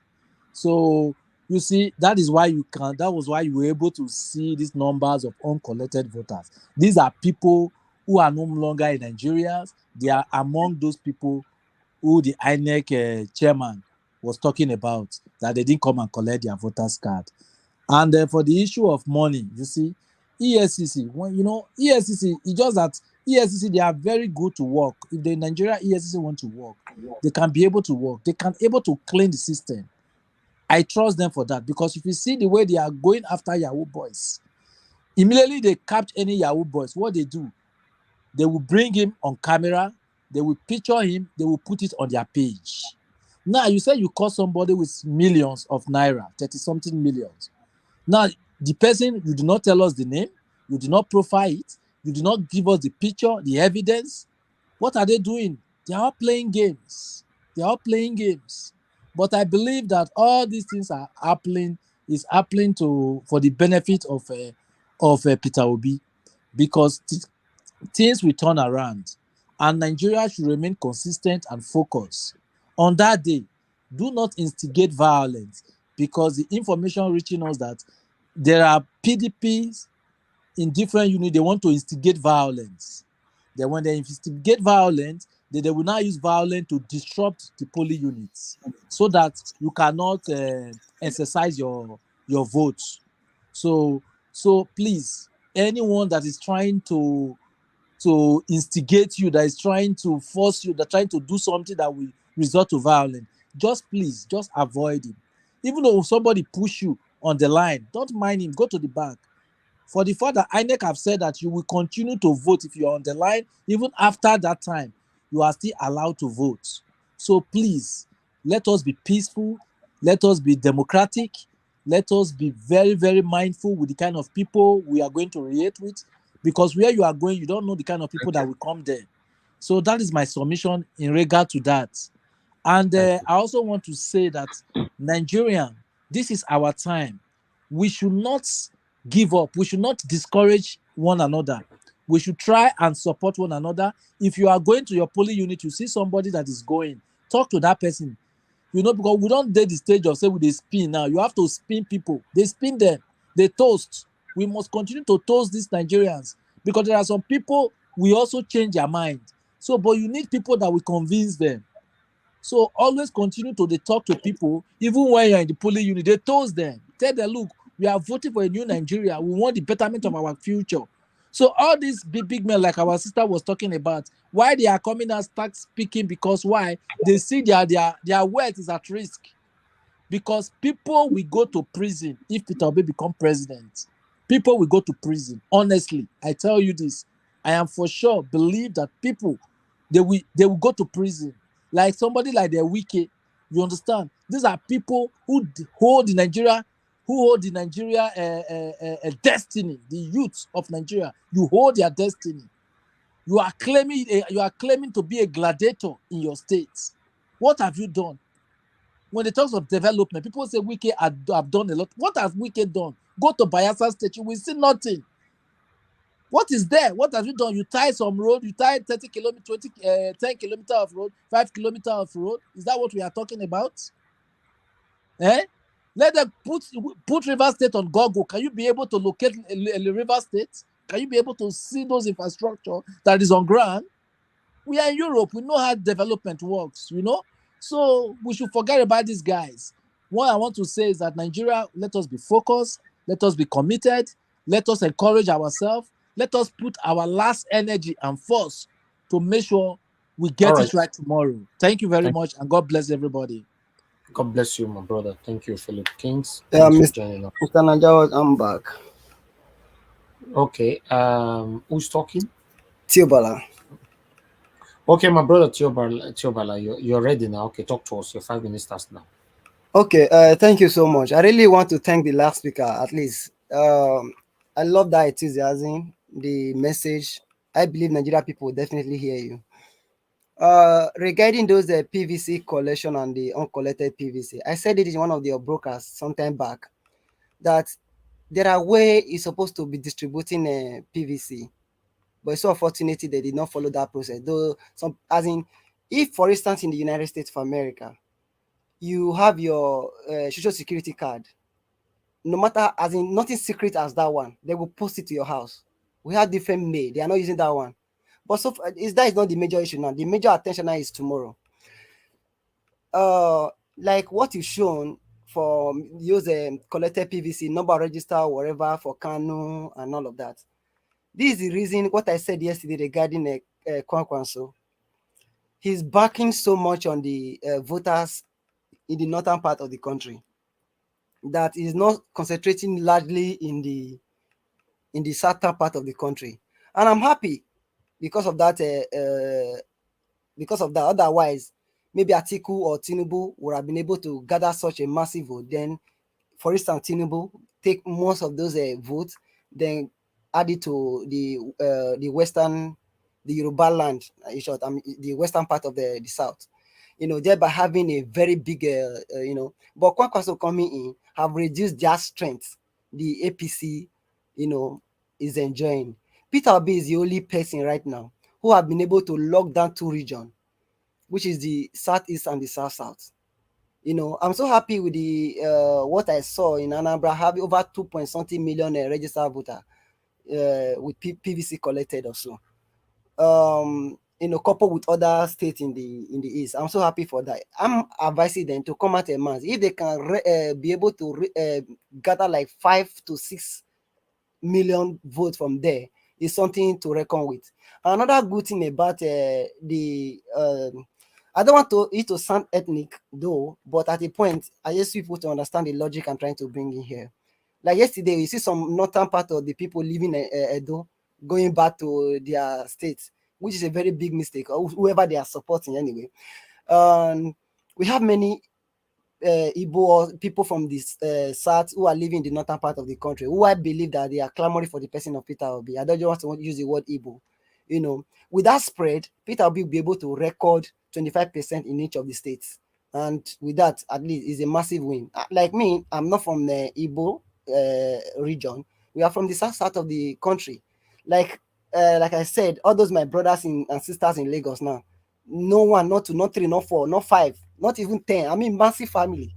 So You see, that is why that was why you were able to see these numbers of uncollected voters. These are people who are no longer in Nigeria. They are among those people who the INEC chairman was talking about, that they didn't come and collect their voters card. And for the issue of money, you see, ESCC, ESCC, it's just that ESCC, they are very good to work. If the Nigeria ESCC want to work, they can be able to work. They can able to clean the system. I trust them for that, because if you see the way they are going after Yahoo boys, immediately they catch any Yahoo boys, what they do, they will bring him on camera, they will picture him, they will put it on their page. Now, you say you call somebody with millions of naira, 30-something millions. Now, the person, you do not tell us the name, you do not profile it, you do not give us the picture, the evidence. What are they doing? They are all playing games. They are all playing games. But I believe that all these things are happening for the benefit of Peter Obi, because things will turn around, and Nigeria should remain consistent and focused. On that day, do not instigate violence, because the information reaching us that there are PDPs in different units, they want to instigate violence. Then when they instigate violence, they will now use violence to disrupt the polling units, so that you cannot exercise your votes. So please, anyone that is trying to instigate you, that is trying to force you, that trying to do something that will result to violence, just avoid him. Even though somebody push you on the line, don't mind him, go to the back. For the fact that INEC have said that you will continue to vote if you are on the line, even after that time, you are still allowed to vote. So please, let us be peaceful, let us be democratic, let us be very, very mindful with the kind of people we are going to relate with, because where you are going, you don't know the kind of people that will come there. So that is my submission in regard to that. And I also want to say that Nigerian, this is our time. We should not give up. We should not discourage one another. We should try and support one another. If you are going to your polling unit, you see somebody that is going, talk to that person. Because we don't dare the stage of say they spin now. You have to spin people. They spin them. They toast. We must continue to toast these Nigerians, because there are some people we also change their mind. So, but you need people that will convince them. So always continue to talk to people, even when you're in the polling unit. They toast them. Tell them, look, we are voting for a new Nigeria. We want the betterment of our future. So all these big men, like our sister was talking about, why they are coming and start speaking, because why? They see their wealth is at risk. Because people will go to prison if Peter Obi become president. People will go to prison. Honestly, I tell you this. I am for sure believe that people, they will go to prison. Like somebody like the Wike, you understand? These are people who hold the Nigeria destiny, the youth of Nigeria. You hold their destiny. You are claiming to be a gladiator in your state. What have you done? When they talk of development, people say Wike have done a lot. What has Wike done? Go to Bayelsa State, you will see nothing. What is there? What have you done? You tie some road, you tie 30 kilometers, 10 kilometers of road, 5 kilometers of road. Is that what we are talking about? Let them put River State on Google. Can you be able to locate River State? Can you be able to see those infrastructure that is on ground? We are in Europe. We know how development works, So we should forget about these guys. What I want to say is that Nigeria, let us be focused. Let us be committed. Let us encourage ourselves. Let us put our last energy and force to make sure we get it right tomorrow. Thank you very much, and God bless everybody. God bless you, my brother. Thank you, Philip Kings. Yeah, Mr. Najawa, I'm back. Okay. Who's talking? Tiobala. Okay, my brother Tiobala, you're ready now. Okay, talk to us. Your 5 minutes starts now. Okay, thank you so much. I really want to thank the last speaker, at least. I love that enthusiasm, the message. I believe Nigeria people will definitely hear you. Regarding those PVC collection and the uncollected PVC, I said it in one of your brokers sometime back that there are ways you're supposed to be distributing PVC, but it's so unfortunate they did not follow that process. Though if for instance in the United States of America, you have your social security card no matter, as in nothing secret as that one, they will post it to your house. We have different mail. They are not using that one. But so far, that is not the major issue now. The major attention now is tomorrow. Like what you've shown for use collected PVC, number register, whatever, for Kanu and all of that. This is the reason what I said yesterday regarding Kwankwanso. He's backing so much on the voters in the northern part of the country that is not concentrating largely in the southern part of the country. And I'm happy because of that. Otherwise, maybe Atiku or Tinubu would have been able to gather such a massive vote. Then, for instance, Tinubu take most of those votes, then add it to the western, the Yoruba land, in short, the western part of the south. Thereby having a very big, but Kwankwaso coming in have reduced their strength. The APC, is enjoying. Peter Obi is the only person right now who have been able to lock down 2 regions, which is the southeast and the south. I'm so happy with the what I saw in Anambra, having over 2.something million registered voter with PVC collected also. Coupled with other states in the east. I'm so happy for that. I'm advising them to come out a month. If they can be able to gather like 5 to 6 million votes from there, is something to reckon with. Another good thing about I don't want it to sound ethnic though, but at a point, I just people to understand the logic I'm trying to bring in here. Like yesterday, you see some northern part of the people living in Edo going back to their states, which is a very big mistake, or whoever they are supporting anyway. We have many Igbo or people from this south who are living in the northern part of the country, who I believe that they are clamoring for the person of Peter Obi. I don't just want to use the word Igbo. With that spread, Peter Obi will be able to record 25% in each of the states. And with that, at least, is a massive win. Like me, I'm not from the Igbo region. We are from the south of the country. Like I said, all those my brothers and sisters in Lagos now, no one, not 2, not 3, not 4, not 5, not even 10. I mean, massive family.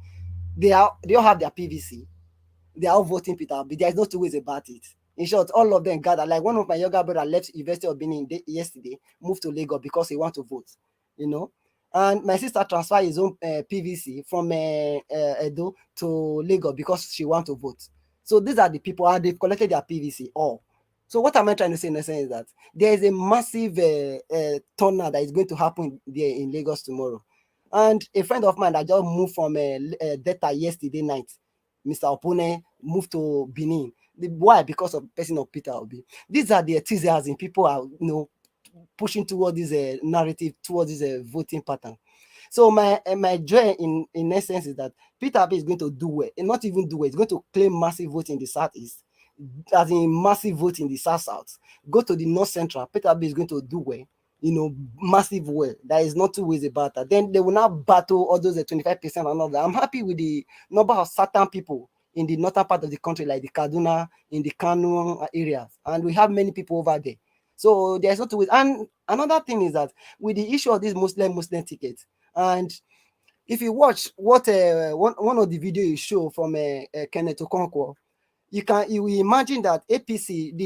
They all have their PVC. They are all voting Peter Obi. There's no 2 ways about it. In short, all of them gathered. Like one of my younger brother left University of Benin yesterday, moved to Lagos because he want to vote. And my sister transferred his own PVC from Edo to Lagos because she want to vote. So these are the people, and they've collected their PVC all. So what am I trying to say in essence is that there is a massive turnout that is going to happen there in Lagos tomorrow. And a friend of mine that just moved from Delta yesterday night, Mr. Opone, moved to Benin. Why? Because of the person of Peter Obi. These are the enthusiasm people are, pushing towards this narrative, towards this voting pattern. So my joy in essence is that Peter Obi is going to do well, and not even do well. He's going to claim massive vote in the southeast, as in massive vote in the south. Go to the north central. Peter Obi is going to do well, massive well. There is not 2 ways about that. Then they will now battle all those 25% and all that. I'm happy with the number of certain people in the northern part of the country, like the Kaduna, in the Kanu areas, and we have many people over there. So there's not 2 ways. And another thing is that with the issue of this Muslim tickets, and if you watch what one of the videos you show from Kenneth Okonkwo, you imagine that APC,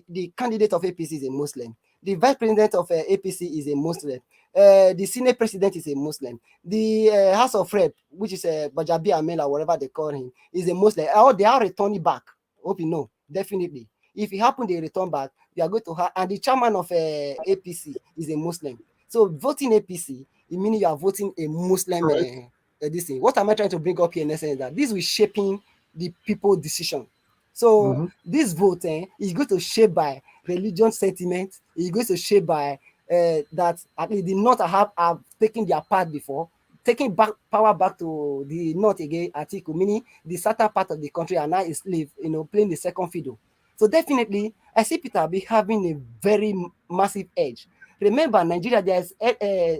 the candidate of APC is a Muslim. The vice president of APC is a Muslim. The Senate president is a Muslim. The House of Rep, which is Bajabi Amela, whatever they call him, is a Muslim. They are returning back. Hope you know, definitely. If it happens, they return back, they are going to have, and the chairman of APC is a Muslim. So voting APC, it means you are voting a Muslim. This thing. What am I trying to bring up here in essence is that this is shaping the people's decision. So this vote is going to shape by religion sentiment. It's going to shape by that at least the North have taken their part before, taking back power back to the North again, Atiku, meaning the southern part of the country are now a slave, playing the second fiddle. So definitely, I see Peter Obi having a very massive edge. Remember, Nigeria, there's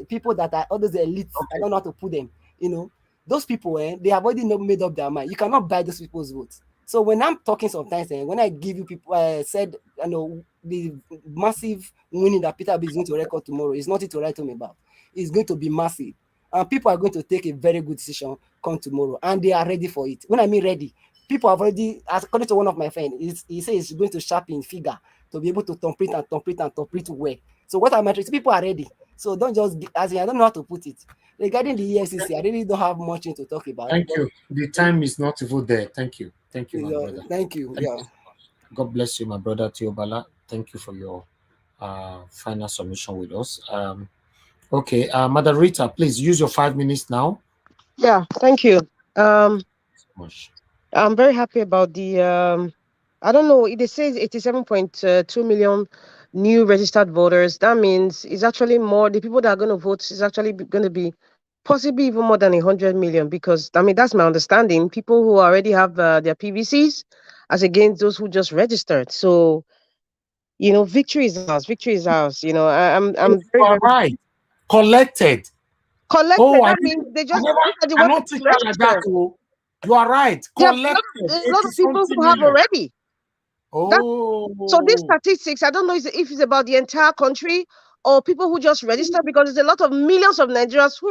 people that are all those elites. I don't know how to put them. Those people, they have already made up their mind. You cannot buy those people's votes. So when I'm talking sometimes, when I give you people, I said, the massive winning that Peter Obi is going to record tomorrow is nothing to write home about. It's going to be massive. And people are going to take a very good decision come tomorrow. And they are ready for it. When I mean ready, people have already, according to one of my friends, he says he's going to sharpen figure to be able to interpret well. So what I'm saying, people are ready. So don't just, as in, I don't know how to put it. Regarding the EFCC, I really don't have much to talk about. Thank you. The time is not even there. Thank you. Thank you, my brother. Thank you. Thank you. God bless you, my brother Teobala. Thank you for your final submission with us. Okay, Madam Rita, please use your 5 minutes now. Yeah, thank you. I'm very happy about the I don't know, it says 87.2 million new registered voters. That means it's actually more, the people that are going to vote is actually going to be possibly even more than 100 million, because I mean, that's my understanding. People who already have their PVCs as against those who just registered. So, you know, victory is ours. Victory is ours. You know, I'm very, very right. Collected. Collected. Oh, that means they just I don't think like that. You are right. Collected. A lot of people who have already. Oh. So these statistics, I don't know if it's about the entire country or people who just registered, because there's a lot of millions of Nigerians who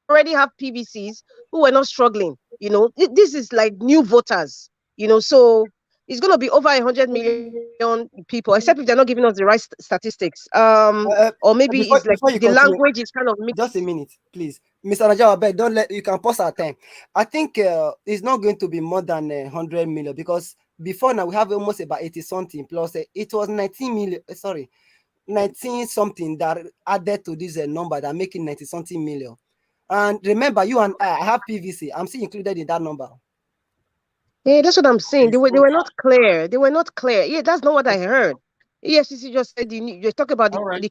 already have PVCs who are not struggling. You know, this is like new voters. You know, so it's going to be over 100 million people, except if they're not giving us the right statistics. Or maybe it's like the language is kind of mixed. Just a minute, please. Mr. Najawa, don't let, you can pause our time. I think it's not going to be more than 100 million, because before now we have almost about 80 something plus it was 19 million, 19 something that added to this number that making 90 something million. And remember, you and I have PVC. I'm still included in that number. Yeah, that's what I'm saying. They were not clear. They were not clear. Yeah, that's not what I heard. EFCC just said you talk about the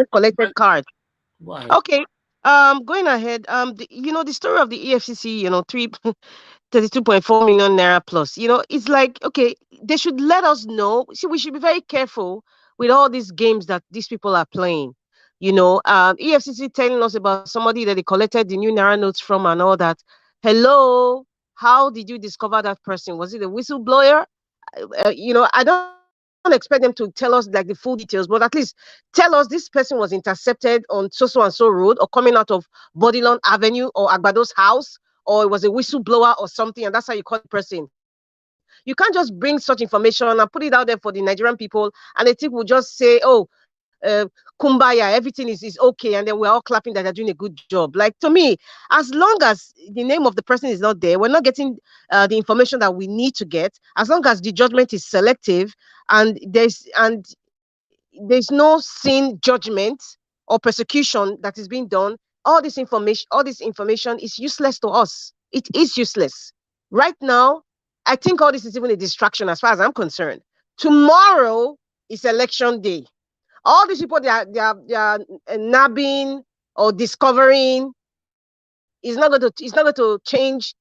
collected card. Right. Okay. Going ahead. The story of the EFCC, 32.4 million naira plus. You know, it's like, okay, they should let us know. See, we should be very careful with all these games that these people are playing. You know, EFCC telling us about somebody that they collected the new naira notes from and all that. Hello, how did you discover that person? Was it a whistleblower? I don't expect them to tell us like the full details, but at least tell us this person was intercepted on so and so road, or coming out of Bodilon Avenue or Agbado's house, or it was a whistleblower or something, and that's how you call the person. You can't just bring such information and put it out there for the Nigerian people, and they think we'll just say, oh, kumbaya, everything is okay, and then we're all clapping that they're doing a good job. Like, to me, as long as the name of the person is not there, we're not getting the information that we need to get. As long as the judgment is selective and there's no sin judgment or persecution that is being done, all this information is useless to us. It is useless. Right now, I think all this is even a distraction as far as I'm concerned. Tomorrow is election day. All these people they are nabbing or discovering is not going to change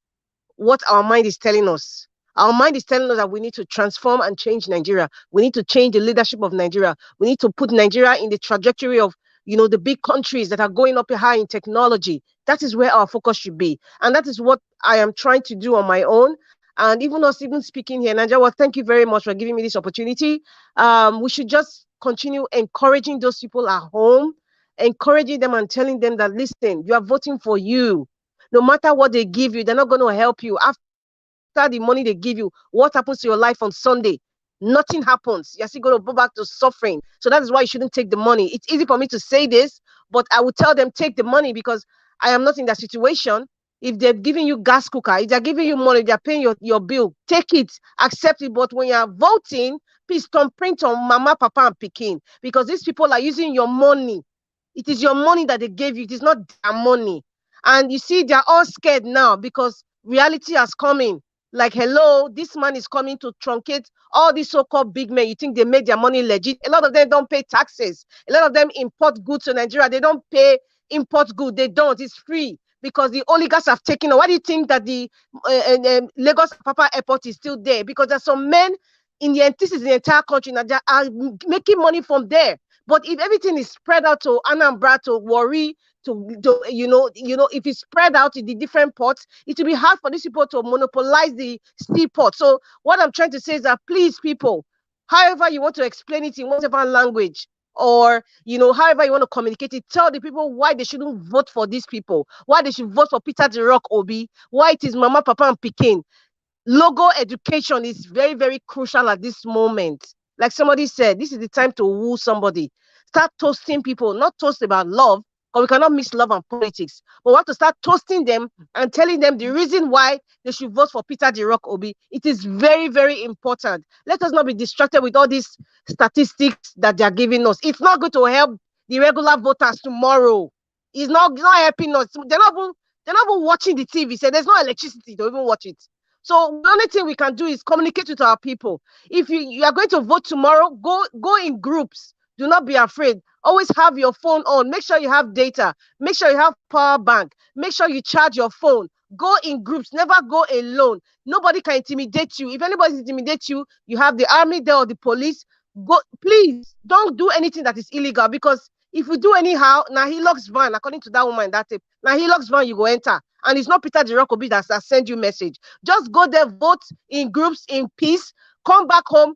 what our mind is telling us. Our mind is telling us that we need to transform and change Nigeria. We need to change the leadership of Nigeria. We need to put Nigeria in the trajectory of, the big countries that are going up high in technology. That is where our focus should be. And that is what I am trying to do on my own. And even speaking here, Nigeria, thank you very much for giving me this opportunity. We should just continue encouraging those people at home, encouraging them and telling them that, listen, you are voting for you. No matter what they give you, they're not going to help you. After the money they give you, what happens to your life on Sunday? Nothing happens. You're still going to go back to suffering. So that is why you shouldn't take the money. It's easy for me to say this, but I would tell them, take the money, because I am not in that situation. If they're giving you gas cooker, if they're giving you money, they're paying your bill, take it, accept it. But when you're voting, please don't print on mama, papa, and pikin, because these people are using your money. It is your money that they gave you. It is not their money. And you see, they're all scared now because reality has come in. Like, hello, this man is coming to truncate all these so-called big men. You think they made their money legit? A lot of them don't pay taxes. A lot of them import goods to Nigeria. They don't pay import goods. They don't. It's free because the oligarchs have taken it. Why do you think that the Lagos Apapa Airport is still there? Because there's some men in the entire country that are making money from there. But if everything is spread out to Anambra, to Warri, if it's spread out in the different ports, it will be hard for these people to monopolize the seaport. So what I'm trying to say is that, please, people, however you want to explain it in whatever language, or however you want to communicate it, tell the people why they shouldn't vote for these people, why they should vote for Peter the Rock Obi, why it is Mama, Papa, and Pikin. Logo education is very, very crucial at this moment. Like somebody said, this is the time to woo somebody. Start toasting people, not toast about love, because we cannot mix love and politics. But we have to start toasting them and telling them the reason why they should vote for Peter the Rock Obi. It is very, very important. Let us not be distracted with all these statistics that they are giving us. It's not going to help the regular voters tomorrow. It's not helping us. They're not even watching the TV. So there's no electricity to even watch it. So the only thing we can do is communicate with our people. If you are going to vote tomorrow, go in groups. Do not be afraid. Always have your phone on. Make sure you have data. Make sure you have power bank. Make sure you charge your phone. Go in groups. Never go alone. Nobody can intimidate you. If anybody intimidates you, you have the army there or the police. Go. Please don't do anything that is illegal, because if you do anyhow, now he locks van, according to that woman in that tape. Now he locks van, you go enter. And it's not Peter the Rock Obi that send you message. Just go there, vote in groups, in peace, come back home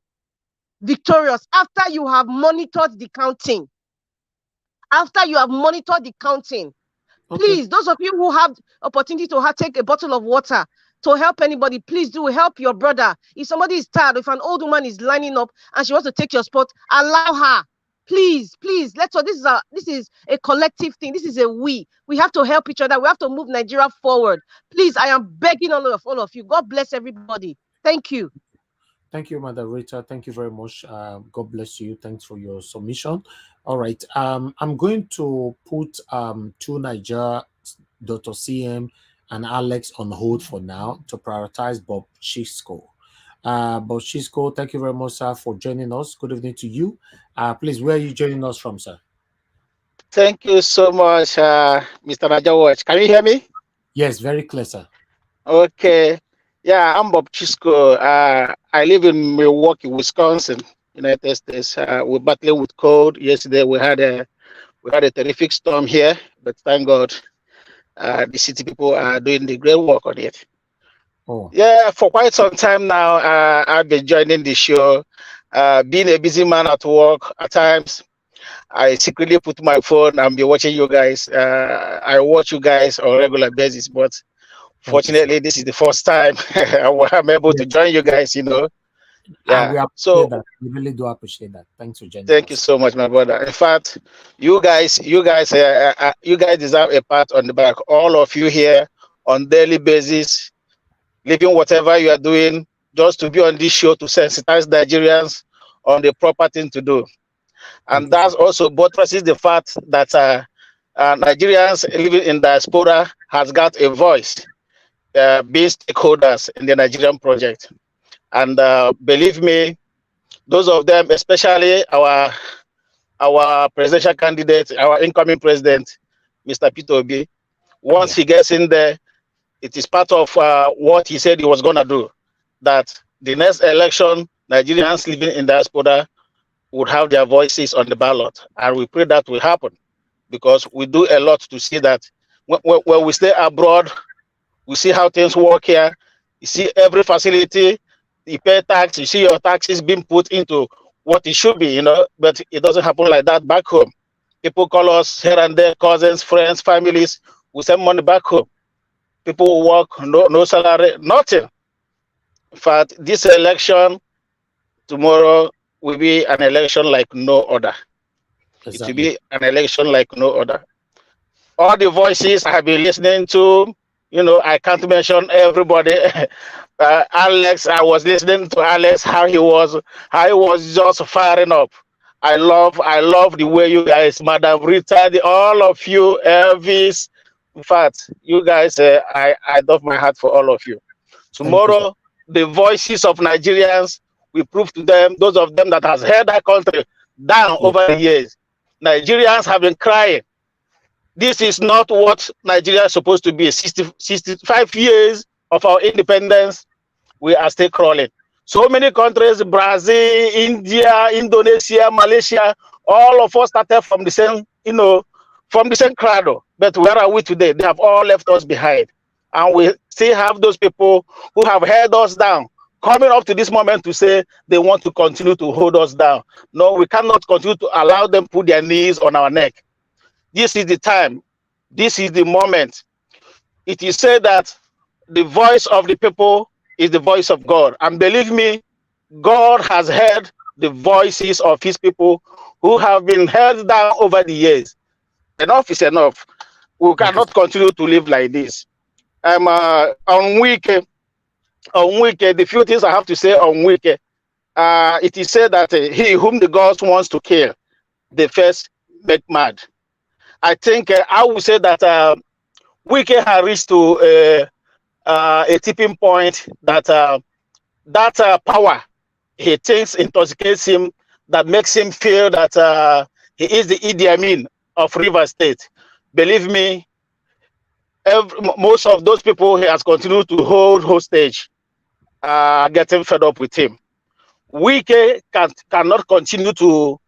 victorious after you have monitored the counting. After you have monitored the counting. Okay. Please, those of you who have opportunity to take a bottle of water to help anybody, please do help your brother. If somebody is tired, if an old woman is lining up and she wants to take your spot, allow her. Please, let's. So this is a collective thing. This is a we. We have to help each other. We have to move Nigeria forward. Please, I am begging all of you. God bless everybody. Thank you. Thank you, Madam Rita. Thank you very much. God bless you. Thanks for your submission. All right. I'm going to put two Nigeria, Dr. CM and Alex on hold for now to prioritize Bob Chisco. Bob Chisco, thank you very much, sir, for joining us. Good evening to you. Please, where are you joining us from, sir? Thank you so much, Mr. Najawatch. Can you hear me? Yes, very clear, sir. Okay. Yeah, I'm Bob Chisco. I live in Milwaukee, Wisconsin, United States. We're battling with cold. Yesterday we had a terrific storm here, but thank God the city people are doing the great work on it. Oh. Yeah, for quite some time now, I've been joining the show. Being a busy man at work, at times, I secretly put my phone and be watching you guys. I watch you guys on a regular basis, but fortunately, this is the first time I'm able to join you guys, Yeah, we appreciate that. We really do appreciate that. Thanks for joining us. Thank you so much, my brother. In fact, you guys deserve a pat on the back. All of you here on daily basis, leaving whatever you are doing just to be on this show to sensitize Nigerians on the proper thing to do. And that also buttresses the fact that Nigerians living in diaspora has got a voice, being stakeholders in the Nigerian project. And believe me, those of them, especially our presidential candidate, our incoming president, Mr. Peter Obi, once he gets in there, it is part of what he said he was going to do, that the next election, Nigerians living in diaspora would have their voices on the ballot. And we pray that will happen, because we do a lot to see that when we stay abroad, we see how things work here. You see every facility, you pay tax, you see your taxes being put into what it should be, but it doesn't happen like that back home. People call us here and there, cousins, friends, families, we send money back home. People will work, no salary, nothing. In fact, this election tomorrow will be an election like no other. Exactly. It will be an election like no other. All the voices I have been listening to, I can't mention everybody. Alex, I was listening to Alex, how he was just firing up. I love the way you guys, Madam Rita, all of you, Elvis. In fact, you guys, I love my heart for all of you. Tomorrow, the voices of Nigerians, we prove to them, those of them that has held our country down over the years. Nigerians have been crying. This is not what Nigeria is supposed to be. 65 years of our independence, we are still crawling. So many countries, Brazil, India, Indonesia, Malaysia, all of us started from the same, from the same cradle. But where are we today? They have all left us behind. And we still have those people who have held us down, coming up to this moment to say they want to continue to hold us down. No, we cannot continue to allow them put their knees on our neck. This is the time. This is the moment. It is said that the voice of the people is the voice of God. And believe me, God has heard the voices of his people who have been held down over the years. Enough is enough. We cannot continue to live like this. On weekend, the few things I have to say on weekend, it is said that he whom the gods wants to kill, the first make mad. I think I would say that Wike has reached to a tipping point that that power he thinks intoxicates him, that makes him feel that he is the Idi Amin of Rivers State. Believe me, most of those people he has continued to hold hostage, getting fed up with him. Wike cannot continue to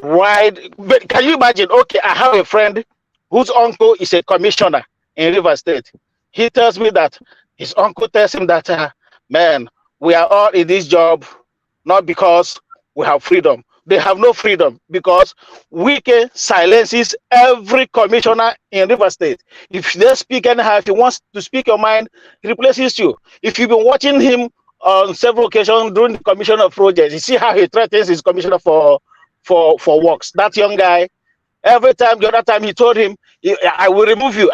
ride. But can you imagine? Okay, I have a friend whose uncle is a commissioner in River State. He tells me that his uncle tells him that, man, we are all in this job not because we have freedom. They have no freedom because Wike silences every commissioner in River State. If they speak anyhow, if he wants to speak your mind, he replaces you. If you've been watching him on several occasions during the commission of projects, you see how he threatens his commissioner for works. That young guy, every time, the other time he told him, I will remove you.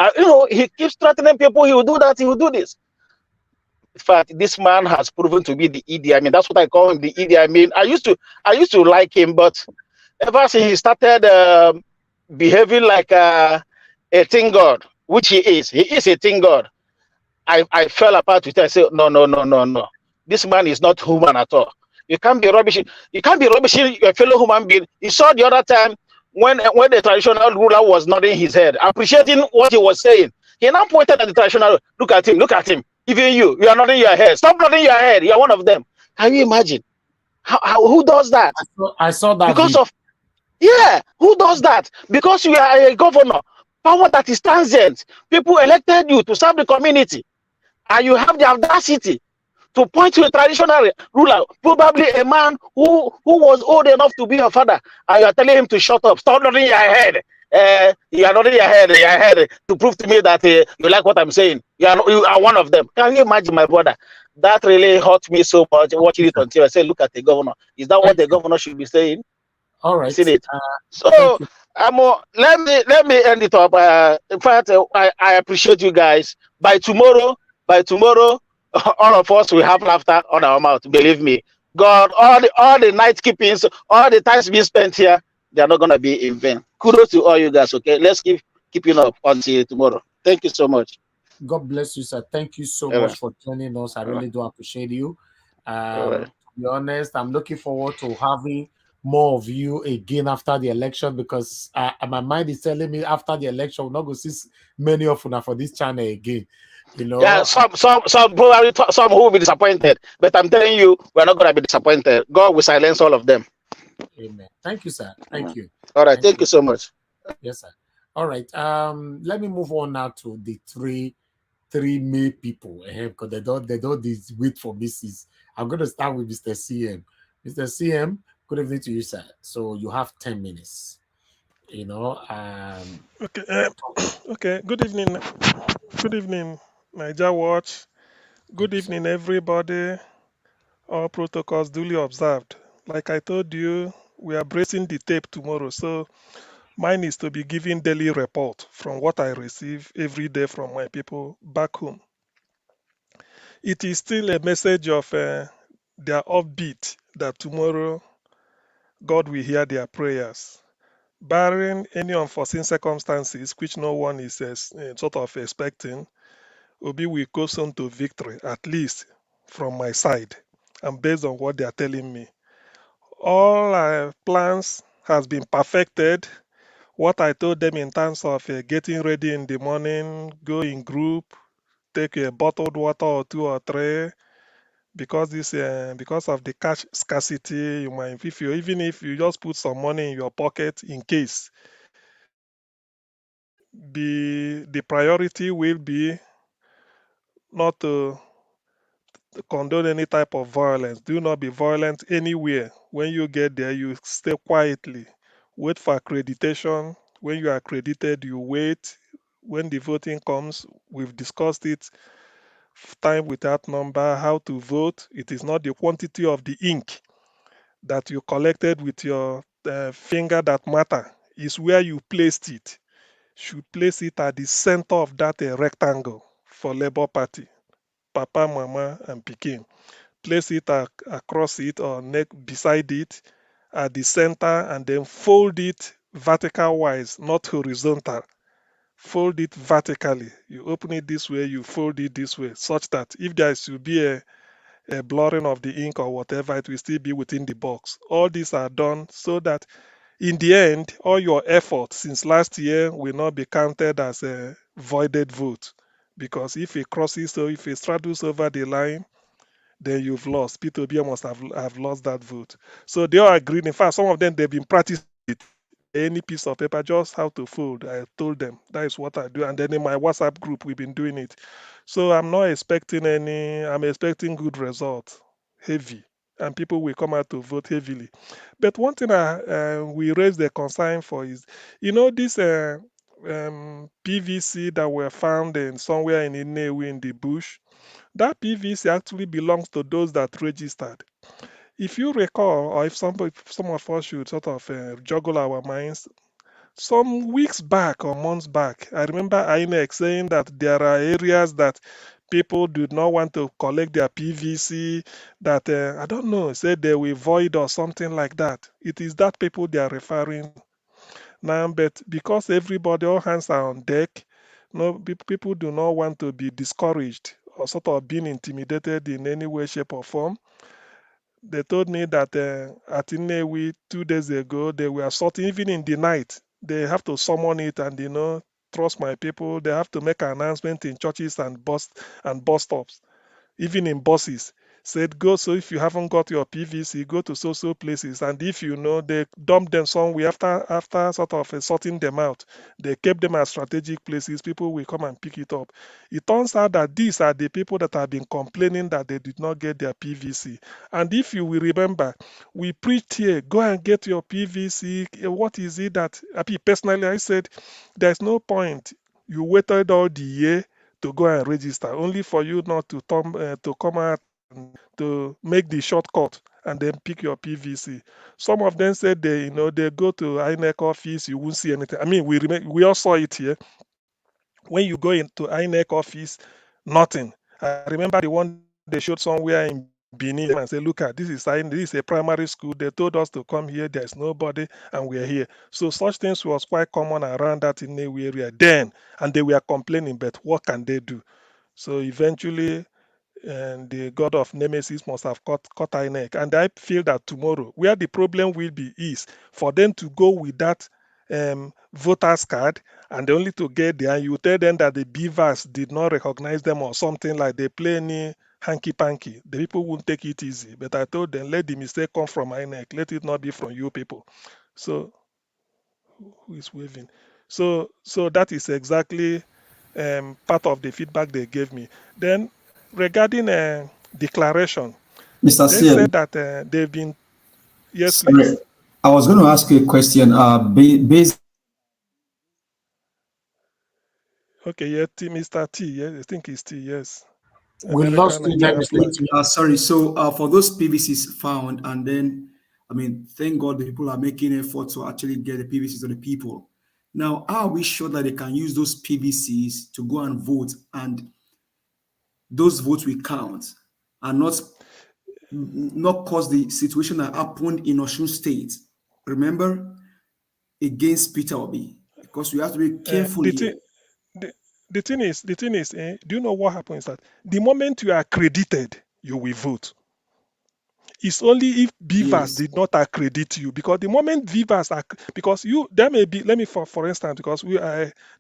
He keeps threatening people, he will do that, he will do this. In fact, this man has proven to be the Idi Amin. That's what I call him, the Idi Amin. I used to like him, but ever since he started behaving like a thing god, which he is a thing god, I fell apart with it. I said, no. This man is not human at all. You can't be rubbishing your fellow human being. You saw the other time when the traditional ruler was nodding his head, appreciating what he was saying. He now pointed at the traditional, look at him. Even you are nodding your head. Stop nodding your head. You're one of them. Can you imagine? Who does that? I saw that. Because of, who does that? Because you are a governor. Power that is transient. People elected you to serve the community. And you have the audacity to point to a traditional ruler, probably a man who was old enough to be your father, and you are telling him to shut up. Stop nodding your head. You are nodding your head to prove to me that you like what I'm saying. You are one of them. Can you imagine, my brother? That really hurt me so much watching it until I said, look at the governor. Is that what the governor should be saying? All right. Seen it. So let me end it up. In fact, I appreciate you guys. By tomorrow, all of us will have laughter on our mouth. Believe me. God, all the night keepings, all the times being spent here, they are not gonna be in vain. Kudos to all you guys. Okay, let's keep keeping up until tomorrow. Thank you so much. God bless you, sir. Thank you so All much right. for joining us. I All really right. do appreciate you. All right. To be honest, I'm looking forward to having more of you again after the election, because my mind is telling me after the election, we're not going to see many of you for this channel again. Yeah, some probably some who will be disappointed, but I'm telling you, we're not gonna be disappointed. God will silence all of them. Amen. Thank you, sir. Thank you. All right, thank you so much. Yes, sir. All right. Let me move on now to the three main people, because they don't wait for Mrs. I'm going to start with Mr. CM. Mr. CM, good evening to you, sir. So you have 10 minutes. Okay. Okay. Good evening. Good evening, Niger Watch. Good evening, everybody. All protocols duly observed. Like I told you, we are bracing the tape tomorrow. So mine is to be giving daily report from what I receive every day from my people back home. It is still a message of their upbeat that tomorrow God will hear their prayers. Barring any unforeseen circumstances, which no one is sort of expecting, Obi will go soon to victory, at least from my side, and based on what they are telling me. All our plans has been perfected. What I told them in terms of getting ready in the morning, go in group, take a bottled water or 2 or 3, because of the cash scarcity, even if you just put some money in your pocket in case, the priority will be not to condone any type of violence. Do not be violent anywhere. When you get there, you stay quietly. Wait for accreditation. When you are accredited, you wait. When the voting comes, we've discussed it time without number, how to vote. It is not the quantity of the ink that you collected with your finger that matter. Is where you placed it. Should place it at the center of that rectangle for Labour Party. Papa, Mama, and Pikin. Place it across it or neck beside it at the center, and then fold it vertical wise, not horizontal. Fold it vertically. You open it this way, you fold it this way, such that if there should be a blurring of the ink or whatever, it will still be within the box. All these are done so that in the end, all your effort since last year will not be counted as a voided vote. Because if it crosses, so if it straddles over the line, then you've lost. P2B must have lost that vote. So they all agreed. In fact, some of them, they've been practicing it. Any piece of paper, just how to fold. I told them that is what I do. And then in my WhatsApp group, we've been doing it. So I'm not expecting I'm expecting good results, heavy. And people will come out to vote heavily. But one thing we raised the concern for is, this PVC that were found in somewhere in Inewi in the bush, that PVC actually belongs to those that registered. If you recall, or if some of us should sort of juggle our minds, some weeks back or months back, I remember INEC saying that there are areas that people do not want to collect their PVC, that, I don't know, said they will void or something like that. It is that people they are referring now, but because everybody, all hands are on deck, no, people do not want to be discouraged or sort of being intimidated in any way, shape, or form. They told me that at Inewi 2 days ago, they were sorting, even in the night, they have to summon it and, trust my people, they have to make an announcement in churches and bus stops, even in buses. Said go, so if you haven't got your PVC, go to so places, and if they dump them somewhere after sort of sorting them out, they kept them at strategic places. People will come and pick it up. It turns out that these are the people that have been complaining that they did not get their PVC. And if you will remember, we preached here, go and get your PVC. What is it that personally I said there's no point. You waited all the year to go and register, only for you not to come out and to make the shortcut and then pick your PVC. Some of them said they go to INEC office, you won't see anything. I mean, we all saw it here. When you go into INEC office, nothing. I remember the one they showed somewhere in Benin and say, look at this is a primary school. They told us to come here. There's nobody, and we're here. So such things was quite common around that Inewi area then, and they were complaining. But what can they do? So eventually, the god of Nemesis must have caught INEC. And I feel that tomorrow, where the problem will be is for them to go with that voter's card, and only to get there, you tell them that the beavers did not recognize them or something, like they play any hanky-panky. The people won't take it easy. But I told them, let the mistake come from INEC. Let it not be from you people. So, who is waving? So that is exactly part of the feedback they gave me. Then, regarding declaration, Mr. they Sil, said that they've been. Yes, sorry, please. I was going to ask you a question. Based. Okay, yeah, Mr. T. Yeah, I think it's T. Yes. We lost American you there, Nigeria Mr. flag. Sorry. So for those PVCs found, and then, I mean, thank God the people are making effort to actually get the PVCs to the people. Now, how are we sure that they can use those PVCs to go and vote, and those votes will count and not cause the situation that happened in Osun State? Remember, against Peter Obi, because we have to be careful here. The thing is, do you know what happens? That the moment you are accredited, you will vote. It's only if beavers did not accredit you, because the moment beavers are, because there may be, let me for instance, because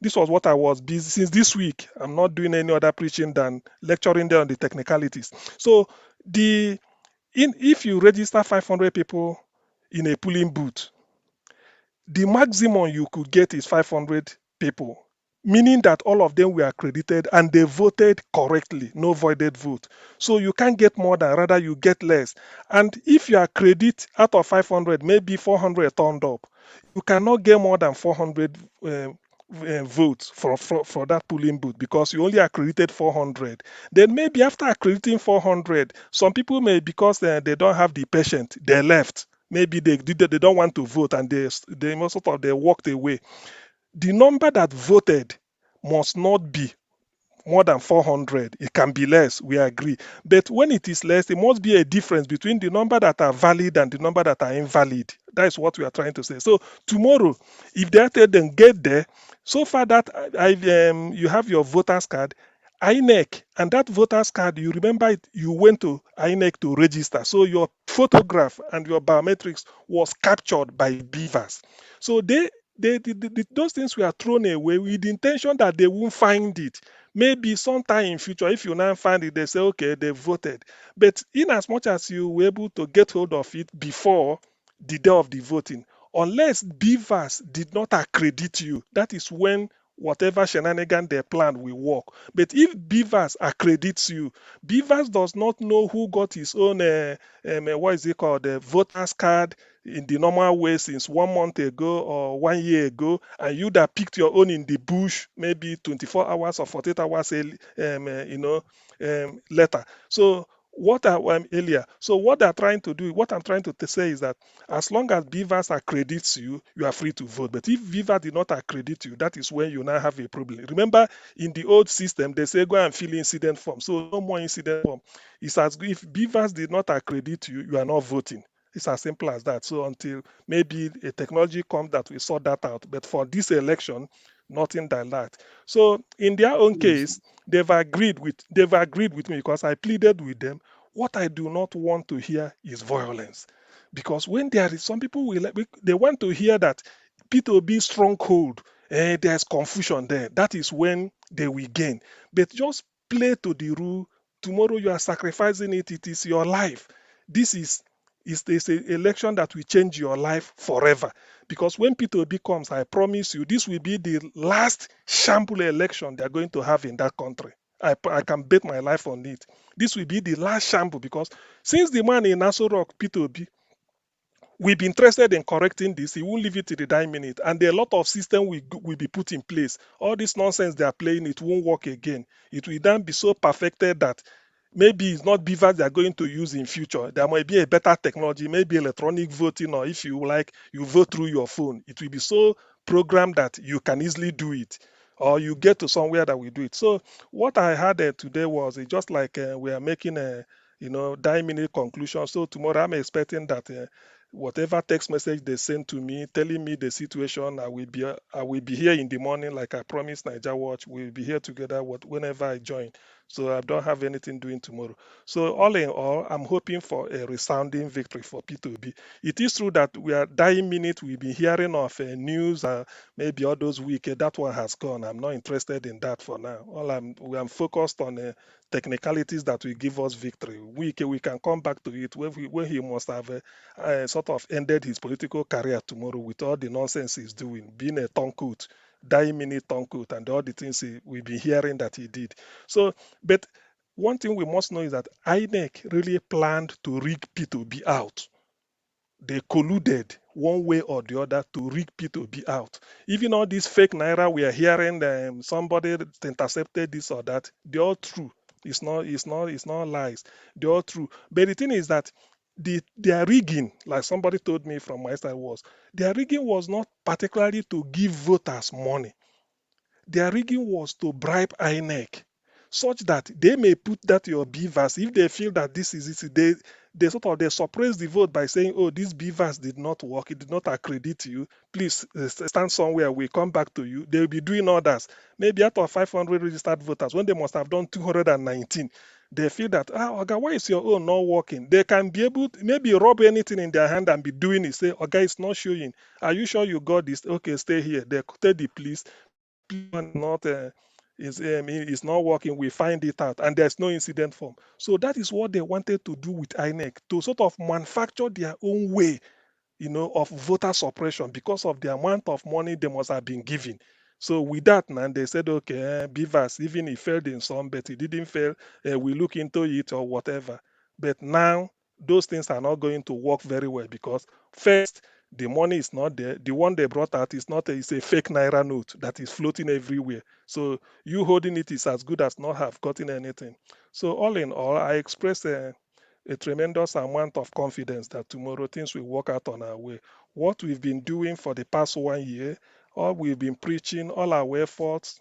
this was what I was busy since this week. I'm not doing any other preaching than lecturing there on the technicalities. So if you register 500 people in a polling booth, the maximum you could get is 500 people, meaning that all of them were accredited and they voted correctly, no voided vote. So you can't get more than, rather you get less. And if you accredit out of 500, maybe 400 turned up, you cannot get more than 400 votes for that polling booth because you only accredited 400. Then maybe after accrediting 400, some people may, because they don't have the patient, they left. Maybe they don't want to vote and they most of they walked away. The number that voted must not be more than 400. It can be less, we agree. But when it is less, there must be a difference between the number that are valid and the number that are invalid. That is what we are trying to say. So tomorrow, if they tell them get there, so far that you have your voter's card, INEC, and that voter's card, you remember it, you went to INEC to register. So your photograph and your biometrics was captured by Beavers. So those things were thrown away with the intention that they won't find it. Maybe sometime in future, if you now find it, they say, okay, they voted. But in as much as you were able to get hold of it before the day of the voting, unless Beavers did not accredit you, that is when whatever shenanigan they planned will work. But if Beavers accredits you, Beavers does not know who got his own, what is it called, the voter's card in the normal way since 1 month ago or 1 year ago, and you that picked your own in the bush, maybe 24 hours or 48 hours, later. So earlier. So what they're trying to do, what I'm trying to say is that as long as Beavers accredits you, you are free to vote. But if Beaver did not accredit you, that is when you now have a problem. Remember, in the old system, they say go and fill incident form. So no more incident form. It's as if Beavers did not accredit you, you are not voting. It's as simple as that. So until maybe a technology comes that will sort that out. But for this election, nothing like that. So in their own case, they've agreed with me because I pleaded with them. What I do not want to hear is violence. Because when there is some people they want to hear that P2B stronghold, there's confusion there. That is when they will gain. But just play to the rule. Tomorrow you are sacrificing it. It is your life. This is an election that will change your life forever. Because when P2B comes, I promise you, this will be the last shamble election they're going to have in that country. I can bet my life on it. This will be the last shamble because since the man in Nassau Rock, P2B, we've been interested in correcting this. He won't leave it to the dying minute. And a lot of system will be put in place. All this nonsense they are playing, it won't work again. It will then be so perfected that maybe it's not Beavers they are going to use in future. There might be a better technology, maybe electronic voting, or if you like, you vote through your phone. It will be so programmed that you can easily do it. Or you get to somewhere that will do it. So what I had today was just like we are making a dying minute conclusion. So tomorrow I'm expecting that whatever text message they send to me telling me the situation, I will be here in the morning like I promised Niger Watch. We'll be here together whenever I join. So I don't have anything doing tomorrow. So all in all, I'm hoping for a resounding victory for P2B. It is true that we are dying minute. We've been hearing of news, maybe all those weeks. That one has gone. I'm not interested in that for now. I'm focused on technicalities that will give us victory. We can come back to it when he must have sort of ended his political career tomorrow with all the nonsense he's doing, being a turncoat, dying minute turncoat, and all the things we've been hearing that he did. So, but one thing we must know is that INEC really planned to rig P2B out. They colluded one way or the other to rig P2B out. Even all this fake Naira we are hearing, somebody intercepted this or that, they're all true. It's not lies. They're all true. But the thing is that their rigging, like somebody told me from my side, their rigging was not particularly to give voters money. Their rigging was to bribe INEC, such that they may put that your Beavers, if they feel that this is it, they suppress the vote by saying, oh, this Beavers did not work, it did not accredit you, please stand somewhere, we come back to you. They'll be doing others. Maybe out of 500 registered voters, when they must have done 219, they feel that, Oga, why is your own not working? They can be able to maybe rub anything in their hand and be doing it. Say, Oga, it's not showing. Are you sure you got this? Okay, stay here. They tell the police, it's not working. We find it out, and there's no incident form. So that is what they wanted to do with INEC, to sort of manufacture their own way, of voter suppression because of the amount of money they must have been given. So with that, now they said, okay, Beavers, even he failed in some, but he didn't fail. We look into it or whatever. But now those things are not going to work very well because first, The money is not there. The one they brought out is not it's a fake naira note that is floating everywhere. So you holding it is as good as not have gotten anything. So all in all, I express a tremendous amount of confidence that tomorrow things will work out on our way. What we've been doing for the past 1 year, all we've been preaching, all our efforts,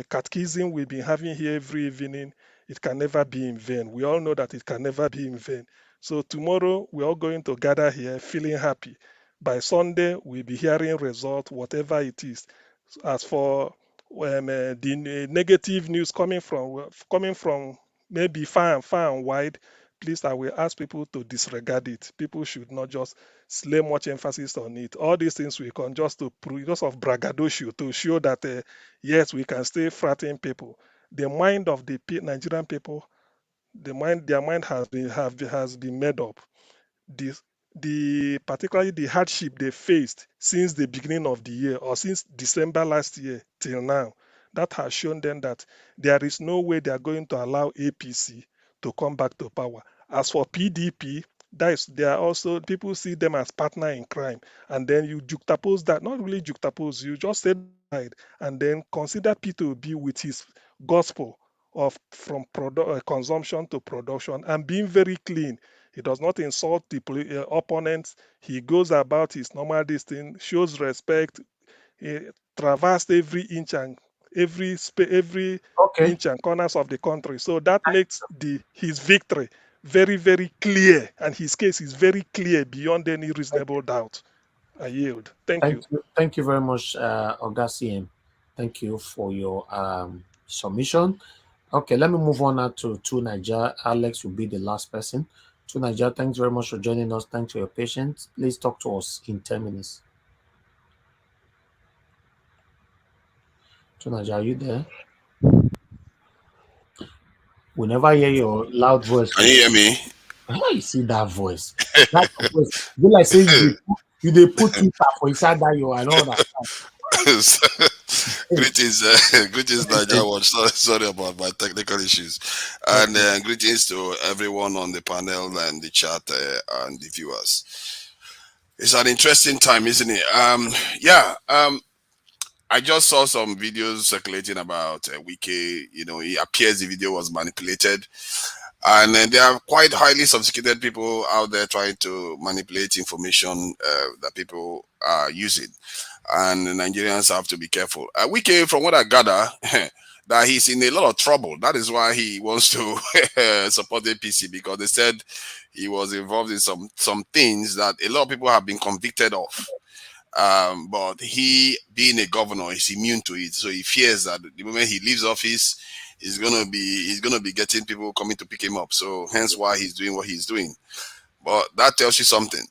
catechism we've been having here every evening, it can never be in vain. We all know that it can never be in vain. So tomorrow we're all going to gather here feeling happy. By Sunday, we'll be hearing result, whatever it is. As for the negative news coming from maybe far and wide, please, I will ask people to disregard it. People should not just lay much emphasis on it. All these things we can just to because of braggadocio to show that yes, we can still frighten people. The mind of the Nigerian people, their mind has been made up. Particularly the hardship they faced since the beginning of the year or since December last year till now, that has shown them that there is no way they are going to allow APC to come back to power. As for PDP, they are also, people see them as partner in crime, and then you juxtapose that, not really juxtapose, you just set aside and then consider P2B with his gospel of from consumption to production and being very clean. He does not insult the opponents. He goes about his normal thing, shows respect. He traversed every inch and every inch and corners of the country. So that makes his victory very, very clear, and his case is very clear beyond any reasonable doubt. I yield. Thank you. Thank you very much, Oga CM. Thank you for your submission. Okay, let me move on now to Niger. Alex will be the last person. To Niger, thanks very much for joining us. Thanks for your patience. Please talk to us in 10 minutes. To Niger, are you there? We never hear your loud voice. Can you hear me? How you see that voice? That voice. You like say you they put Twitter for inside that you and all that. Greetings, Niger Watch. Sorry about my technical issues, and greetings to everyone on the panel and the chat and the viewers. It's an interesting time, isn't it? I just saw some videos circulating about Wike. You know, it appears the video was manipulated, and there are quite highly sophisticated people out there trying to manipulate information that people are using. And the Nigerians have to be careful. Wike, from what I gather, that he's in a lot of trouble. That is why he wants to support the APC, because they said he was involved in some things that a lot of people have been convicted of. But he, being a governor, is immune to it. So he fears that the moment he leaves office, he's gonna be getting people coming to pick him up. So hence why he's doing what he's doing. But that tells you something.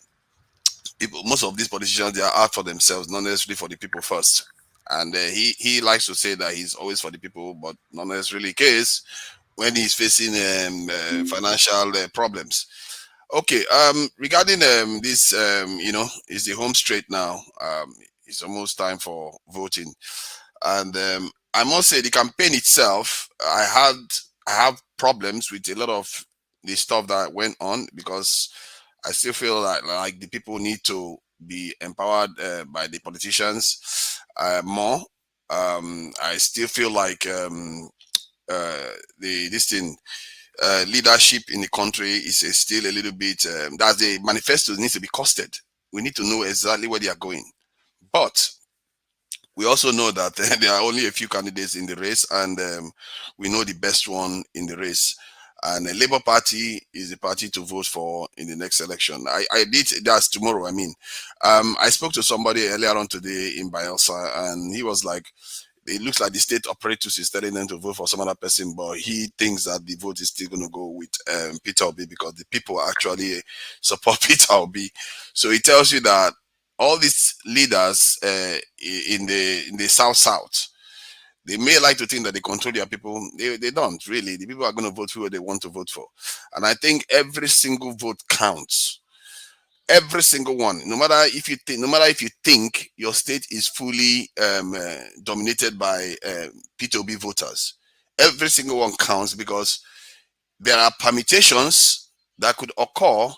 Most of these politicians, they are out for themselves, not necessarily for the people first. And he likes to say that he's always for the people, but not necessarily the case when he's facing financial problems. Okay, regarding this, it's the home straight now. It's almost time for voting, and I must say the campaign itself, I have problems with a lot of the stuff that went on, because I still feel like the people need to be empowered by the politicians more. I still feel like leadership in the country is still a little bit, that the manifesto needs to be costed. We need to know exactly where they are going. But we also know that there are only a few candidates in the race, and we know the best one in the race. And the Labour Party is the party to vote for in the next election. That's tomorrow. I spoke to somebody earlier on today in Bielsa, and he was like, it looks like the state operators is telling them to vote for some other person, but he thinks that the vote is still going to go with Peter Obi, because the people actually support Peter Obi. So it tells you that all these leaders in the South, they may like to think that they control their people. They don't really. The people are going to vote who they want to vote for. And I think every single vote counts. Every single one. No matter if you think your state is fully dominated by P2B voters, every single one counts, because there are permutations that could occur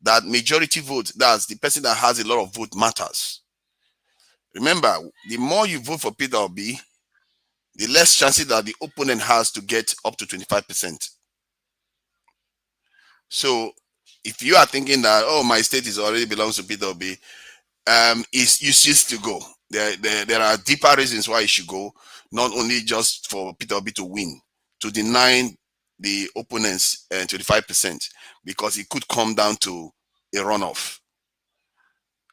that majority vote, that's the person that has a lot of vote, matters. Remember, the more you vote for Peter Obi, the less chances that the opponent has to get up to 25%. So if you are thinking that, oh, my state is already belongs to Peter Obi, it's useless to go. There are deeper reasons why you should go, not only just for Peter Obi to win, to deny the opponents 25%, because it could come down to a runoff.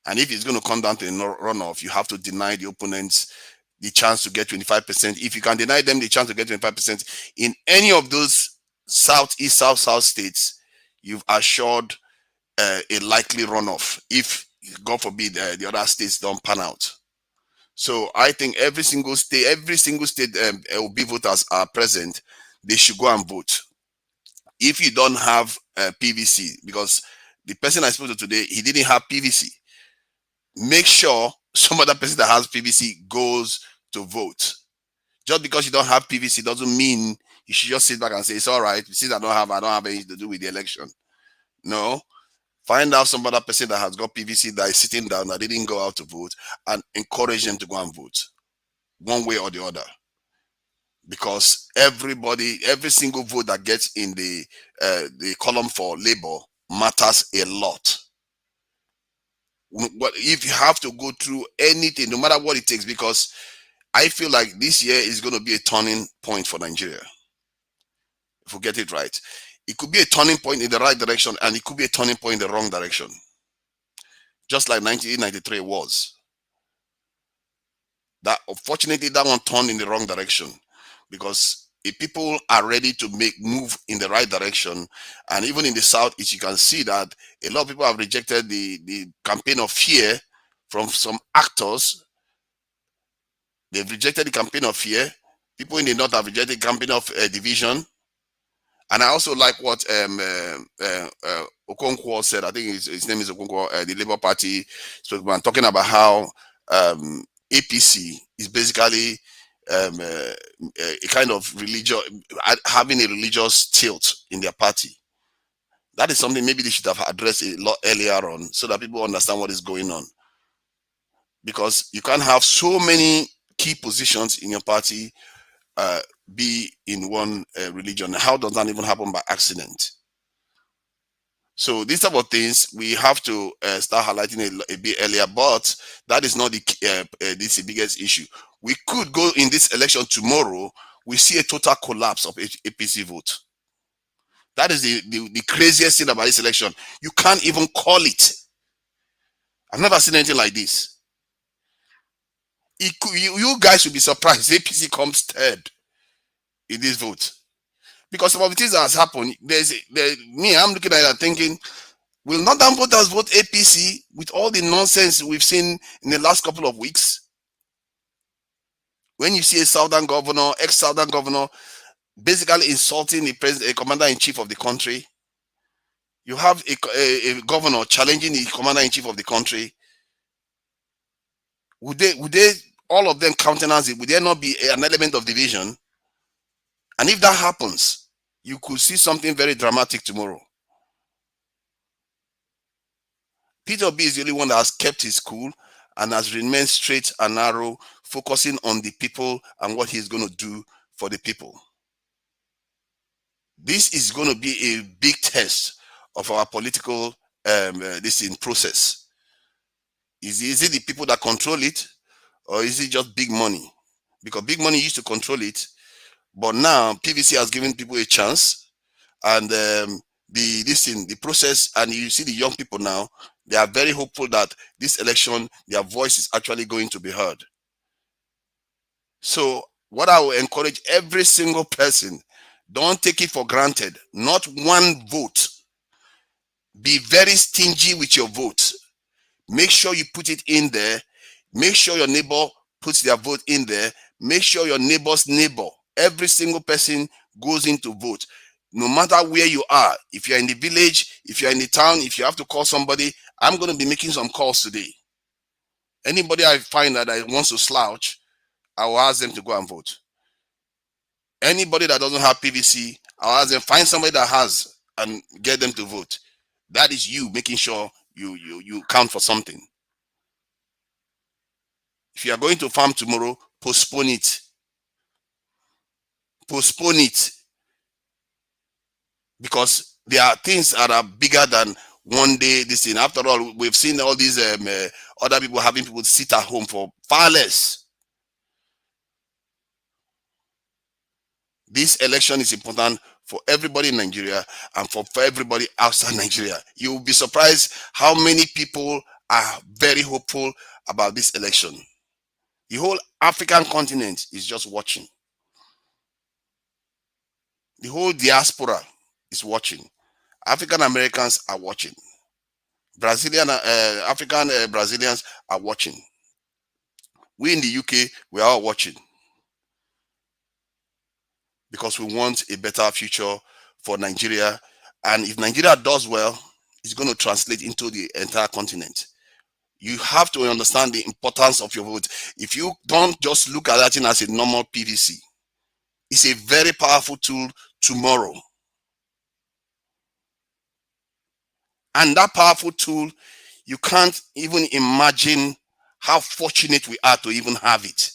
And if it's going to come down to a runoff, you have to deny the opponents the chance to get 25%. If you can deny them the chance to get 25% in any of those southeast, south states, you've assured a likely runoff if, God forbid, the other states don't pan out. So I think every single state OB voters are present, they should go and vote. If you don't have PVC, because the person I spoke to today, he didn't have PVC, make sure some other person that has PVC goes to vote. Just because you don't have PVC doesn't mean you should just sit back and say, it's all right, since I don't have anything to do with the election. No. Find out some other person that has got PVC that is sitting down, that didn't go out to vote, and encourage them to go and vote, one way or the other. Because every single vote that gets in the column for Labour matters a lot. But if you have to go through anything, no matter what it takes, because I feel like this year is going to be a turning point for Nigeria. If we get it right, it could be a turning point in the right direction, and it could be a turning point in the wrong direction. Just like 1993 was. That, unfortunately, that one turned in the wrong direction, because if people are ready to move in the right direction, and even in the South, you can see that a lot of people have rejected the campaign of fear from some actors. They've rejected the campaign of fear. People in the North have rejected the campaign of division. And I also like what Okonkwo said. I think his name is Okonkwo, the Labour Party spokesman, talking about how APC is basically a kind of having a religious tilt in their party. That is something maybe they should have addressed a lot earlier on, so that people understand what is going on. Because you can't have so many key positions in your party be in one religion. How does that even happen by accident? So these type of things we have to start highlighting a bit earlier, but that is not this is the biggest issue. We could go in this election tomorrow, we see a total collapse of APC vote. That is the craziest thing about this election. You can't even call it. I've never seen anything like this. You guys will be surprised APC comes third in this vote, because some of the things that has happened. I'm looking at it and thinking, will northern voters vote APC with all the nonsense we've seen in the last couple of weeks? When you see a southern governor, ex-southern governor, basically insulting the commander-in-chief of the country, you have a governor challenging the commander-in-chief of the country. Would they all of them countenance it? Would there not be an element of division? And if that happens, you could see something very dramatic tomorrow. Peter Obi is the only one that has kept his cool and has remained straight and narrow, focusing on the people and what he's going to do for the people. This is going to be a big test of our political process. Is it the people that control it, or is it just big money? Because big money used to control it, but now PVC has given people a chance, and the process, and you see the young people now, they are very hopeful that this election, their voice is actually going to be heard. So what I will encourage every single person, don't take it for granted. Not one vote. Be very stingy with your vote. Make sure you put it in there. Make sure your neighbor puts their vote in there. Make sure your neighbor's neighbor, every single person goes in to vote. No matter where you are, if you're in the village, if you're in the town, if you have to call somebody, I'm going to be making some calls today. Anybody I find that wants to slouch, I will ask them to go and vote. Anybody that doesn't have PVC, I'll ask them, find somebody that has and get them to vote. That is you making sure you count for something. If you are going to farm tomorrow, postpone it. Postpone it. Because there are things that are bigger than one day this thing. After all, we've seen all these other people having people sit at home for far less. This election is important for everybody in Nigeria and for everybody outside Nigeria. You will be surprised how many people are very hopeful about this election. The whole African continent is just watching. The whole diaspora is watching. African Americans are watching. African Brazilians are watching. We in the UK, we are all watching. Because we want a better future for Nigeria. And if Nigeria does well, it's going to translate into the entire continent. You have to understand the importance of your vote. If you don't just look at that thing as a normal PVC, it's a very powerful tool tomorrow. And that powerful tool, you can't even imagine how fortunate we are to even have it.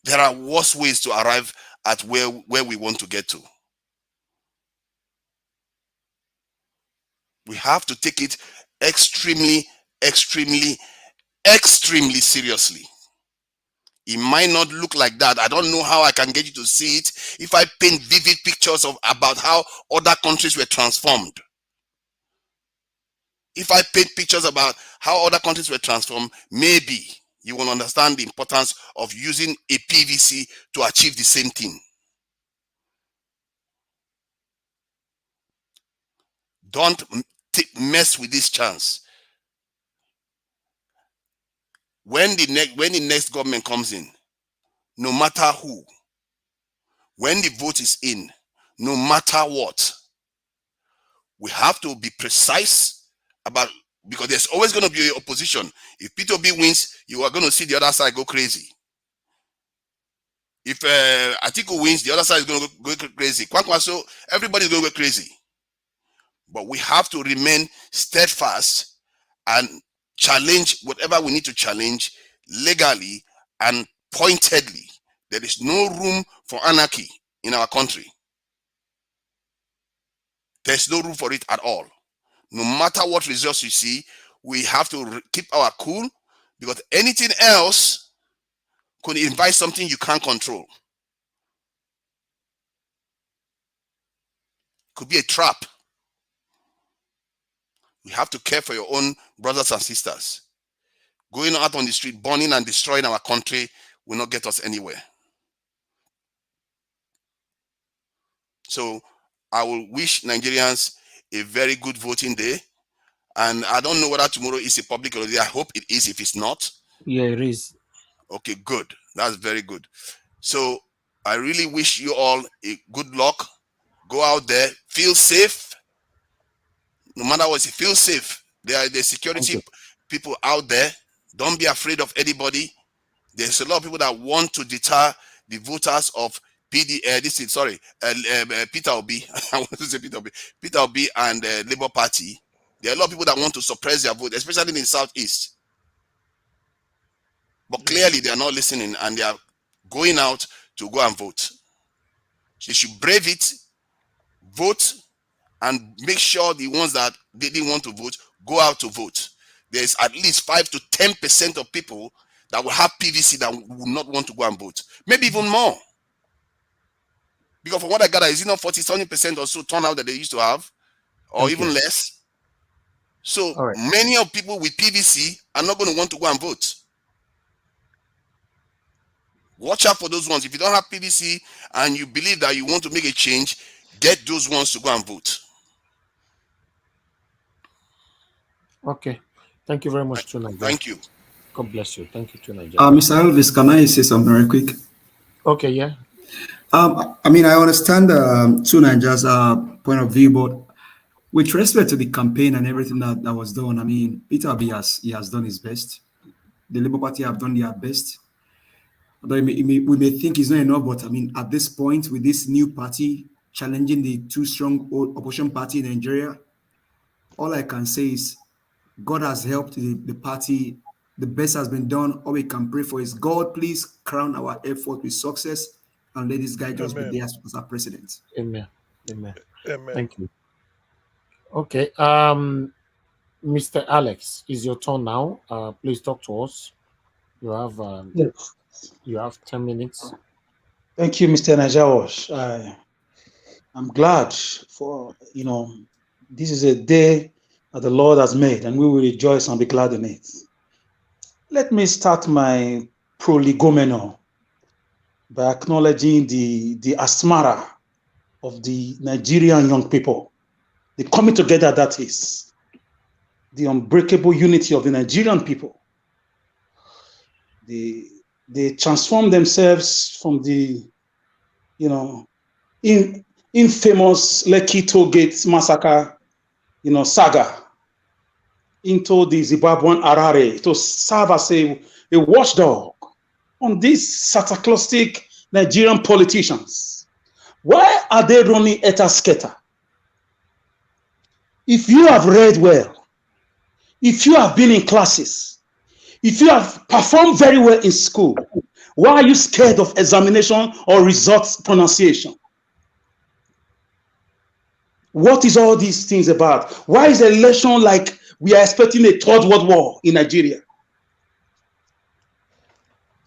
There are worse ways to arrive at where we want to get to. We have to take it extremely, extremely, extremely seriously. It might not look like that. I don't know how I can get you to see it if I paint vivid pictures about how other countries were transformed. If I paint pictures about how other countries were transformed, maybe you will understand the importance of using a PVC to achieve the same thing. Don't mess with this chance. When the next government comes in, no matter who, when the vote is in, no matter what, we have to be precise about, because there's always going to be opposition. If Peter Obi wins, you are going to see the other side go crazy. If Atiku wins, the other side is going to go crazy. Kwankwaso, everybody's going to go crazy. But we have to remain steadfast and challenge whatever we need to challenge legally and pointedly. There is no room for anarchy in our country. There's no room for it at all. No matter what results you see, we have to keep our cool, because anything else could invite something you can't control. Could be a trap. We have to care for your own brothers and sisters. Going out on the street, burning and destroying our country will not get us anywhere. So I will wish Nigerians a very good voting day. And I don't know whether tomorrow is a public holiday. I hope it is. If it's not, yeah, it is. Okay, good. That's very good. So I really wish you all a good luck. Go out there, feel safe. No matter what, feel safe. There are the security people out there. Don't be afraid of anybody. There's a lot of people that want to deter the voters of Peter Obi. I want to say Peter Obi. Peter Obi and the Labour Party. There are a lot of people that want to suppress their vote, especially in the Southeast. But clearly they are not listening and they are going out to go and vote. So you should brave it, vote, and make sure the ones that they didn't want to vote go out to vote. There's at least 5 to 10% of people that will have PVC that will not want to go and vote. Maybe even more. Because from what I gather, is it not 40-something% or so turnout that they used to have? Or even less? So many of people with PVC are not going to want to go and vote. Watch out for those ones. If you don't have PVC and you believe that you want to make a change, get those ones to go and vote. Okay. Thank you very much, Tuna. Thank you. God bless you. Thank you, Tuna. Mr. Elvis, can I say something very quick? Okay, yeah. I mean, I understand Tunaja's point of view, but with respect to the campaign and everything that was done, I mean, Peter Obi has done his best. The Labour Party have done their best. Although we may think it's not enough, but I mean, at this point, with this new party challenging the two strong opposition party in Nigeria. All I can say is God has helped the party. The best has been done. All we can pray for is God, please crown our effort with success and let this guy just be there as our president. Amen. Amen. Amen. Thank you. Okay. Mr. Alex, it's your turn now. Please talk to us. You have Yes. you have 10 minutes. Thank you, Mr. Najawash. I'm glad for, this is a day that the Lord has made, and we will rejoice and be glad in it. Let me start my prolegomena by acknowledging the asmara of the Nigerian young people, the coming together that is, the unbreakable unity of the Nigerian people. They transform themselves from the, infamous Lekki Toll Gate massacre, saga, into the Zimbabwean Harare to serve as a watchdog on these sarcastic Nigerian politicians. Why are they running etasketa? If you have read well, if you have been in classes, if you have performed very well in school, why are you scared of examination or results pronunciation? What is all these things about? Why is election like we are expecting a third world war in Nigeria?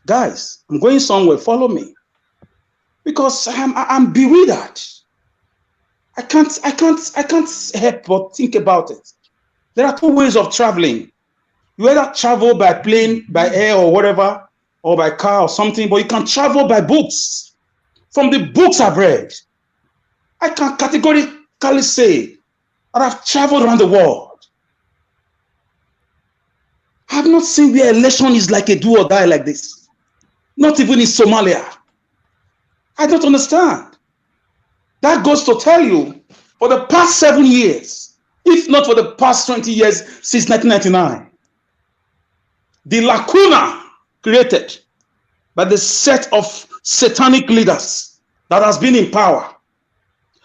Guys, I'm going somewhere, follow me. Because I'm bewildered. I can't help but think about it. There are two ways of traveling. You either travel by plane, by air or whatever, or by car or something, but you can travel by books. From the books I've read, I can categorically say that I've traveled around the world. I have not seen where election is like a do or die like this. Not even in Somalia. I don't understand. That goes to tell you, for the past 7 years, if not for the past 20 years since 1999, the lacuna created by the set of satanic leaders that has been in power,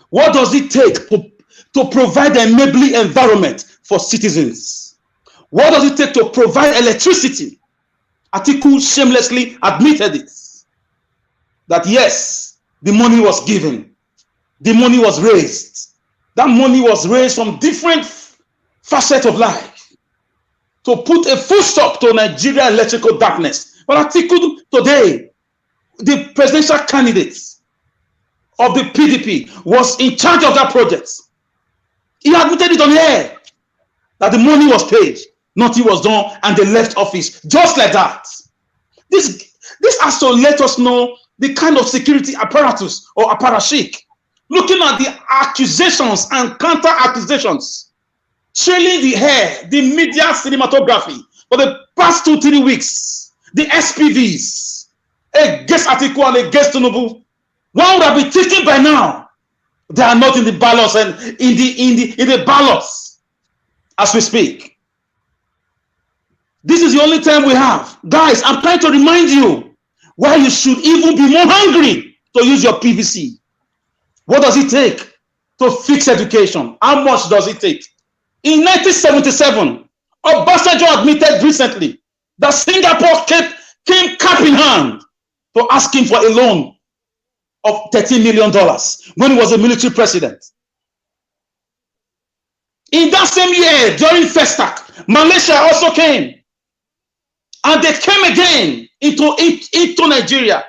what does it take to provide an enabling environment for citizens? What does it take to provide electricity? Atiku shamelessly admitted it. That yes, the money was given. The money was raised. That money was raised from different facets of life to put a full stop to Nigeria electrical darkness. But Atiku today, the presidential candidate of the PDP, was in charge of that project. He admitted it on air that the money was paid, nothing was done, and they left office just like that. This has to let us know the kind of security apparatus or apparatchik, looking at the accusations and counter accusations, trailing the hair, the media cinematography for the past 2-3 weeks, the SPVs, against Atiku and against Tinubu. One would have been thinking by now they are not in the ballots and in the ballots as we speak. This is the only time we have. Guys, I'm trying to remind you why you should even be more hungry to use your PVC. What does it take to fix education? How much does it take? In 1977, Obasanjo admitted recently that Singapore came cap in hand to ask him for a loan of $13 million when he was a military president. In that same year, during Festac, Malaysia also came. And they came again into Nigeria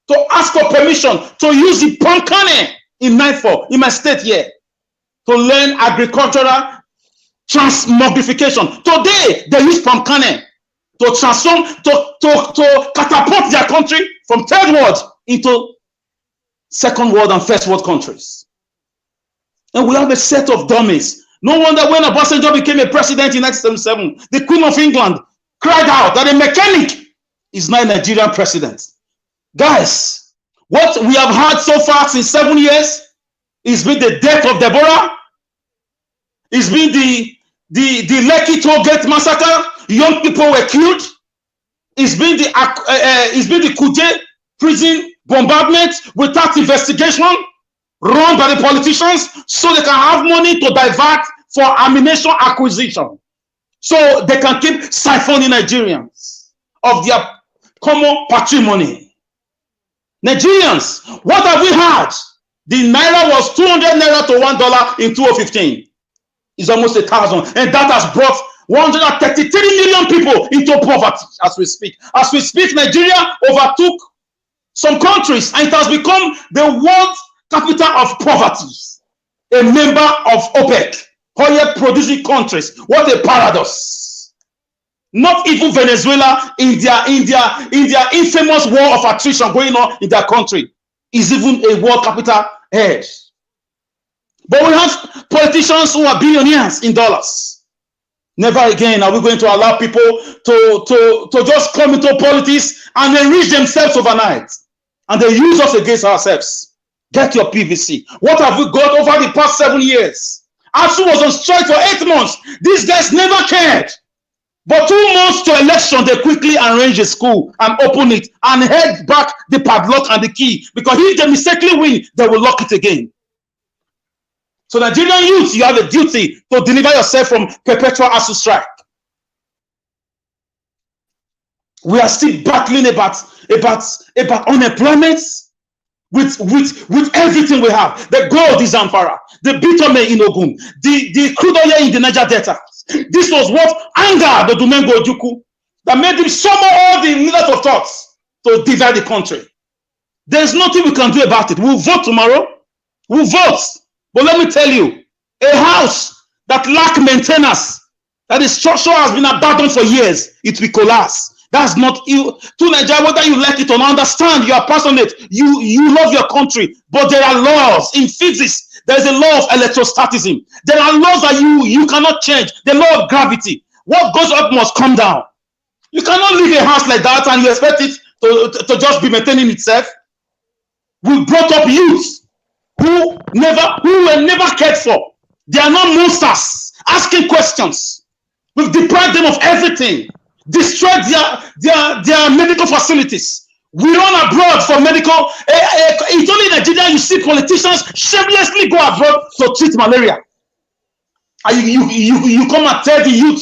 to ask for permission to use the Pankane in Nightfall, in my state here, to learn agricultural transmogrification. Today, they use Pankane to transform, to catapult their country from third world into second world and first world countries. And we have a set of dummies. No wonder when Obasanjo became a president in 1977, the Queen of England cried out that a mechanic is not a Nigerian president. Guys, what we have had so far since 7 years is been the death of Deborah. It's been the Lekki Toll Gate massacre. Young people were killed. It's been the Kuje prison bombardment without investigation. run by the politicians so they can have money to divert for ammunition acquisition. So they can keep siphoning Nigerians of their common patrimony. Nigerians, what have we had? The naira was 200 naira to $1 in 2015. It's almost 1,000. And that has brought 133 million people into poverty as we speak. As we speak, Nigeria overtook some countries and it has become the world capital of poverty. A member of OPEC, oil producing countries. What a paradox. Not even Venezuela in their infamous war of attrition going on in their country is even a world capital head. But we have politicians who are billionaires in dollars. Never again are we going to allow people to just come into politics and enrich themselves overnight. And they use us against ourselves. Get your PVC. What have we got over the past 7 years? ASU was on strike for 8 months. These guys never cared. But 2 months to election, they quickly arrange a school and open it and head back the padlock and the key. Because if they mistakenly win, they will lock it again. So Nigerian youth, you have a duty to deliver yourself from perpetual ASU strike. We are still battling about unemployment with everything we have. The gold is Zamfara, the bitumen in Ogun, the crude oil in the Niger Delta. This was what angered the Domingo Ojukwu that made him summon all the leaders of thoughts to divide the country. There's nothing we can do about it. We'll vote tomorrow. We'll vote. But let me tell you, a house that lacks maintenance, that the structure has been abandoned for years, it will collapse. That's not you. To Nigeria, whether you like it or not, understand, you are passionate, you love your country, but there are laws in physics. There's a law of electrostatism. There are laws that you cannot change. The law of gravity. What goes up must come down. You cannot leave a house like that and you expect it to just be maintaining itself. We brought up youth who were never cared for. They are not monsters asking questions. We've deprived them of everything, destroyed their medical facilities. We run abroad for medical. It's only in Nigeria you see politicians shamelessly go abroad to treat malaria. And you come and tell the youth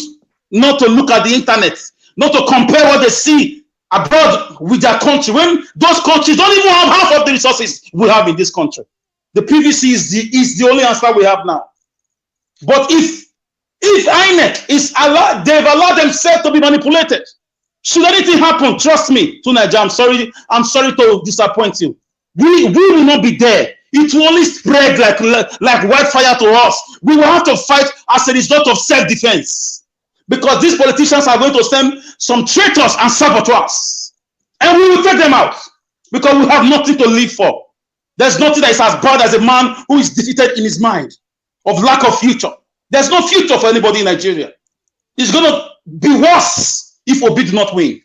not to look at the internet, not to compare what they see abroad with their country, when those countries don't even have half of the resources we have in this country. The PVC is the only answer we have now. But if INEC is allowed, they've allowed themselves to be manipulated. Should anything happen, trust me, to Nigeria, I'm sorry to disappoint you. We will not be there. It will only spread like wildfire to us. We will have to fight as a result of self-defense. Because these politicians are going to send some traitors and saboteurs. And we will take them out. Because we have nothing to live for. There's nothing that is as bad as a man who is defeated in his mind of lack of future. There's no future for anybody in Nigeria. It's going to be worse if Obi do not win.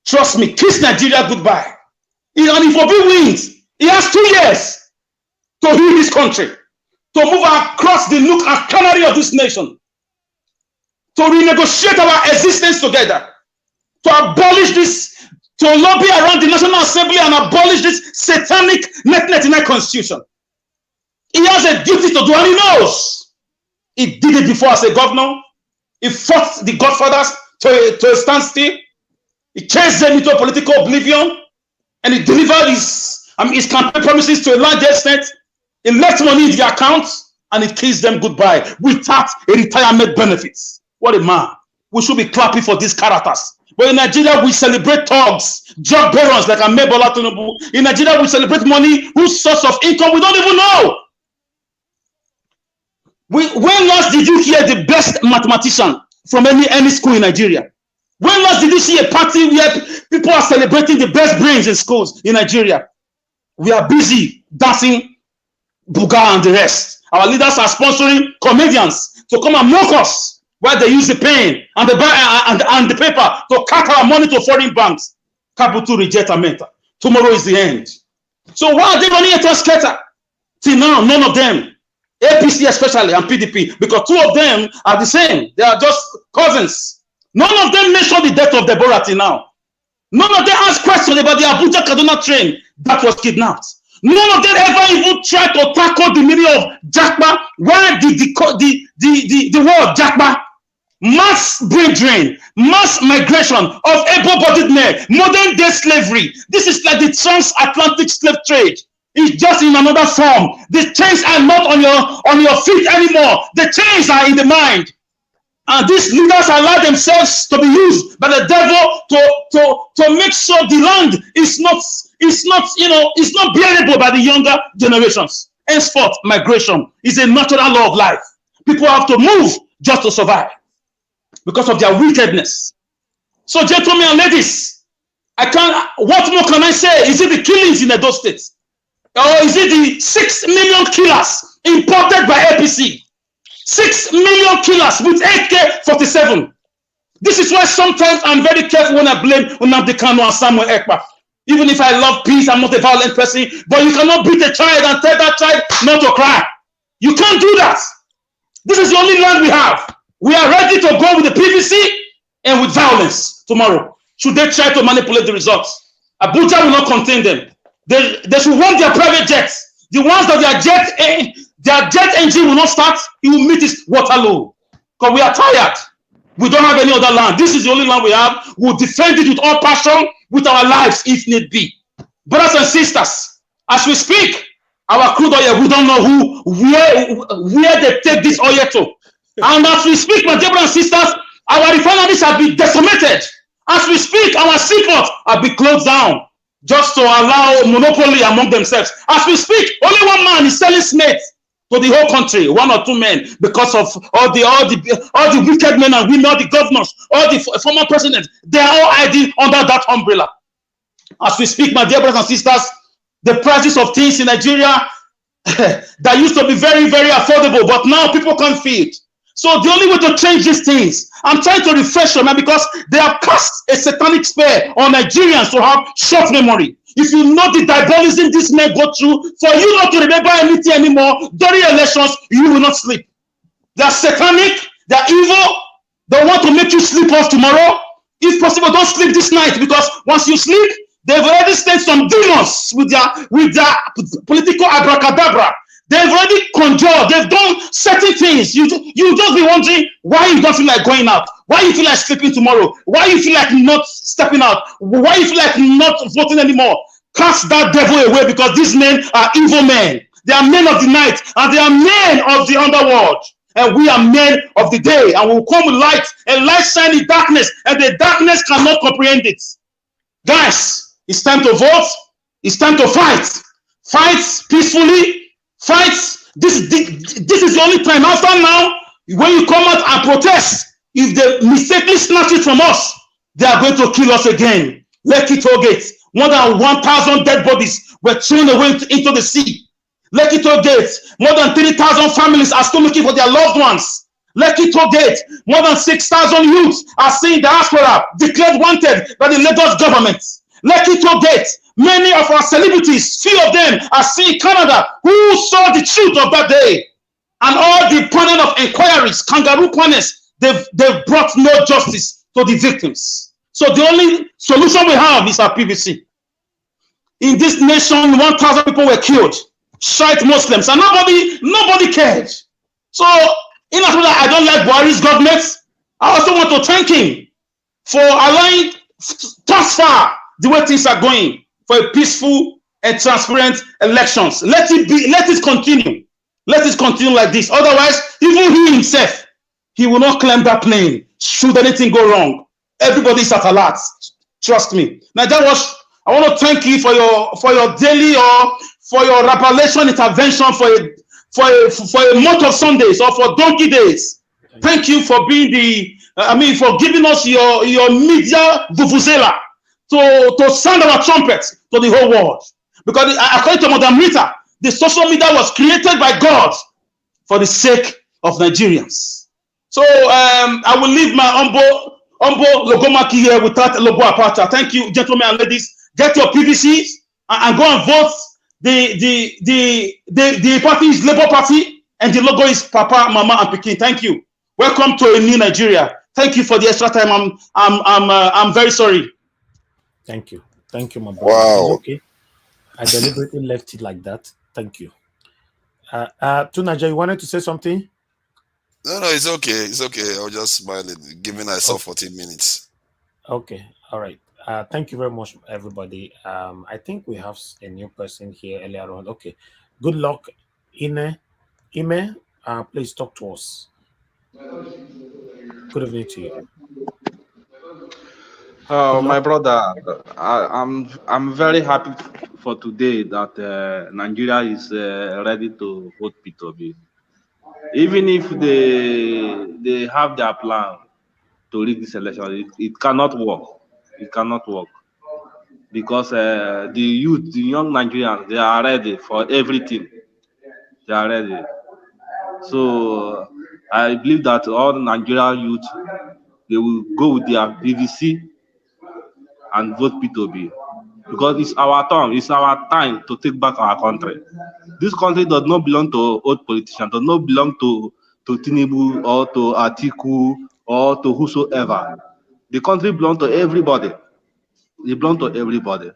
Trust me, kiss Nigeria goodbye. And if Obi wins, he has 2 years to heal this country, to move across the nook and canary of this nation, to renegotiate our existence together, to abolish this, to lobby around the National Assembly and abolish this satanic net constitution. He has a duty to do, and he knows. He did it before as a governor. He fought the Godfathers to a standstill. He chased them into a political oblivion, and he delivered his campaign promises to a large extent. He left money in the account, and he kissed them goodbye without a retirement benefits. What a man. We should be clapping for these characters. But in Nigeria, we celebrate thugs, drug barons like Amebola Tinubu. In Nigeria, we celebrate money whose source of income we don't even know. When last did you hear the best mathematician from any school in Nigeria? When last did you see a party where people are celebrating the best brains in schools in Nigeria? We are busy dancing Buga and the rest. Our leaders are sponsoring comedians to come and mock us, where they use the pen and the paper to cut our money to foreign banks. Kabutu reject Amenta. Tomorrow is the end. So why are they running a scatter? Till now, none of them, APC especially and PDP, because 2 of them are the same. They are just cousins. None of them mentioned the death of Deborah till now. None of them asked questions about the Abuja Kaduna train that was kidnapped. None of them ever even tried to tackle the meaning of Japa. Where did the word Japa? Mass brain drain, mass migration of able-bodied men, modern day slavery. This is like the transatlantic slave trade. It's just in another form. The chains are not on your feet anymore. The chains are in the mind. And these leaders allow themselves to be used by the devil to make sure the land is not bearable by the younger generations. Henceforth, migration is a natural law of life. People have to move just to survive because of their wickedness. So, gentlemen and ladies, what more can I say? Is it the killings in Edo State? Or is it the 6 million killers imported by APC? 6 million killers with AK-47. This is why sometimes I'm very careful when I blame Nnamdi Kanu and Samuel Ekpa. Even if I love peace, I'm not a violent person, but you cannot beat a child and tell that child not to cry. You can't do that. This is the only land we have. We are ready to go with the PVC and with violence tomorrow. Should they try to manipulate the results? Abuja will not contain them. They should want their private jets. The ones that their jet engine will not start, it will meet its Waterloo. Because we are tired. We don't have any other land. This is the only land we have. We'll defend it with all passion, with our lives, if need be. Brothers and sisters, as we speak, our crude oil, we don't know where they take this oil to. And as we speak, my dear brothers and sisters, our refineries have been decimated. As we speak, our seaports have been closed down just to allow monopoly among themselves. As we speak, only one man is selling cement to the whole country, 1 or 2 men, because of all the wicked men and women, all the governors, all the former presidents. They are all hiding under that umbrella. As we speak, my dear brothers and sisters, the prices of things in Nigeria that used to be very, very affordable, but now people can't feed. So the only way to change these things, I'm trying to refresh your mind because they have cast a satanic spell on Nigerians to have short memory. If you know the diabolism this may go through, for you not to remember anything anymore during elections, you will not sleep. They are satanic, they are evil, they want to make you sleep off tomorrow. If possible, don't sleep this night, because once you sleep, they've already sent some demons with their political abracadabra. They've already conjured, they've done certain things. You just be wondering why you don't feel like going out, why you feel like sleeping tomorrow, why you feel like not stepping out, why you feel like not voting anymore. Cast that devil away, because these men are evil men. They are men of the night, and they are men of the underworld. And we are men of the day, and we will come with light, and light shine in darkness, and the darkness cannot comprehend it. Guys, it's time to vote. It's time to fight. Fight peacefully. Fight. This is the only time. After now, when you come out and protest, if they mistakenly snatch it from us, they are going to kill us again. Lekki Tollgate, more than 1,000 dead bodies were thrown away into the sea. Lekki Tollgate, more than 3,000 families are still looking for their loved ones. Lekki Tollgate, more than 6,000 youths are seeing diaspora declared wanted by the Lagos government. Lekki Tollgate, many of our celebrities, few of them are seeing Canada, who saw the truth of that day. And all the panel of inquiries, kangaroo panels, they've brought no justice to the victims. So the only solution we have is our PVC. In this nation, 1,000 people were killed, Shiite Muslims, and nobody cared. So, in as much as I don't like Buhari's government, I also want to thank him for allowing thus far the way things are going, for a peaceful and transparent elections. Let it continue. Let it continue like this. Otherwise, even he himself, he will not claim that plane should anything go wrong. Everybody is at alert. Trust me. Now, I want to thank you for your daily or for your revelation intervention for a month of Sundays or for donkey days. Thank you for being for giving us your media vuvuzela to sound our trumpet to the whole world. Because according to Madam Rita, the social media was created by God for the sake of Nigerians. So I will leave my humble logomaki here without logo apartheid. Thank you, gentlemen and ladies. Get your PVCs and go and vote. The party is Labour Party, and the logo is Papa, Mama, and Pekin. Thank you. Welcome to a new Nigeria. Thank you for the extra time. I'm very sorry. Thank you, my brother. Wow. Okay. I deliberately left it like that. Thank you. Tunaja, you wanted to say something? No, it's okay. It's okay. I'll just smile, given I saw 14 minutes. Okay, all right. Thank you very much, everybody. I think we have a new person here earlier on. Okay, good luck, Ime. Please talk to us. Good evening to you. My brother, I'm very happy for today that Nigeria is ready to vote P2B. Even if they have their plan to rig this election, it cannot work. It cannot work because the youth, the young Nigerians, they are ready for everything. They are ready. So I believe that all Nigerian youth, they will go with their PVC and vote P2B because it's our turn, it's our time to take back our country. This country does not belong to old politicians, does not belong to Tinubu or to Atiku or to whosoever. The country belongs to everybody. It belongs to everybody.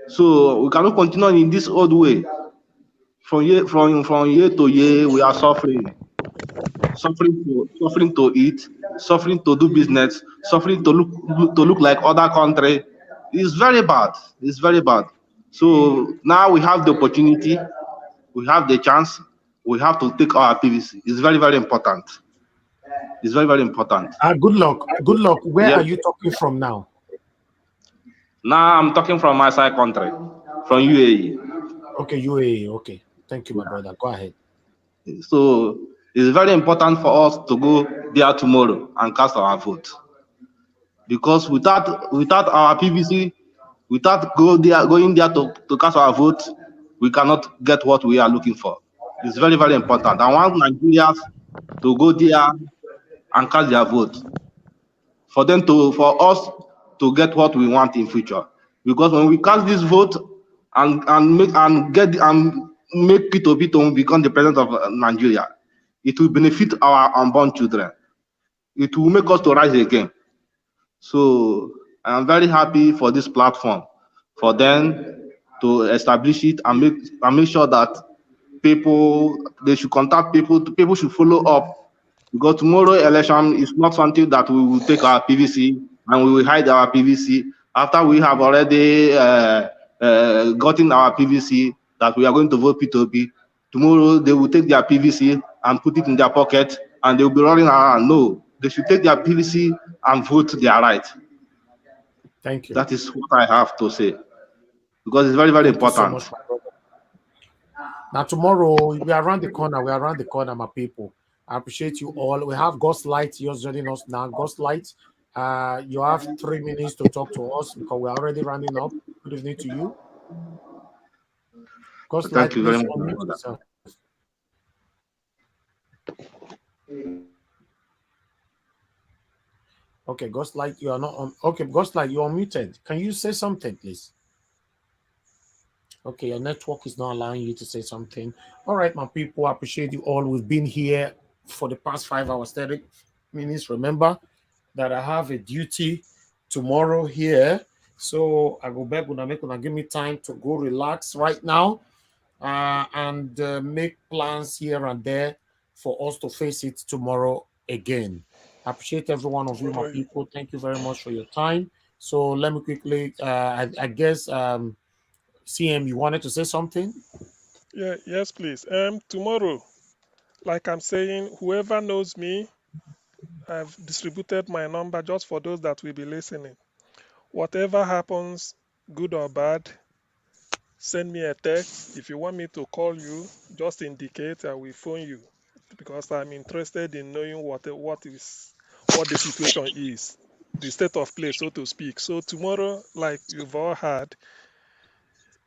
So we cannot continue in this old way. From year to year, we are suffering to eat, suffering to do business, suffering to look like other country. It's very bad. It's very bad. So now we have the opportunity, we have the chance, we have to take our PVC. It's very, very important. It's very, very important. Good luck. Good luck. Where are you talking from now? Now I'm talking from my side country, from UAE. Okay, UAE. Okay. Thank you, my brother. Go ahead. So it's very important for us to go there tomorrow and cast our vote. Because without our PVC, without going there to cast our vote, we cannot get what we are looking for. It's very, very important. I want Nigerians to go there and cast their vote. For us to get what we want in future. Because when we cast this vote and make P2B to become the president of Nigeria, it will benefit our unborn children. It will make us to rise again. So I'm very happy for this platform, for them to establish it and make sure that they should contact people should follow up, because tomorrow election is not something that we will take our PVC and we will hide our PVC after we have already gotten our PVC that we are going to vote P2B. Tomorrow they will take their PVC and put it in their pocket and they will be running around. No, they should take their PVC and vote their right. Thank you. That is what I have to say, because it's very, very important. So much, now tomorrow we are around the corner. We are around the corner, my people. I appreciate you all. We have Ghost Light. You're joining us now. Ghost Light, you have 3 minutes to talk to us because we're already rounding up. Good evening to you. Ghost Light, Thank you very much. Okay, Ghost Light, you are not on. Okay, Ghost Light, you're muted. Can you say something, please? Okay, your network is not allowing you to say something. All right, my people, I appreciate you all. We've been here for the past 5 hours, 30 minutes. Remember that I have a duty tomorrow here. So I go back when I give me time to go relax right now and make plans here and there for us to face it tomorrow again. I appreciate every one of you, my people. Thank you very much for your time. So let me quickly, I guess, CM, you wanted to say something? Yes, please. Tomorrow, like I'm saying, whoever knows me, I've distributed my number just for those that will be listening. Whatever happens, good or bad, send me a text. If you want me to call you, just indicate I will phone you, because I'm interested in knowing what the situation is, the state of play, so to speak. So tomorrow, like you've all heard,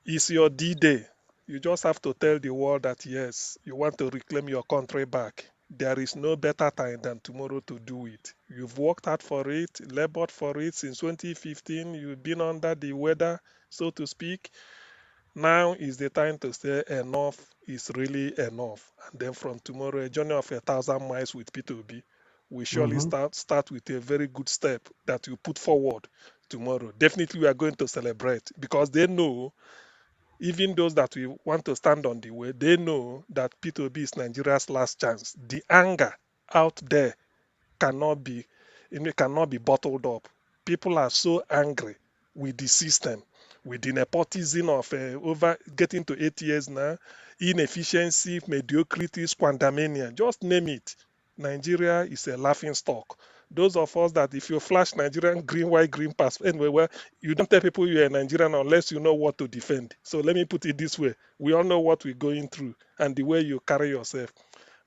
is your D-Day. You just have to tell the world that yes, you want to reclaim your country back. There is no better time than tomorrow to do it. You've worked hard for it, labored for it since 2015. You've been under the weather, so to speak. Now is the time to say enough is really enough. And then from tomorrow, a journey of 1,000 miles with P2B, we surely start with a very good step that you put forward tomorrow. Definitely we are going to celebrate, because they know even those that we want to stand on the way, they know that P2B is Nigeria's last chance. The anger out there cannot be, it cannot be bottled up. People are so angry with the system, with the nepotism of over getting to 8 years now, inefficiency, mediocrity, squandermania, just name it. Nigeria is a laughing stock. Those of us that if you flash Nigerian green, white, green passport, anyway, well, you don't tell people you're a Nigerian unless you know what to defend. So let me put it this way. We all know what we're going through and the way you carry yourself.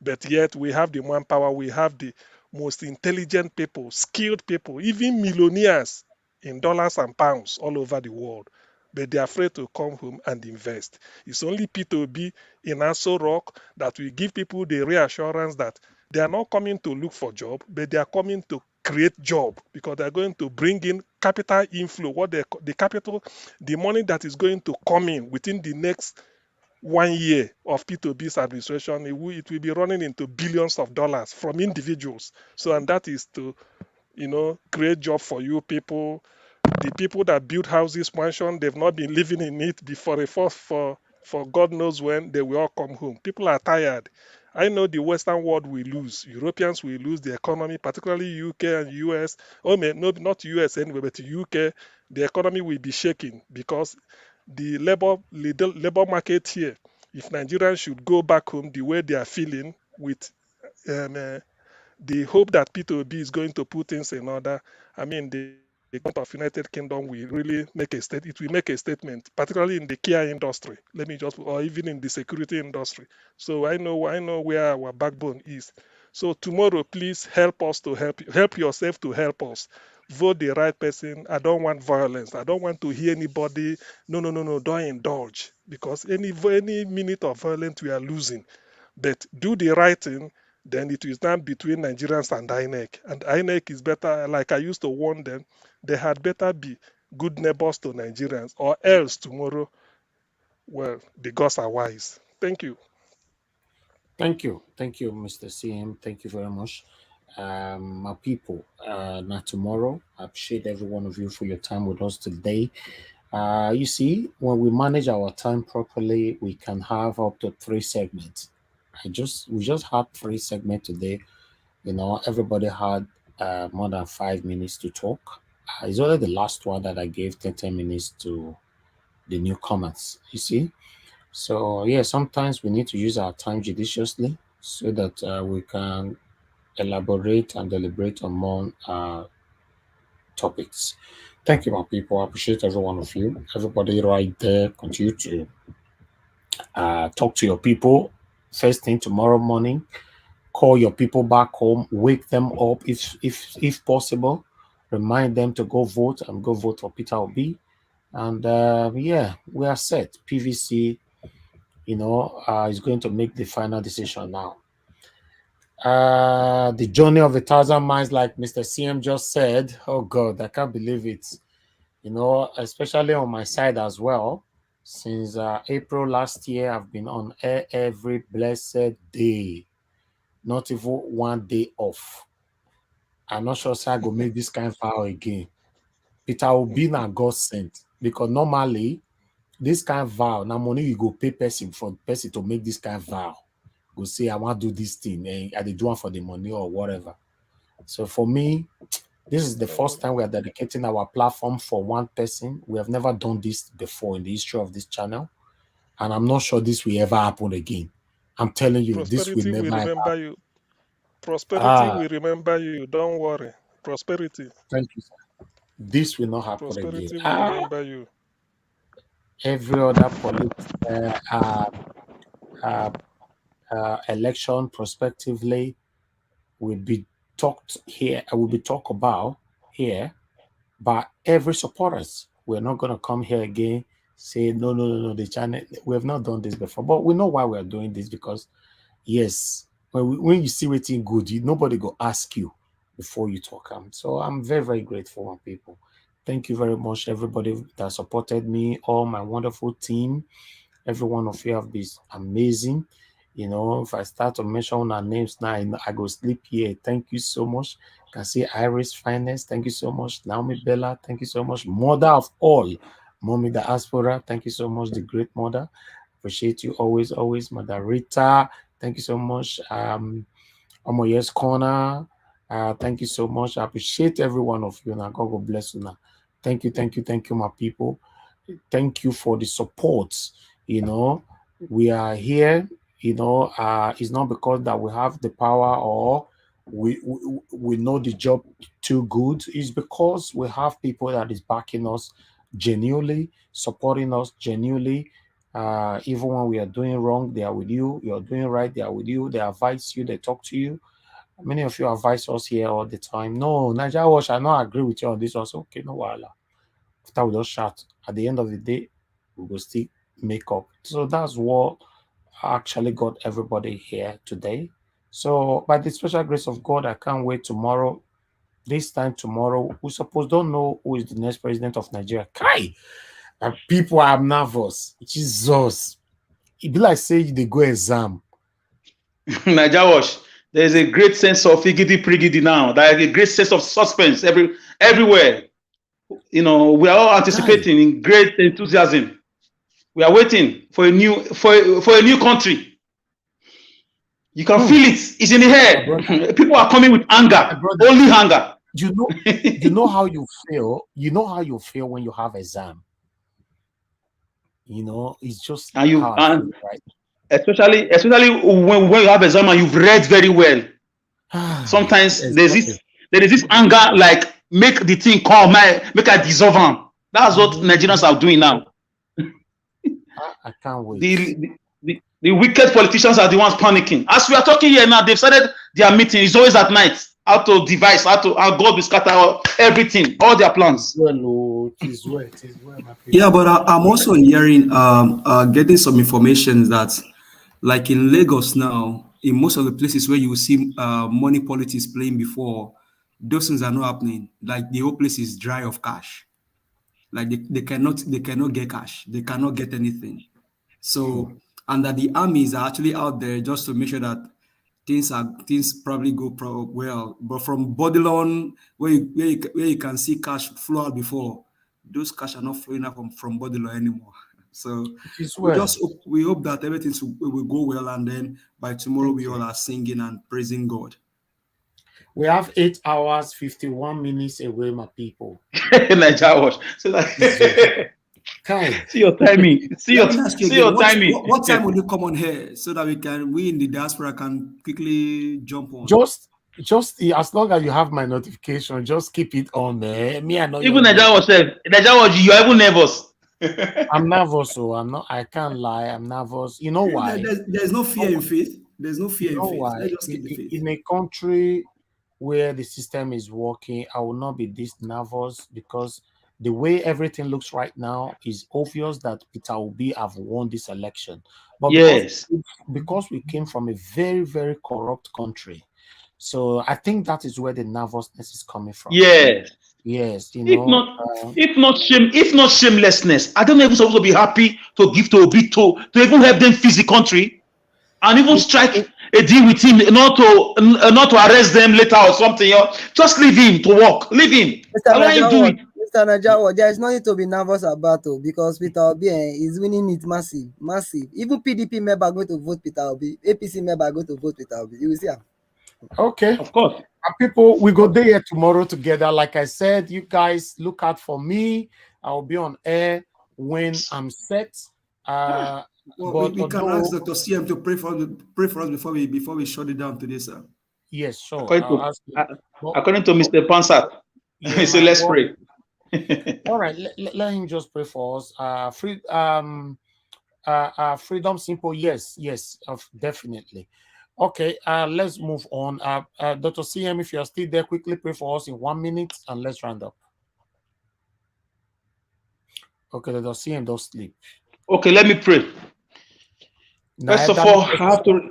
But yet we have the manpower, we have the most intelligent people, skilled people, even millionaires in dollars and pounds all over the world. But they're afraid to come home and invest. It's only P2B in Aso Rock that will give people the reassurance that they are not coming to look for job, but they are coming to create job because they're going to bring in capital inflow. What the capital, the money that is going to come in within the next 1 year of P2B's administration, it will be running into billions of dollars from individuals. So, and that is to, create job for you people. The people that build houses, mansion, they've not been living in it before for God knows when they will all come home. People are tired. I know the Western world will lose. Europeans will lose the economy, particularly UK and US. Oh, no, not US anyway, but UK. The economy will be shaking because the labor market here, if Nigerians should go back home the way they are feeling with the hope that P2B is going to put things in order, I mean, the government of United Kingdom will really make a state. It will make a statement, particularly in the care industry. Or even in the security industry. So I know where our backbone is. So tomorrow, please help us to help yourself to help us. Vote the right person. I don't want violence. I don't want to hear anybody. No, don't indulge because any minute of violence we are losing. But do the right thing, then it will stand between Nigerians and INEC. And INEC is better, like I used to warn them, they had better be good neighbors to Nigerians, or else tomorrow, well, the gods are wise. Thank you. Thank you, Mr. CM. Thank you very much. My people, now tomorrow, I appreciate every one of you for your time with us today. You see, when we manage our time properly, we can have up to 3 segments. We just had 3 segments today. Everybody had more than 5 minutes to talk. It's only the last one that I gave 10 minutes to the newcomers. You see, so yeah, sometimes we need to use our time judiciously so that we can elaborate and deliberate on more topics. Thank you, my people. I appreciate every one of you. Everybody right there, continue to talk to your people first thing tomorrow morning. Call your people back home. Wake them up if possible. Remind them to go vote and go vote for Peter Obi. And yeah, we are set. PVC, is going to make the final decision now. The journey of 1,000 miles, like Mr. CM just said. Oh God, I can't believe it. Especially on my side as well. Since April last year, I've been on air every blessed day. Not even 1 day off. I'm not sure I go make this kind of vow again. Peter Obi na God sent. Because normally, this kind of vow, now money you go pay person for person to make this kind of vow. Go say, I want to do this thing, and I do it for the money or whatever. So for me, this is the first time we are dedicating our platform for one person. We have never done this before in the history of this channel. And I'm not sure this will ever happen again. I'm telling you, Prosperity this will never remember happen. you. Prosperity will remember you. Don't worry. Prosperity. Thank you, sir. This will not happen Prosperity again. will remember you. Every other election prospectively will be talked here. Will be talked about here by every supporters. We're not going to come here again. Say no. The channel. We have not done this before, but we know why we are doing this because, yes, when you see anything good, nobody go ask you before you talk. So I'm very, very grateful, my people. Thank you very much, everybody that supported me, all my wonderful team. Every one of you have been amazing. If I start to mention our names now, I go sleep here. Thank you so much. You can see Iris Finance. Thank you so much. Naomi Bella. Thank you so much. Mother of all, Mommy Diaspora, thank you so much. The great mother, appreciate you always, Mother Rita, thank you so much. Omoyes Corner, thank you so much. I appreciate every one of you. Now God bless you. Now, thank you, my people. Thank you for the support. You know, we are here. You know, it's not because that we have the power or we know the job too good. It's because we have people that is backing us genuinely, supporting us genuinely. Even when we are doing wrong, they are with you. You're doing right, they are with you. They advise you, they talk to you. Many of you advise us here all the time. No, Nigeria Watch, I not agree with you on this also. Okay, no wala. After we just shout, at the end of the day, we will still make up. So that's what actually got everybody here today. So by the special grace of God, I can't wait tomorrow. This time tomorrow, we suppose don't know who is the next president of Nigeria. Kai! And people are nervous. Jesus. It be like say they go exam. Nigeria Watch, there's a great sense of figidi prigidi now. There's a great sense of suspense everywhere. You know, we are all anticipating in great enthusiasm. We are waiting for a new country. You can feel it. It's in the air. People are coming with anger, only anger. You know how you feel. You know how you feel when you have exam. You know, it's just and you how I feel, right? Especially when you have exam and you've read very well. Sometimes there is this anger, like make the thing come, make a dissolve them. That's what Nigerians are doing now. I can't wait. The wicked politicians are the ones panicking. As we are talking here now, they've started their meeting. It's always at night. How to devise, how God will scatter everything, all their plans. Well, it is well, my people. Yeah, but I'm also hearing, getting some information that, like in Lagos now, in most of the places where you see money politics playing before, those things are not happening. Like the whole place is dry of cash. Like they cannot get cash. They cannot get anything. So, and that the armies are actually out there just to make sure that things probably go well. But from Babylon, where you can see cash flow out before, those cash are not flowing out from Babylon anymore. So we hope that everything will go well, and then by tomorrow we all are singing and praising God. We have 8 hours 51 minutes away, my people. Nigeria Watch. So see your timing. See your timing. What time will you come on here so that we in the diaspora can quickly jump on? Just as long as you have my notification, just keep it on there. Me, I know. Even Nigeria Watch, you are even nervous. I'm nervous, so I'm not. I can't lie. I'm nervous. You know why? There's no fear in faith. There's no fear in faith. Why? Let's just keep the faith. In a country where the system is working, I will not be this nervous because the way everything looks right now is obvious that Peter Obi have won this election. But because we came from a very, very corrupt country, so I think that is where the nervousness is coming from. Yes, you know. If not shamelessness, I don't know if we're supposed to be happy to give to Obi to even help them fix the country, and even strike a deal with him, not to arrest them later or something. Just leave him to work. Leave him. Allow him do it. Mr. Najawa, there is nothing to be nervous about because Peter Obi is winning it massive. Even PDP member are going to vote Peter Obi. APC member are going to vote Peter Obi. You will see. Okay. Of course. People, we go there tomorrow together. Like I said, you guys look out for me. I'll be on air when I'm set. We can ask Dr. CM to pray for us before we shut it down today, sir. Yes, sure. According to Mr. Pansat, so let's pray. All right, let him just pray for us. Freedom Simple, yes, definitely. Okay, let's move on. Dr. CM, if you're still there, quickly pray for us in 1 minute and let's round up. Okay, Dr. CM, don't sleep. Okay, let me pray. First of all, I have to.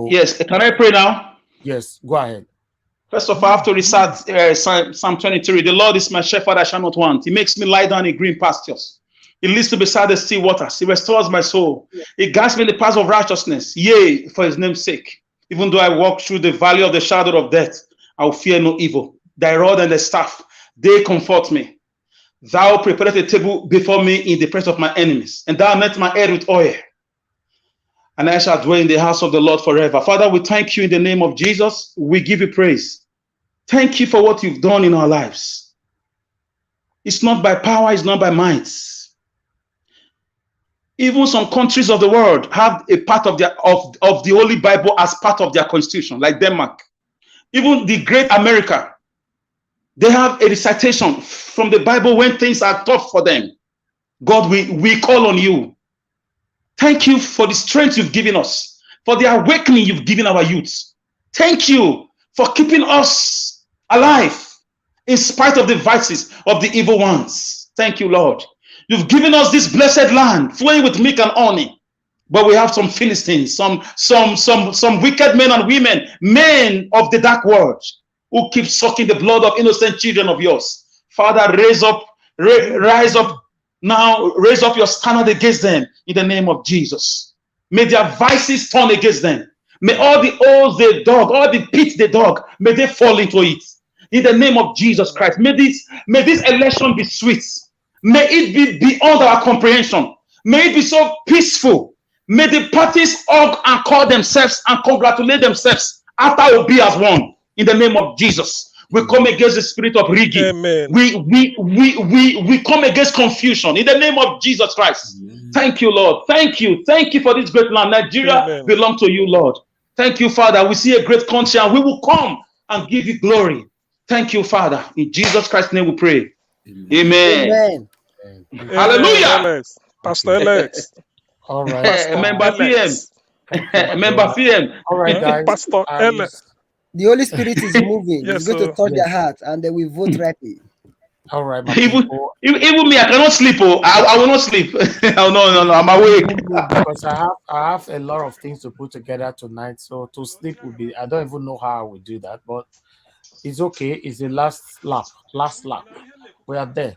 Yes, can I pray now? Yes, go ahead. First of all, I have to recite Psalm 23. The Lord is my shepherd, I shall not want. He makes me lie down in green pastures. He leads me beside the still waters. He restores my soul. He guides me in the paths of righteousness. Yea, for his name's sake. Even though I walk through the valley of the shadow of death, I will fear no evil. Thy rod and the staff, they comfort me. Thou prepared a table before me in the presence of my enemies, and thou anointed my head with oil, and I shall dwell in the house of the Lord forever. Father, we thank you in the name of Jesus. We give you praise. Thank you for what you've done in our lives. It's not by power, it's not by might. Even some countries of the world have a part of the Holy Bible as part of their constitution, like Denmark. Even the great America, they have a recitation from the Bible when things are tough for them. God, we call on you. Thank you for the strength you've given us, for the awakening you've given our youth. Thank you for keeping us alive in spite of the vices of the evil ones. Thank you, Lord. You've given us this blessed land flowing with milk and honey. But we have some Philistines, some wicked men and women, men of the dark world, who keep sucking the blood of innocent children of yours. Father, rise up now, raise up your standard against them in the name of Jesus. May their vices turn against them. May all the holes they dug, all the pits they dug, may they fall into it. In the name of Jesus Christ, may this election be sweet. May it be beyond our comprehension. May it be so peaceful. May the parties hug and call themselves and congratulate themselves after Obi has won. In the name of Jesus, we come against the spirit of rigging. Amen. We come against confusion. In the name of Jesus Christ. Thank you, Lord. Thank you. Thank you for this great land. Nigeria belongs to you, Lord. Thank you, Father. We see a great country and we will come and give you glory. Thank you, Father. In Jesus Christ's name we pray. Amen. Amen. Hallelujah. Alex. Pastor Alex. All right. Member PM. Member PM. All right, guys. Pastor Alex. The Holy Spirit is moving. Yes, It's going to sir. touch their heart and they will vote rightly. All right, my Even people. me, I cannot sleep. Oh, I will not sleep. Oh, no, I'm awake. Because I have a lot of things to put together tonight. So to sleep would be, I don't even know how I would do that, but it's okay. It's the last lap. We are there.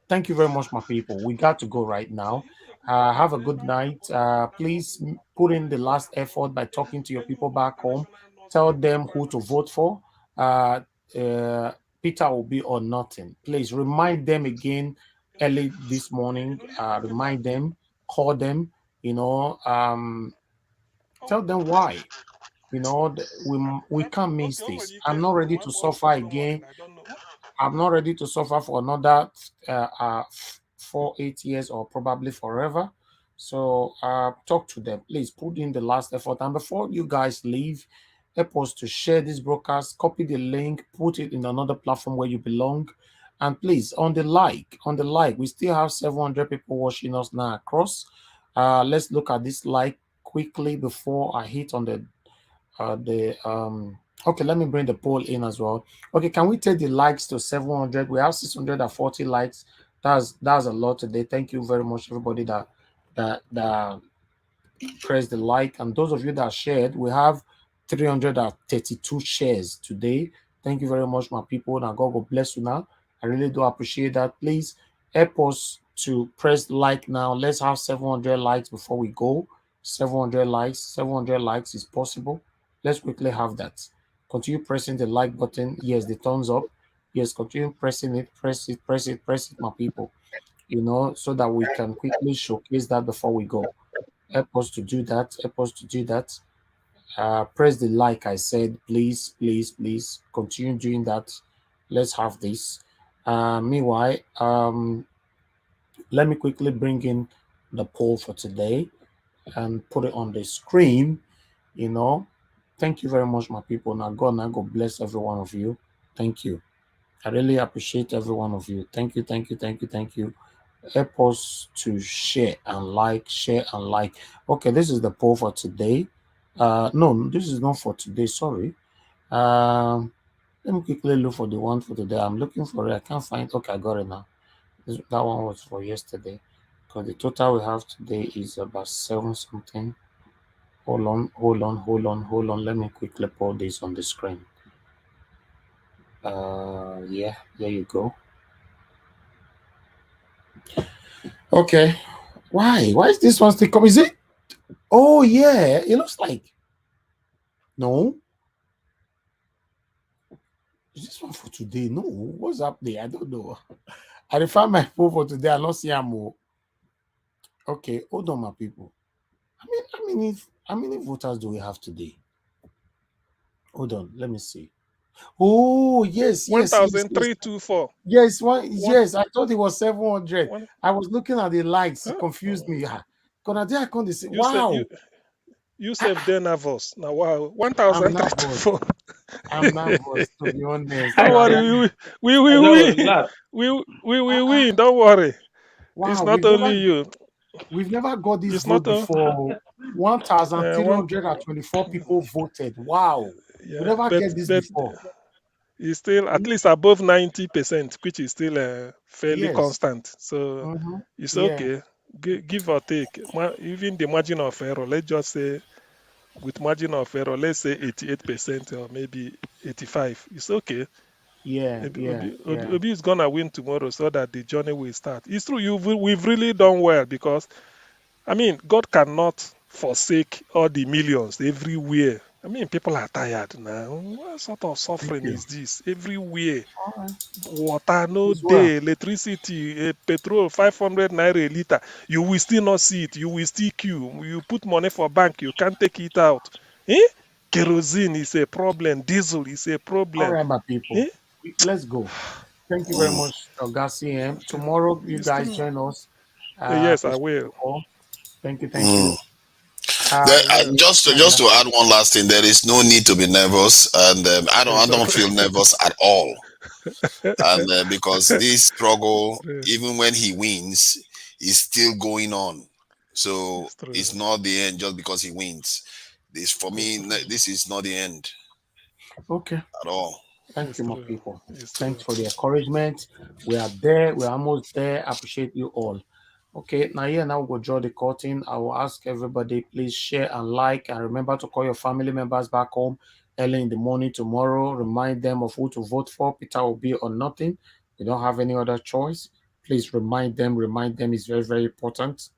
Thank you very much, my people. We got to go right now. Have a good night. Please put in the last effort by talking to your people back home. Tell them who to vote for. Peter Obi or nothing. Please remind them again early this morning. Remind them, call them, tell them why. We can't miss this. I'm not ready to suffer again. I'm not ready to suffer for another 4-8 years or probably forever. So talk to them. Please put in the last effort. And before you guys leave, help us to share this broadcast, copy the link, put it in another platform where you belong. And please, on the like, we still have 700 people watching us now across. Let's look at this like quickly before I hit on okay, let me bring the poll in as well. Okay, can we take the likes to 700? We have 640 likes. That's a lot today. Thank you very much, everybody that pressed the like, and those of you that shared. We have 332 shares today. Thank you very much, my people. Now God will bless you. Now I really do appreciate that. Please help us to press like now. Let's have 700 likes before we go. 700 likes is possible. Let's quickly have that. Continue pressing the like button. Yes, the thumbs up. Yes, continue pressing it. Press it, my people. So that we can quickly showcase that before we go. Help us to do that. Press the like, I said. Please continue doing that. Let's have this. Meanwhile, let me quickly bring in the poll for today and put it on the screen. Thank you very much, my people. Now God bless every one of you. Thank you. I really appreciate every one of you. Thank you. Help us to share and like. Okay, this is the poll for today. No, this is not for today. Sorry. Let me quickly look for the one for today. I'm looking for it. I can't find. Okay, I got it now. That one was for yesterday. Because the total we have today is about 7 something. Hold on. Let me quickly put this on the screen. Yeah, there you go. Okay. Why is this one still coming? Is it? Oh yeah, it looks like. No. Is this one for today? No. What's up there? I don't know. I found my poll for today. I lost more. Okay, hold on, my people. How many voters do we have today? Hold on, let me see. Oh, yes. 1,324. Yes, yes. I thought it was 700. I was looking at the likes. It confused me. Wow. You said they're nervous. Now, wow. 1,034. I'm nervous, to be honest. Don't worry. We win. Don't worry. Wow, it's not only you. We've never got this vote before. 1,324 people voted. Wow. Yeah, we never get this before. It's still at least above 90%, which is still fairly constant. So it's okay. Give or take. Even the margin of error, let's just say, with margin of error, let's say 88% or maybe 85%. It's okay. Obi is gonna win tomorrow, so that the journey will start. It's true. We've really done well, because, I mean, God cannot forsake all the millions everywhere. I mean, people are tired now. What sort of suffering is this? Everywhere. Water, no day, electricity, petrol, 500 naira a liter. You will still not see it. You will still queue. You put money for bank, you can't take it out. Kerosene is a problem. Diesel is a problem. All right, my people. Let's go. Thank you very much, Oga. Tomorrow, you guys join us. Yes, I will. Thank you. Just to add one last thing, there is no need to be nervous, and I don't feel nervous at all. And because this struggle, even when he wins, is still going on. So it's not the end just because he wins. This, for me, this is not the end. Okay. At all. Thank you, my people. Thanks for the encouragement. We are there. We're almost there. I appreciate you all. Okay, now we'll draw the curtain. I will ask everybody, please share and like, and remember to call your family members back home early in the morning tomorrow. Remind them of who to vote for. Peter Obi or nothing. You don't have any other choice. Please remind them. It's very, very important.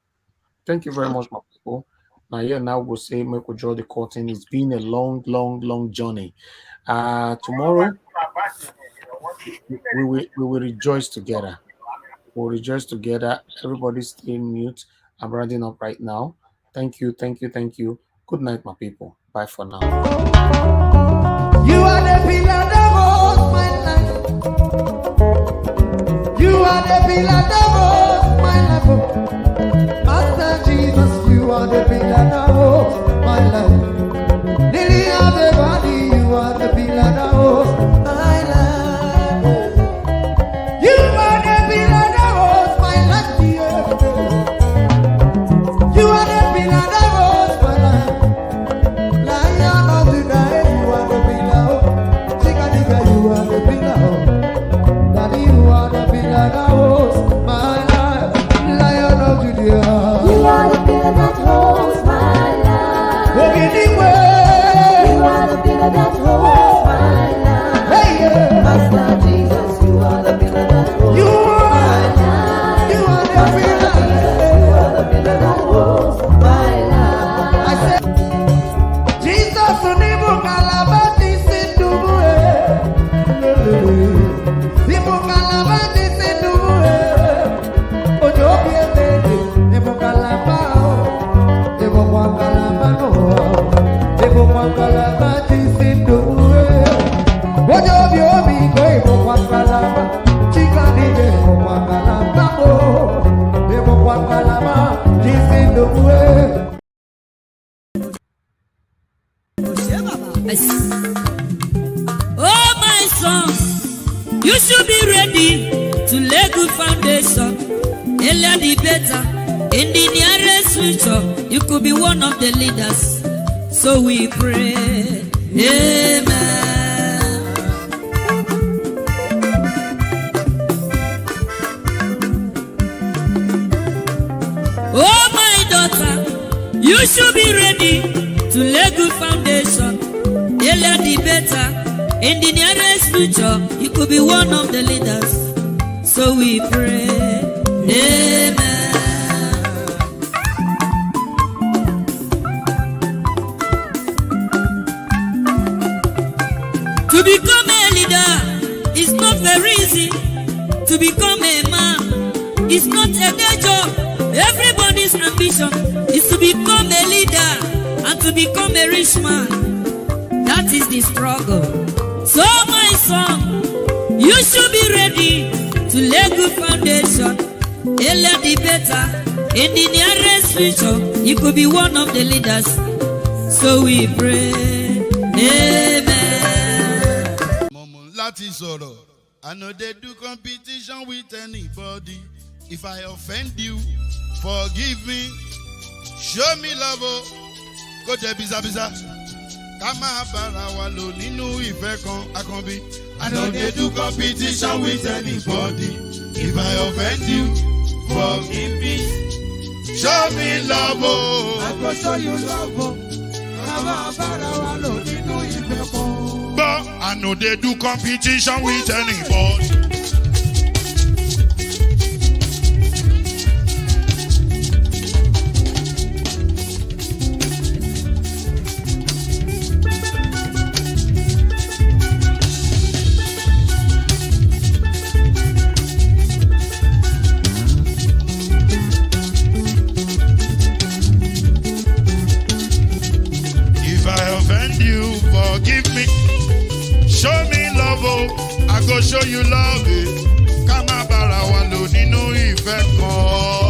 Thank you very much, my people. Now we'll say, we'll draw the curtain. It's been a long, long, long journey. Tomorrow, we will rejoice together. We'll rejoice together. Everybody stay mute. I'm rounding up right now. Thank you. Good night, my people. Bye for now. You are the pillar that holds my life. You are the pillar that holds my life. Master Jesus, you are the pillar that holds my life. Lily of the body, you are the pillar that holds my life. You are the pillar that holds my life. You are the pillar that holds my life. Lion of the night, you are the pillar. Chica, you are the pillar. Daddy, you are the pillar that holds my life. Lion of Judah, you are the pillar that holds my life. Anyway, you are the pillar that holds my life. Hey, yeah. Master Jesus, you are the pillar that holds my life. You are the pillar. You are the pillar that holds my life. I said, Jesus, unibu kalabati sinduwe. Nibu kalabati sinduwe. Ojo biende, nibu kalabao. Nibu kwa kalabano. Nibu kwa kalabati sinduwe. Ojo biobi ko nibu kwa kalaba. Chika nige nibu kwa kalabamo. Nibu kwa kalaba sinduwe. Oh, my son, you should be ready to lay good foundation. Earlier the better. In the nearest future, you could be one of the leaders. So we pray. Amen. Oh, my daughter, you should be ready to lay good foundation. Earlier the better. In the nearest future, you could be one of the leaders. So we pray. Amen. To become a leader is not very easy. To become a man is not a day job. Everybody's ambition is to become a leader and to become a rich man. That is the struggle. So my son, you should be ready to lay good foundation. Earlier the better. In the nearest future, you could be one of the leaders. So we pray. Amen. Láti sọ̀rọ̀, I know they do competition with anybody. If I offend you, forgive me. Show me love, oh. Kó jẹ́ bísàbísà. Ká máa bára wa lò nínú ìfẹ́ kan, Akànbí. I know they do competition with anybody. If I offend you, forgive me. Show me love, oh. I go show you love, oh. Ká máa bára wa lò nínú ìfẹ́ kan. But I know they do competition with anybody. If I offend you, forgive me. Show me love, oh, I go show you love, eh. Ká má bára wa lò nínú ìfẹ́ kan.